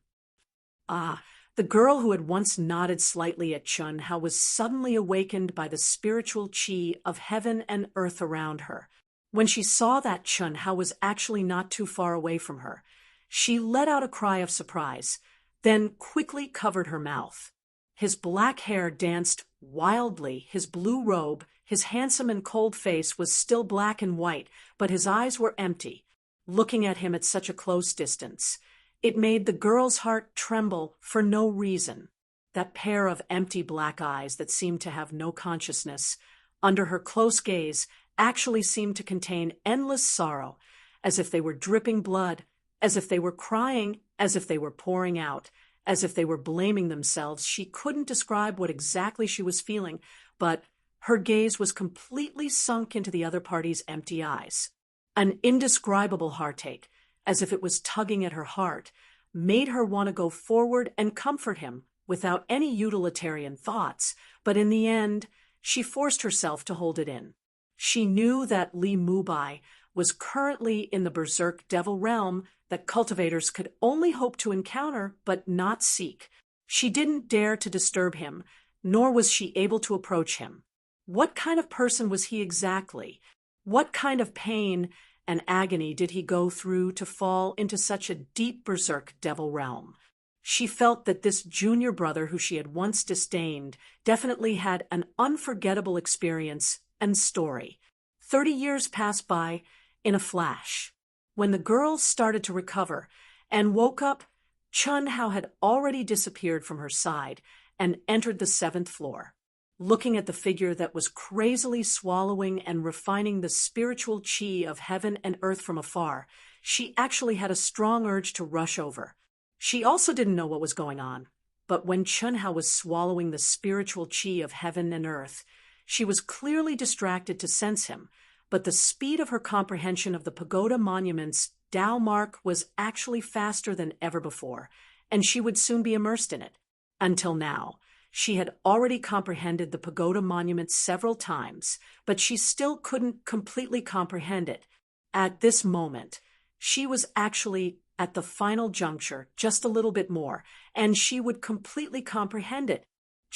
The girl who had once nodded slightly at Chun Hao was suddenly awakened by the spiritual qi of heaven and earth around her. When she saw that Chun Hao was actually not too far away from her, she let out a cry of surprise, then quickly covered her mouth. His black hair danced wildly, his blue robe, his handsome and cold face was still black and white, but his eyes were empty, looking at him at such a close distance. It made the girl's heart tremble for no reason. That pair of empty black eyes that seemed to have no consciousness, under her close gaze, actually seemed to contain endless sorrow, as if they were dripping blood, as if they were crying, as if they were pouring out, as if they were blaming themselves. She couldn't describe what exactly she was feeling, but her gaze was completely sunk into the other party's empty eyes. An indescribable heartache, as if it was tugging at her heart, made her want to go forward and comfort him without any utilitarian thoughts, but in the end, she forced herself to hold it in. She knew that Li Mubai was currently in the berserk devil realm that cultivators could only hope to encounter but not seek. She didn't dare to disturb him, nor was she able to approach him. What kind of person was he exactly? What kind of pain and agony did he go through to fall into such a deep berserk devil realm? She felt that this junior brother who she had once disdained definitely had an unforgettable experience and story. 30 years passed by in a flash. When the girl started to recover and woke up, Chun Hao had already disappeared from her side and entered the 7th floor. Looking at the figure that was crazily swallowing and refining the spiritual chi of heaven and earth from afar, she actually had a strong urge to rush over. She also didn't know what was going on, but when Chun Hao was swallowing the spiritual chi of heaven and earth, she was clearly distracted to sense him, but the speed of her comprehension of the pagoda monument's Tao mark was actually faster than ever before, and she would soon be immersed in it. Until now, she had already comprehended the pagoda monument several times, but she still couldn't completely comprehend it. At this moment, she was actually at the final juncture, just a little bit more, and she would completely comprehend it.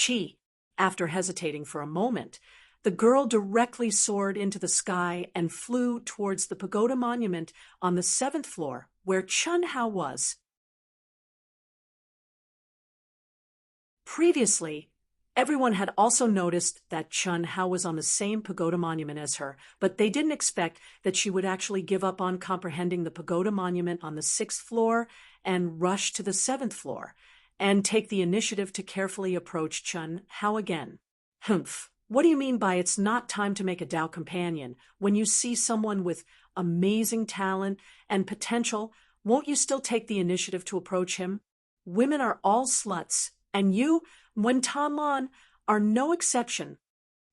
Chi. After hesitating for a moment, the girl directly soared into the sky and flew towards the pagoda monument on the 7th floor, where Chun Hao was. Previously, everyone had also noticed that Chun Hao was on the same pagoda monument as her, but they didn't expect that she would actually give up on comprehending the pagoda monument on the 6th floor and rush to the 7th floor, and take the initiative to carefully approach Chun Hao again. Humph. What do you mean by it's not time to make a Tao companion? When you see someone with amazing talent and potential, won't you still take the initiative to approach him? Women are all sluts, and you, Wen Tanlan, are no exception.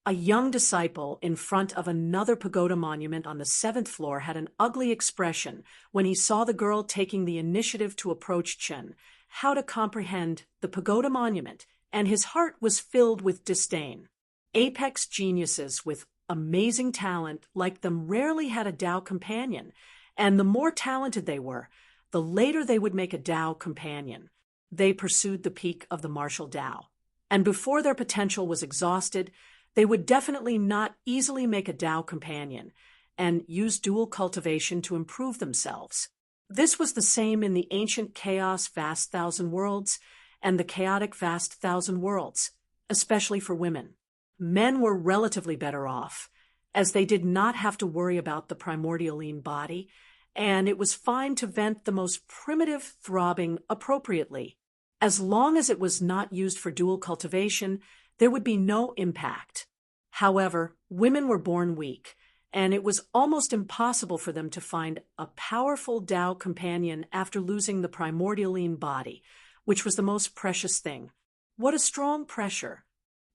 A young disciple in front of another pagoda monument on the 7th floor had an ugly expression when he saw the girl taking the initiative to approach Chun Hao to comprehend the pagoda monument, and his heart was filled with disdain. Apex geniuses with amazing talent like them rarely had a Tao companion, and the more talented they were, the later they would make a Tao companion. They pursued the peak of the martial Tao, and before their potential was exhausted, they would definitely not easily make a Tao companion and use dual cultivation to improve themselves. This was the same in the ancient chaos vast thousand worlds and the chaotic vast thousand worlds, especially for women. Men were relatively better off, as they did not have to worry about the primordialine body, and it was fine to vent the most primitive throbbing appropriately. As long as it was not used for dual cultivation, there would be no impact. However, women were born weak, and it was almost impossible for them to find a powerful Tao companion after losing the primordialine body, which was the most precious thing. What a strong pressure!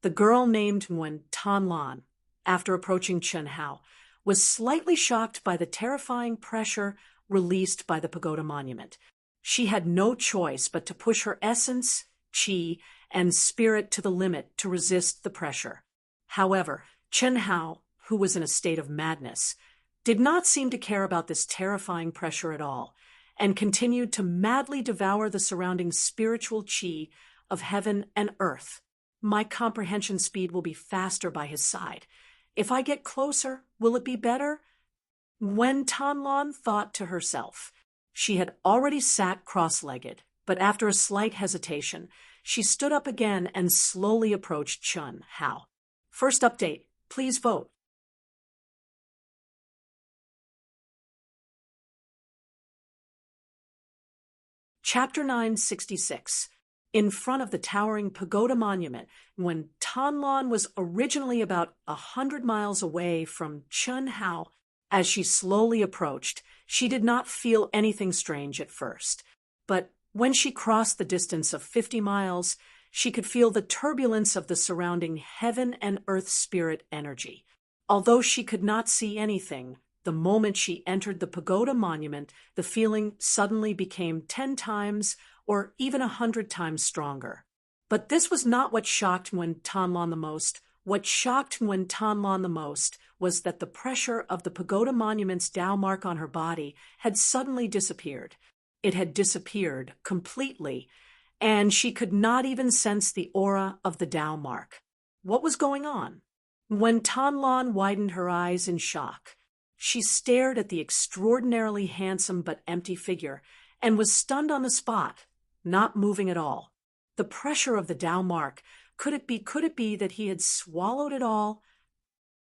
The girl named Wen Tanlan, after approaching Chun Hao, was slightly shocked by the terrifying pressure released by the pagoda monument. She had no choice but to push her essence, chi, and spirit to the limit to resist the pressure. However, Chun Hao, who was in a state of madness, did not seem to care about this terrifying pressure at all, and continued to madly devour the surrounding spiritual chi of heaven and earth. My comprehension speed will be faster by his side. If I get closer, will it be better? Wen Tanlan thought to herself. She had already sat cross-legged, but after a slight hesitation, she stood up again and slowly approached Chun Hao. First update, please vote. Chapter 966. In front of the towering pagoda monument, when Tanlan was originally about 100 miles away from Chun Hao, as she slowly approached, she did not feel anything strange at first. But when she crossed the distance of 50 miles, she could feel the turbulence of the surrounding heaven and earth spirit energy. Although she could not see anything, the moment she entered the pagoda monument, the feeling suddenly became 10 times or even 100 times stronger. But this was not what shocked Nguyen Thanh the most. What shocked Nguyen Thanh the most was that the pressure of the pagoda monument's Tao mark on her body had suddenly disappeared. It had disappeared completely, and she could not even sense the aura of the Tao mark. What was going on? When Thanh widened her eyes in shock, she stared at the extraordinarily handsome but empty figure and was stunned on the spot, not moving at all. The pressure of the Tao mark, could it be that he had swallowed it all?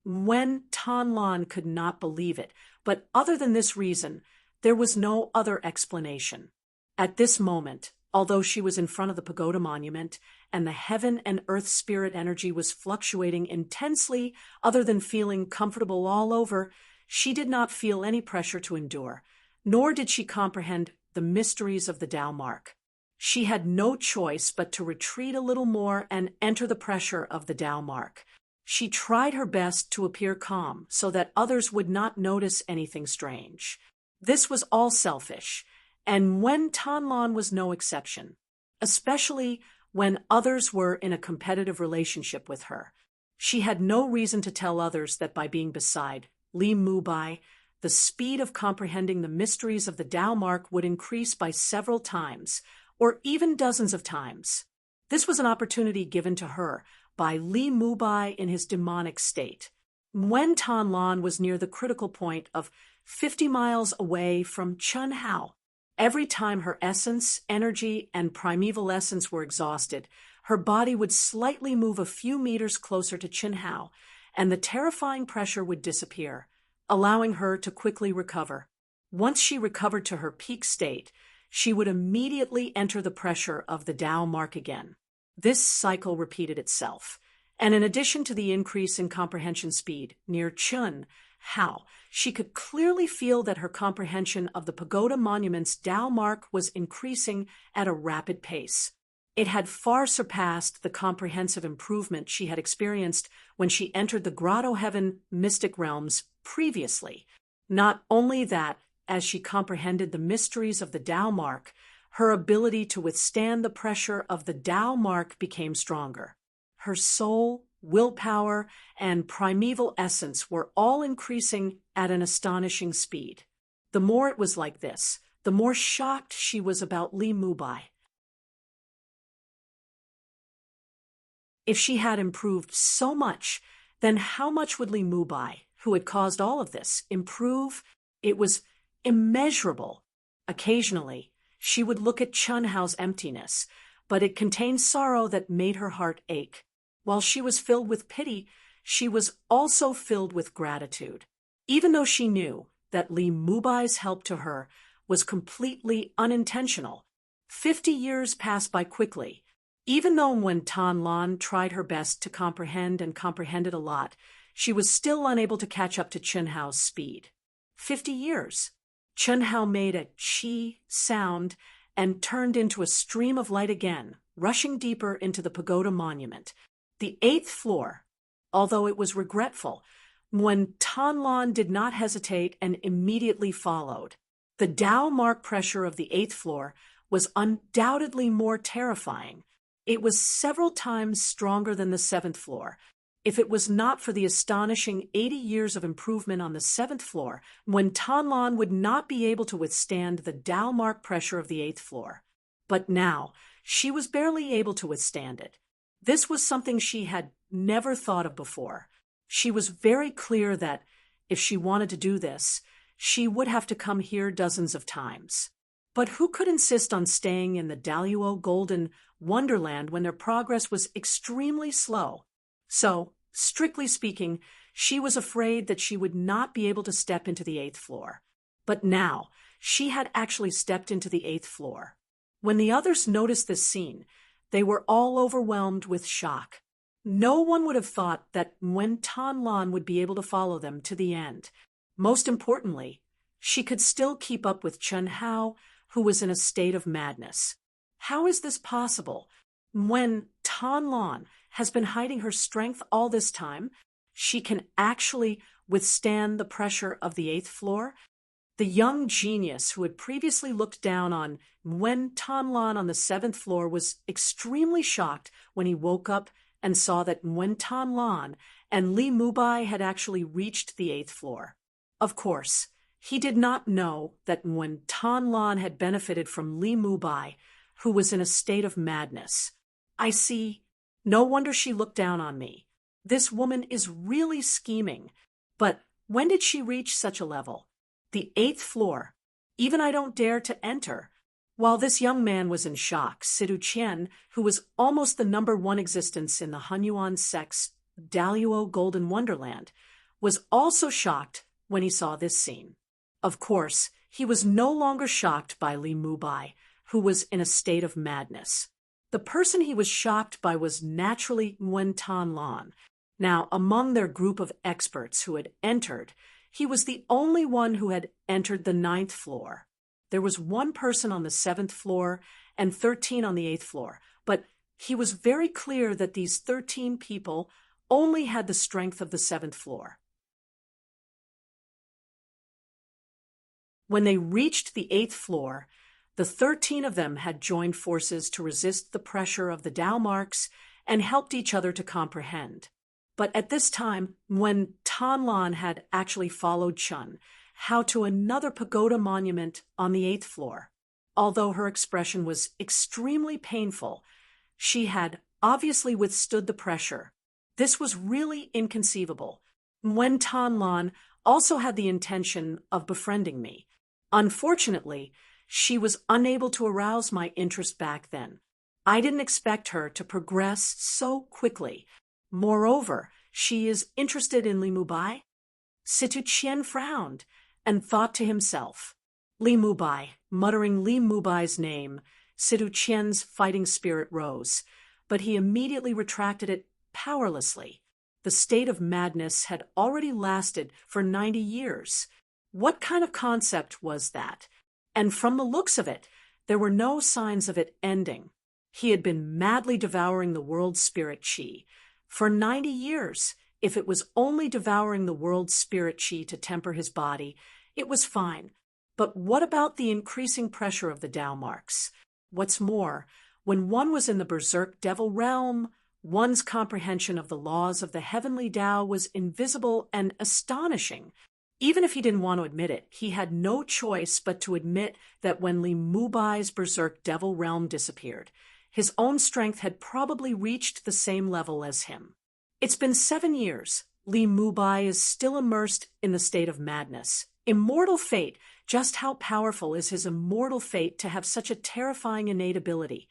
When Thanh could not believe it, but other than this reason, there was no other explanation. At this moment, although she was in front of the pagoda monument and the heaven and earth spirit energy was fluctuating intensely, other than feeling comfortable all over, she did not feel any pressure to endure, nor did she comprehend the mysteries of the Tao mark. She had no choice but to retreat a little more and enter the pressure of the Tao mark. She tried her best to appear calm so that others would not notice anything strange. This was all selfish, and Nguyen Thanh was no exception, especially when others were in a competitive relationship with her. She had no reason to tell others that by being beside Li Mubai, the speed of comprehending the mysteries of the Tao mark would increase by several times, or even dozens of times. This was an opportunity given to her by Li Mubai in his demonic state. Nguyen Thanh was near the critical point of 50 miles away from Chun Hao. Every time her essence, energy, and primeval essence were exhausted, her body would slightly move a few meters closer to Chun Hao, and the terrifying pressure would disappear, allowing her to quickly recover. Once she recovered to her peak state, she would immediately enter the pressure of the Tao mark again. This cycle repeated itself, and in addition to the increase in comprehension speed near Chun Hao, she could clearly feel that her comprehension of the pagoda monument's Tao mark was increasing at a rapid pace. It had far surpassed the comprehensive improvement she had experienced when she entered the Grotto Heaven mystic realms previously. Not only that, as she comprehended the mysteries of the Tao mark, her ability to withstand the pressure of the Tao mark became stronger. Her soul, willpower, and primeval essence were all increasing at an astonishing speed. The more it was like this, the more shocked she was about Li Mubai. If she had improved so much, then how much would Li Mubai, who had caused all of this, improve? It was immeasurable. Occasionally, she would look at Chun Hao's emptiness, but it contained sorrow that made her heart ache. While she was filled with pity, she was also filled with gratitude. Even though she knew that Li Mubai's help to her was completely unintentional, 50 years passed by quickly. Even though Nguyen Thanh tried her best to comprehend and comprehended a lot, she was still unable to catch up to Chun Hao's speed. 50 years. Chun Hao made a chi sound and turned into a stream of light again, rushing deeper into the pagoda monument. The 8th floor. Although it was regretful, Nguyen Thanh did not hesitate and immediately followed. The Tao mark pressure of the 8th floor was undoubtedly more terrifying. It was several times stronger than the 7th floor. If it was not for the astonishing 80 years of improvement on the 7th floor, Nguyen Thanh would not be able to withstand the Tao mark pressure of the 8th floor. But now, she was barely able to withstand it. This was something she had never thought of before. She was very clear that, if she wanted to do this, she would have to come here dozens of times. But who could insist on staying in the Daluo Golden Wonderland when their progress was extremely slow? So, strictly speaking, she was afraid that she would not be able to step into the 8th floor. But now, she had actually stepped into the 8th floor. When the others noticed this scene, they were all overwhelmed with shock. No one would have thought that Nguyen Tan Lan would be able to follow them to the end. Most importantly, she could still keep up with Chen Hao, who was in a state of madness. How is this possible? When Tan Lan has been hiding her strength all this time, she can actually withstand the pressure of the 8th floor? The young genius who had previously looked down on Nguyen Tan Lan on the 7th floor was extremely shocked when he woke up and saw that Nguyen Tan Lan and Li Mubai had actually reached the 8th floor. Of course, he did not know that Nguyen Tan Lan had benefited from Li Mubai, who was in a state of madness. I see. No wonder she looked down on me. This woman is really scheming. But when did she reach such a level? The 8th floor. Even I don't dare to enter. While this young man was in shock, Sidu Qian, who was almost the #1 existence in the Hunyuan sect's Daluo Golden Wonderland, was also shocked when he saw this scene. Of course, he was no longer shocked by Li Mubai, who was in a state of madness. The person he was shocked by was naturally Nguyen Tan Lan. Now, among their group of experts who had entered, he was the only one who had entered the 9th floor. There was one person on the 7th floor and 13 on the 8th floor, but he was very clear that these 13 people only had the strength of the 7th floor. When they reached the 8th floor, the 13 of them had joined forces to resist the pressure of the Tao marks and helped each other to comprehend. But at this time, when Tan Lan had actually followed Chun Hao to another pagoda monument on the 8th floor, although her expression was extremely painful, she had obviously withstood the pressure. This was really inconceivable. Nguyen Tan Lan also had the intention of befriending me. Unfortunately, she was unable to arouse my interest back then. I didn't expect her to progress so quickly. Moreover, she is interested in Li Mubai? Situ Qian frowned and thought to himself. Li Mubai, muttering Li Mubai's name, Situ Qian's fighting spirit rose, but he immediately retracted it powerlessly. The state of madness had already lasted for 90 years. What kind of concept was that? And from the looks of it, there were no signs of it ending. He had been madly devouring the world's spirit chi. For 90 years, if it was only devouring the world's spirit chi to temper his body, it was fine. But what about the increasing pressure of the Tao marks? What's more, when one was in the berserk devil realm, one's comprehension of the laws of the heavenly Tao was invisible and astonishing. Even if he didn't want to admit it, he had no choice but to admit that when Li Mubai's berserk devil realm disappeared, his own strength had probably reached the same level as him. It's been 7 years. Li Mubai is still immersed in the state of madness. Immortal fate. Just how powerful is his immortal fate to have such a terrifying innate ability?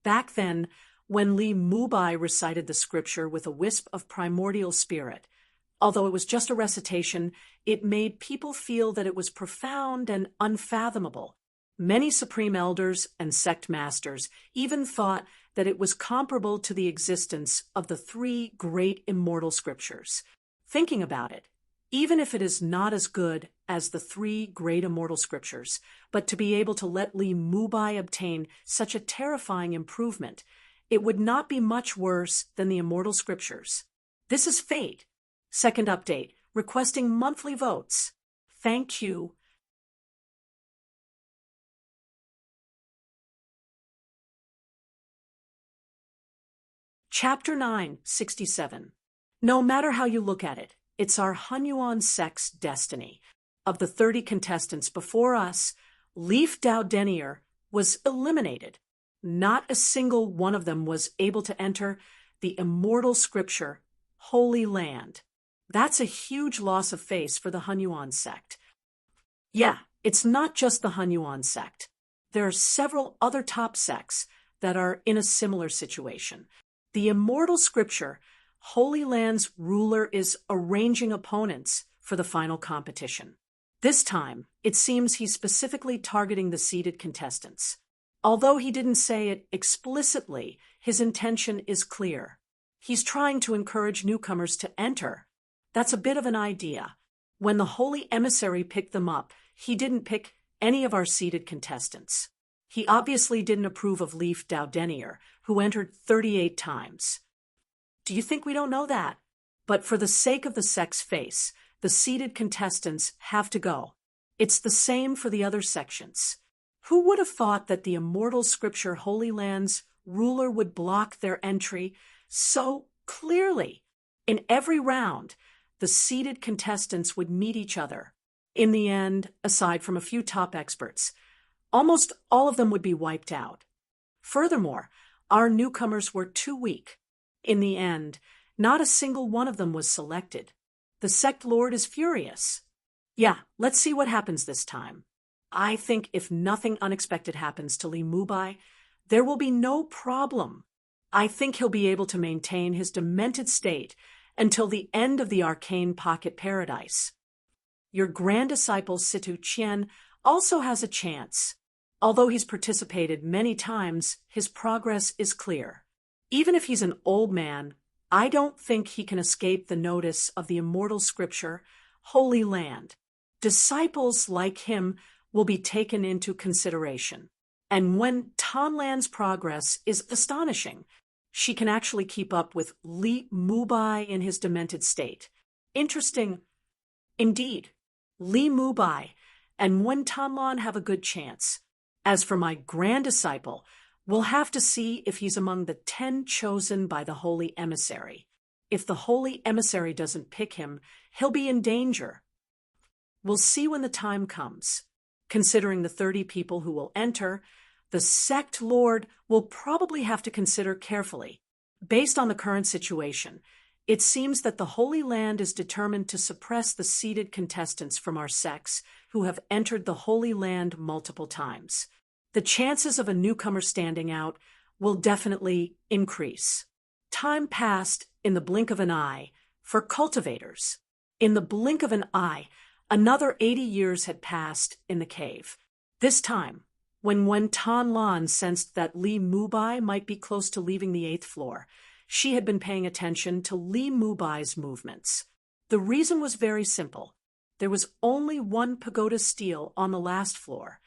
Back then, when Li Mubai recited the scripture with a wisp of primordial spirit, although it was just a recitation, it made people feel that it was profound and unfathomable. Many supreme elders and sect masters even thought that it was comparable to the existence of the 3 great immortal scriptures. Thinking about it, even if it is not as good as the 3 great immortal scriptures, but to be able to let Li Mubai obtain such a terrifying improvement, it would not be much worse than the immortal scriptures. This is fate. Second update, requesting monthly votes. Thank you. Chapter 9, 67. No matter how you look at it, it's our Hunyuan sect's destiny. Of the 30 contestants before us, Leaf Dao Denier was eliminated. Not a single one of them was able to enter the immortal scripture, Holy Land. That's a huge loss of face for the Hunyuan sect. Yeah, it's not just the Hunyuan sect. There are several other top sects that are in a similar situation. The immortal scripture, Holy Land's ruler is arranging opponents for the final competition. This time, it seems he's specifically targeting the seeded contestants. Although he didn't say it explicitly, his intention is clear. He's trying to encourage newcomers to enter. That's a bit of an idea. When the Holy Emissary picked them up, he didn't pick any of our seeded contestants. He obviously didn't approve of Leif Daudenier, who entered 38 times. Do you think we don't know that? But for the sake of the sect's face, the seeded contestants have to go. It's the same for the other sections. Who would have thought that the immortal scripture Holy Land's ruler would block their entry so clearly? In every round, the seeded contestants would meet each other. In the end, aside from a few top experts, almost all of them would be wiped out. Furthermore, our newcomers were too weak. In the end, not a single one of them was selected. The sect lord is furious. Yeah, let's see what happens this time. I think if nothing unexpected happens to Li Mubai, there will be no problem. I think he'll be able to maintain his demented state until the end of the arcane pocket paradise. Your grand disciple Situ Qian also has a chance. Although he's participated many times, his progress is clear. Even if he's an old man, I don't think he can escape the notice of the immortal scripture, Holy Land. Disciples like him will be taken into consideration. And when Tanlan's progress is astonishing, she can actually keep up with Li Mubai in his demented state. Interesting. Indeed, Li Mubai and Wen Tanlan have a good chance. As for my grand disciple, we'll have to see if he's among the 10 chosen by the Holy Emissary. If the Holy Emissary doesn't pick him, he'll be in danger. We'll see when the time comes. Considering the 30 people who will enter, the sect lord will probably have to consider carefully. Based on the current situation, it seems that the Holy Land is determined to suppress the seeded contestants from our sects who have entered the Holy Land multiple times. The chances of a newcomer standing out will definitely increase. Time passed in the blink of an eye for cultivators. In the blink of an eye, another 80 years had passed in the cave. This time, when Wen Tanlan sensed that Li Mubai might be close to leaving the 8th floor, she had been paying attention to Li Mubai's movements. The reason was very simple. There was only one pagoda stele on the last floor.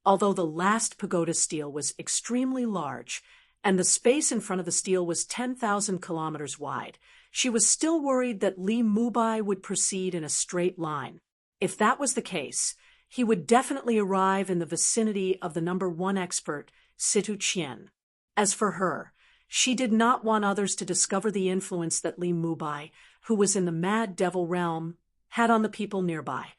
Although the last pagoda stele was extremely large, and the space in front of the stele was 10,000 kilometers wide, she was still worried that Li Mubai would proceed in a straight line. If that was the case, he would definitely arrive in the vicinity of the number 1 expert, Situ Qian. As for her, she did not want others to discover the influence that Li Mubai, who was in the Mad Devil realm, had on the people nearby.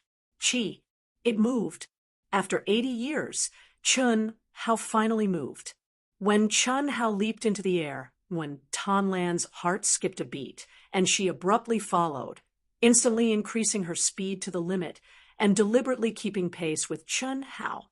It moved. After 80 years, Chun Hao finally moved. When Chun Hao leaped into the air, when Tanlan's heart skipped a beat, and she abruptly followed, instantly increasing her speed to the limit and deliberately keeping pace with Chun Hao.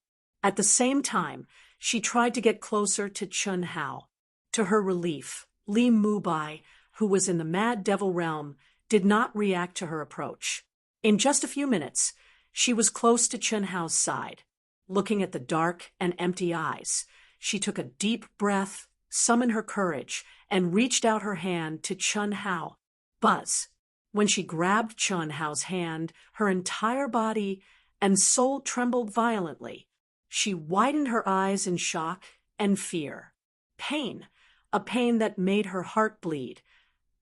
At the same time, she tried to get closer to Chun Hao. To her relief, Li Mubai, who was in the Mad Devil realm, did not react to her approach. In just a few minutes, she was close to Chun Hao's side. Looking at the dark and empty eyes, she took a deep breath, summoned her courage, and reached out her hand to Chun Hao. Buzz! When she grabbed Chun Hao's hand, her entire body and soul trembled violently. She widened her eyes in shock and fear. Pain, a pain that made her heart bleed,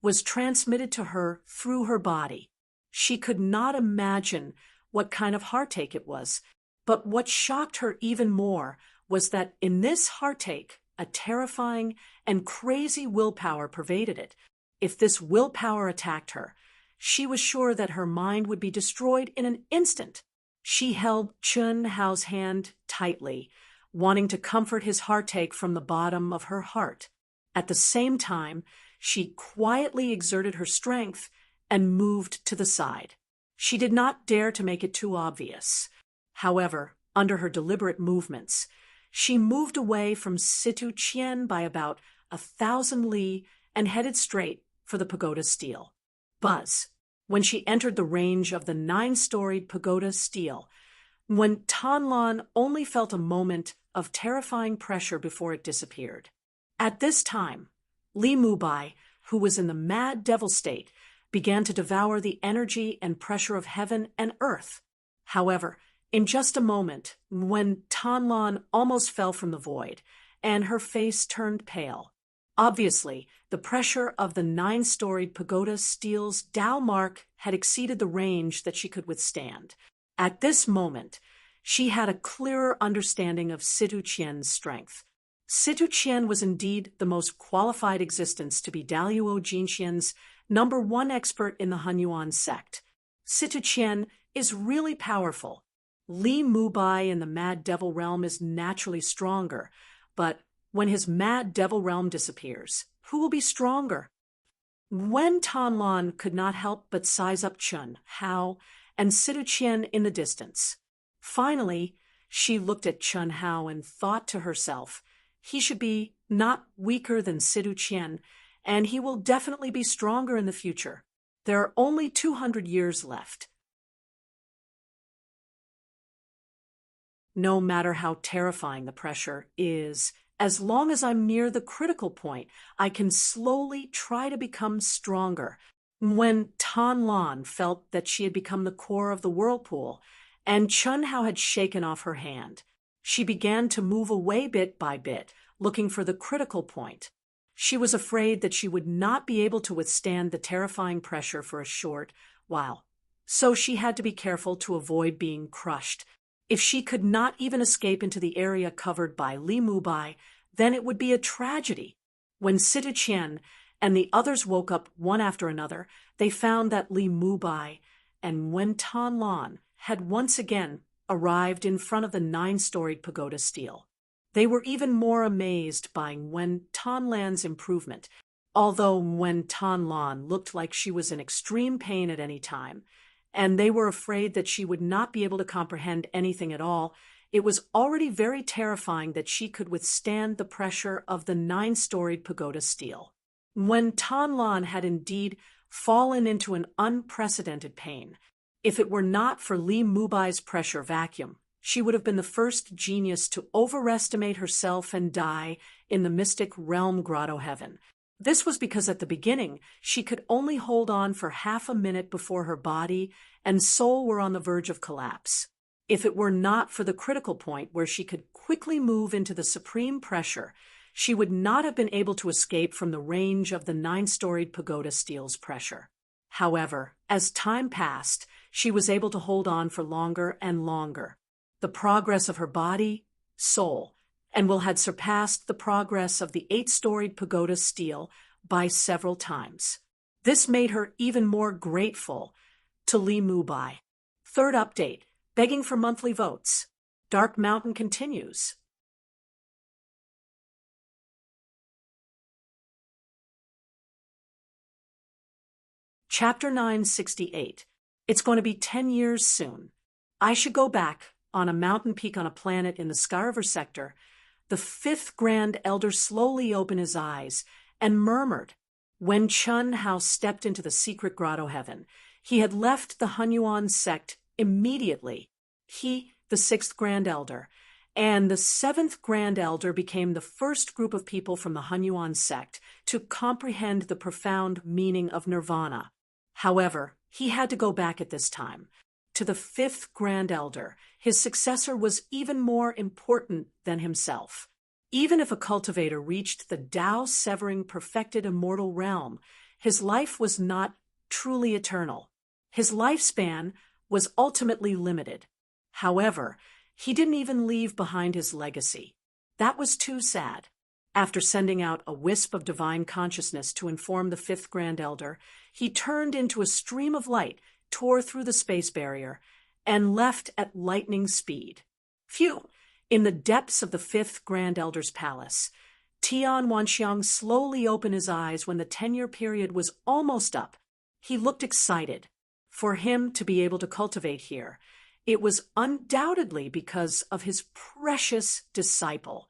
was transmitted to her through her body. She could not imagine what kind of heartache it was, but what shocked her even more was that in this heartache, a terrifying and crazy willpower pervaded it. If this willpower attacked her, she was sure that her mind would be destroyed in an instant. She held Chun Hao's hand tightly, wanting to comfort his heartache from the bottom of her heart. At the same time, she quietly exerted her strength and moved to the side. She did not dare to make it too obvious. However, under her deliberate movements, she moved away from Situ Chien by about 1,000 li and headed straight for the pagoda stele. Buzz. When she entered the range of the 9-storied pagoda stele, when Tanlan only felt a moment of terrifying pressure before it disappeared. At this time, Li Mubai, who was in the mad devil state, began to devour the energy and pressure of heaven and earth. However, in just a moment, when Tanlan almost fell from the void, and her face turned pale, obviously, the pressure of the 9-storied pagoda stele's Tao mark had exceeded the range that she could withstand. At this moment, she had a clearer understanding of Situ Qian's strength. Situ Qian was indeed the most qualified existence to be Daluo Jinxian's #1 expert in the Hunyuan sect. Situ Qian is really powerful. Li Mubai in the Mad Devil realm is naturally stronger, but when his Mad Devil realm disappears, who will be stronger? When Tanlan could not help but size up Chun, Hao, and Situ Qian in the distance. Finally, she looked at Chun Hao and thought to herself, he should be not weaker than Situ Qian, and he will definitely be stronger in the future. There are only 200 years left. No matter how terrifying the pressure is, as long as I'm near the critical point, I can slowly try to become stronger. When Tanlan felt that she had become the core of the whirlpool, and Chun Hao had shaken off her hand, she began to move away bit by bit, looking for the critical point. She was afraid that she would not be able to withstand the terrifying pressure for a short while, so she had to be careful to avoid being crushed. If she could not even escape into the area covered by Li Mubai, then it would be a tragedy. When Situ Qian and the others woke up one after another, they found that Li Mubai and Wen Tanlan had once again arrived in front of the 9-storied pagoda stele. They were even more amazed by Wen Tanlan's improvement. Although Wen Tanlan looked like she was in extreme pain at any time, and they were afraid that she would not be able to comprehend anything at all, it was already very terrifying that she could withstand the pressure of the 9-storied pagoda stele. When Tanlan had indeed fallen into an unprecedented pain, if it were not for Li Mubai's pressure vacuum, she would have been the first genius to overestimate herself and die in the mystic realm grotto heaven. This was because at the beginning, she could only hold on for half a minute before her body and soul were on the verge of collapse. If it were not for the critical point where she could quickly move into the supreme pressure, she would not have been able to escape from the range of the 9-storied pagoda stele's pressure. However, as time passed, she was able to hold on for longer and longer. The progress of her body, soul, and will had surpassed the progress of the 8-storied pagoda stele by several times. This made her even more grateful to Li Mubai. Third update, begging for monthly votes. Dark Mountain continues. Chapter 968. It's going to be 10 years soon. I should go back on a mountain peak on a planet in the Skyriver sector. The 5th Grand Elder slowly opened his eyes and murmured. When Chun Hao stepped into the secret grotto heaven, he had left the Hunyuan sect immediately. He, the 6th Grand Elder, and the 7th Grand Elder became the first group of people from the Hunyuan sect to comprehend the profound meaning of nirvana. However, he had to go back at this time. To the 5th Grand Elder, his successor was even more important than himself. Even if a cultivator reached the Tao-severing perfected immortal realm, his life was not truly eternal. His lifespan was ultimately limited. However, he didn't even leave behind his legacy. That was too sad. After sending out a wisp of divine consciousness to inform the 5th Grand Elder, he turned into a stream of light, tore through the space barrier, and left at lightning speed. Phew! In the depths of the 5th Grand Elder's palace, Tian Wanxiang slowly opened his eyes when the 10-year period was almost up. He looked excited. for him to be able to cultivate here, it was undoubtedly because of his precious disciple.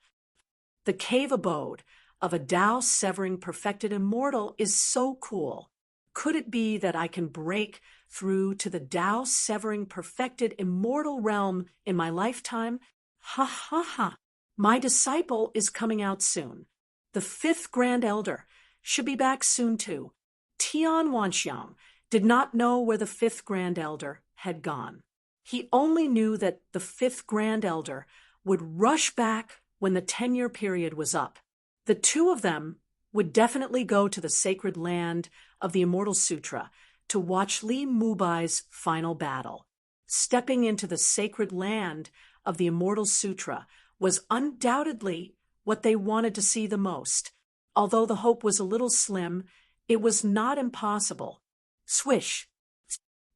The cave abode of a Tao-severing perfected immortal is so cool. Could it be that I can break through to the Tao-severing perfected immortal realm in my lifetime? Ha ha ha. My disciple is coming out soon. The fifth Grand Elder should be back soon too. Tian Wanxiang did not know where the fifth Grand Elder had gone. He only knew that the fifth Grand Elder would rush back when the 10-year period was up. The two of them would definitely go to the sacred land of the Immortal Sutra to watch Li Mubai's final battle. Stepping into the sacred land of the Immortal Sutra was undoubtedly what they wanted to see the most. Although the hope was a little slim, it was not impossible. Swish!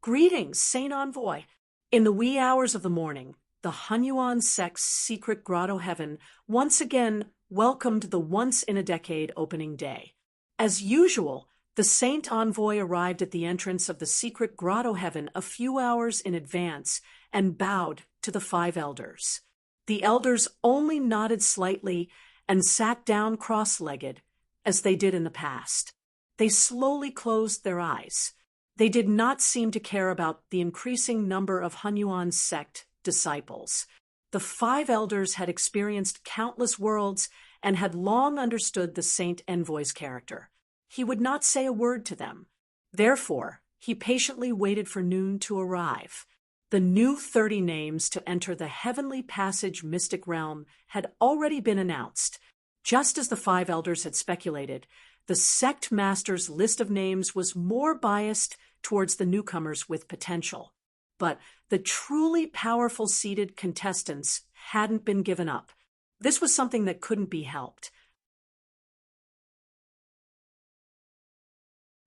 Greetings, Saint Envoy! In the wee hours of the morning, the Hunyuan sect's secret grotto heaven once again welcomed the once-in-a-decade opening day. As usual, the Saint Envoy arrived at the entrance of the secret grotto heaven a few hours in advance and bowed to the 5 elders. The elders only nodded slightly and sat down cross-legged, as they did in the past. They slowly closed their eyes. They did not seem to care about the increasing number of Hunyuan sect disciples. The 5 elders had experienced countless worlds and had long understood the Saint Envoy's character. He would not say a word to them. Therefore, he patiently waited for noon to arrive. The new 30 names to enter the Heavenly Passage mystic realm had already been announced. Just as the 5 elders had speculated, the sect master's list of names was more biased towards the newcomers with potential. But the truly powerful seeded contestants hadn't been given up. This was something that couldn't be helped.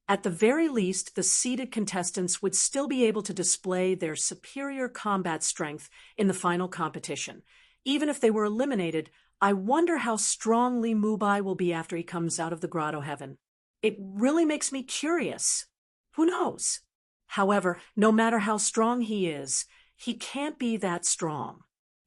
At the very least, the seeded contestants would still be able to display their superior combat strength in the final competition. Even if they were eliminated, I wonder how strong Li Mubai will be after he comes out of the grotto heaven. It really makes me curious. Who knows? However, no matter how strong he is, he can't be that strong.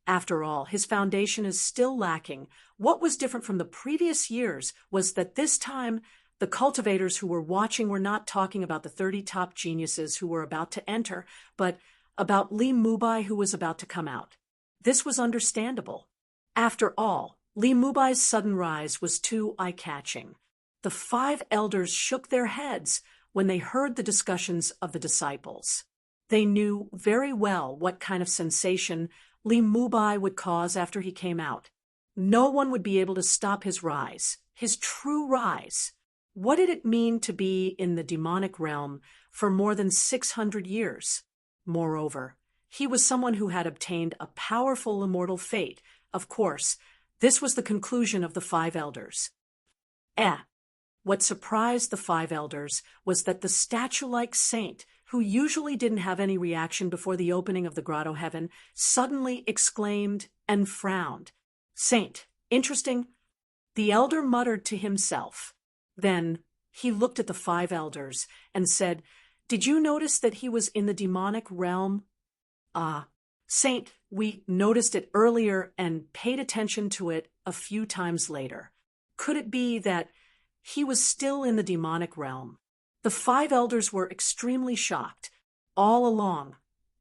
After all, his foundation is still lacking. What was different from the previous years was that this time, the cultivators who were watching were not talking about the 30 top geniuses who were about to enter, but about Li Mubai who was about to come out. This was understandable. After all, Li Mubai's sudden rise was too eye-catching. The 5 elders shook their heads when they heard the discussions of the disciples. They knew very well what kind of sensation Li Mubai would cause after he came out. No one would be able to stop his rise, his true rise. What did it mean to be in the demonic realm for more than 600 years? Moreover, he was someone who had obtained a powerful immortal fate. Of course, this was the conclusion of the 5 elders. What surprised the 5 elders was that the statue-like saint, who usually didn't have any reaction before the opening of the grotto heaven, suddenly exclaimed and frowned. "Saint, interesting." The elder muttered to himself. Then he looked at the 5 elders and said, "Did you notice that he was in the demonic realm?" Saint, we noticed it earlier and paid attention to it a few times later. Could it be that he was still in the demonic realm? The 5 elders were extremely shocked. All along,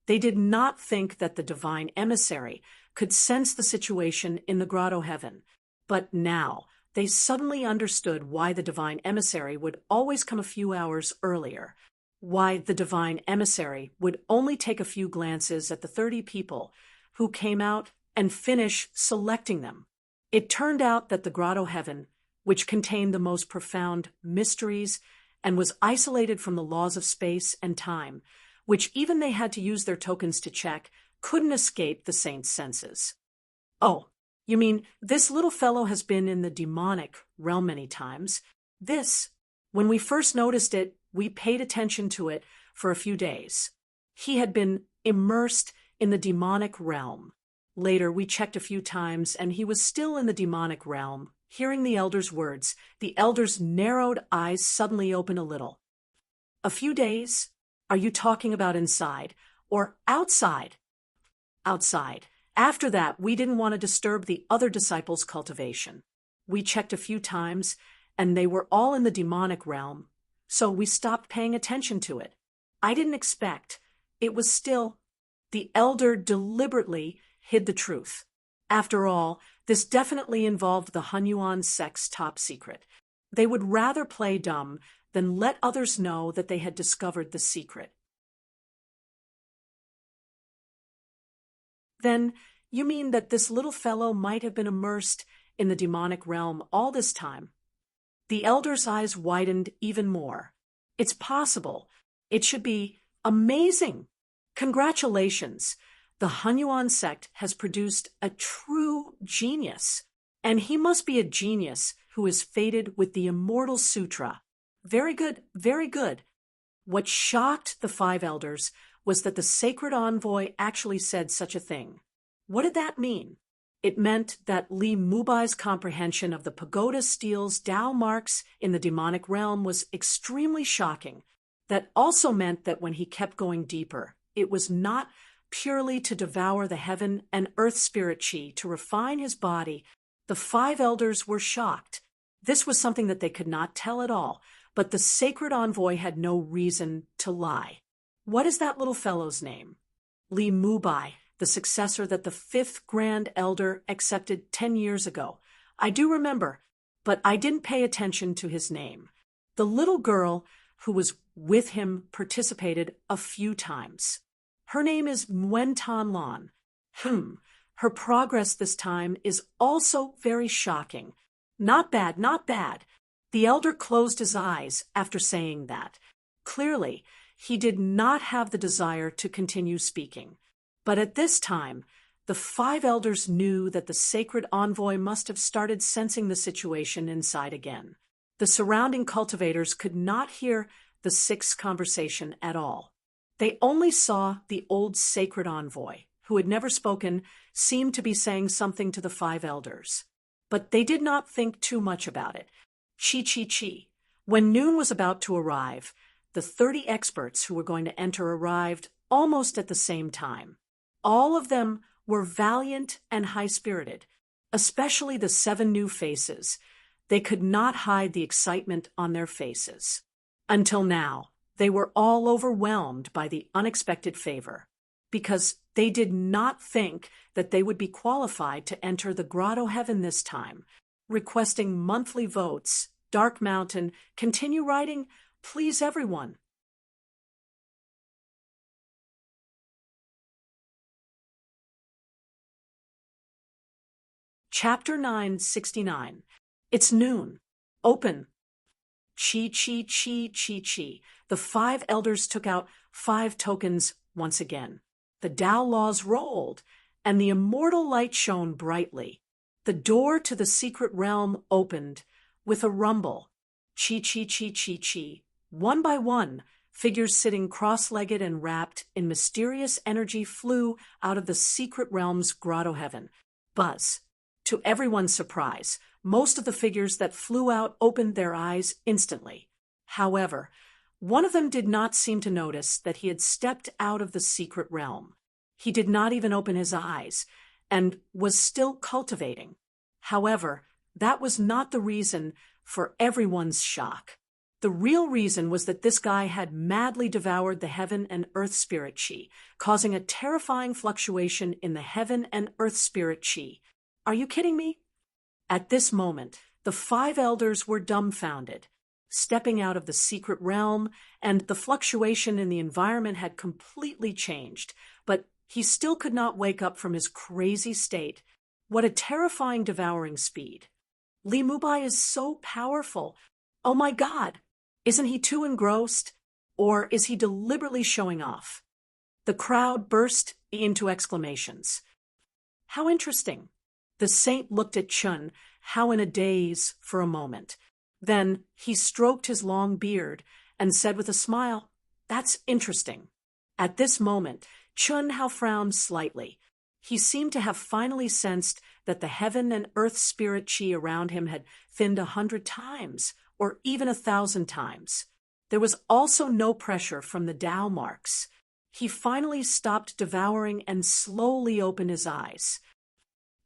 they did not think that the divine emissary could sense the situation in the grotto heaven. But now, they suddenly understood why the divine emissary would always come a few hours earlier, why the divine emissary would only take a few glances at the 30 people who came out and finish selecting them. It turned out that the grotto heaven, which contained the most profound mysteries and was isolated from the laws of space and time, which even they had to use their tokens to check, couldn't escape the saint's senses. "Oh, you mean this little fellow has been in the demonic realm many times? When we first noticed it, we paid attention to it for a few days. He had been immersed in the demonic realm. Later, we checked a few times, and he was still in the demonic realm." Hearing the elder's words, the elder's narrowed eyes suddenly opened a little. "A few days? Are you talking about inside or outside? Outside. After that, we didn't want to disturb the other disciples' cultivation. We checked a few times, and they were all in the demonic realm, so we stopped paying attention to it. I didn't expect. It was still. The elder deliberately hid the truth. After all, this definitely involved the Hunyuan sect's top secret. They would rather play dumb than let others know that they had discovered the secret. Then, you mean that this little fellow might have been immersed in the demonic realm all this time? The elder's eyes widened even more. It's possible. It should be amazing. Congratulations. The Hunyuan sect has produced a true genius. And he must be a genius who is fated with the immortal sutra. Very good, very good. What shocked the five elders was that the sacred envoy actually said such a thing. What did that mean? It meant that Li Mubai's comprehension of the pagoda steel's Tao marks in the demonic realm was extremely shocking. That also meant that when he kept going deeper, it was not purely to devour the heaven and earth spirit chi to refine his body. The five elders were shocked. This was something that they could not tell at all, but the sacred envoy had no reason to lie. What is that little fellow's name? Li Mubai, the successor that the fifth grand elder accepted 10 years ago. I do remember, but I didn't pay attention to his name. The little girl who was with him participated a few times. Her name is Nguyen Tan Lan. Her progress this time is also very shocking. Not bad, not bad. The elder closed his eyes after saying that. Clearly, he did not have the desire to continue speaking. But at this time, the five elders knew that the sacred envoy must have started sensing the situation inside again. The surrounding cultivators could not hear the sixth conversation at all. They only saw the old sacred envoy, who had never spoken, seem to be saying something to the five elders. But they did not think too much about it. Chi. When noon was about to arrive, the 30 experts who were going to enter arrived almost at the same time. All of them were valiant and high-spirited, especially the 7 new faces. They could not hide the excitement on their faces. Until now, they were all overwhelmed by the unexpected favor, because they did not think that they would be qualified to enter the grotto heaven this time. Requesting monthly votes, Dark Mountain, continue writing, please everyone. Chapter 969. It's noon. Open. Chi. The 5 elders took out 5 tokens once again. The Tao laws rolled, and the immortal light shone brightly. The door to the secret realm opened with a rumble. Chi. One by one, figures sitting cross-legged and wrapped in mysterious energy flew out of the secret realm's grotto heaven. Buzz. To everyone's surprise, most of the figures that flew out opened their eyes instantly. However, one of them did not seem to notice that he had stepped out of the secret realm. He did not even open his eyes, and was still cultivating. However, that was not the reason for everyone's shock. The real reason was that this guy had madly devoured the heaven and earth spirit chi, causing a terrifying fluctuation in the heaven and earth spirit chi. Are you kidding me? At this moment, the 5 elders were dumbfounded. Stepping out of the secret realm, and the fluctuation in the environment had completely changed, but he still could not wake up from his crazy state. What a terrifying devouring speed. Li Mubai is so powerful. Oh my God! Isn't he too engrossed? Or is he deliberately showing off? The crowd burst into exclamations. How interesting. The saint looked at Chun, how in a daze, for a moment. Then he stroked his long beard and said with a smile, "That's interesting." At this moment, Chun Hao frowned slightly. He seemed to have finally sensed that the heaven and earth spirit chi around him had thinned 100 times, or even 1,000 times. There was also no pressure from the Tao marks. He finally stopped devouring and slowly opened his eyes.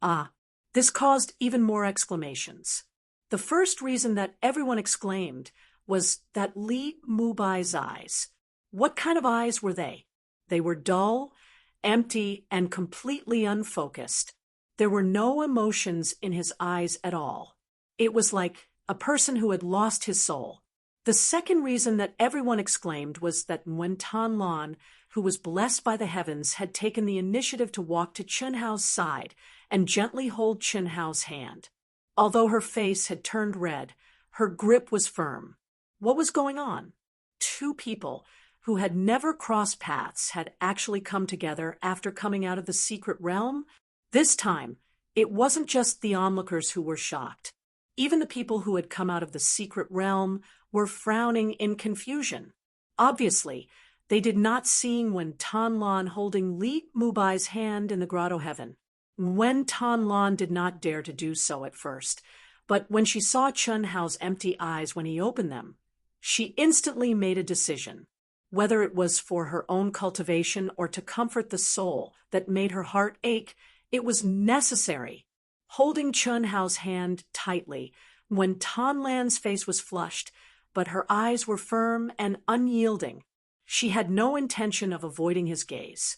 Ah, this caused even more exclamations. The first reason that everyone exclaimed was that Li Mubai's eyes. What kind of eyes were they? They were dull, empty, and completely unfocused. There were no emotions in his eyes at all. It was like a person who had lost his soul. The second reason that everyone exclaimed was that Nguyen Tan Lan, who was blessed by the heavens, had taken the initiative to walk to Chun Hao's side and gently hold Chun Hao's hand. Although her face had turned red, her grip was firm. What was going on? Two people who had never crossed paths had actually come together after coming out of the secret realm. This time, it wasn't just the onlookers who were shocked. Even the people who had come out of the secret realm were frowning in confusion. Obviously, they did not see Nguyen Tan Lan holding Li Mubai's hand in the grotto heaven. Nguyen Tan Lan did not dare to do so at first, but when she saw Chun Hao's empty eyes when he opened them, she instantly made a decision. Whether it was for her own cultivation or to comfort the soul that made her heart ache, it was necessary. Holding Chun Hao's hand tightly, Nguyen Tan Lan's face was flushed, but her eyes were firm and unyielding. She had no intention of avoiding his gaze.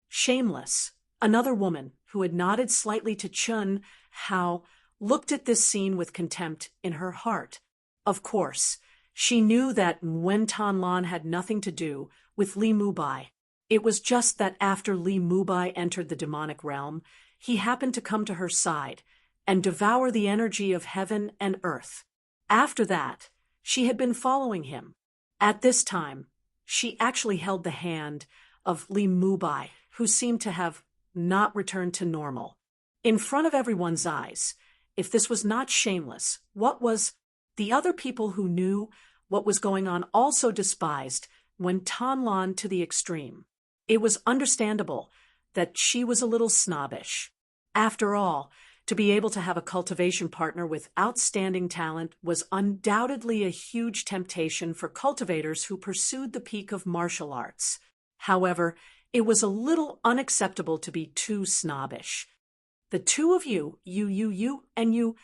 Shameless, another woman who had nodded slightly to Chun Hao, looked at this scene with contempt in her heart. Of course, she knew that Nguyen Tan Lan had nothing to do with Li Mubai. It was just that after Li Mubai entered the demonic realm, he happened to come to her side and devour the energy of heaven and earth. After that, she had been following him. At this time, she actually held the hand of Li Mubai, who seemed to have not returned to normal. In front of everyone's eyes, if this was not shameless, what was? The other people who knew what was going on also despised Nguyen Tan Lan to the extreme. It was understandable that she was a little snobbish. After all, to be able to have a cultivation partner with outstanding talent was undoubtedly a huge temptation for cultivators who pursued the peak of martial arts. However, it was a little unacceptable to be too snobbish. The two of you, and you,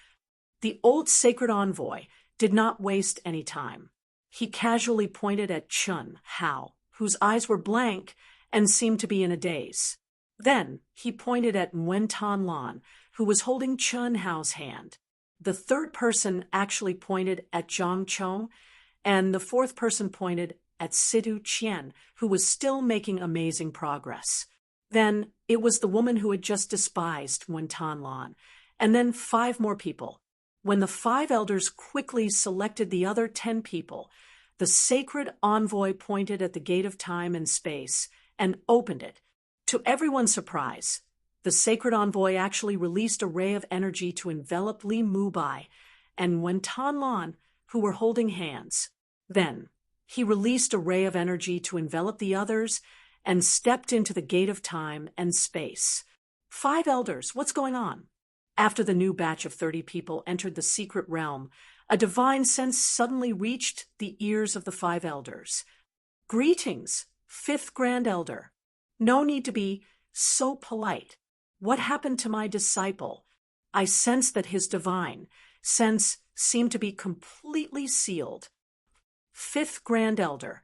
the old sacred envoy, did not waste any time. He casually pointed at Chun Hao, whose eyes were blank and seemed to be in a daze. Then he pointed at Nguyen Tan Lan, who was holding Chun Hao's hand. The third person actually pointed at Zhang Chong, and the fourth person pointed at Sidu Qian, who was still making amazing progress. Then it was the woman who had just despised Nguyen Tan Lan, and then 5 more people. When the 5 elders quickly selected the other 10 people, the sacred envoy pointed at the gate of time and space and opened it. To everyone's surprise, the sacred envoy actually released a ray of energy to envelop Li Mubai and Nguyen Tan Lan, who were holding hands. Then he released a ray of energy to envelop the others and stepped into the gate of time and space. 5 elders, what's going on? After the new batch of 30 people entered the secret realm, a divine sense suddenly reached the ears of the 5 elders. Greetings, 5th Grand Elder. No need to be so polite. What happened to my disciple? I sense that his divine sense seemed to be completely sealed. 5th Grand Elder,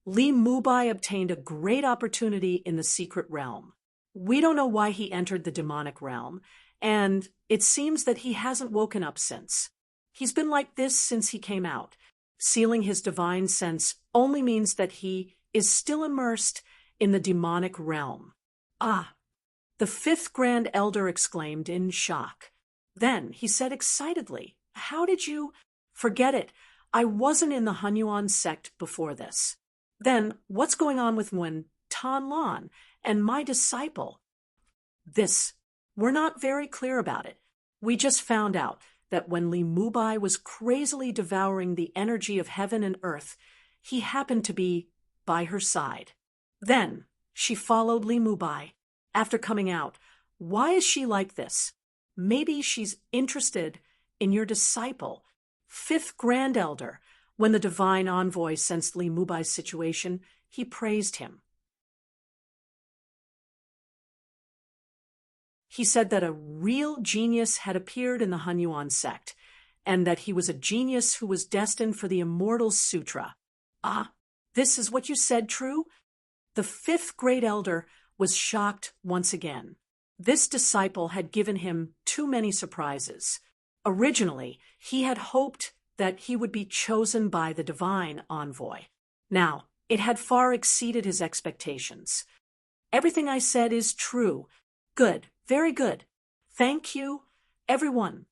Li Mubai obtained a great opportunity in the secret realm. We don't know why he entered the demonic realm, and it seems that he hasn't woken up since. He's been like this since he came out. Sealing his divine sense only means that he is still immersed in the demonic realm. Ah! The 5th Grand Elder exclaimed in shock. Then he said excitedly, "How did you—" "Forget it. I wasn't in the Hunyuan sect before this." "Then what's going on with Nguyen Tan Lan and my disciple?" We're not very clear about it. We just found out that when Li Mubai was crazily devouring the energy of heaven and earth, he happened to be by her side. Then she followed Li Mubai. After coming out, why is she like this? Maybe she's interested in your disciple. fifth Grand Elder, when the divine envoy sensed Li Mubai's situation, he praised him. He said that a real genius had appeared in the Hunyuan sect, and that he was a genius who was destined for the Immortal Sutra. Ah, this is what you said, true? The fifth great elder was shocked once again. This disciple had given him too many surprises. Originally, he had hoped that he would be chosen by the divine envoy. Now, it had far exceeded his expectations. Everything I said is true. Good, very good. Thank you, everyone.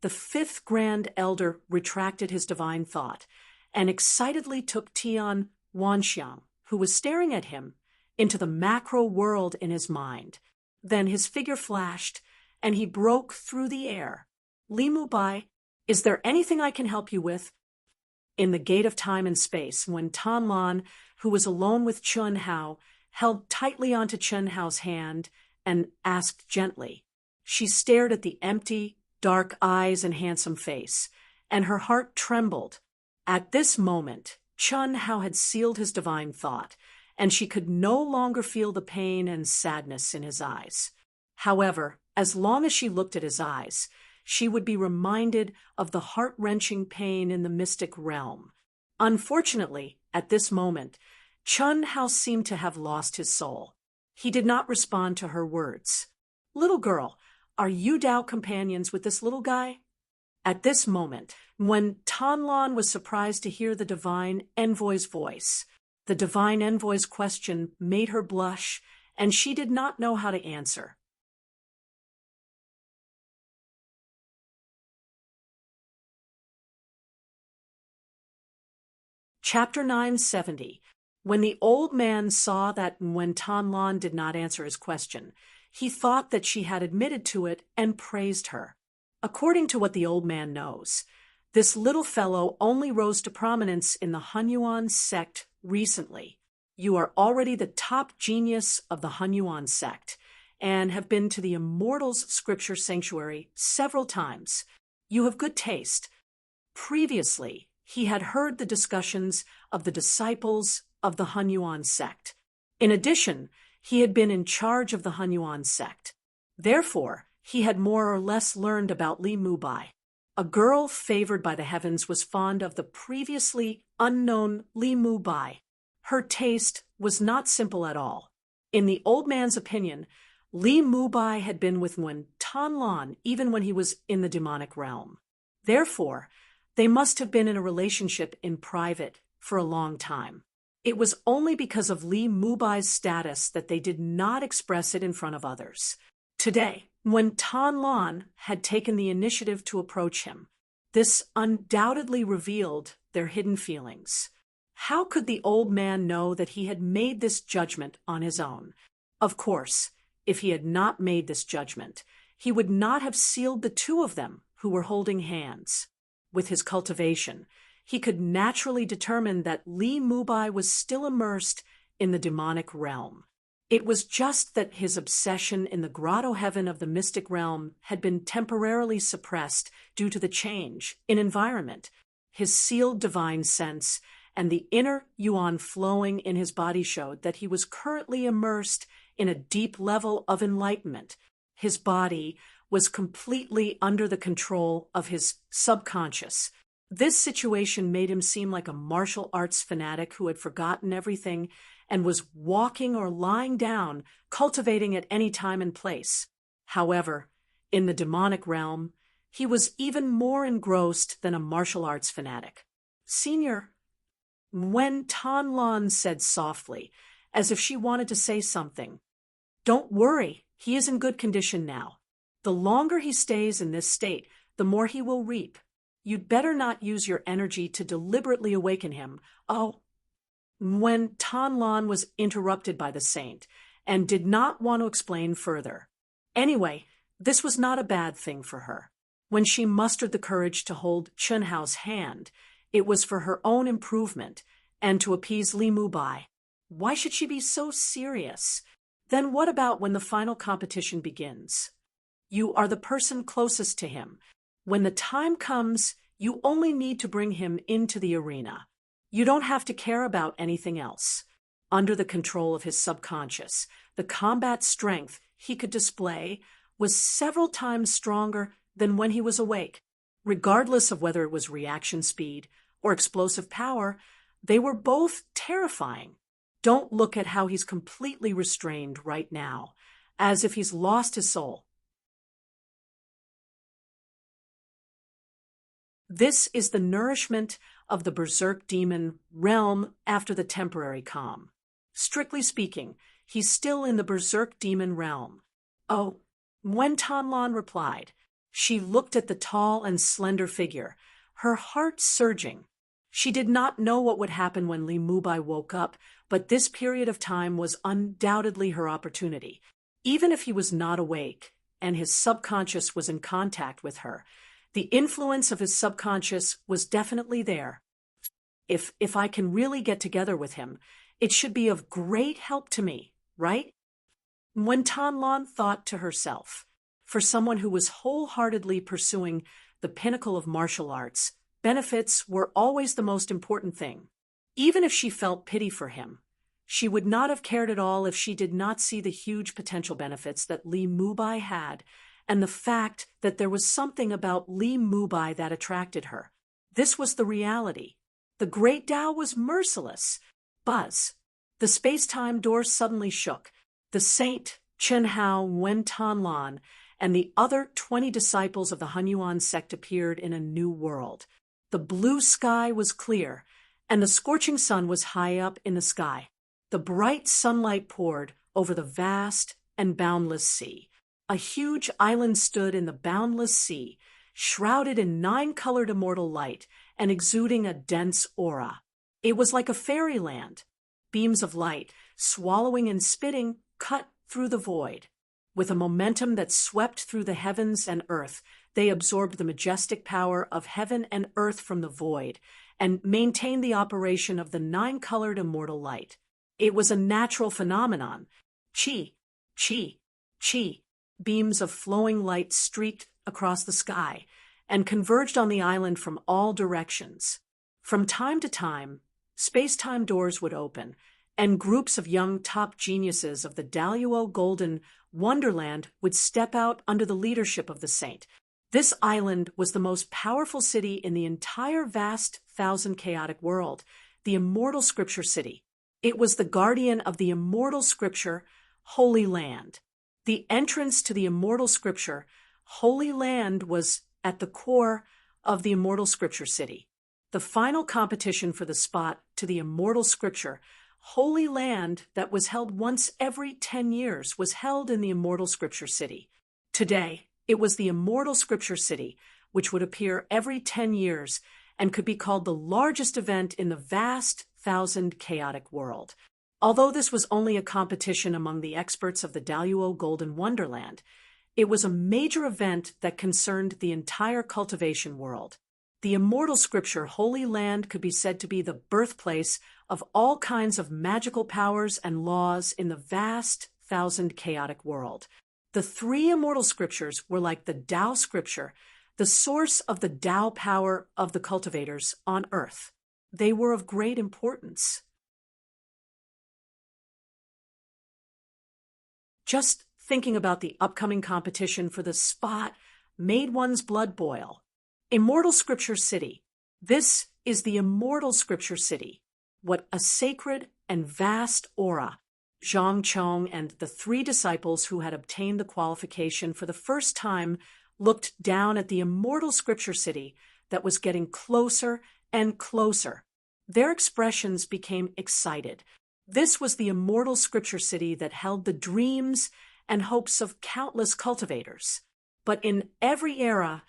The fifth Grand Elder retracted his divine thought and excitedly took Tian Wanxiang, who was staring at him, into the macro world in his mind. Then his figure flashed, and he broke through the air. Li Mubai, is there anything I can help you with? In the gate of time and space, when Tan Lan, who was alone with Chun Hao, held tightly onto Chun Hao's hand and asked gently, she stared at the empty, dark eyes and handsome face, and her heart trembled. At this moment, Chun Hao had sealed his divine thought, and she could no longer feel the pain and sadness in his eyes. However, as long as she looked at his eyes, she would be reminded of the heart-wrenching pain in the mystic realm. Unfortunately, at this moment, Chun Hao seemed to have lost his soul. He did not respond to her words. Little girl, are you Tao companions with this little guy? At this moment, when Tan Lan was surprised to hear the divine envoy's voice, the divine envoy's question made her blush, and she did not know how to answer. Chapter 970. When the old man saw that when Tan Lan did not answer his question, he thought that she had admitted to it and praised her. According to what the old man knows, this little fellow only rose to prominence in the Hunyuan sect recently. You are already the top genius of the Hunyuan sect and have been to the Immortals Scripture Sanctuary several times. You have good taste. Previously, he had heard the discussions of the disciples of the Hunyuan sect. In addition, he had been in charge of the Hunyuan sect. Therefore, he had more or less learned about Li Mubai. A girl favored by the heavens was fond of the previously unknown Li Mubai. Her taste was not simple at all. In the old man's opinion, Li Mubai had been with Tan Lan even when he was in the demonic realm. Therefore, they must have been in a relationship in private for a long time. It was only because of Li Mubai's status that they did not express it in front of others. Today, when Tan Lan had taken the initiative to approach him, this undoubtedly revealed their hidden feelings. How could the old man know that he had made this judgment on his own? Of course, if he had not made this judgment, he would not have sealed the two of them who were holding hands. With his cultivation, he could naturally determine that Li Mubai was still immersed in the demonic realm. It was just that his obsession in the grotto heaven of the mystic realm had been temporarily suppressed due to the change in environment. His sealed divine sense and the inner yuan flowing in his body showed that he was currently immersed in a deep level of enlightenment. His body was completely under the control of his subconscious. This situation made him seem like a martial arts fanatic who had forgotten everything and was walking or lying down, cultivating at any time and place. However, in the demonic realm, he was even more engrossed than a martial arts fanatic. Senior, when Tan Lan said softly, as if she wanted to say something, "Don't worry, he is in good condition now. The longer he stays in this state, the more he will reap. You'd better not use your energy to deliberately awaken him." Oh, when Tan Lan was interrupted by the saint and did not want to explain further. Anyway, this was not a bad thing for her. When she mustered the courage to hold Chun Hao's hand, it was for her own improvement and to appease Li Mubai. Why should she be so serious? Then what about when the final competition begins? You are the person closest to him. When the time comes, You only need to bring him into the arena. You don't have to care about anything else. Under the control of his subconscious, the combat strength he could display was several times stronger than when he was awake. Regardless of whether it was reaction speed or explosive power, they were both terrifying. Don't look at how he's completely restrained right now, as if he's lost his soul. This is the nourishment of the berserk demon realm after the temporary calm. Strictly speaking, he's still in the berserk demon realm. Oh, when Tanlan replied, she looked at the tall and slender figure, her heart surging. She did not know what would happen when Li Mubai woke up, but this period of time was undoubtedly her opportunity. Even if he was not awake and his subconscious was in contact with her, the influence of his subconscious was definitely there. If I can really get together with him, it should be of great help to me, right? When Tanlan thought to herself, for someone who was wholeheartedly pursuing the pinnacle of martial arts, benefits were always the most important thing. Even if she felt pity for him, she would not have cared at all if she did not see the huge potential benefits that Li Mubai had, and the fact that there was something about Li Mubai that attracted her. This was the reality. The great Tao was merciless. Buzz. The space-time door suddenly shook. The saint, Chen Hao, Wen Tanlan, and the other 20 disciples of the Hunyuan sect appeared in a new world. The blue sky was clear, and the scorching sun was high up in the sky. The bright sunlight poured over the vast and boundless sea. A huge island stood in the boundless sea, shrouded in 9-colored immortal light and exuding a dense aura. It was like a fairyland. Beams of light, swallowing and spitting, cut through the void. With a momentum that swept through the heavens and earth, they absorbed the majestic power of heaven and earth from the void and maintained the operation of the 9-colored immortal light. It was a natural phenomenon. Chi, chi, chi. Beams of flowing light streaked across the sky and converged on the island from all directions. From time to time, space-time doors would open, and groups of young top geniuses of the Daluo Golden Wonderland would step out under the leadership of the saint. This island was the most powerful city in the entire vast 1,000-chaotic world, the immortal scripture city. It was the guardian of the immortal scripture, Holy Land. The entrance to the immortal scripture, Holy Land, was at the core of the immortal scripture city. The final competition for the spot to the immortal scripture, Holy Land, that was held once every 10 years, was held in the immortal scripture city. Today, it was the immortal scripture city, which would appear every 10 years and could be called the largest event in the vast 1,000-chaotic world. Although this was only a competition among the experts of the Daluo Golden Wonderland, it was a major event that concerned the entire cultivation world. The immortal scripture Holy Land could be said to be the birthplace of all kinds of magical powers and laws in the vast 1,000-chaotic world. The 3 immortal scriptures were like the Tao scripture, the source of the Tao power of the cultivators on Earth. They were of great importance. Just thinking about the upcoming competition for the spot made one's blood boil. Immortal Scripture City. This is the immortal Scripture City. What a sacred and vast aura. Zhang Chong and the 3 disciples who had obtained the qualification for the first time looked down at the immortal Scripture City that was getting closer and closer. Their expressions became excited. This was the immortal Scripture City that held the dreams and hopes of countless cultivators. But in every era,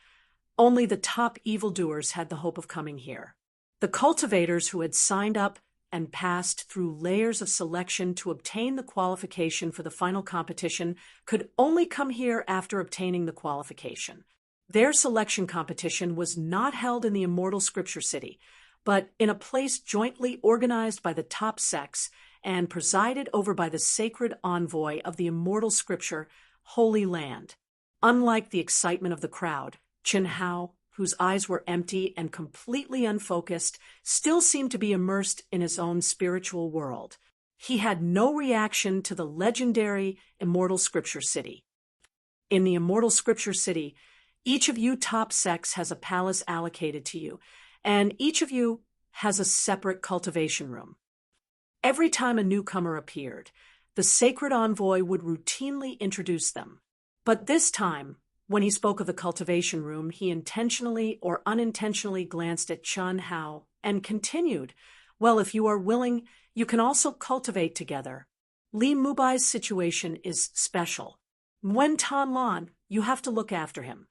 only the top evildoers had the hope of coming here. The cultivators who had signed up and passed through layers of selection to obtain the qualification for the final competition could only come here after obtaining the qualification. Their selection competition was not held in the immortal Scripture City, but in a place jointly organized by the top sects and presided over by the sacred envoy of the immortal scripture, Holy Land. Unlike the excitement of the crowd, Chen Hao, whose eyes were empty and completely unfocused, still seemed to be immersed in his own spiritual world. He had no reaction to the legendary Immortal Scripture City. In the Immortal Scripture City, each of you top sects has a palace allocated to you, and each of you has a separate cultivation room. Every time a newcomer appeared, the sacred envoy would routinely introduce them. But this time, when he spoke of the cultivation room, he intentionally or unintentionally glanced at Chun Hao and continued, "Well, if you are willing, you can also cultivate together. Li Mubai's situation is special. Wen Tanlan, you have to look after him."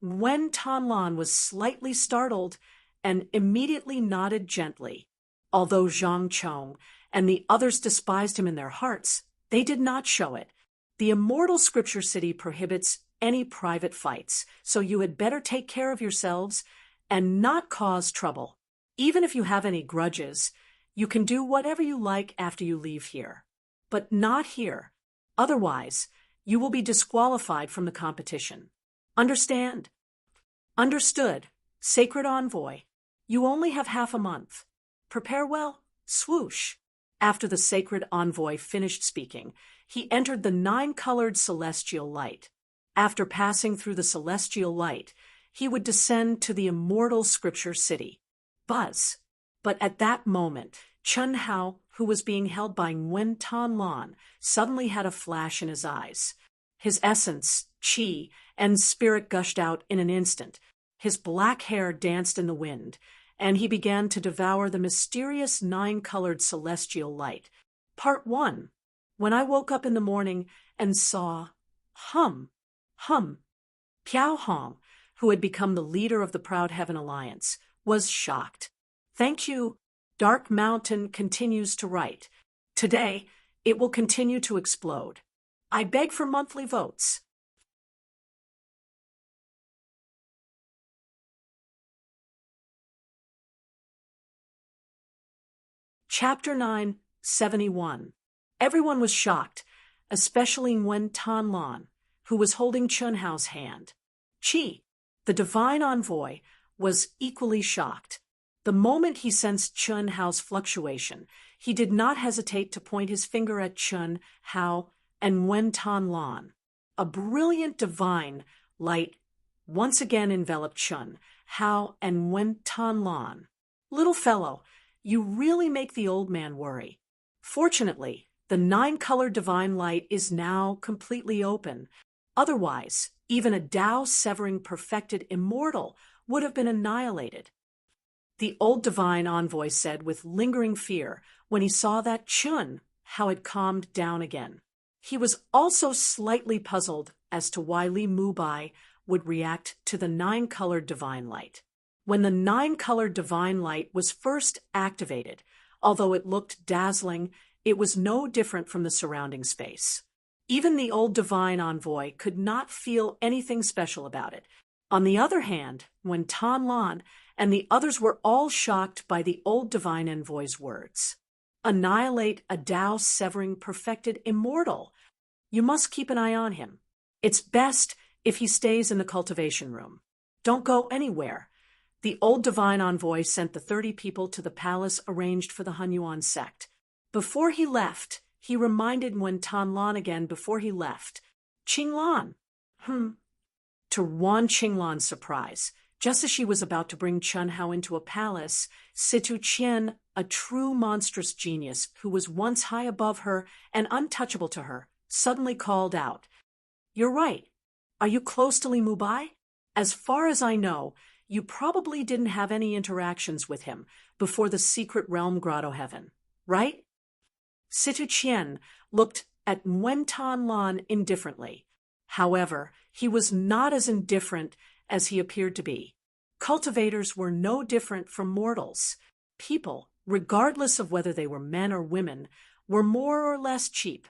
Wen Tanlan was slightly startled and immediately nodded gently. Although Zhang Chong and the others despised him in their hearts, they did not show it. The Immortal Scripture City prohibits any private fights, so you had better take care of yourselves and not cause trouble. Even if you have any grudges, you can do whatever you like after you leave here. But not here. Otherwise, you will be disqualified from the competition. Understand? Understood, Sacred Envoy. You only have half a month. Prepare well. Swoosh. After the Sacred Envoy finished speaking, he entered the 9-colored celestial light. After passing through the celestial light, he would descend to the Immortal Scripture City. Buzz. But at that moment, Chun Hao, who was being held by Nguyen Tan Lan, suddenly had a flash in his eyes. His essence, chi, and spirit gushed out in an instant. His black hair danced in the wind, and he began to devour the mysterious 9-colored celestial light. Part 1. When I woke up in the morning and saw Piao Hong, who had become the leader of the Proud Heaven Alliance, was shocked. Thank you. Dark Mountain continues to write. Today, it will continue to explode. I beg for monthly votes. Chapter 9, 71. Everyone was shocked, especially Nguyen Tan Lan, who was holding Chun Hao's hand. Chi, the divine envoy, was equally shocked. The moment he sensed Chun Hao's fluctuation, he did not hesitate to point his finger at Chun Hao and Nguyen Tan Lan. A brilliant divine light once again enveloped Chun Hao and Nguyen Tan Lan. Little fellow, you really make the old man worry. Fortunately, the 9-colored divine light is now completely open. Otherwise, even a Tao-severing perfected immortal would have been annihilated. The old divine envoy said with lingering fear when he saw that Chun Hao had calmed down again. He was also slightly puzzled as to why Li Mubai would react to the 9-colored divine light. When the 9-colored divine light was first activated, although it looked dazzling, it was no different from the surrounding space. Even the old divine envoy could not feel anything special about it. On the other hand, when Tan Lan and the others were all shocked by the old divine envoy's words. Annihilate a Tao-severing perfected immortal. You must keep an eye on him. It's best if he stays in the cultivation room. Don't go anywhere. The old divine envoy sent the 30 people to the palace arranged for the Hunyuan sect. Before he left, he reminded Nguyen Tan Lan again before he left. Qinglan. To Wan Qinglan's surprise, just as she was about to bring Chun Hao into a palace, Situ Qian, a true monstrous genius who was once high above her and untouchable to her, suddenly called out, "You're right. Are you close to Li Mubai? As far as I know, you probably didn't have any interactions with him before the secret realm grotto heaven, right?" Situ Qian looked at Nguyen Tan Lan indifferently. However, he was not as indifferent as he appeared to be. Cultivators were no different from mortals. People, regardless of whether they were men or women, were more or less cheap.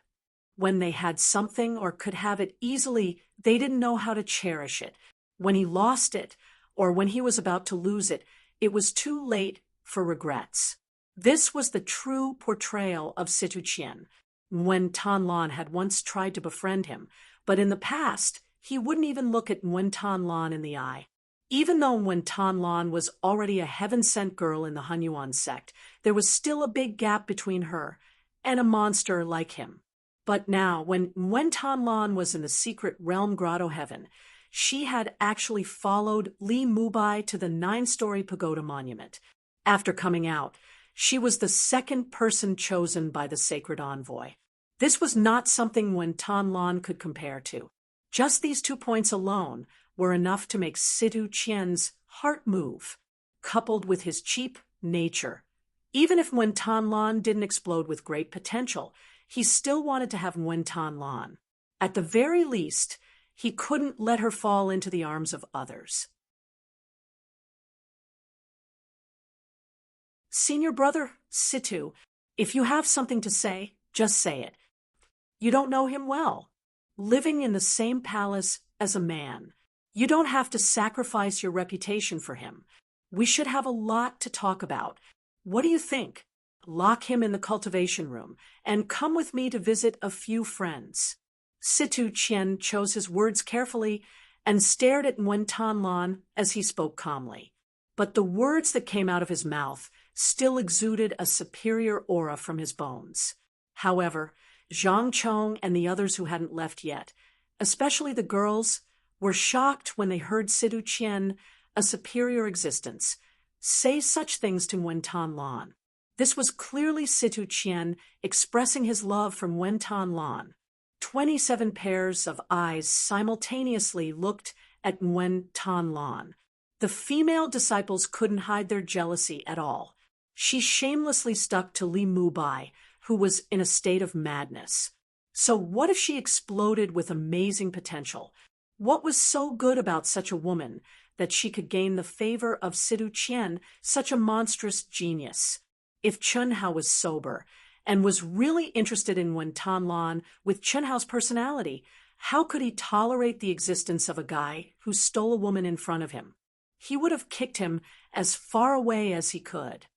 When they had something or could have it easily, they didn't know how to cherish it. When he lost it, or when he was about to lose it, it was too late for regrets. This was the true portrayal of Situ Qian. Nguyen Tan Lan had once tried to befriend him, but in the past, he wouldn't even look at Nguyen Tan Lan in the eye. Even though when Tan Lan was already a heaven-sent girl in the Hunyuan sect, there was still a big gap between her and a monster like him. But now, when Tan Lan was in the secret realm Grotto Heaven, she had actually followed Li Mubai to the 9-story pagoda monument. After coming out, she was the second person chosen by the sacred envoy. This was not something Wen Tan Lan could compare to. Just these 2 points alone were enough to make Situ Qian's heart move, coupled with his cheap nature. Even if Wen Tan Lan didn't explode with great potential, he still wanted to have Wen Tan Lan. At the very least, he couldn't let her fall into the arms of others. Senior brother, Situ, if you have something to say, just say it. You don't know him well. Living in the same palace as a man, you don't have to sacrifice your reputation for him. We should have a lot to talk about. What do you think? Lock him in the cultivation room and come with me to visit a few friends. Situ Qian chose his words carefully and stared at Wen Tan Lan as he spoke calmly. But the words that came out of his mouth still exuded a superior aura from his bones. However, Zhang Chong and the others who hadn't left yet, especially the girls, were shocked when they heard Situ Qian, a superior existence, say such things to Wen Tan Lan. This was clearly Situ Qian expressing his love for Wen Tan Lan. 27 pairs of eyes simultaneously looked at Wen Tan Lan. The female disciples couldn't hide their jealousy at all. She shamelessly stuck to Li Mubai, who was in a state of madness. So what if she exploded with amazing potential? What was so good about such a woman that she could gain the favor of Situ Qian, such a monstrous genius? If Chun Hao was sober and was really interested in Wen Tan Lan with Chun Hao's personality, how could he tolerate the existence of a guy who stole a woman in front of him? He would have kicked him as far away as he could.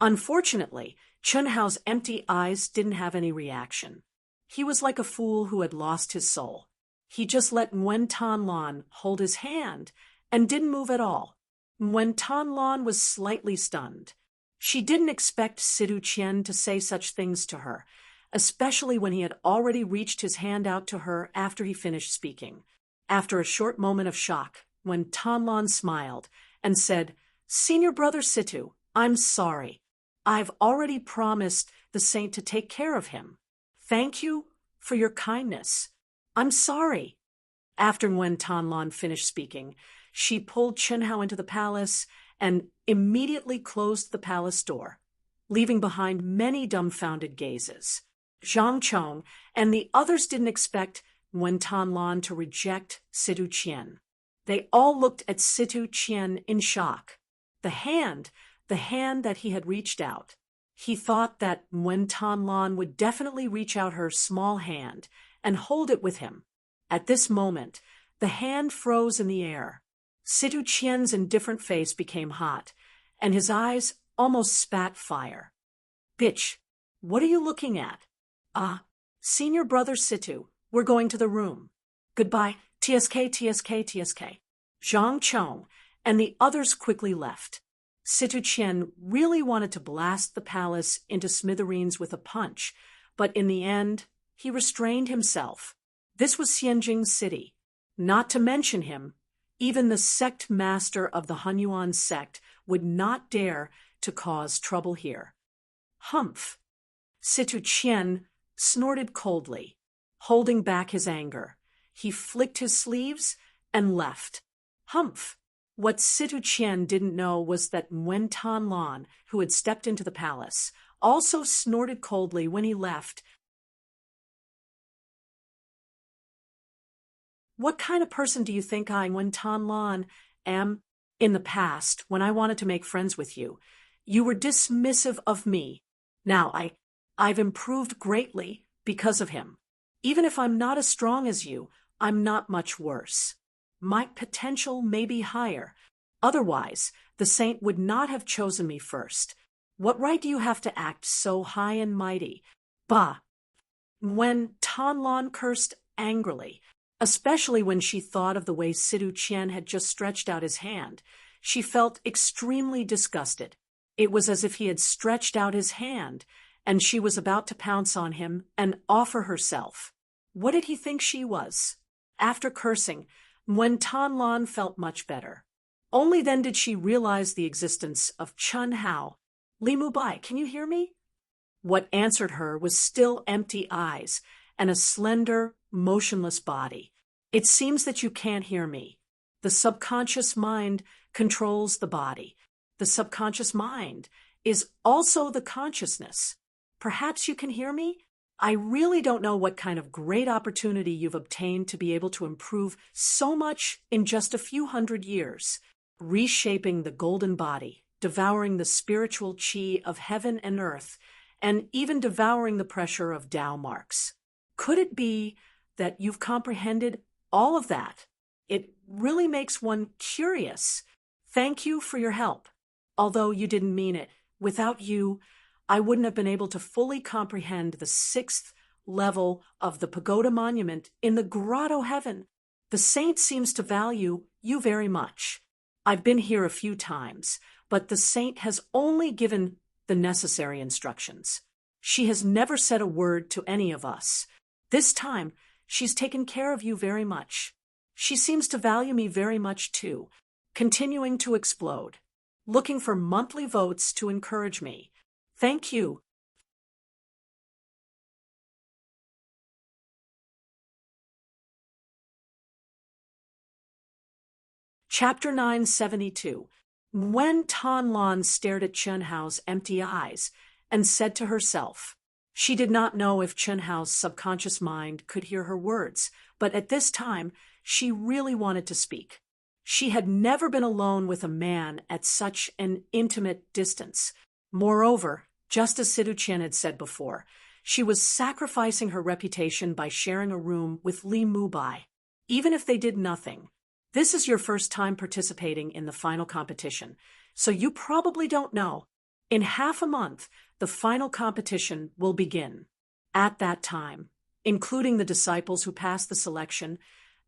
Unfortunately, Chun Hao's empty eyes didn't have any reaction. He was like a fool who had lost his soul. He just let Wen Tan Lan hold his hand and didn't move at all. Wen Tan Lan was slightly stunned. She didn't expect Situ Qian to say such things to her, especially when he had already reached his hand out to her after he finished speaking. After a short moment of shock, Wen Tan Lan smiled and said, "Senior brother Situ, I'm sorry. I've already promised the saint to take care of him. Thank you for your kindness. I'm sorry." After Wen Tan Lan finished speaking, she pulled Chun Hao into the palace and immediately closed the palace door, leaving behind many dumbfounded gazes. Zhang Chong and the others didn't expect Wen Tan Lan to reject Situ Qian. They all looked at Situ Qian in shock. The hand that he had reached out. He thought that Wen Tan Lan would definitely reach out her small hand and hold it with him. At this moment, the hand froze in the air. Situ Qian's indifferent face became hot, and his eyes almost spat fire. "Bitch, what are you looking at?" Senior brother Situ, we're going to the room. Goodbye, TSK, TSK, TSK. Zhang Chong and the others quickly left. Situ Qian really wanted to blast the palace into smithereens with a punch, but in the end, he restrained himself. This was Xianjing City. Not to mention him, even the sect master of the Hunyuan sect would not dare to cause trouble here. Humph! Situ Qian snorted coldly, holding back his anger. He flicked his sleeves and left. Humph! What Situ Qian didn't know was that Wen Tan Lan, who had stepped into the palace, also snorted coldly when he left. "What kind of person do you think I, Wen Tan Lan, am? In the past, when I wanted to make friends with you, you were dismissive of me. Now I've improved greatly because of him. Even if I'm not as strong as you, I'm not much worse. My potential may be higher. Otherwise, the saint would not have chosen me first. What right do you have to act so high and mighty?" Bah! When Tan Lan cursed angrily, especially when she thought of the way Sidu Qian had just stretched out his hand. She felt extremely disgusted. It was as if he had stretched out his hand, and she was about to pounce on him and offer herself. What did he think she was? After cursing, Wen Tanlan felt much better. Only then did she realize the existence of Chun Hao. Li Mubai, can you hear me? What answered her was still empty eyes and a slender, motionless body. It seems that you can't hear me. The subconscious mind controls the body. The subconscious mind is also the consciousness. Perhaps you can hear me? I really don't know what kind of great opportunity you've obtained to be able to improve so much in just a few hundred years, reshaping the golden body, devouring the spiritual qi of heaven and earth, and even devouring the pressure of Tao marks. Could it be that you've comprehended all of that? It really makes one curious. Thank you for your help. Although you didn't mean it, without you, I wouldn't have been able to fully comprehend the 6th level of the pagoda monument in the grotto heaven. The saint seems to value you very much. I've been here a few times, but the saint has only given the necessary instructions. She has never said a word to any of us. This time, she's taken care of you very much. She seems to value me very much too, continuing to explode, looking for monthly votes to encourage me. Thank you. Chapter 972. Wen Tanlan stared at Chun Hao's empty eyes and said to herself. She did not know if Chun Hao's subconscious mind could hear her words, but at this time, she really wanted to speak. She had never been alone with a man at such an intimate distance. Moreover, just as Sidu Qian had said before, she was sacrificing her reputation by sharing a room with Li Mubai. Even if they did nothing, this is your first time participating in the final competition, so you probably don't know. In half a month, the final competition will begin. At that time, including the disciples who pass the selection,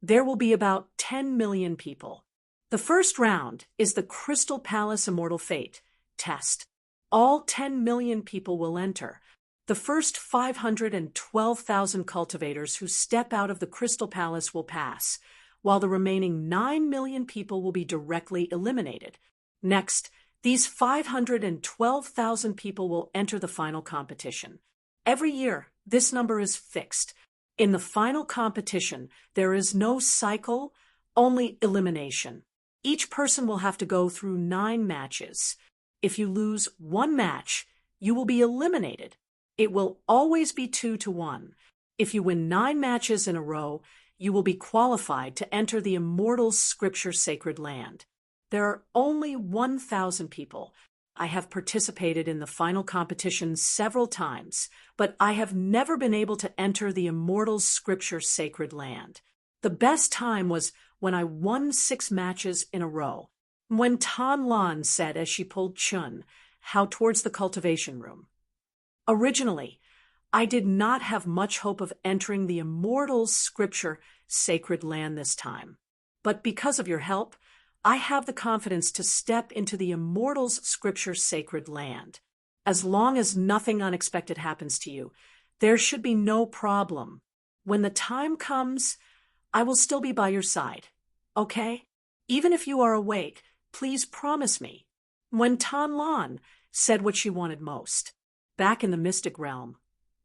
there will be about 10 million people. The first round is the Crystal Palace Immortal Fate test. All 10 million people will enter. The first 512,000 cultivators who step out of the Crystal Palace will pass, while the remaining 9 million people will be directly eliminated. Next, these 512,000 people will enter the final competition. Every year, this number is fixed. In the final competition, there is no cycle, only elimination. Each person will have to go through 9 matches. If you lose one match, you will be eliminated. It will always be 2-1. If you win 9 matches in a row, you will be qualified to enter the immortal scripture sacred land. There are only 1,000 people. I have participated in the final competition several times, but I have never been able to enter the immortal scripture sacred land. The best time was when I won 6 matches in a row. When Tan Lan said as she pulled Chun Hao towards the cultivation room. Originally, I did not have much hope of entering the immortal scripture sacred land this time. But because of your help, I have the confidence to step into the immortal's scripture sacred land. As long as nothing unexpected happens to you, there should be no problem. When the time comes, I will still be by your side. Okay? Even if you are awake, please promise me. When Tan Lan said what she wanted most, back in the mystic realm,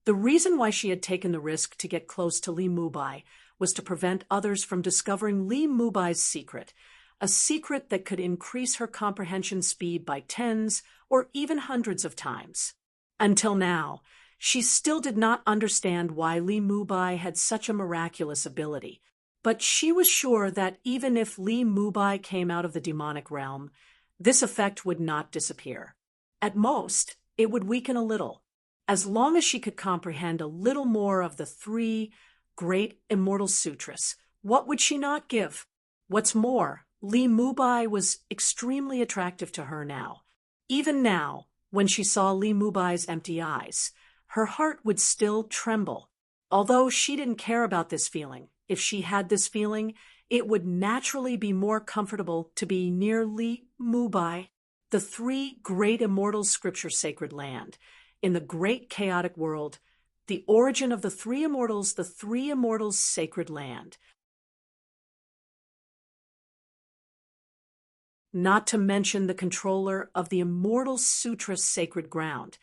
the reason why she had taken the risk to get close to Li Mubai was to prevent others from discovering Li Mubai's secret, a secret that could increase her comprehension speed by 10s or even 100s of times. Until now, she still did not understand why Li Mubai had such a miraculous ability, but she was sure that even if Li Mubai came out of the demonic realm, this effect would not disappear. At most, it would weaken a little. As long as she could comprehend a little more of the 3 great immortal sutras, what would she not give? What's more, Li Mubai was extremely attractive to her now. Even now, when she saw Li Mubai's empty eyes, her heart would still tremble. Although she didn't care about this feeling, if she had this feeling, it would naturally be more comfortable to be near Li Mubai, the three great immortal scripture sacred land. In the great chaotic world, the origin of the three immortals sacred land. Not to mention the controller of the immortal sutra sacred ground.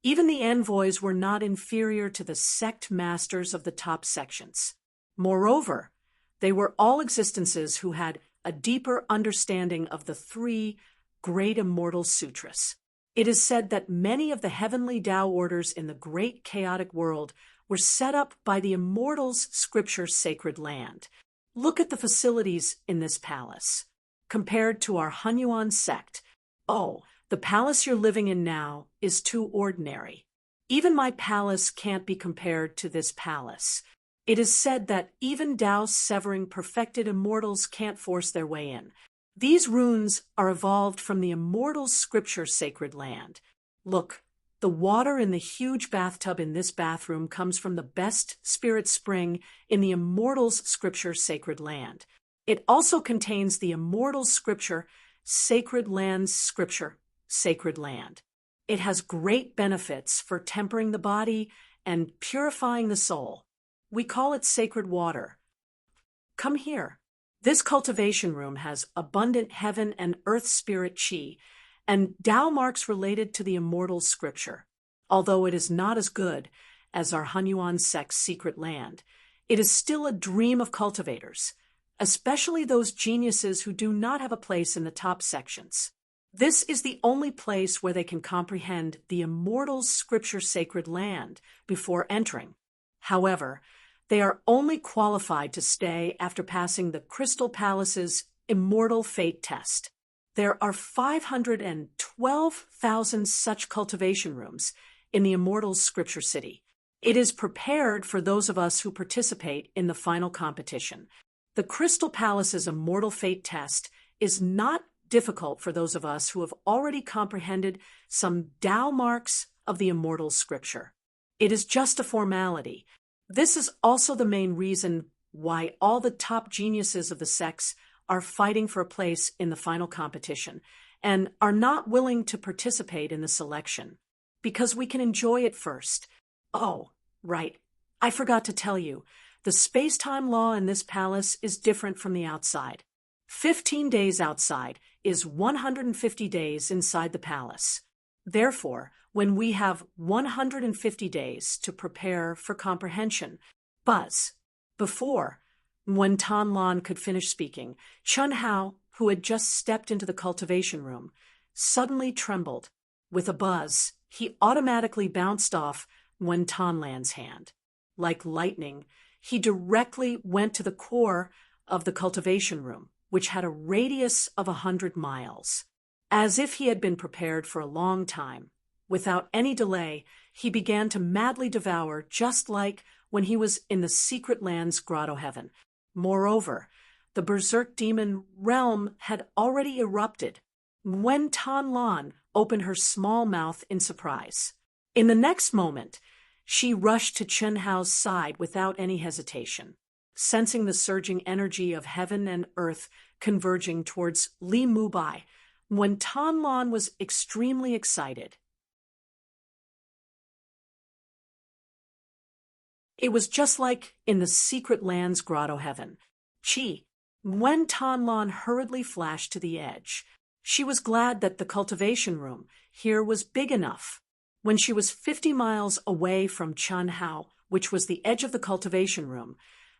Even the envoys were not inferior to the sect masters of the top sections. Moreover, they were all existences who had a deeper understanding of the three great immortal sutras. It is said that many of the heavenly Tao orders in the great chaotic world were set up by the immortals' scripture sacred land. Look at the facilities in this palace. Compared to our Hunyuan sect, oh, the palace you're living in now is too ordinary. Even my palace can't be compared to this palace. It is said that even Tao-severing perfected immortals can't force their way in. These runes are evolved from the immortals' scripture sacred land. Look, the water in the huge bathtub in this bathroom comes from the best spirit spring in the immortals' scripture sacred land. It also contains the immortal scripture sacred land's scripture sacred land. It has great benefits for tempering the body and purifying the soul. We call it sacred water. Come here. This cultivation room has abundant heaven and earth spirit chi and Tao marks related to the immortal scripture. Although it is not as good as our Hunyuan sect's secret land, it is still a dream of cultivators, especially those geniuses who do not have a place in the top sections. This is the only place where they can comprehend the immortal scripture sacred land before entering. However, they are only qualified to stay after passing the Crystal Palace's Immortal Fate test. There are 512,000 such cultivation rooms in the Immortal Scripture City. It is prepared for those of us who participate in the final competition. The Crystal Palace's Immortal Fate test is not difficult for those of us who have already comprehended some Tao marks of the Immortal Scripture. It is just a formality. This is also the main reason why all the top geniuses of the sects are fighting for a place in the final competition and are not willing to participate in the selection, because we can enjoy it first. Oh, right, I forgot to tell you, the space-time law in this palace is different from the outside. 15 days outside is 150 days inside the palace. Therefore, when we have 150 days to prepare for comprehension, before, when Tan Lan could finish speaking, Chun Hao, who had just stepped into the cultivation room, suddenly trembled. With a buzz, he automatically bounced off Wen Tan Lan's hand. Like lightning, he directly went to the core of the cultivation room, which had a radius of 100 miles. As if he had been prepared for a long time, without any delay, he began to madly devour, just like when he was in the secret land's grotto heaven. Moreover, the berserk demon realm had already erupted when Tan Lan opened her small mouth in surprise. In the next moment, she rushed to Chun Hao's side without any hesitation, sensing the surging energy of heaven and earth converging towards Li Mubai. When Tan Lan was extremely excited, it was just like in the secret land's grotto heaven. When Tan Lan hurriedly flashed to the edge, she was glad that the cultivation room here was big enough. When she was 50 miles away from Chun Hao, which was the edge of the cultivation room,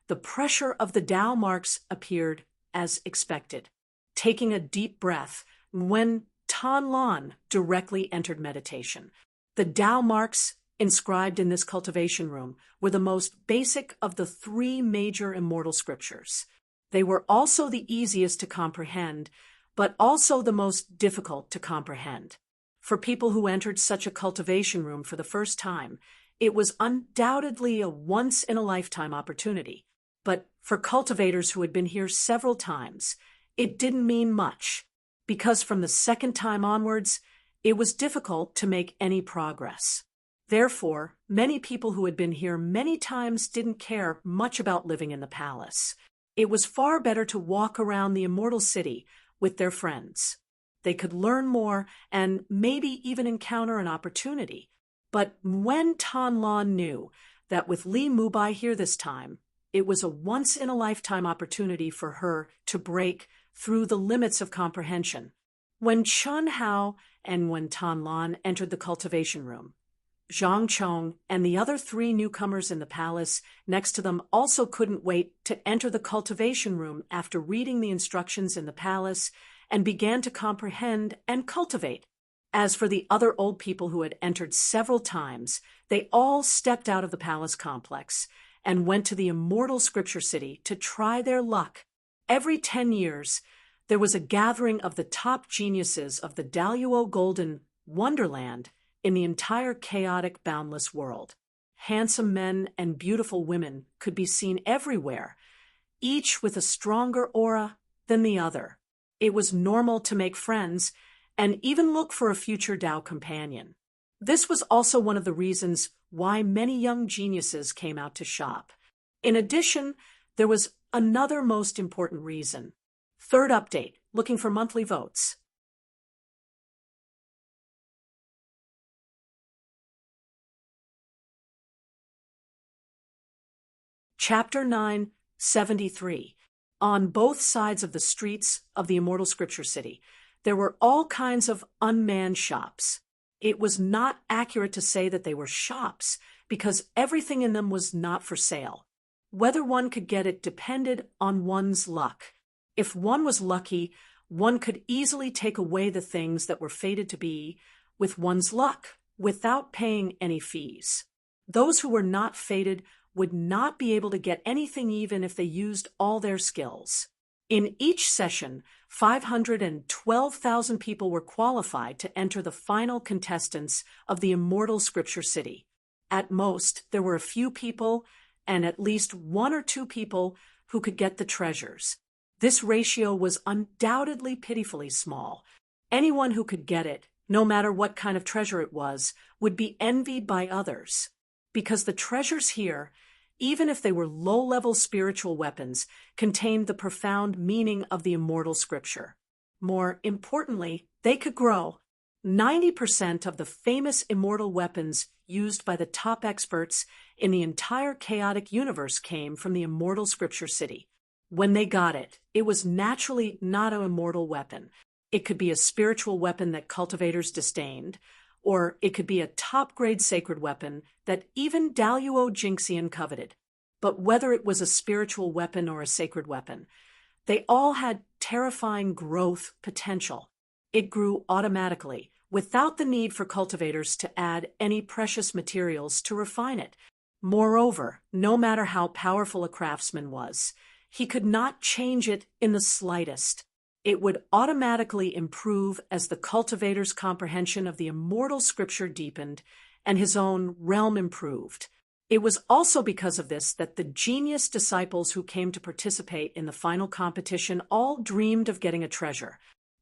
the pressure of the Tao marks appeared as expected. Taking a deep breath, when Tan Lan directly entered meditation, the Tao marks inscribed in this cultivation room were the most basic of the three major immortal scriptures. They were also the easiest to comprehend, but also the most difficult to comprehend. For people who entered such a cultivation room for the first time, it was undoubtedly a once-in-a-lifetime opportunity. But for cultivators who had been here several times, it didn't mean much, because from the second time onwards, it was difficult to make any progress. Therefore, many people who had been here many times didn't care much about living in the palace. It was far better to walk around the immortal city with their friends. They could learn more and maybe even encounter an opportunity. But when Tan Lan knew that with Li Mubai here this time, it was a once-in-a-lifetime opportunity for her to break through the limits of comprehension. When Chun Hao and when Tan Lan entered the cultivation room, Zhang Chong and the other 3 newcomers in the palace next to them also couldn't wait to enter the cultivation room after reading the instructions in the palace and began to comprehend and cultivate. As for the other old people who had entered several times, they all stepped out of the palace complex and went to the immortal scripture city to try their luck. Every 10 years, there was a gathering of the top geniuses of the Daluo Golden Wonderland in the entire chaotic, boundless world. Handsome men and beautiful women could be seen everywhere, each with a stronger aura than the other. It was normal to make friends and even look for a future Tao companion. This was also one of the reasons why many young geniuses came out to shop. In addition, there was another most important reason. Third update, looking for monthly votes. Chapter 973. On both sides of the streets of the immortal scripture city, there were all kinds of unmanned shops. It was not accurate to say that they were shops, because everything in them was not for sale. Whether one could get it depended on one's luck. If one was lucky, one could easily take away the things that were fated to be with one's luck, without paying any fees. Those who were not fated would not be able to get anything even if they used all their skills. In each session, 512,000 people were qualified to enter the final contestants of the immortal scripture city. At most, there were a few people, and at least 1 or 2 people who could get the treasures. This ratio was undoubtedly pitifully small. Anyone who could get it, no matter what kind of treasure it was, would be envied by others. Because the treasures here, even if they were low-level spiritual weapons, contained the profound meaning of the immortal scripture. More importantly, they could grow. 90% of the famous immortal weapons used by the top experts in the entire chaotic universe came from the immortal scripture city. When they got it, it was naturally not an immortal weapon. It could be a spiritual weapon that cultivators disdained, or it could be a top-grade sacred weapon that even Daluo Jinxian coveted. But whether it was a spiritual weapon or a sacred weapon, they all had terrifying growth potential. It grew automatically, without the need for cultivators to add any precious materials to refine it. Moreover, no matter how powerful a craftsman was, he could not change it in the slightest. It would automatically improve as the cultivator's comprehension of the immortal scripture deepened and his own realm improved. It was also because of this that the genius disciples who came to participate in the final competition all dreamed of getting a treasure.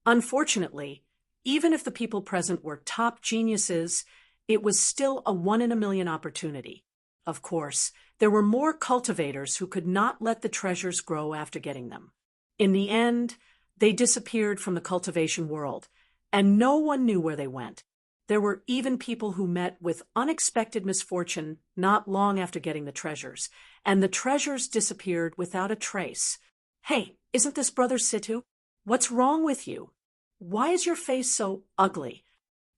Unfortunately, even if the people present were top geniuses, it was still a 1-in-a-million opportunity. Of course, there were more cultivators who could not let the treasures grow after getting them. In the end, they disappeared from the cultivation world, and no one knew where they went. There were even people who met with unexpected misfortune not long after getting the treasures, and the treasures disappeared without a trace. Hey, isn't this Brother Situ? What's wrong with you? Why is your face so ugly?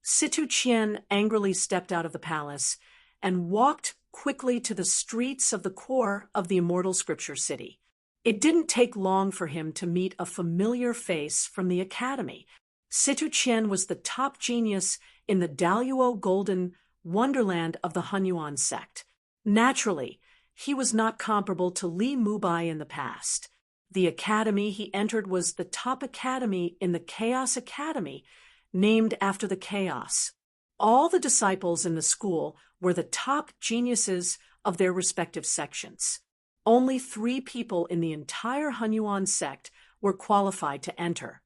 Situ Qian angrily stepped out of the palace and walked quickly to the streets of the core of the immortal scripture city. It didn't take long for him to meet a familiar face from the academy. Situ Qian was the top genius in the Daluo Golden Wonderland of the Hunyuan sect. Naturally, he was not comparable to Li Mubai in the past. The academy he entered was the top academy in the Chaos Academy, named after the chaos. All the disciples in the school were the top geniuses of their respective sections. Only 3 people in the entire Hunyuan sect were qualified to enter.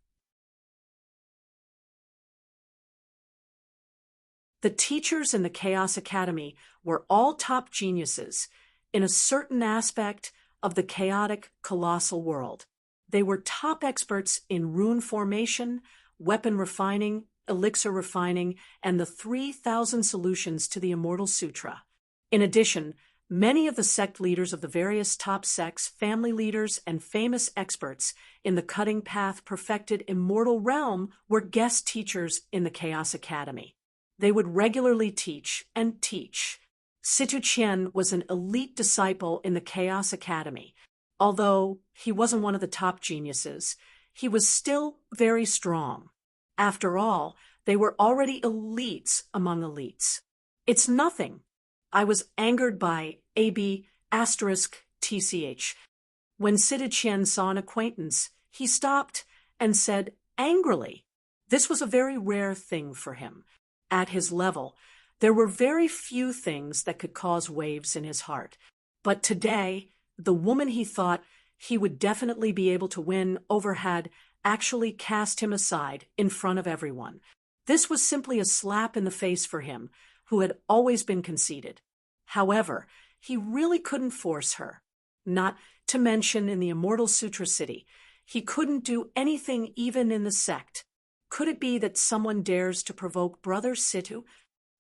The teachers in the Chaos Academy were all top geniuses in a certain aspect of the chaotic, colossal world. They were top experts in rune formation, weapon refining, elixir refining, and the 3,000 solutions to the Immortal Sutra. In addition, many of the sect leaders of the various top sects, family leaders, and famous experts in the cutting path perfected immortal realm were guest teachers in the Chaos Academy. They would regularly teach and teach. Situ Qian was an elite disciple in the Chaos Academy. Although he wasn't one of the top geniuses, he was still very strong. After all, they were already elites among elites. It's nothing. I was angered by AB *TCH. When Situ Qian saw an acquaintance, he stopped and said angrily. This was a very rare thing for him. At his level, there were very few things that could cause waves in his heart. But today, the woman he thought he would definitely be able to win over had actually cast him aside in front of everyone. This was simply a slap in the face for him, who had always been conceited. However, he really couldn't force her. Not to mention in the Immortal Sutra City, he couldn't do anything even in the sect. Could it be that someone dares to provoke Brother Situ?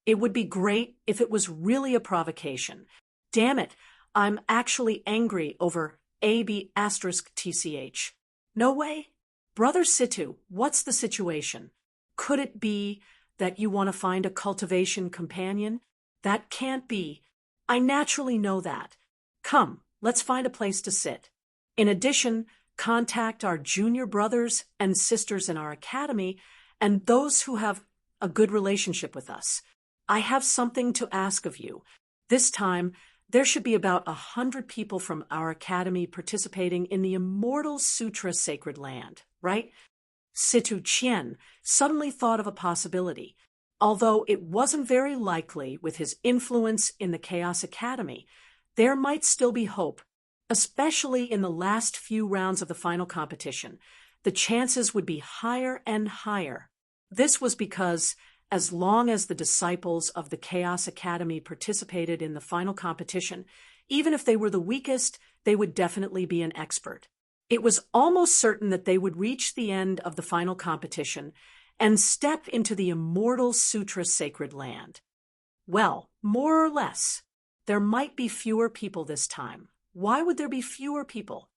It would be great if it was really a provocation. Damn it, I'm actually angry over AB *TCH. No way? Brother Situ, what's the situation? Could it be that you want to find a cultivation companion? That can't be. I naturally know that. Come, let's find a place to sit. In addition, contact our junior brothers and sisters in our academy and those who have a good relationship with us. I have something to ask of you. This time, there should be about 100 people from our academy participating in the Immortal Sutra Sacred Land, right? Situ Qian suddenly thought of a possibility. Although it wasn't very likely with his influence in the Chaos Academy, there might still be hope, especially in the last few rounds of the final competition. The chances would be higher and higher. This was because as long as the disciples of the Chaos Academy participated in the final competition, even if they were the weakest, they would definitely be an expert. It was almost certain that they would reach the end of the final competition and step into the Immortal Sutra Sacred Land. Well, more or less. There might be fewer people this time. Why would there be fewer people?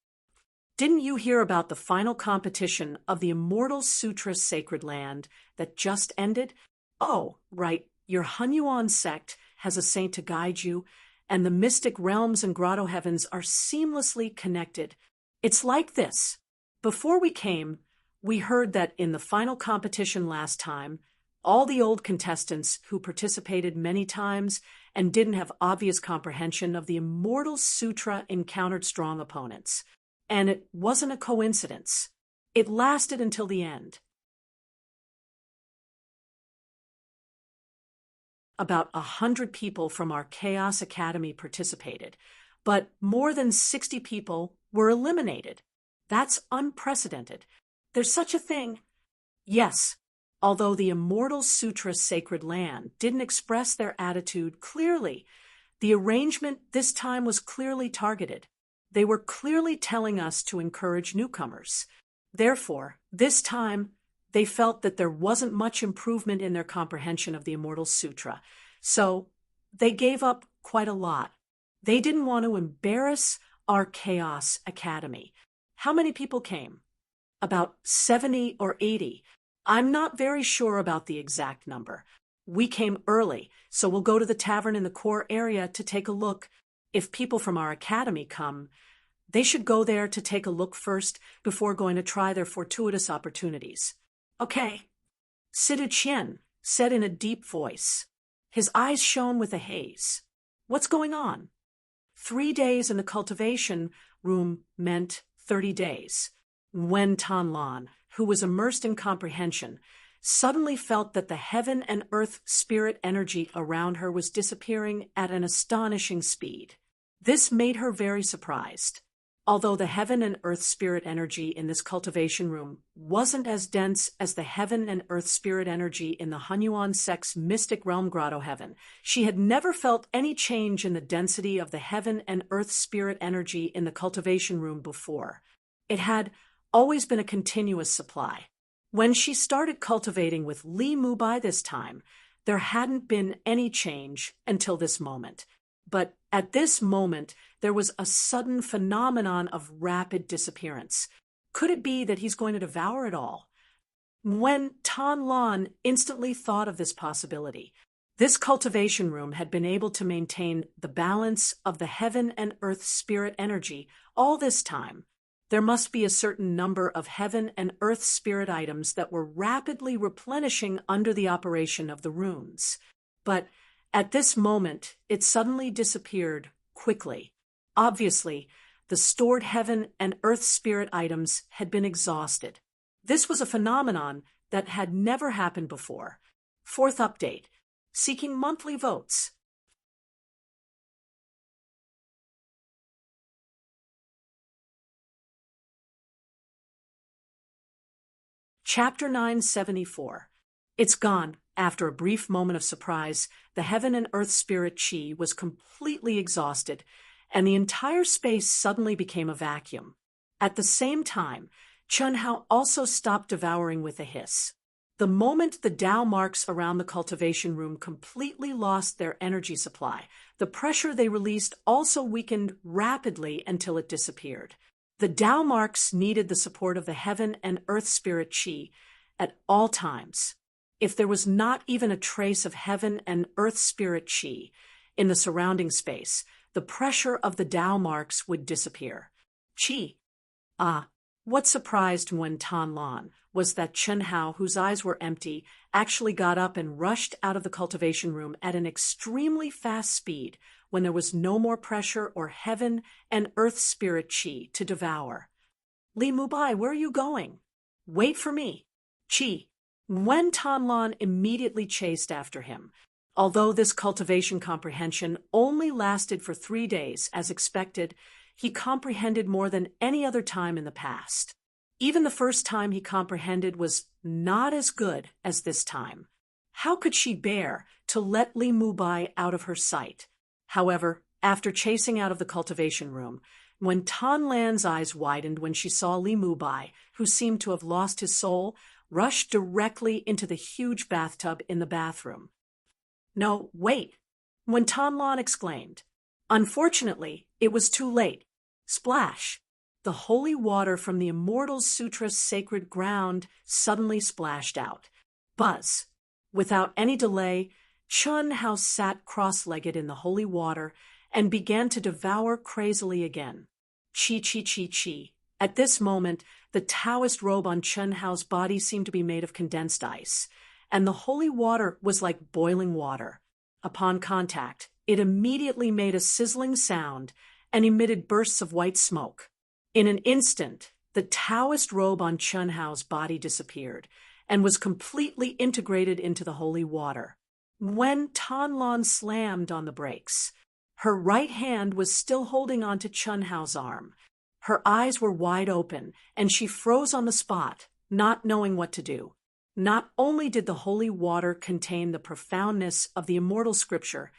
Didn't you hear about the final competition of the Immortal Sutra Sacred Land that just ended? Oh, right, your Hunyuan sect has a saint to guide you, and the mystic realms and grotto heavens are seamlessly connected. It's like this. Before we came, we heard that in the final competition last time, all the old contestants who participated many times and didn't have obvious comprehension of the Immortal Sutra encountered strong opponents. And it wasn't a coincidence. It lasted until the end. About 100 people from our Chaos Academy participated, but more than 60 people were eliminated. That's unprecedented. There's such a thing. Yes, although the Immortal Sutra Sacred Land didn't express their attitude clearly, the arrangement this time was clearly targeted. They were clearly telling us to encourage newcomers. Therefore, this time, they felt that there wasn't much improvement in their comprehension of the Immortal Sutra, so they gave up quite a lot. They didn't want to embarrass our Chaos Academy. How many people came? About 70 or 80. I'm not very sure about the exact number. We came early, so we'll go to the tavern in the core area to take a look. If people from our academy come, they should go there to take a look first before going to try their fortuitous opportunities. Okay. Situ Qian said in a deep voice. His eyes shone with a haze. What's going on? 3 days in the cultivation room meant 30 days. Wen Tanlan, who was immersed in comprehension, suddenly felt that the heaven and earth spirit energy around her was disappearing at an astonishing speed. This made her very surprised. Although the heaven and earth spirit energy in this cultivation room wasn't as dense as the heaven and earth spirit energy in the Hunyuan sect's mystic realm grotto heaven, she had never felt any change in the density of the heaven and earth spirit energy in the cultivation room before. It had always been a continuous supply. When she started cultivating with Li Mubai this time, there hadn't been any change until this moment. But at this moment, there was a sudden phenomenon of rapid disappearance. Could it be that he's going to devour it all? When Tan Lan instantly thought of this possibility, this cultivation room had been able to maintain the balance of the heaven and earth spirit energy all this time. There must be a certain number of heaven and earth spirit items that were rapidly replenishing under the operation of the runes. But at this moment, it suddenly disappeared quickly. Obviously, the stored heaven and earth spirit items had been exhausted. This was a phenomenon that had never happened before. Fourth update: seeking monthly votes. Chapter 974. It's gone. After a brief moment of surprise, the heaven and earth spirit chi was completely exhausted, and the entire space suddenly became a vacuum. At the same time, Chunhao also stopped devouring with a hiss. The moment the Tao marks around the cultivation room completely lost their energy supply, the pressure they released also weakened rapidly until it disappeared. The Tao marks needed the support of the heaven and earth spirit chi at all times. If there was not even a trace of heaven and earth spirit chi in the surrounding space, the pressure of the Tao marks would disappear. Chi. What surprised Wen Tan Lan was that Chen Hao, whose eyes were empty, actually got up and rushed out of the cultivation room at an extremely fast speed when there was no more pressure or heaven and earth spirit chi to devour. Li Mubai, where are you going? Wait for me. Chi. Wen Tan Lan immediately chased after him. Although this cultivation comprehension only lasted for 3 days, as expected, he comprehended more than any other time in the past. Even the first time he comprehended was not as good as this time. How could she bear to let Li Mubai out of her sight? However, after chasing out of the cultivation room, when Tan Lan's eyes widened when she saw Li Mubai, who seemed to have lost his soul, rushed directly into the huge bathtub in the bathroom. No, wait! When Tan Lan exclaimed. Unfortunately, it was too late. Splash! The holy water from the Immortal Sutra's sacred ground suddenly splashed out. Buzz! Without any delay, Chun Hao sat cross-legged in the holy water and began to devour crazily again. Chi, chi, chi, chi. At this moment, the Taoist robe on Chun Hao's body seemed to be made of condensed ice, and the holy water was like boiling water. Upon contact, it immediately made a sizzling sound and emitted bursts of white smoke. In an instant, the Taoist robe on Chun Hao's body disappeared and was completely integrated into the holy water. When Tan Lan slammed on the brakes, her right hand was still holding onto Chun Hao's arm. Her eyes were wide open, and she froze on the spot, not knowing what to do. Not only did the holy water contain the profoundness of the immortal scripture,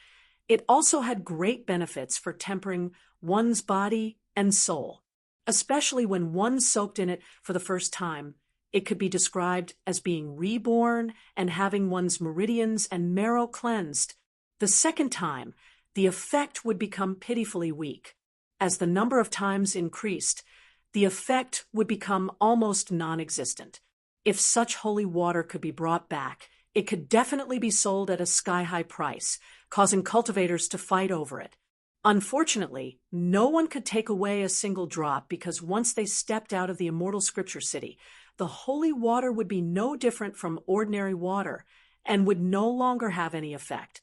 it also had great benefits for tempering one's body and soul. Especially when one soaked in it for the first time, it could be described as being reborn and having one's meridians and marrow cleansed. The second time, the effect would become pitifully weak. As the number of times increased, the effect would become almost non-existent. If such holy water could be brought back, it could definitely be sold at a sky-high price, causing cultivators to fight over it. Unfortunately, no one could take away a single drop because once they stepped out of the immortal scripture city, the holy water would be no different from ordinary water and would no longer have any effect.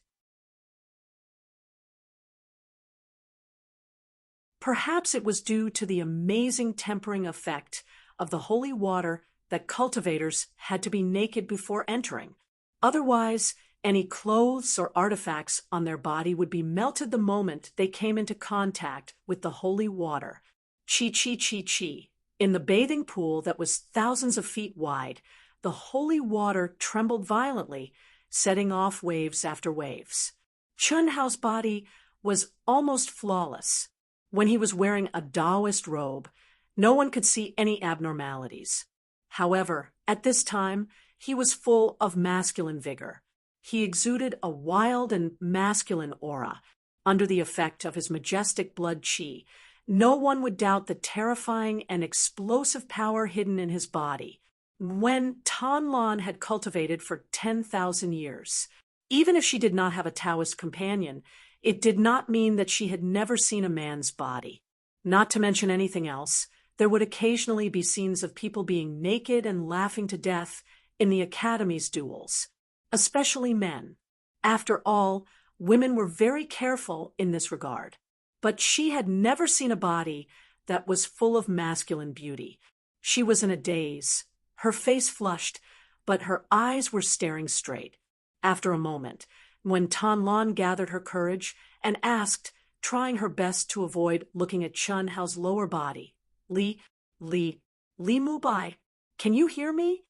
Perhaps it was due to the amazing tempering effect of the holy water that cultivators had to be naked before entering. Otherwise, any clothes or artifacts on their body would be melted the moment they came into contact with the holy water. Chi chi chi chi. In the bathing pool that was thousands of feet wide, the holy water trembled violently, setting off waves after waves. Chun Hao's body was almost flawless. When he was wearing a Taoist robe, no one could see any abnormalities. However, at this time, he was full of masculine vigor. He exuded a wild and masculine aura. Under the effect of his majestic blood qi, no one would doubt the terrifying and explosive power hidden in his body, when Tan Lan had cultivated for 10,000 years. Even if she did not have a Taoist companion, it did not mean that she had never seen a man's body. Not to mention anything else, there would occasionally be scenes of people being naked and laughing to death in the academy's duels, especially men. After all, women were very careful in this regard. But she had never seen a body that was full of masculine beauty. She was in a daze, her face flushed, but her eyes were staring straight. After a moment, when Tan Lan gathered her courage and asked, trying her best to avoid looking at Chun Hao's lower body, Li Mubai, can you hear me?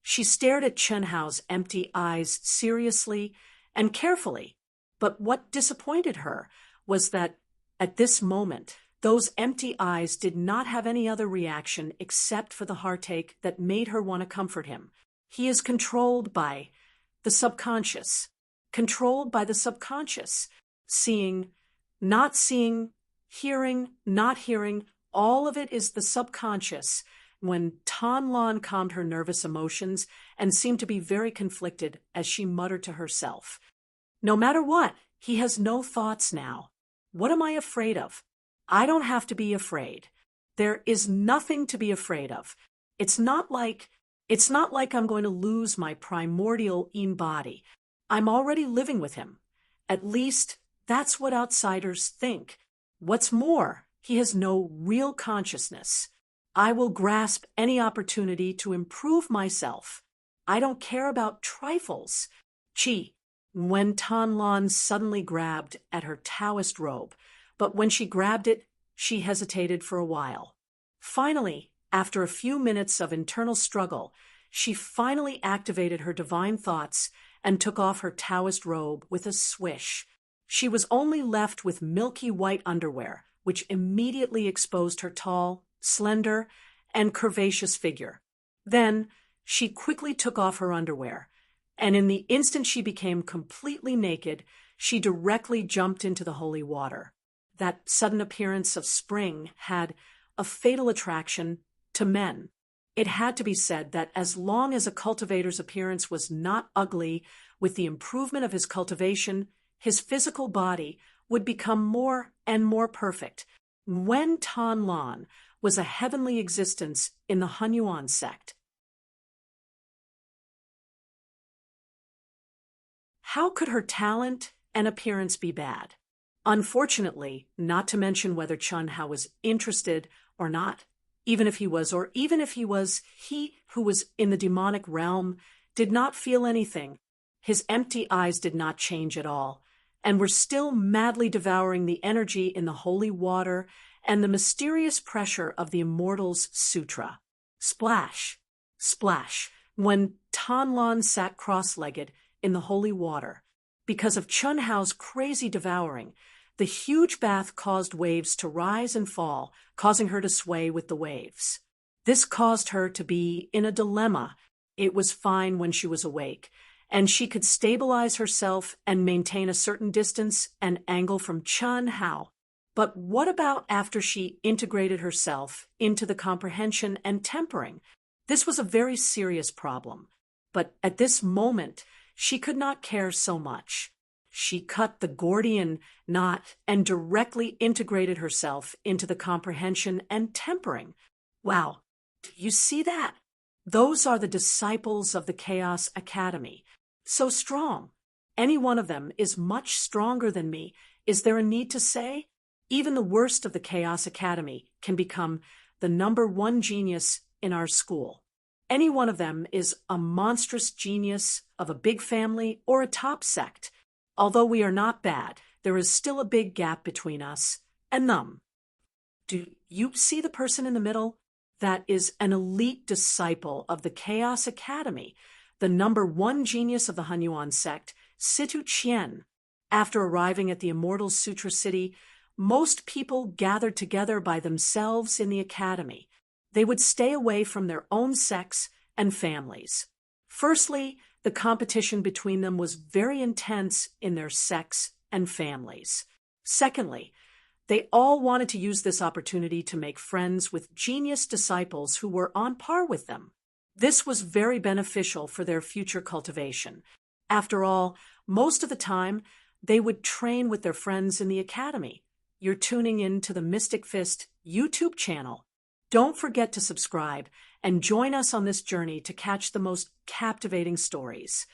She stared at Chun Hao's empty eyes seriously and carefully, but what disappointed her was that at this moment, those empty eyes did not have any other reaction except for the heartache that made her want to comfort him. He is controlled by the subconscious. Controlled by the subconscious. Seeing, not seeing, hearing, not hearing, all of it is the subconscious. When Tan Lan calmed her nervous emotions and seemed to be very conflicted as she muttered to herself, "No matter what, he has no thoughts now. What am I afraid of? I don't have to be afraid. There is nothing to be afraid of. It's not like I'm going to lose my primordial Yin body. I'm already living with him. At least that's what outsiders think. What's more, he has no real consciousness. I will grasp any opportunity to improve myself. I don't care about trifles." Chi. When Tan Lan suddenly grabbed at her Taoist robe, but when she grabbed it, she hesitated for a while. Finally, after a few minutes of internal struggle, she finally activated her divine thoughts and took off her Taoist robe with a swish. She was only left with milky white underwear, which immediately exposed her tall, slender, and curvaceous figure. Then she quickly took off her underwear, and in the instant she became completely naked, she directly jumped into the holy water. That sudden appearance of spring had a fatal attraction to men. It had to be said that as long as a cultivator's appearance was not ugly, with the improvement of his cultivation, his physical body would become more and more perfect. When Tan Lan was a heavenly existence in the Hunyuan sect. How could her talent and appearance be bad? Unfortunately, not to mention whether Chun Hao was interested or not, even if he was, he who was in the demonic realm did not feel anything. His empty eyes did not change at all, and were still madly devouring the energy in the holy water and the mysterious pressure of the Immortals Sutra. Splash, splash, when Tan Lan sat cross-legged in the holy water. Because of Chun Hao's crazy devouring, the huge bath caused waves to rise and fall, causing her to sway with the waves. This caused her to be in a dilemma. It was fine when she was awake, and she could stabilize herself and maintain a certain distance and angle from Chun Hao. But what about after she integrated herself into the comprehension and tempering? This was a very serious problem. But at this moment, she could not care so much. She cut the Gordian knot and directly integrated herself into the comprehension and tempering. Wow, do you see that? Those are the disciples of the Chaos Academy. So strong. Any one of them is much stronger than me. Is there a need to say? Even the worst of the Chaos Academy can become the #1 genius in our school. Any one of them is a monstrous genius of a big family or a top sect. Although we are not bad, there is still a big gap between us and them. Do You see the person in the middle? That is an elite disciple of the Chaos Academy, the #1 genius of the Hunyuan sect, Situ Qian. After arriving at the Immortal Sutra City, most people gathered together by themselves in the academy. They would stay away from their own sects and families. Firstly, the competition between them was very intense in their sects and families. Secondly, they all wanted to use this opportunity to make friends with genius disciples who were on par with them. This was very beneficial for their future cultivation. After all, most of the time, they would train with their friends in the academy. You're tuning in to the Mystic Fist YouTube channel. Don't forget to subscribe and join us on this journey to catch the most captivating stories.